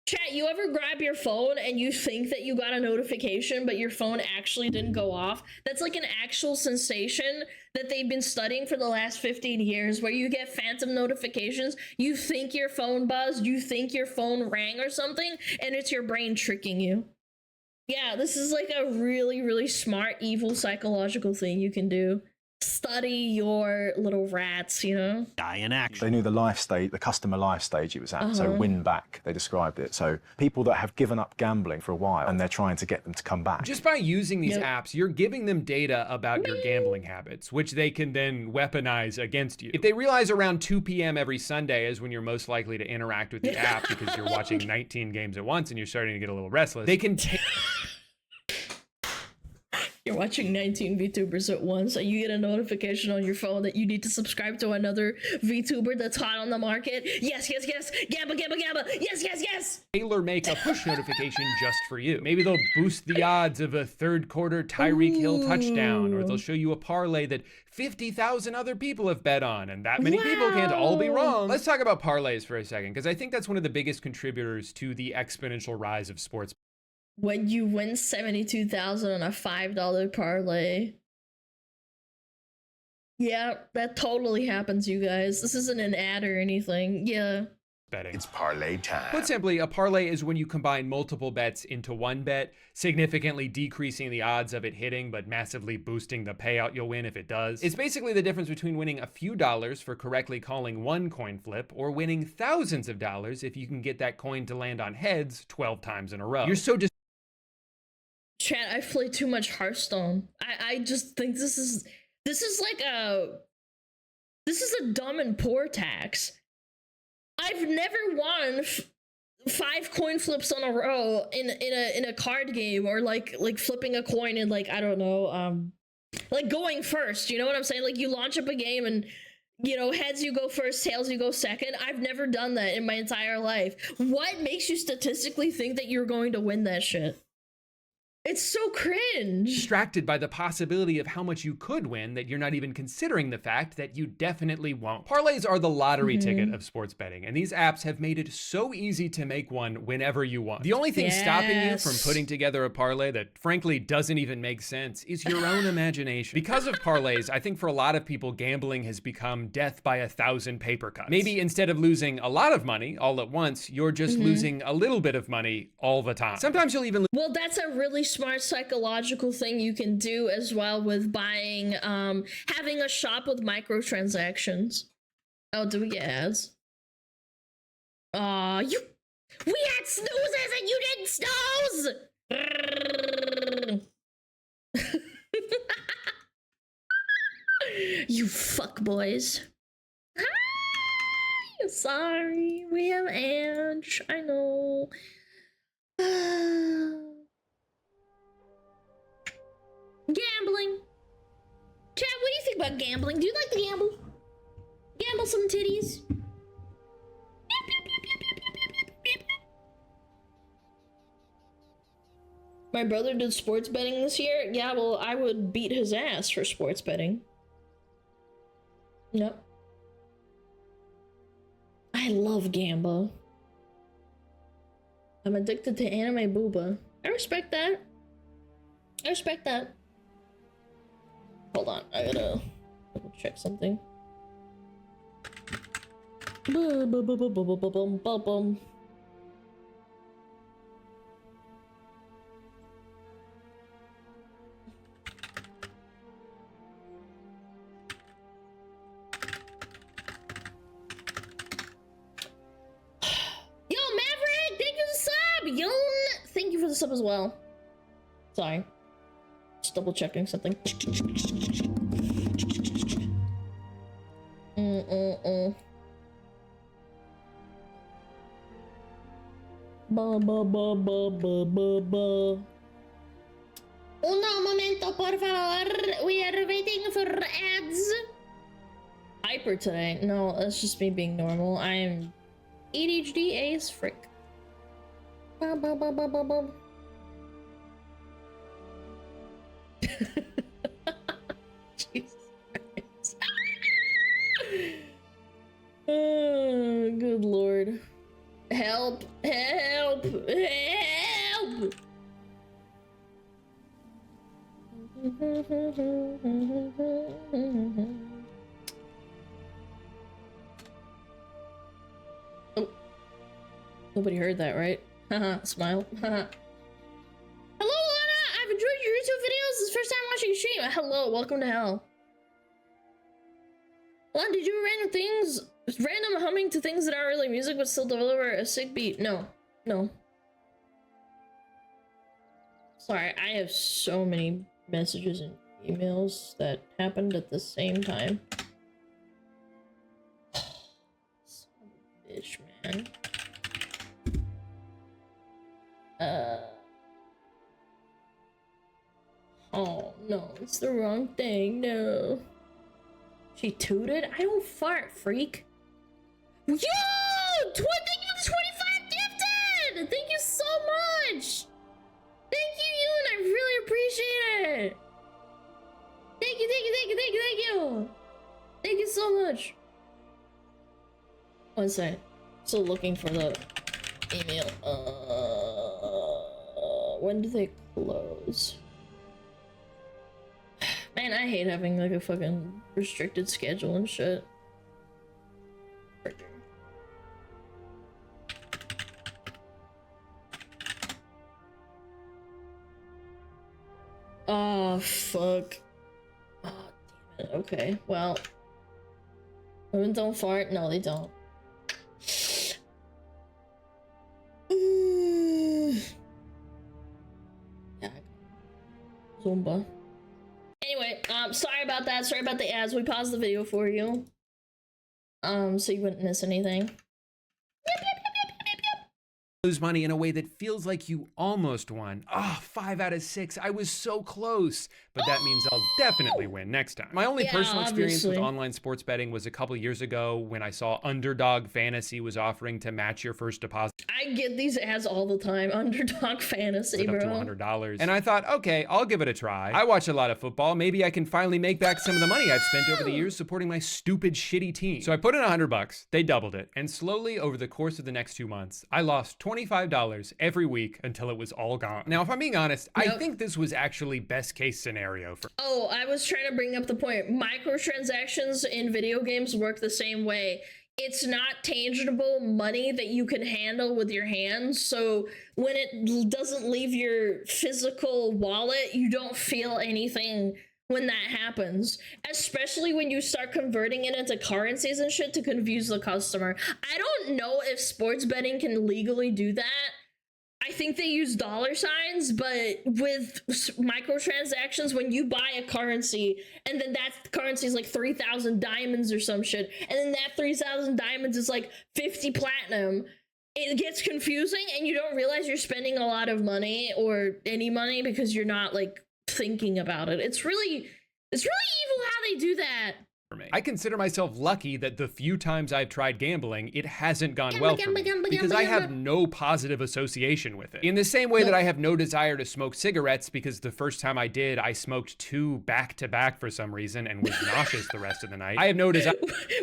Speaker 1: Chat, you ever grab your phone and you think that you got a notification, but your phone actually didn't go off? That's like an actual sensation that they've been studying for the last 15 years, where you get phantom notifications, you think your phone buzzed, you think your phone rang or something, and it's your brain tricking you. Yeah, this is like a really, really smart, evil psychological thing you can do. Study your little rats, you know?
Speaker 17: Die in action.
Speaker 12: They knew the life stage, the customer life stage it was at, so win back, they described it. So people that have given up gambling for a while and they're trying to get them to come back.
Speaker 13: Just by using these apps, you're giving them data about your gambling habits, which they can then weaponize against you. If they realize around 2 p.m. every Sunday is when you're most likely to interact with the app because you're watching 19 games at once and you're starting to get a little restless, they can take...
Speaker 1: You're watching 19 VTubers at once, and you get a notification on your phone that you need to subscribe to another VTuber that's hot on the market. Yes, yes, yes. Gamma, gamma, gamma. Yes, yes, yes.
Speaker 13: Taylor make a push notification just for you. Maybe they'll boost the odds of a third quarter Tyreek Hill touchdown, or they'll show you a parlay that 50,000 other people have bet on, and that many people can't all be wrong. Let's talk about parlays for a second, because I think that's one of the biggest contributors to the exponential rise of sports.
Speaker 1: When you win 72,000 on a $5 parlay. Yeah, that totally happens, you guys. This isn't an ad or anything. Yeah.
Speaker 13: Betting.
Speaker 12: It's parlay time.
Speaker 13: Put simply, a parlay is when you combine multiple bets into one bet, significantly decreasing the odds of it hitting, but massively boosting the payout you'll win if it does. It's basically the difference between winning a few dollars for correctly calling one coin flip, or winning thousands of dollars if you can get that coin to land on heads 12 times in a row. You're so
Speaker 1: Chat, I play too much Hearthstone. I just think this is like a dumb and poor tax. I've never won 5 coin flips on a row in a card game, or like flipping a coin and like, I don't know, like going first, you know what I'm saying? Like you launch up a game and, you know, heads you go first, tails you go second. I've never done that in my entire life. What makes you statistically think that you're going to win that shit? It's so cringe.
Speaker 13: Distracted by the possibility of how much you could win that you're not even considering the fact that you definitely won't. Parlays are the lottery ticket of sports betting, and these apps have made it so easy to make one whenever you want. The only thing stopping you from putting together a parlay that frankly doesn't even make sense is your own imagination. Because of parlays, I think for a lot of people, gambling has become death by 1,000 paper cuts. Maybe instead of losing a lot of money all at once, you're just losing a little bit of money all the time. Sometimes you'll even...
Speaker 1: Well, that's a really smart psychological thing you can do as well with buying, having a shop with microtransactions. Oh, do we get ads? We had snoozes and you didn't snooze! You fuck boys. Hi! Sorry, we have Ange. I know. Gambling. Chad, what do you think about gambling? Do you like to gamble? Gamble some titties? My brother did sports betting this year. Yeah, well, I would beat his ass for sports betting. Yep. I love Gamba. I'm addicted to anime booba. I respect that. I respect that. Hold on, I gotta double check something. Yo, Maverick, thank you for the sub! Yon, thank you for the sub as well. Sorry. Just double checking something. Un momento, por favor. We are waiting for ads. Hyper today. No, that's just me being normal. I am ADHD as frick. Jesus Christ. Oh, good lord. Help! Help!
Speaker 3: Oh. Nobody heard that, right? Haha, smile. Haha. Hello, Lana! I've enjoyed your YouTube videos. This is the first time watching your stream. Hello, welcome to hell. Lana, did you do random humming to things that aren't really music but still deliver a sick beat? No. No. Sorry, I have so many messages and emails that happened at the same time. Son of a bitch, man. Oh, no, it's the wrong thing, no. She tooted? I don't fart, freak. Yo! Thank you for the 25 gifted! Thank you so much! Thank you, Yoon! I really appreciate it! Thank you, thank you, thank you, thank you, thank you! Thank you so much! One second. Still looking for the email. When do they close? Man, I hate having like a fucking restricted schedule and shit. Oh, fuck. Oh, damn it. Okay, well. Women don't fart? No, they don't. Yeah. Zumba. Anyway, sorry about that. Sorry about the ads. We paused the video for you. So you wouldn't miss anything.
Speaker 13: Lose money in a way that feels like you almost won. Ah, 5 out of 6. I was so close, but that means I'll definitely win next time. My only personal experience with online sports betting was a couple years ago when I saw Underdog Fantasy was offering to match your first deposit.
Speaker 3: I get these ads all the time. Underdog Fantasy, bro.
Speaker 13: Up to $100. And I thought, okay, I'll give it a try. I watch a lot of football. Maybe I can finally make back some of the money I've spent over the years supporting my stupid, shitty team. So I put in $100. They doubled it. And slowly over the course of the next 2 months, I lost $25 every week until it was all gone. Now, if I'm being honest, I think this was actually best case scenario for—
Speaker 3: Oh, I was trying to bring up the point. Microtransactions in video games work the same way. It's not tangible money that you can handle with your hands, so when it doesn't leave your physical wallet, you don't feel anything when that happens, especially when you start converting it into currencies and shit to confuse the customer. I don't know if sports betting can legally do that. I think they use dollar signs, but with microtransactions, when you buy a currency and then that currency is like 3,000 diamonds or some shit, and then that 3,000 diamonds is like 50 platinum, it gets confusing and you don't realize you're spending a lot of money or any money because you're not like thinking about it. It's really evil how they do that.
Speaker 13: For me. I consider myself lucky that the few times I've tried gambling, it hasn't gone well for me because I have no positive association with it. In the same way that I have no desire to smoke cigarettes because the first time I did, I smoked 2 back-to-back for some reason and was nauseous the rest of the night. I have no desire—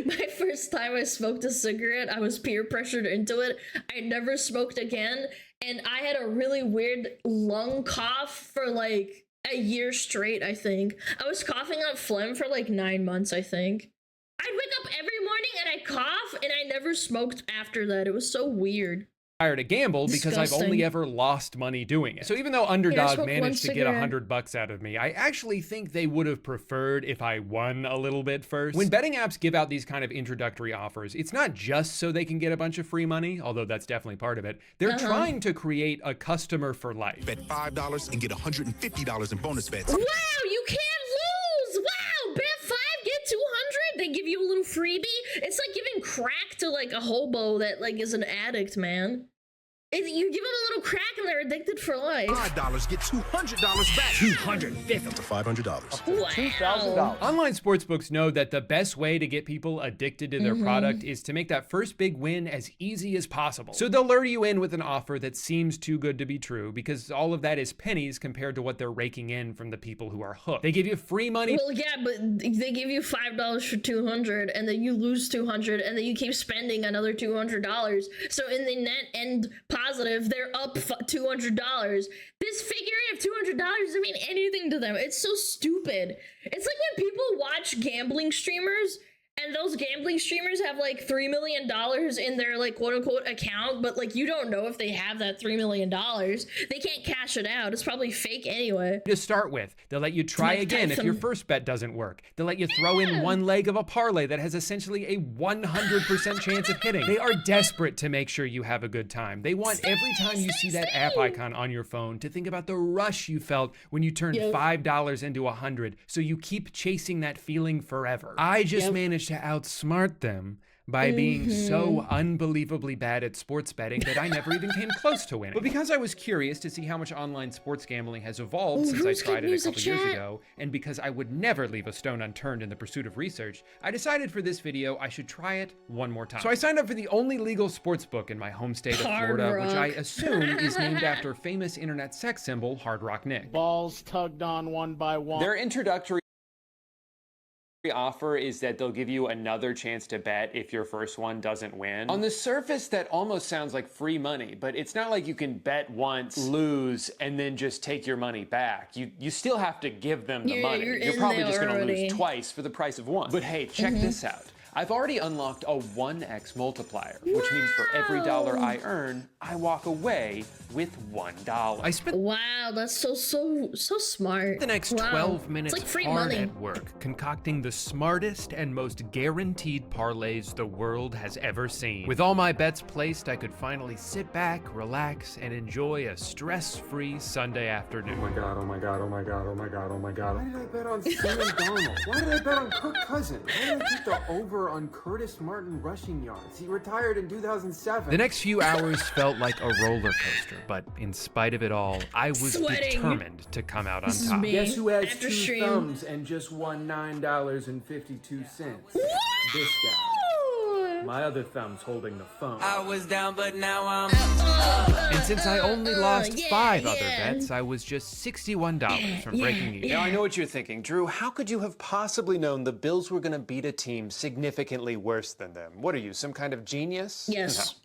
Speaker 3: My first time I smoked a cigarette, I was peer pressured into it. I never smoked again, and I had a really weird lung cough for like a year straight, I think. I was coughing up phlegm for like 9 months, I think. I'd wake up every morning and I'd cough, and I never smoked after that. It was so weird.
Speaker 13: To gamble because I've only ever lost money doing it. So even though Underdog managed to get $100 out of me, I actually think they would have preferred if I won a little bit first. When betting apps give out these kind of introductory offers, it's not just so they can get a bunch of free money, although that's definitely part of it. They're trying to create a customer for life.
Speaker 18: Bet $5 and get $150 in bonus bets.
Speaker 3: Wow, you can't lose! Wow, bet 5, get 200. They give you a little freebie. It's like giving crack to like a hobo that like is an addict, man. You give them a little crack and they're addicted for life.
Speaker 18: $5 get $200 back. $250 up to $500.
Speaker 3: Wow.
Speaker 18: $2,000.
Speaker 13: Online sportsbooks know that the best way to get people addicted to their product is to make that first big win as easy as possible. So they'll lure you in with an offer that seems too good to be true because all of that is pennies compared to what they're raking in from the people who are hooked. They give you free money.
Speaker 3: Well, yeah, but they give you $5 for 200 and then you lose 200 and then you keep spending another $200. So in the net end positive, they're up $200. This figure of $200
Speaker 1: doesn't mean anything to them. It's so stupid. It's like when people watch gambling streamers and those gambling streamers have like $3 million in their like quote unquote account, but like you don't know if they have that $3 million. They can't cash it out. It's probably fake anyway.
Speaker 13: To start with, they'll let you try again if your first bet doesn't work. They'll let you throw in one leg of a parlay that has essentially a 100% chance of hitting. They are desperate to make sure you have a good time. They want every time you see that app icon on your phone to think about the rush you felt when you turned $5 into $100, so you keep chasing that feeling forever. I just managed to outsmart them by being so unbelievably bad at sports betting that I never even came close to winning. But because I was curious to see how much online sports gambling has evolved since I tried it a couple years ago, and because I would never leave a stone unturned in the pursuit of research, I decided for this video I should try it one more time. So I signed up for the only legal sports book in my home state of Florida, which I assume is named after famous internet sex symbol Hard Rock Nick.
Speaker 10: Balls tugged on one by one.
Speaker 19: Their introductory offer is that they'll give you another chance to bet if your first one doesn't win. On the surface, that almost sounds like free money, but it's not like you can bet once, lose, and then just take your money back. You still have to give them the money. You're probably just gonna lose twice for the price of one. But hey, check this out. I've already unlocked a 1x multiplier, which means for every dollar I earn, I walk away with $1.
Speaker 13: I spent
Speaker 1: that's so smart.
Speaker 13: The next 12 minutes hard at work, concocting the smartest and most guaranteed parlays the world has ever seen. With all my bets placed, I could finally sit back, relax, and enjoy a stress-free Sunday afternoon.
Speaker 11: Oh my god, oh my god, oh my god, oh my god, oh my god. Why did I bet on Sam Darnold? Why did I bet on Kirk Cousins? Why did I take the over on Curtis Martin rushing yards? He retired in 2007.
Speaker 13: The next few hours felt like a roller coaster, but in spite of it all, I was determined to come out on top.
Speaker 11: Guess who has two thumbs and just won $9.52? This guy. My other thumb's holding the phone.
Speaker 19: I was down, but now I'm
Speaker 13: And since I only lost 5 other bets, I was just $61 from breaking even.
Speaker 19: Now I know what you're thinking. Drew, how could you have possibly known the Bills were gonna beat a team significantly worse than them? What are you, some kind of genius?
Speaker 1: Yes.
Speaker 19: No.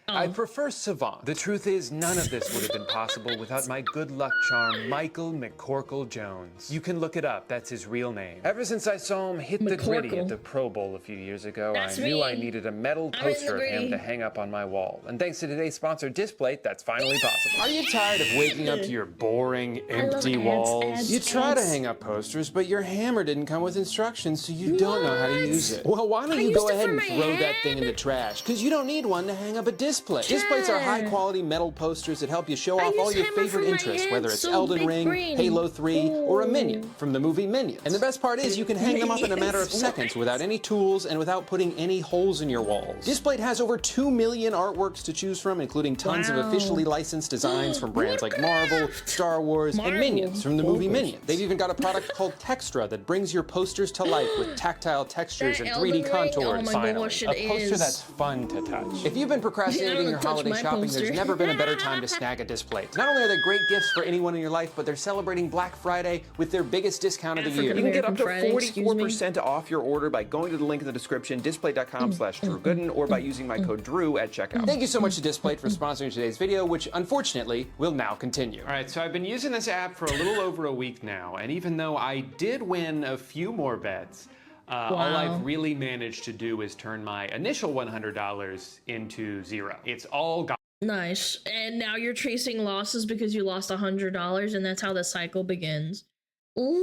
Speaker 19: I prefer Savant. The truth is, none of this would have been possible without my good luck charm, Michael McCorkle Jones. You can look it up, that's his real name. Ever since I saw him hit the gritty at the Pro Bowl a few years ago, I knew I needed a metal poster of him to hang up on my wall. And thanks to today's sponsor, Displate, that's finally possible. Are you tired of waking up to your boring, empty walls? You try to hang up posters, but your hammer didn't come with instructions, so you don't know how to use it. Well, why don't you go ahead and throw that thing in the trash? Because you don't need one to hang up a display. Displays are high-quality metal posters that help you show off all your favorite interests, whether it's Elden Ring, Halo 3, or a Minion from the movie Minions. And the best part is you can hang them up in a matter of seconds without any tools and without putting any holes in your walls. Displate has over 2 million artworks to choose from, including tons of officially licensed designs from brands like Marvel, Star Wars, and Minions from the movie Minions. They've even got a product called Textra that brings your posters to life with tactile textures and 3D contours. Finally, a poster that's fun to touch. If you've been procrastinating your holiday shopping, there's never been a better time to snag a Displate. Not only are they great gifts for anyone in your life, but they're celebrating Black Friday with their biggest discount of the year.
Speaker 2: You can get up to 44% off your order by going to the link in the description, displate.com/DrewGooden, or by using my code Drew at checkout.
Speaker 19: Thank you so much to Displate for sponsoring today's video, which unfortunately will now continue. All right, so I've been using this app for a little over a week now, and even though I did win a few more bets, all I've really managed to do is turn my initial $100 into $0. It's all gone.
Speaker 1: Nice. And now you're tracing losses because you lost $100, and that's how the cycle begins. Love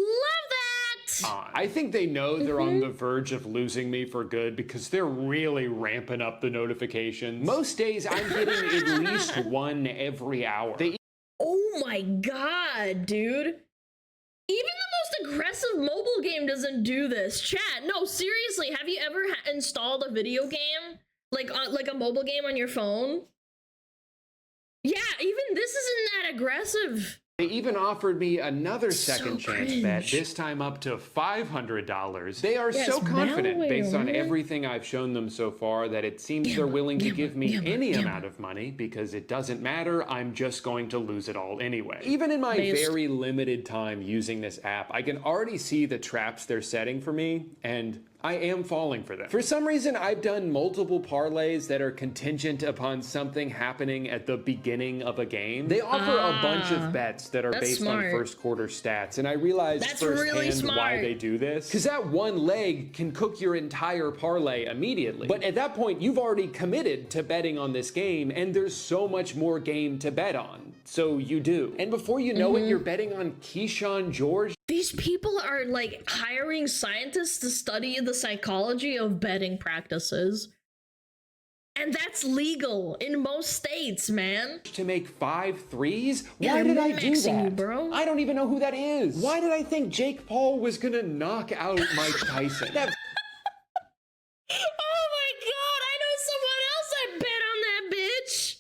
Speaker 1: that!
Speaker 19: I think they know they're on the verge of losing me for good because they're really ramping up the notifications. Most days I'm getting at least one every hour.
Speaker 1: Oh my god, dude. Even the most aggressive mobile game doesn't do this. Chat, no, seriously, have you ever installed a video game? Like a mobile game on your phone? Yeah, even this isn't that aggressive.
Speaker 19: They even offered me another second chance bet, this time up to $500. They are so confident, based on everything I've shown them so far, that it seems they're willing to give me any amount of money because it doesn't matter, I'm just going to lose it all anyway. Even in my very limited time using this app, I can already see the traps they're setting for me, and I am falling for them. For some reason, I've done multiple parlays that are contingent upon something happening at the beginning of a game. They offer a bunch of bets that are based on first quarter stats, and I realized firsthand why they do this. Because that one leg can cook your entire parlay immediately. But at that point, you've already committed to betting on this game, and there's so much more game to bet on. So you do. And before you know it, you're betting on Keyshawn George.
Speaker 1: These people are like hiring scientists to study the psychology of betting practices. And that's legal in most states, man.
Speaker 19: To make 5 threes? Why did I do that?
Speaker 1: You, bro.
Speaker 19: I don't even know who that is. Why did I think Jake Paul was gonna knock out Mike Tyson?
Speaker 1: Oh my god, I know someone else that bet on that bitch.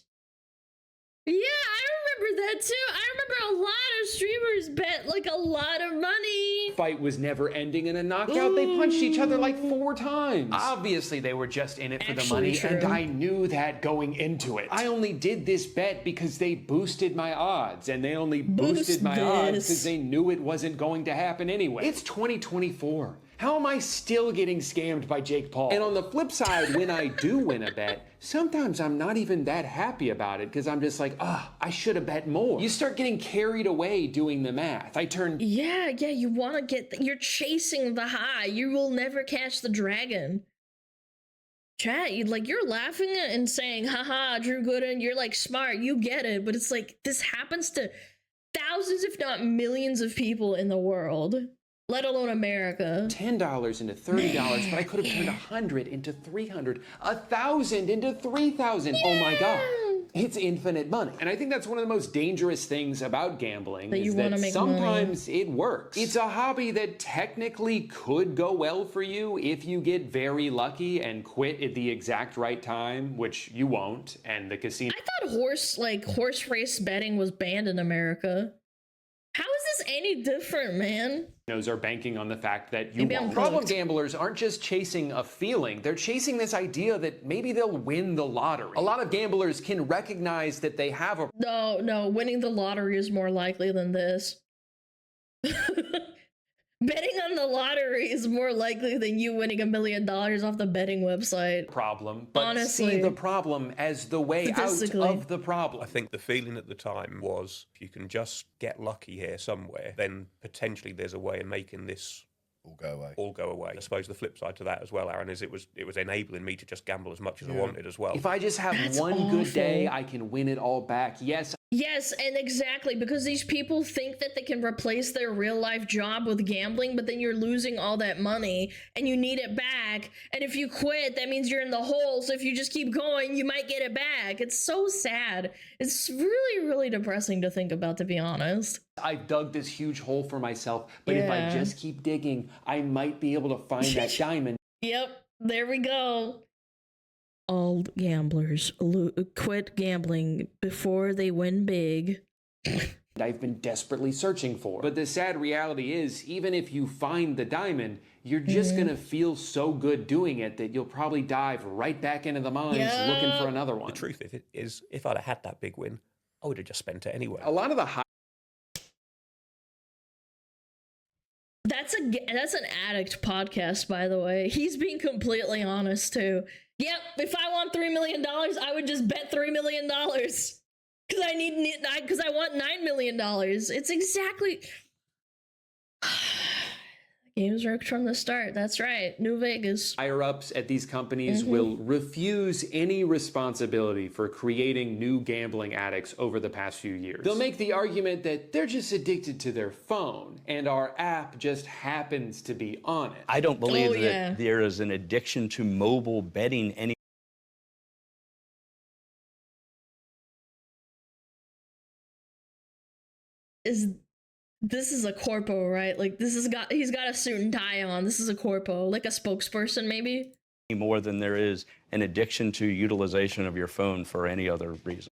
Speaker 1: Yeah, I remember that too. I remember a lot of streamers bet like a lot of money.
Speaker 19: Fight was never ending in a knockout. They punched each other like 4 times. Obviously, they were just in it for the money, and I knew that going into it. I only did this bet because they boosted my odds, and they only boosted my odds because they knew it wasn't going to happen anyway. It's 2024. How am I still getting scammed by Jake Paul? And on the flip side, when I do win a bet, sometimes I'm not even that happy about it because I'm just like, I should have bet more. You start getting carried away doing the math.
Speaker 1: Yeah, you want to you're chasing the high. You will never catch the dragon. Chat, you're laughing and saying, haha, Drew Gooden, you're like smart, you get it. But it's like, this happens to thousands, if not millions of people in the world. Let alone America.
Speaker 19: $10 into $30, but I could have turned 100 into 300, 1,000 into 3,000. Oh my God. It's infinite money. And I think that's one of the most dangerous things about gambling is that sometimes it works. It's a hobby that technically could go well for you if you get very lucky and quit at the exact right time, which you won't, and the casino.
Speaker 1: I thought horse race betting was banned in America. How is this any different, man?
Speaker 19: Are banking on the fact that you won't. Problem gamblers aren't just chasing a feeling, they're chasing this idea that maybe they'll win the lottery. A lot of gamblers can recognize that they have a...
Speaker 1: No, winning the lottery is more likely than this. Betting on the lottery is more likely than you winning $1 million off the betting website.
Speaker 19: Problem, but honestly, see the problem as the way out of the problem.
Speaker 15: I think the feeling at the time was, if you can just get lucky here somewhere, then potentially there's a way of making this
Speaker 20: all go away.
Speaker 15: I suppose the flip side to that as well, Aaron, is it was enabling me to just gamble as much as I wanted as well.
Speaker 19: If I just have one good day, I can win it all back.
Speaker 1: Yes, and exactly, because these people think that they can replace their real life job with gambling, but then you're losing all that money and you need it back. And if you quit, that means you're in the hole. So if you just keep going, you might get it back. It's so sad. It's really, really depressing to think about, to be honest.
Speaker 19: I've dug this huge hole for myself, but if I just keep digging, I might be able to find that diamond.
Speaker 1: Yep, there we go. All gamblers quit gambling before they win big.
Speaker 19: I've been desperately searching for. But the sad reality is, even if you find the diamond, you're just gonna feel so good doing it that you'll probably dive right back into the mines looking for another one.
Speaker 15: The truth is, if I'd have had that big win, I would have just spent it anyway.
Speaker 19: A lot of the
Speaker 1: That's an addict podcast, by the way. He's being completely honest too. Yep, if I want $3 million, I would just bet $3 million. Because I want $9 million. It's exactly... Games worked from the start. That's right. New Vegas.
Speaker 19: Higher-ups at these companies will refuse any responsibility for creating new gambling addicts over the past few years. They'll make the argument that they're just addicted to their phone, and our app just happens to be on it.
Speaker 20: I don't believe that there is an addiction to mobile betting any.
Speaker 1: This is a corpo, right? Like he's got a suit and tie on. This is a corpo, like a spokesperson maybe.
Speaker 20: More than there is an addiction to utilization of your phone for any other reason.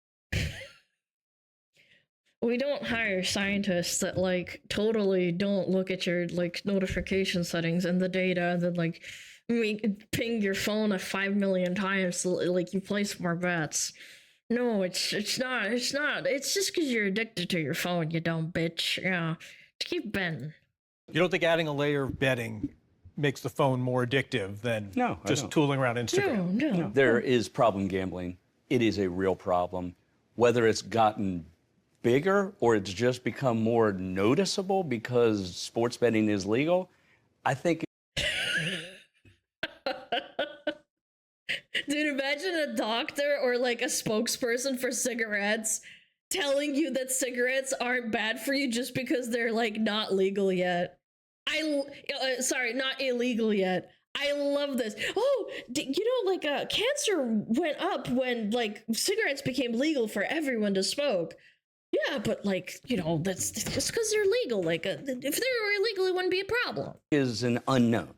Speaker 1: We don't hire scientists that like totally don't look at your like notification settings and the data and then like ping your phone 5 million times so like you place more bets. No, it's not. It's just because you're addicted to your phone, you dumb bitch. Yeah, keep betting.
Speaker 21: You don't think adding a layer of betting
Speaker 6: makes the phone more addictive than just tooling around Instagram.
Speaker 1: No.
Speaker 20: There is problem gambling. It is a real problem. Whether it's gotten bigger or it's just become more noticeable because sports betting is legal, I think.
Speaker 1: Dude, imagine a doctor or like a spokesperson for cigarettes telling you that cigarettes aren't bad for you just because they're like not legal yet. Sorry, not illegal yet. I love this. Oh, you know, like cancer went up when like cigarettes became legal for everyone to smoke. Yeah, but like, you know, that's just because they're legal. Like, if they were illegal, it wouldn't be a problem.
Speaker 20: Is an unknown.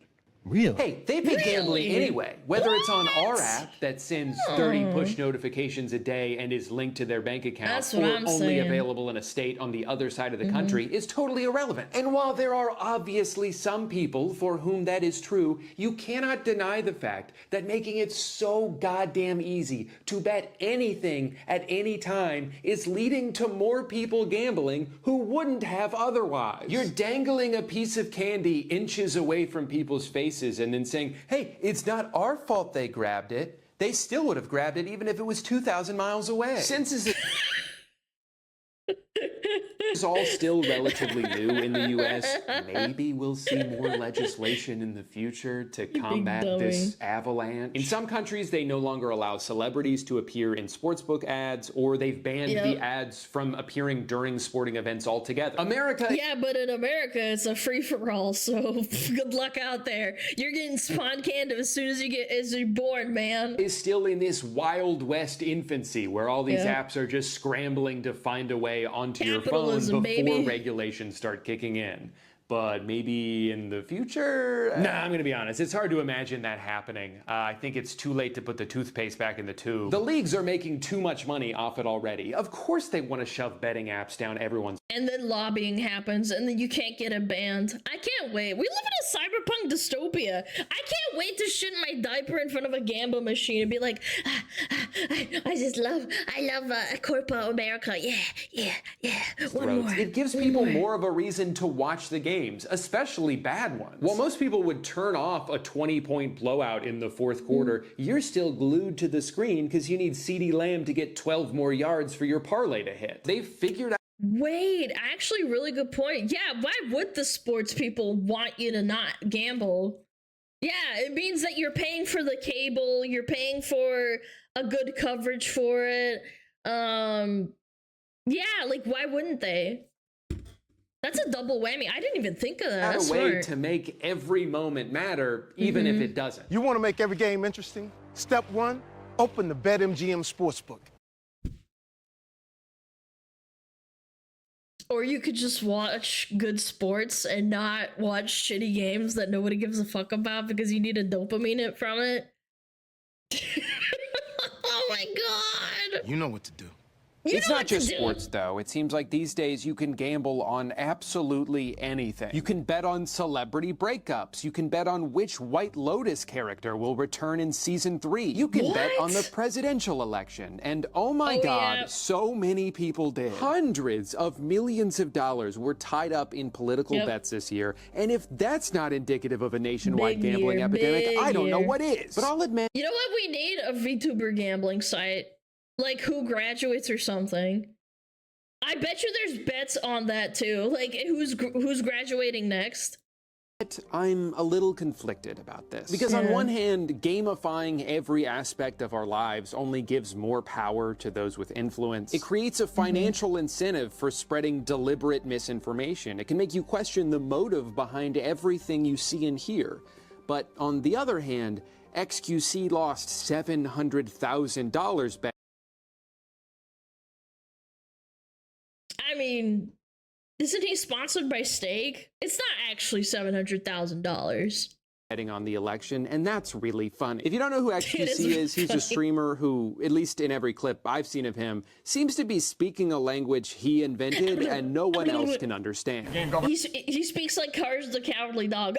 Speaker 6: Really?
Speaker 19: Hey, they've been gambling anyway. Whether it's on our app that sends 30 push notifications a day and is linked to their bank account,
Speaker 1: That's
Speaker 19: or
Speaker 1: what I'm
Speaker 19: only
Speaker 1: saying.
Speaker 19: available in a state on the other side of the country, is totally irrelevant. And while there are obviously some people for whom that is true, you cannot deny the fact that making it so goddamn easy to bet anything at any time is leading to more people gambling who wouldn't have otherwise. You're dangling a piece of candy inches away from people's faces and then saying, hey, it's not our fault they grabbed it. They still would have grabbed it even if it was 2,000 miles away. Since it's all still relatively new in the US, maybe we'll see more legislation in the future to combat this avalanche. In some countries, they no longer allow celebrities to appear in sportsbook ads, or they've banned the ads from appearing during sporting events altogether.
Speaker 1: Yeah, but in America, it's a free-for-all, so good luck out there. You're getting spawn canned as soon as you're born, man.
Speaker 19: Is still in this Wild West infancy where all these apps are just scrambling to find a way onto your phone before regulations start kicking in. But maybe in the future? Nah, I'm gonna be honest, it's hard to imagine that happening. I think it's too late to put the toothpaste back in the tube. The leagues are making too much money off it already. Of course they want to shove betting apps down everyone's.
Speaker 1: And then lobbying happens, and then you can't get it banned. I can't wait. We live in a cyberpunk dystopia. I can't wait to shit in my diaper in front of a gamble machine and be like, I love corporate America. Yeah. One more.
Speaker 19: It gives people more of a reason to watch the games, especially bad ones. While most people would turn off a 20-point blowout in the fourth quarter, you're still glued to the screen because you need CeeDee Lamb to get 12 more yards for your parlay to hit. They've figured out.
Speaker 1: Wait, actually, really good point. Yeah, why would the sports people want you to not gamble? Yeah, it means that you're paying for the cable, you're paying for a good coverage for it. Yeah, like, why wouldn't they? That's a double whammy. I didn't even think of that. That's
Speaker 19: a way
Speaker 1: smart.
Speaker 19: to make every moment matter, even if it doesn't.
Speaker 10: You want to make every game interesting? Step one, open the BetMGM Sportsbook.
Speaker 1: Or you could just watch good sports and not watch shitty games that nobody gives a fuck about because you need a dopamine hit from it. Oh my god!
Speaker 10: You know what to do.
Speaker 19: It's not just sports, though. It seems like these days you can gamble on absolutely anything. You can bet on celebrity breakups. You can bet on which White Lotus character will return in season 3. You can bet on the presidential election. And oh my god, so many people did. Hundreds of millions of dollars were tied up in political bets this year. And if that's not indicative of a nationwide gambling epidemic, I don't know what is. But I'll admit.
Speaker 1: You know what? We need a VTuber gambling site. Like Who Graduates or something. I bet you there's bets on that too. Like who's graduating next?
Speaker 19: I'm a little conflicted about this. Because on one hand, gamifying every aspect of our lives only gives more power to those with influence. It creates a financial incentive for spreading deliberate misinformation. It can make you question the motive behind everything you see and hear. But on the other hand, XQC lost $700,000 back.
Speaker 1: I mean, isn't he sponsored by Steak? It's not actually $700,000.
Speaker 19: Betting on the election, and that's really fun. If you don't know who XQC is, he's a streamer who, at least in every clip I've seen of him, seems to be speaking a language he invented and no one else can understand.
Speaker 1: He speaks like Cars the Cowardly Dog.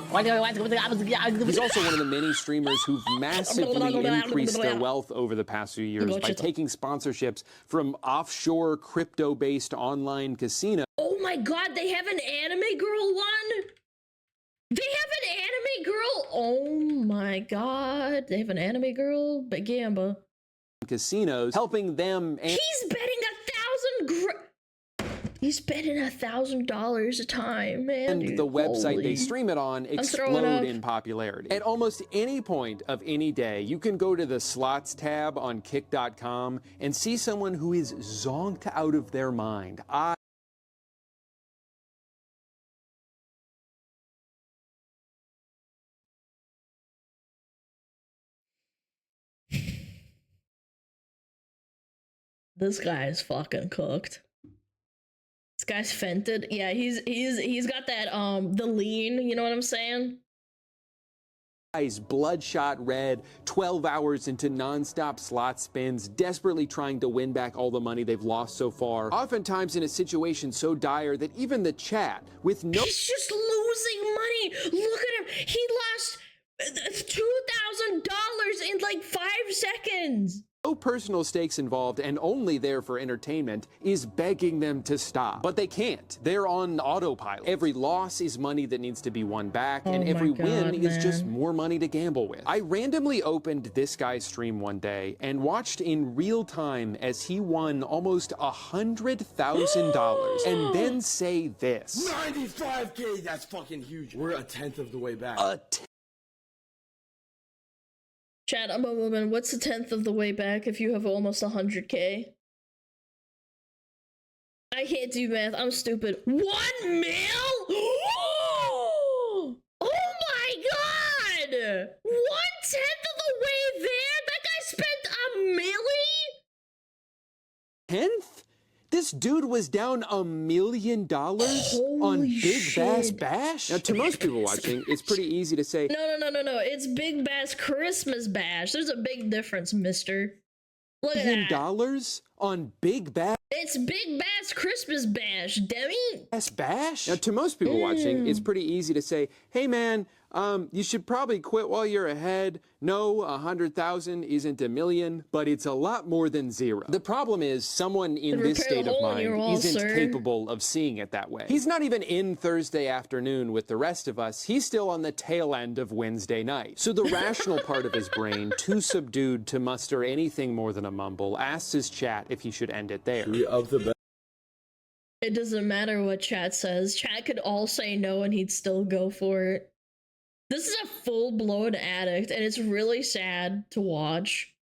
Speaker 2: He's also one of the many streamers who've massively increased their wealth over the past few years by taking sponsorships from offshore crypto-based online casinos.
Speaker 1: Oh my god, they have an anime girl one? They have an anime girl? Oh my god, they have an anime girl? But Gamba.
Speaker 2: Casinos, helping them.
Speaker 1: He's betting He's betting $1,000 a time, man.
Speaker 2: And
Speaker 1: dude,
Speaker 2: the website
Speaker 1: holy.
Speaker 2: they stream it on explode in popularity. At almost any point of any day, you can go to the slots tab on kick.com and see someone who is zonked out of their mind.
Speaker 1: This guy is fucking cooked. This guy's fented. Yeah, he's got that the lean, you know what I'm saying?
Speaker 2: Eyes bloodshot red, 12 hours into non-stop slot spins, desperately trying to win back all the money they've lost so far. Oftentimes in a situation so dire that even the chat with no—
Speaker 1: He's just losing money. Look at him. He lost $2,000 in like 5 seconds.
Speaker 2: no personal stakes involved and only there for entertainment, is begging them to stop. But they can't. They're on autopilot. Every loss is money that needs to be won back, and every win is just more money to gamble with. I randomly opened this guy's stream one day and watched in real time as he won almost $100,000 and then say this.
Speaker 22: 95K, that's fucking huge. We're a tenth of the way back.
Speaker 1: Chat, I'm a woman. What's a tenth of the way back if you have almost 100K? I can't do math. I'm stupid. 1 mil? Oh my god! 1/10 of the way there? That guy spent $1 million?
Speaker 2: 10th? This dude was down $1 million on Big Bass Bash? Now, to most people watching, it's pretty easy to say,
Speaker 1: No. It's Big Bass Christmas Bash. There's a big difference, mister. Look at that.
Speaker 2: $1 on Big Bass.
Speaker 1: It's Big Bass Christmas Bash, Demi.
Speaker 2: Bash? Now, to most people watching, it's pretty easy to say, hey man, you should probably quit while you're ahead. No, 100,000 isn't $1 million, but it's a lot more than 0. The problem is someone in this state of mind isn't capable of seeing it that way. He's not even in Thursday afternoon with the rest of us. He's still on the tail end of Wednesday night. So the rational part of his brain, too subdued to muster anything more than a mumble, asks his chat if he should end it there.
Speaker 1: It doesn't matter what chat says. Chat could all say no and he'd still go for it. This is a full-blown addict, and it's really sad to watch.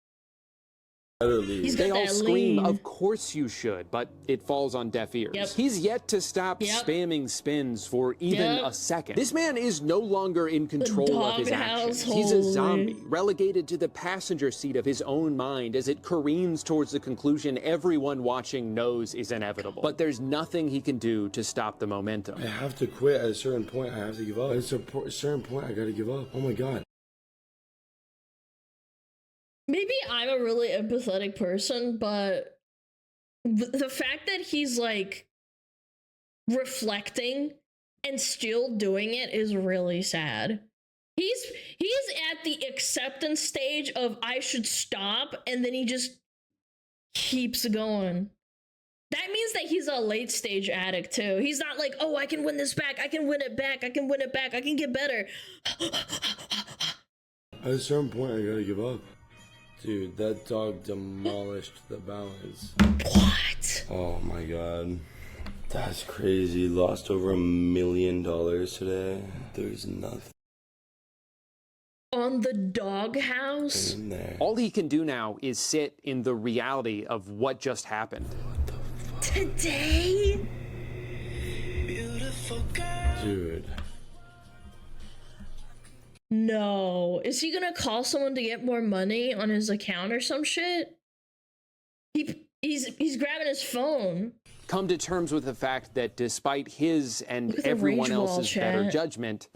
Speaker 2: They all scream, of course you should, but it falls on deaf ears. He's yet to stop spamming spins for even a second. This man is no longer in control of his actions. He's a zombie, relegated to the passenger seat of his own mind as it careens towards the conclusion everyone watching knows is inevitable. But there's nothing he can do to stop the momentum.
Speaker 22: I have to quit at a certain point. I have to give up. At a certain point, I gotta give up. Oh my god.
Speaker 1: Maybe I'm a really empathetic person, but the fact that he's like reflecting and still doing it is really sad. He's at the acceptance stage of I should stop, and then he just keeps going. That means that he's a late stage addict too. He's not like, oh, I can win this back, I can win it back, I can win it back, I can get better.
Speaker 22: At a certain point, I gotta give up. Dude, that dog demolished the balance.
Speaker 1: What?
Speaker 22: Oh my god. That's crazy. Lost over $1 million today. There's nothing
Speaker 1: on the doghouse.
Speaker 22: in there.
Speaker 2: All he can do now is sit in the reality of what just happened.
Speaker 22: What the fuck?
Speaker 1: Today?
Speaker 22: Beautiful girl. Dude.
Speaker 1: No. Is he gonna call someone to get more money on his account or some shit? He's grabbing his phone.
Speaker 2: Come to terms with the fact that despite his and everyone else's better judgment,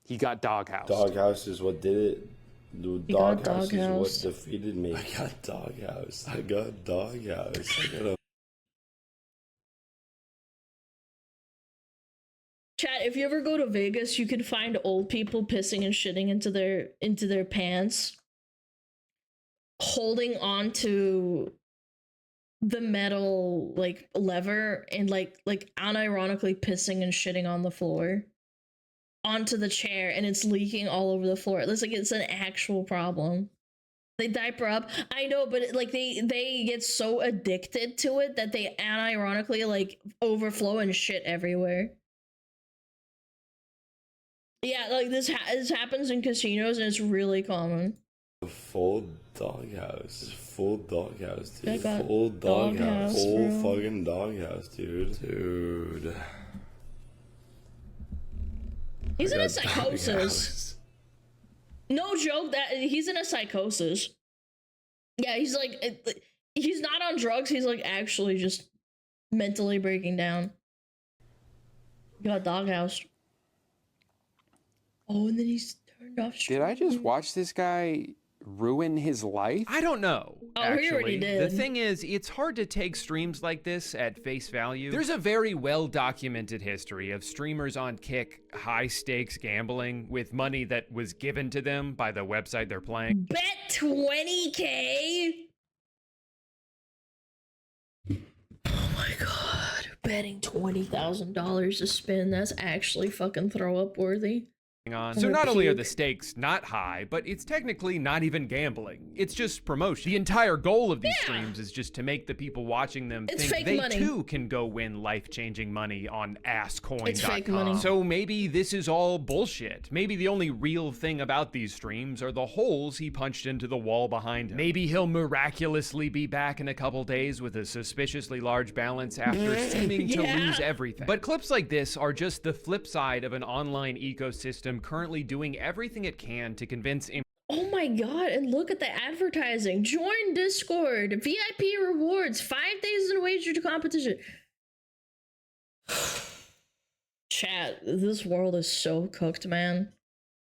Speaker 2: he got doghouse.
Speaker 22: Doghouse is what did it. Dude, doghouse is what defeated me. I got doghouse. I got
Speaker 1: Chat, if you ever go to Vegas, you can find old people pissing and shitting into their pants, holding on to the metal like lever and like unironically pissing and shitting on the floor onto the chair, and it's leaking all over the floor. It's like it's an actual problem. They diaper up. I know, but like they get so addicted to it that they unironically like overflow and shit everywhere. Yeah, like this happens in casinos and it's really common.
Speaker 22: Full doghouse. Full doghouse, dude.
Speaker 1: got
Speaker 22: Full doghouse.
Speaker 1: doghouse,
Speaker 22: Full
Speaker 1: bro.
Speaker 22: fucking doghouse, dude. Dude.
Speaker 1: He's
Speaker 22: I
Speaker 1: in a
Speaker 22: got
Speaker 1: psychosis.
Speaker 22: doghouse.
Speaker 1: No joke, that he's in a psychosis. Yeah, he's like, he's not on drugs. He's like actually just mentally breaking down. Got doghouse. Oh, and then he's turned off.
Speaker 2: Did I just watch this guy ruin his life?
Speaker 13: I don't know.
Speaker 1: Oh,
Speaker 13: actually.
Speaker 1: he already did.
Speaker 13: The thing is, it's hard to take streams like this at face value. There's a very well-documented history of streamers on Kick high-stakes gambling with money that was given to them by the website they're playing.
Speaker 1: Bet 20K. Oh my god, betting $20,000 to spin, that's actually fucking throw up worthy.
Speaker 13: On. So not only are the stakes not high, but it's technically not even gambling. It's just promotion. The entire goal of these streams is just to make the people watching them
Speaker 1: It's
Speaker 13: think
Speaker 1: fake
Speaker 13: they
Speaker 1: money.
Speaker 13: too can go win life-changing money on asscoin.com.
Speaker 1: It's fake money.
Speaker 13: So maybe this is all bullshit. Maybe the only real thing about these streams are the holes he punched into the wall behind him. Maybe he'll miraculously be back in a couple days with a suspiciously large balance after seeming to lose everything. But clips like this are just the flip side of an online ecosystem currently doing everything it can to convince.
Speaker 1: Oh my god, and look at the advertising. Join Discord, VIP rewards, 5 days in wager to competition. Chat, this world is so cooked, man.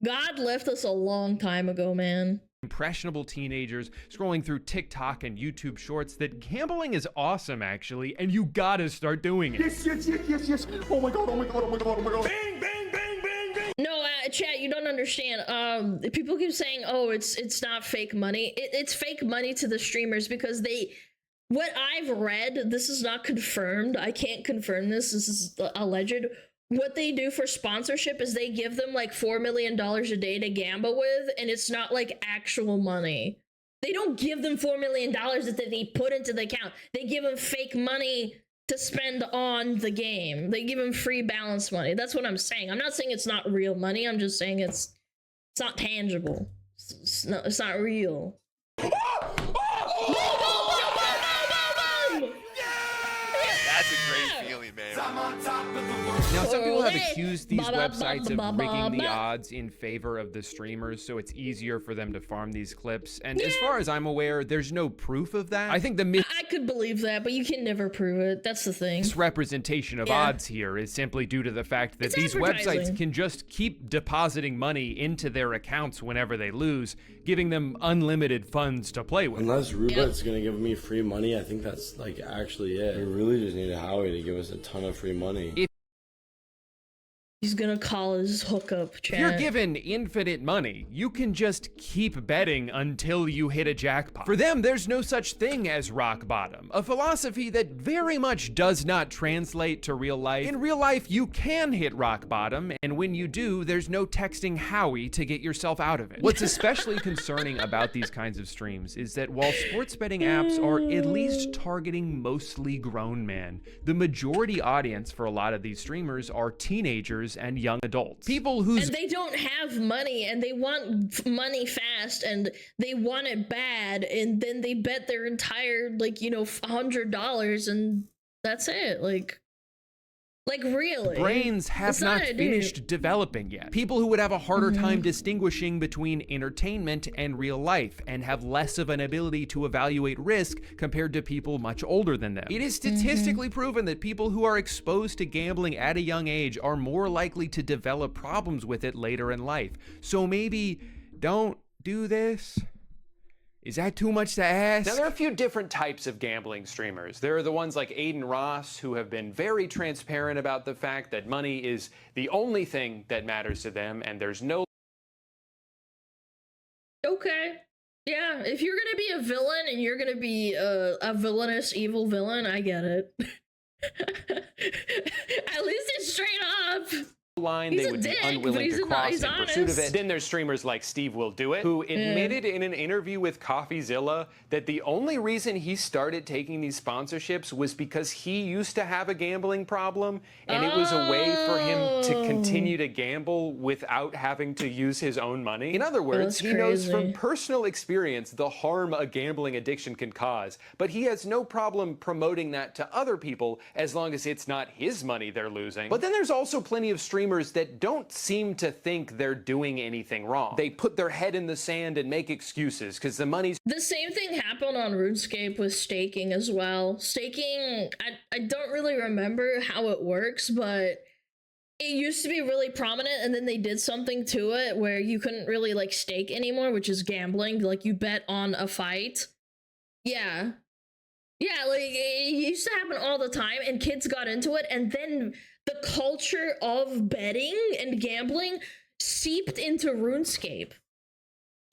Speaker 1: God left us a long time ago, man.
Speaker 13: Impressionable teenagers scrolling through TikTok and YouTube shorts that gambling is awesome, actually, and you gotta start doing it.
Speaker 5: Yes. Oh my god. Bang, bang.
Speaker 1: No, chat, you don't understand. People keep saying, "Oh, it's not fake money." It's fake money to the streamers because what I've read, this is not confirmed. I can't confirm this. This is alleged. What they do for sponsorship is they give them like $4 million a day to gamble with, and it's not like actual money. They don't give them $4 million that they put into the account. They give them fake money to spend on the game. They give him free balance money. That's what I'm saying. I'm not saying it's not real money. I'm just saying it's not tangible. It's not real.
Speaker 19: That's a great feeling, man.
Speaker 13: Now, some people have accused these websites of rigging the odds in favor of the streamers, so it's easier for them to farm these clips. And as far as I'm aware, there's no proof of that. I think the
Speaker 1: I could believe that, but you can never prove it. That's the thing.
Speaker 13: misrepresentation of odds here is simply due to the fact that these websites can just keep depositing money into their accounts whenever they lose, giving them unlimited funds to play with.
Speaker 22: Unless Rubet's gonna give me free money, I think that's like actually it. We really just need Howie to give us a ton of free money.
Speaker 1: He's gonna call his hookup chat.
Speaker 13: If you're given infinite money, you can just keep betting until you hit a jackpot. For them, there's no such thing as rock bottom, a philosophy that very much does not translate to real life. In real life, you can hit rock bottom, and when you do, there's no texting Howie to get yourself out of it. What's especially concerning about these kinds of streams is that while sports betting apps are at least targeting mostly grown men, the majority audience for a lot of these streamers are teenagers and young adults. People whose
Speaker 1: and they don't have money and they want money fast and they want it bad, and then they bet their entire $100 and that's it. Like really,
Speaker 13: brains have
Speaker 1: That's
Speaker 13: not
Speaker 1: not it,
Speaker 13: finished developing yet. People who would have a harder time distinguishing between entertainment and real life and have less of an ability to evaluate risk compared to people much older than them. It is statistically proven that people who are exposed to gambling at a young age are more likely to develop problems with it later in life. So maybe don't do this. Is that too much to ask?
Speaker 19: Now, there are a few different types of gambling streamers. There are the ones like Aiden Ross, who have been very transparent about the fact that money is the only thing that matters to them, and there's no...
Speaker 1: Okay. Yeah, if you're gonna be a villain and you're gonna be a villainous evil villain, I get it. At least it's straight up.
Speaker 19: line
Speaker 1: He's
Speaker 19: they
Speaker 1: a
Speaker 19: would
Speaker 1: dick,
Speaker 19: be
Speaker 1: but
Speaker 19: unwilling
Speaker 1: he's
Speaker 19: to cross
Speaker 1: he's
Speaker 19: in pursuit of
Speaker 1: honest.
Speaker 19: it. Then there's streamers like Steve Will Do It, who admitted in an interview with CoffeeZilla that the only reason he started taking these sponsorships was because he used to have a gambling problem, and it was a way for him to continue to gamble without having to use his own money. In other words, he knows from personal experience the harm a gambling addiction can cause, but he has no problem promoting that to other people as long as it's not his money they're losing. But then there's also plenty of streamers that don't seem to think they're doing anything wrong. They put their head in the sand and make excuses because the money's...
Speaker 1: The same thing happened on RuneScape with staking as well. Staking, I don't really remember how it works, but it used to be really prominent, and then they did something to it where you couldn't really like stake anymore, which is gambling. Like you bet on a fight. Yeah. Yeah, like it used to happen all the time, and kids got into it, and then the culture of betting and gambling seeped into RuneScape.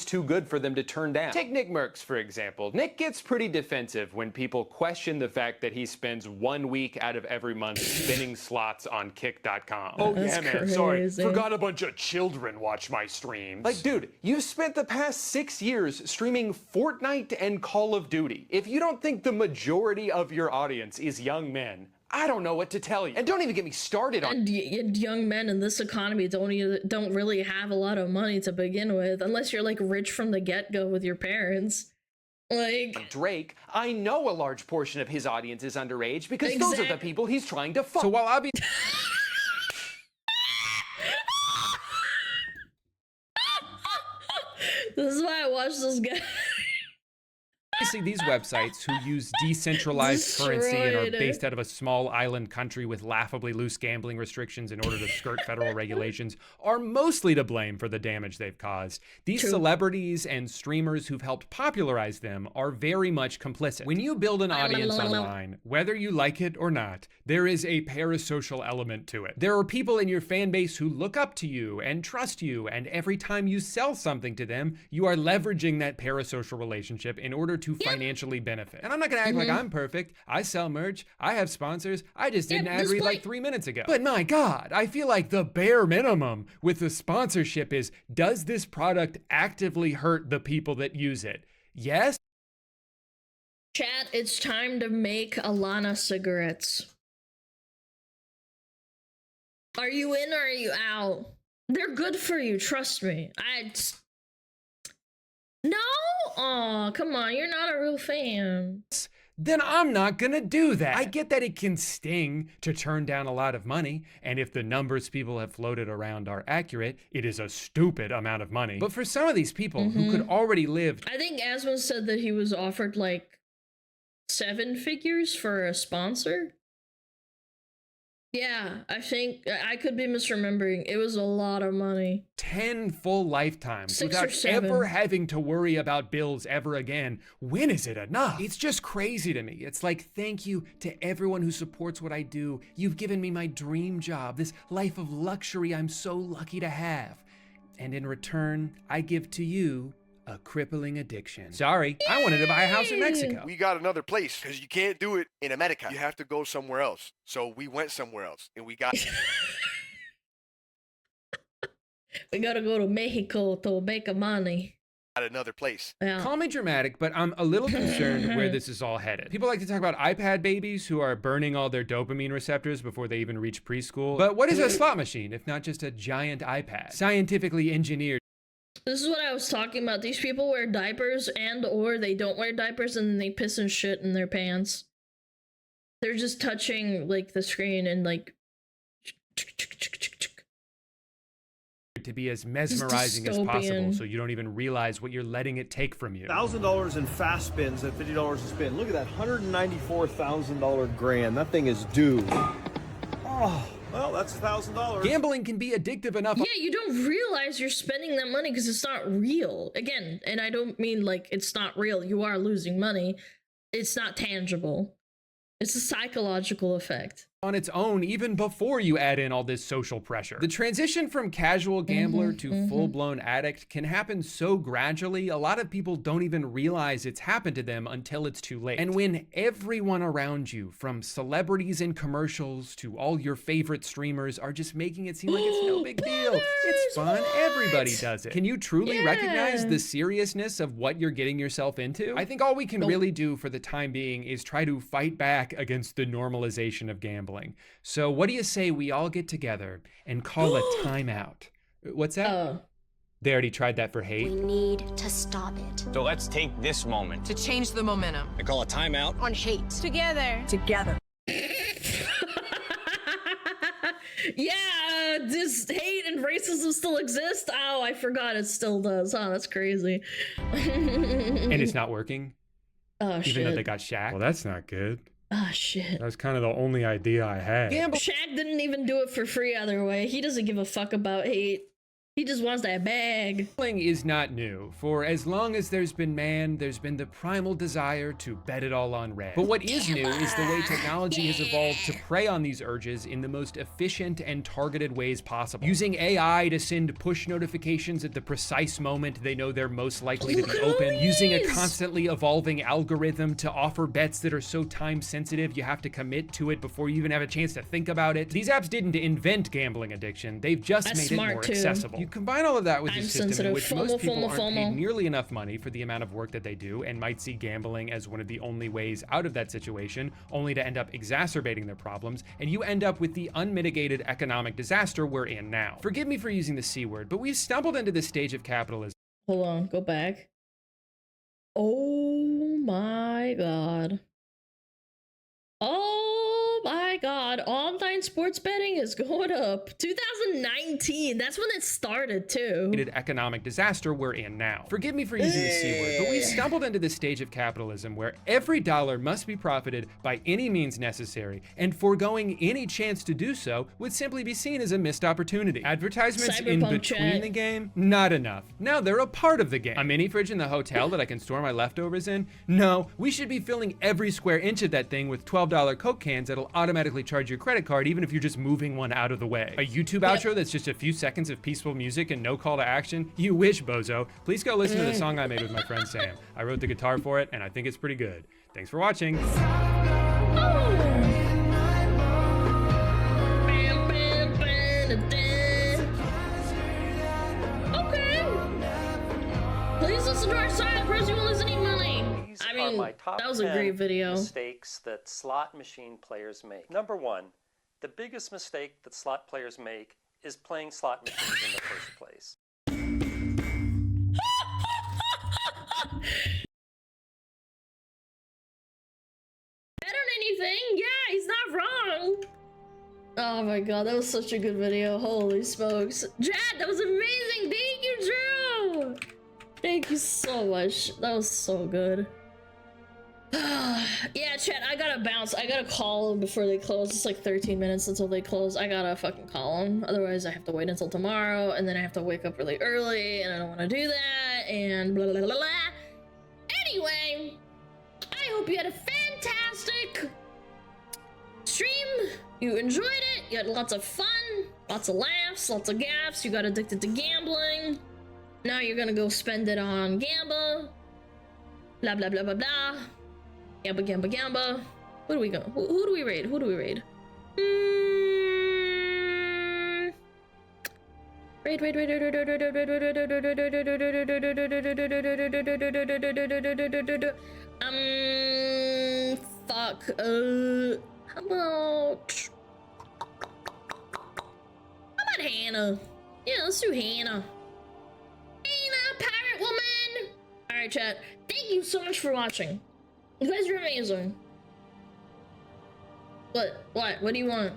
Speaker 19: too good for them to turn down. Take Nick Merckx, for example. Nick gets pretty defensive when people question the fact that he spends 1 week out of every month spinning slots on kick.com.
Speaker 13: Oh, yeah, man, sorry. Forgot a bunch of children watch my streams.
Speaker 19: Like, dude, you've spent the past 6 years streaming Fortnite and Call of Duty. If you don't think the majority of your audience is young men, I don't know what to tell you. And don't even get me started on...
Speaker 1: And young men in this economy don't really have a lot of money to begin with, unless you're like rich from the get-go with your parents. Like...
Speaker 19: Drake, I know a large portion of his audience is underage because those are the people he's trying to fuck.
Speaker 13: So while I'll be...
Speaker 1: This is why I watch this guy.
Speaker 13: Obviously, these websites who use decentralized currency and are based out of a small island country with laughably loose gambling restrictions in order to skirt federal regulations are mostly to blame for the damage they've caused. These celebrities and streamers who've helped popularize them are very much complicit. When you build an audience online, whether you like it or not, there is a parasocial element to it. There are people in your fan base who look up to you and trust you, and every time you sell something to them, you are leveraging that parasocial relationship in order to financially benefit. And I'm not gonna act like I'm perfect. I sell merch, I have sponsors, I just did an ad read like 3 minutes ago. But my God, I feel like the bare minimum with the sponsorship is, does this product actively hurt the people that use it? Yes?
Speaker 1: Chat, it's time to make Alana cigarettes. Are you in or are you out? They're good for you, trust me. No? Aw, come on, you're not a real fan.
Speaker 13: Then I'm not gonna do that. I get that it can sting to turn down a lot of money, and if the numbers people have floated around are accurate, it is a stupid amount of money. But for some of these people who could already live...
Speaker 1: I think Asmund said that he was offered like 7 figures for a sponsor. Yeah, I think I could be misremembering. It was a lot of money.
Speaker 13: 10 full lifetimes
Speaker 1: 6 or
Speaker 13: without
Speaker 1: 7.
Speaker 13: ever having to worry about bills ever again. When is it enough? It's just crazy to me. It's like, thank you to everyone who supports what I do. You've given me my dream job, this life of luxury I'm so lucky to have. And in return, I give to you a crippling addiction. Sorry, I wanted to buy a house in Mexico.
Speaker 8: We got another place because you can't do it in America. You have to go somewhere else. So we went somewhere else and we got...
Speaker 1: We gotta go to Mexico to make money.
Speaker 8: At another place.
Speaker 1: Yeah.
Speaker 13: Call me dramatic, but I'm a little concerned where this is all headed. People like to talk about iPad babies who are burning all their dopamine receptors before they even reach preschool. But what is a slot machine if not just a giant iPad? Scientifically engineered.
Speaker 1: This is what I was talking about. These people wear diapers and or they don't wear diapers and they piss and shit in their pants. They're just touching like the screen and like
Speaker 13: to be as mesmerizing as possible so you don't even realize what you're letting it take from you.
Speaker 9: $1,000 in fast spins at $50 a spin. Look at that $194,000 grand. That thing is due. Oh. Well, that's $1,000.
Speaker 13: Gambling can be addictive enough.
Speaker 1: Yeah, you don't realize you're spending that money because it's not real. Again, and I don't mean like it's not real. You are losing money. It's not tangible. It's a psychological effect.
Speaker 13: On its own, even before you add in all this social pressure. The transition from casual gambler to full-blown addict can happen so gradually, a lot of people don't even realize it's happened to them until it's too late. And when everyone around you, from celebrities in commercials to all your favorite streamers, are just making it seem like it's no big deal. It's fun, everybody does it. Can you truly recognize the seriousness of what you're getting yourself into? I think all we can really do for the time being is try to fight back against the normalization of gambling. So what do you say we all get together and call a timeout? What's that? They already tried that for hate.
Speaker 7: We need to stop it.
Speaker 21: So let's take this moment
Speaker 7: To change the momentum.
Speaker 21: and call a timeout
Speaker 7: On hate. Together. Together.
Speaker 1: Yeah, does hate and racism still exist? Oh, I forgot it still does. Oh, that's crazy.
Speaker 13: And it's not working?
Speaker 1: Oh,
Speaker 13: Even though they got Shaq? Well, that's not good.
Speaker 1: Oh, shit.
Speaker 13: That's kind of the only idea I had.
Speaker 1: Shaq didn't even do it for free either way. He doesn't give a fuck about hate. He just wants that bag.
Speaker 13: Gambling is not new. For as long as there's been man, there's been the primal desire to bet it all on red. But what is new is the way technology has evolved to prey on these urges in the most efficient and targeted ways possible. Using AI to send push notifications at the precise moment they know they're most likely to be open. Using a constantly evolving algorithm to offer bets that are so time sensitive you have to commit to it before you even have a chance to think about it. These apps didn't invent gambling addiction. They've just made it more accessible. You combine all of that with a system in which most people aren't paid nearly enough money for the amount of work that they do and might see gambling as one of the only ways out of that situation, only to end up exacerbating their problems, and you end up with the unmitigated economic disaster we're in now. Forgive me for using the C word, but we've stumbled into this stage of capitalism.
Speaker 1: Hold on, go back. Oh my god. Oh my god, online sports betting is going up. 2019, that's when it started too.
Speaker 13: Economic disaster we're in now. Forgive me for using the C word, but we've stumbled into this stage of capitalism where every dollar must be profited by any means necessary, and foregoing any chance to do so would simply be seen as a missed opportunity. Advertisements in between the game? Not enough. Now they're a part of the game. A mini fridge in the hotel that I can store my leftovers in? No, we should be filling every square inch of that thing with $12 Coke cans that'll automatically charge your credit card even if you're just moving one out of the way. A YouTube outro that's just a few seconds of peaceful music and no call to action? You wish, bozo. Please go listen to the song I made with my friend Sam. I wrote the guitar for it and I think it's pretty good. Thanks for watching.
Speaker 1: Okay. Please listen to our song, Chris, you won't lose any money. I mean,
Speaker 23: my top
Speaker 1: that was a great video.
Speaker 23: Mistakes that slot machine players make. Number one, the biggest mistake that slot players make is playing slot machines in the first place.
Speaker 1: Better than anything. Yeah, he's not wrong. Oh my god, that was such a good video. Holy smokes. Chad, that was amazing. Thank you, Drew. Thank you so much. That was so good. Yeah, chat, I gotta bounce. I gotta call them before they close. It's like 13 minutes until they close. I gotta fucking call them. Otherwise, I have to wait until tomorrow, and then I have to wake up really early, and I don't want to do that, and blah, blah, blah, blah. Anyway, I hope you had a fantastic stream. You enjoyed it. You had lots of fun, lots of laughs, lots of gaffes. You got addicted to gambling. Now you're gonna go spend it on Gamba. Blah, blah, blah, blah, blah. Gamba, Gamba, Gamba. What do we go? Who do we raid? Who do we raid? Fuck. How about Hannah? Yeah, let's do Hannah. Hannah, pirate woman. All right, chat. Thank you so much for watching. You guys are amazing. What? What do you want?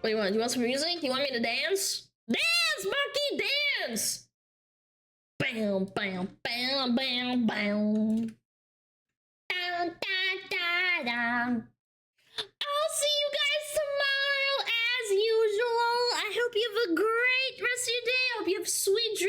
Speaker 1: What do you want? Do you want some music? Do you want me to dance? Dance, monkey, dance! Bam, bam, bam, bam, bam. Down, down, down, down. I'll see you guys tomorrow as sweet dreams.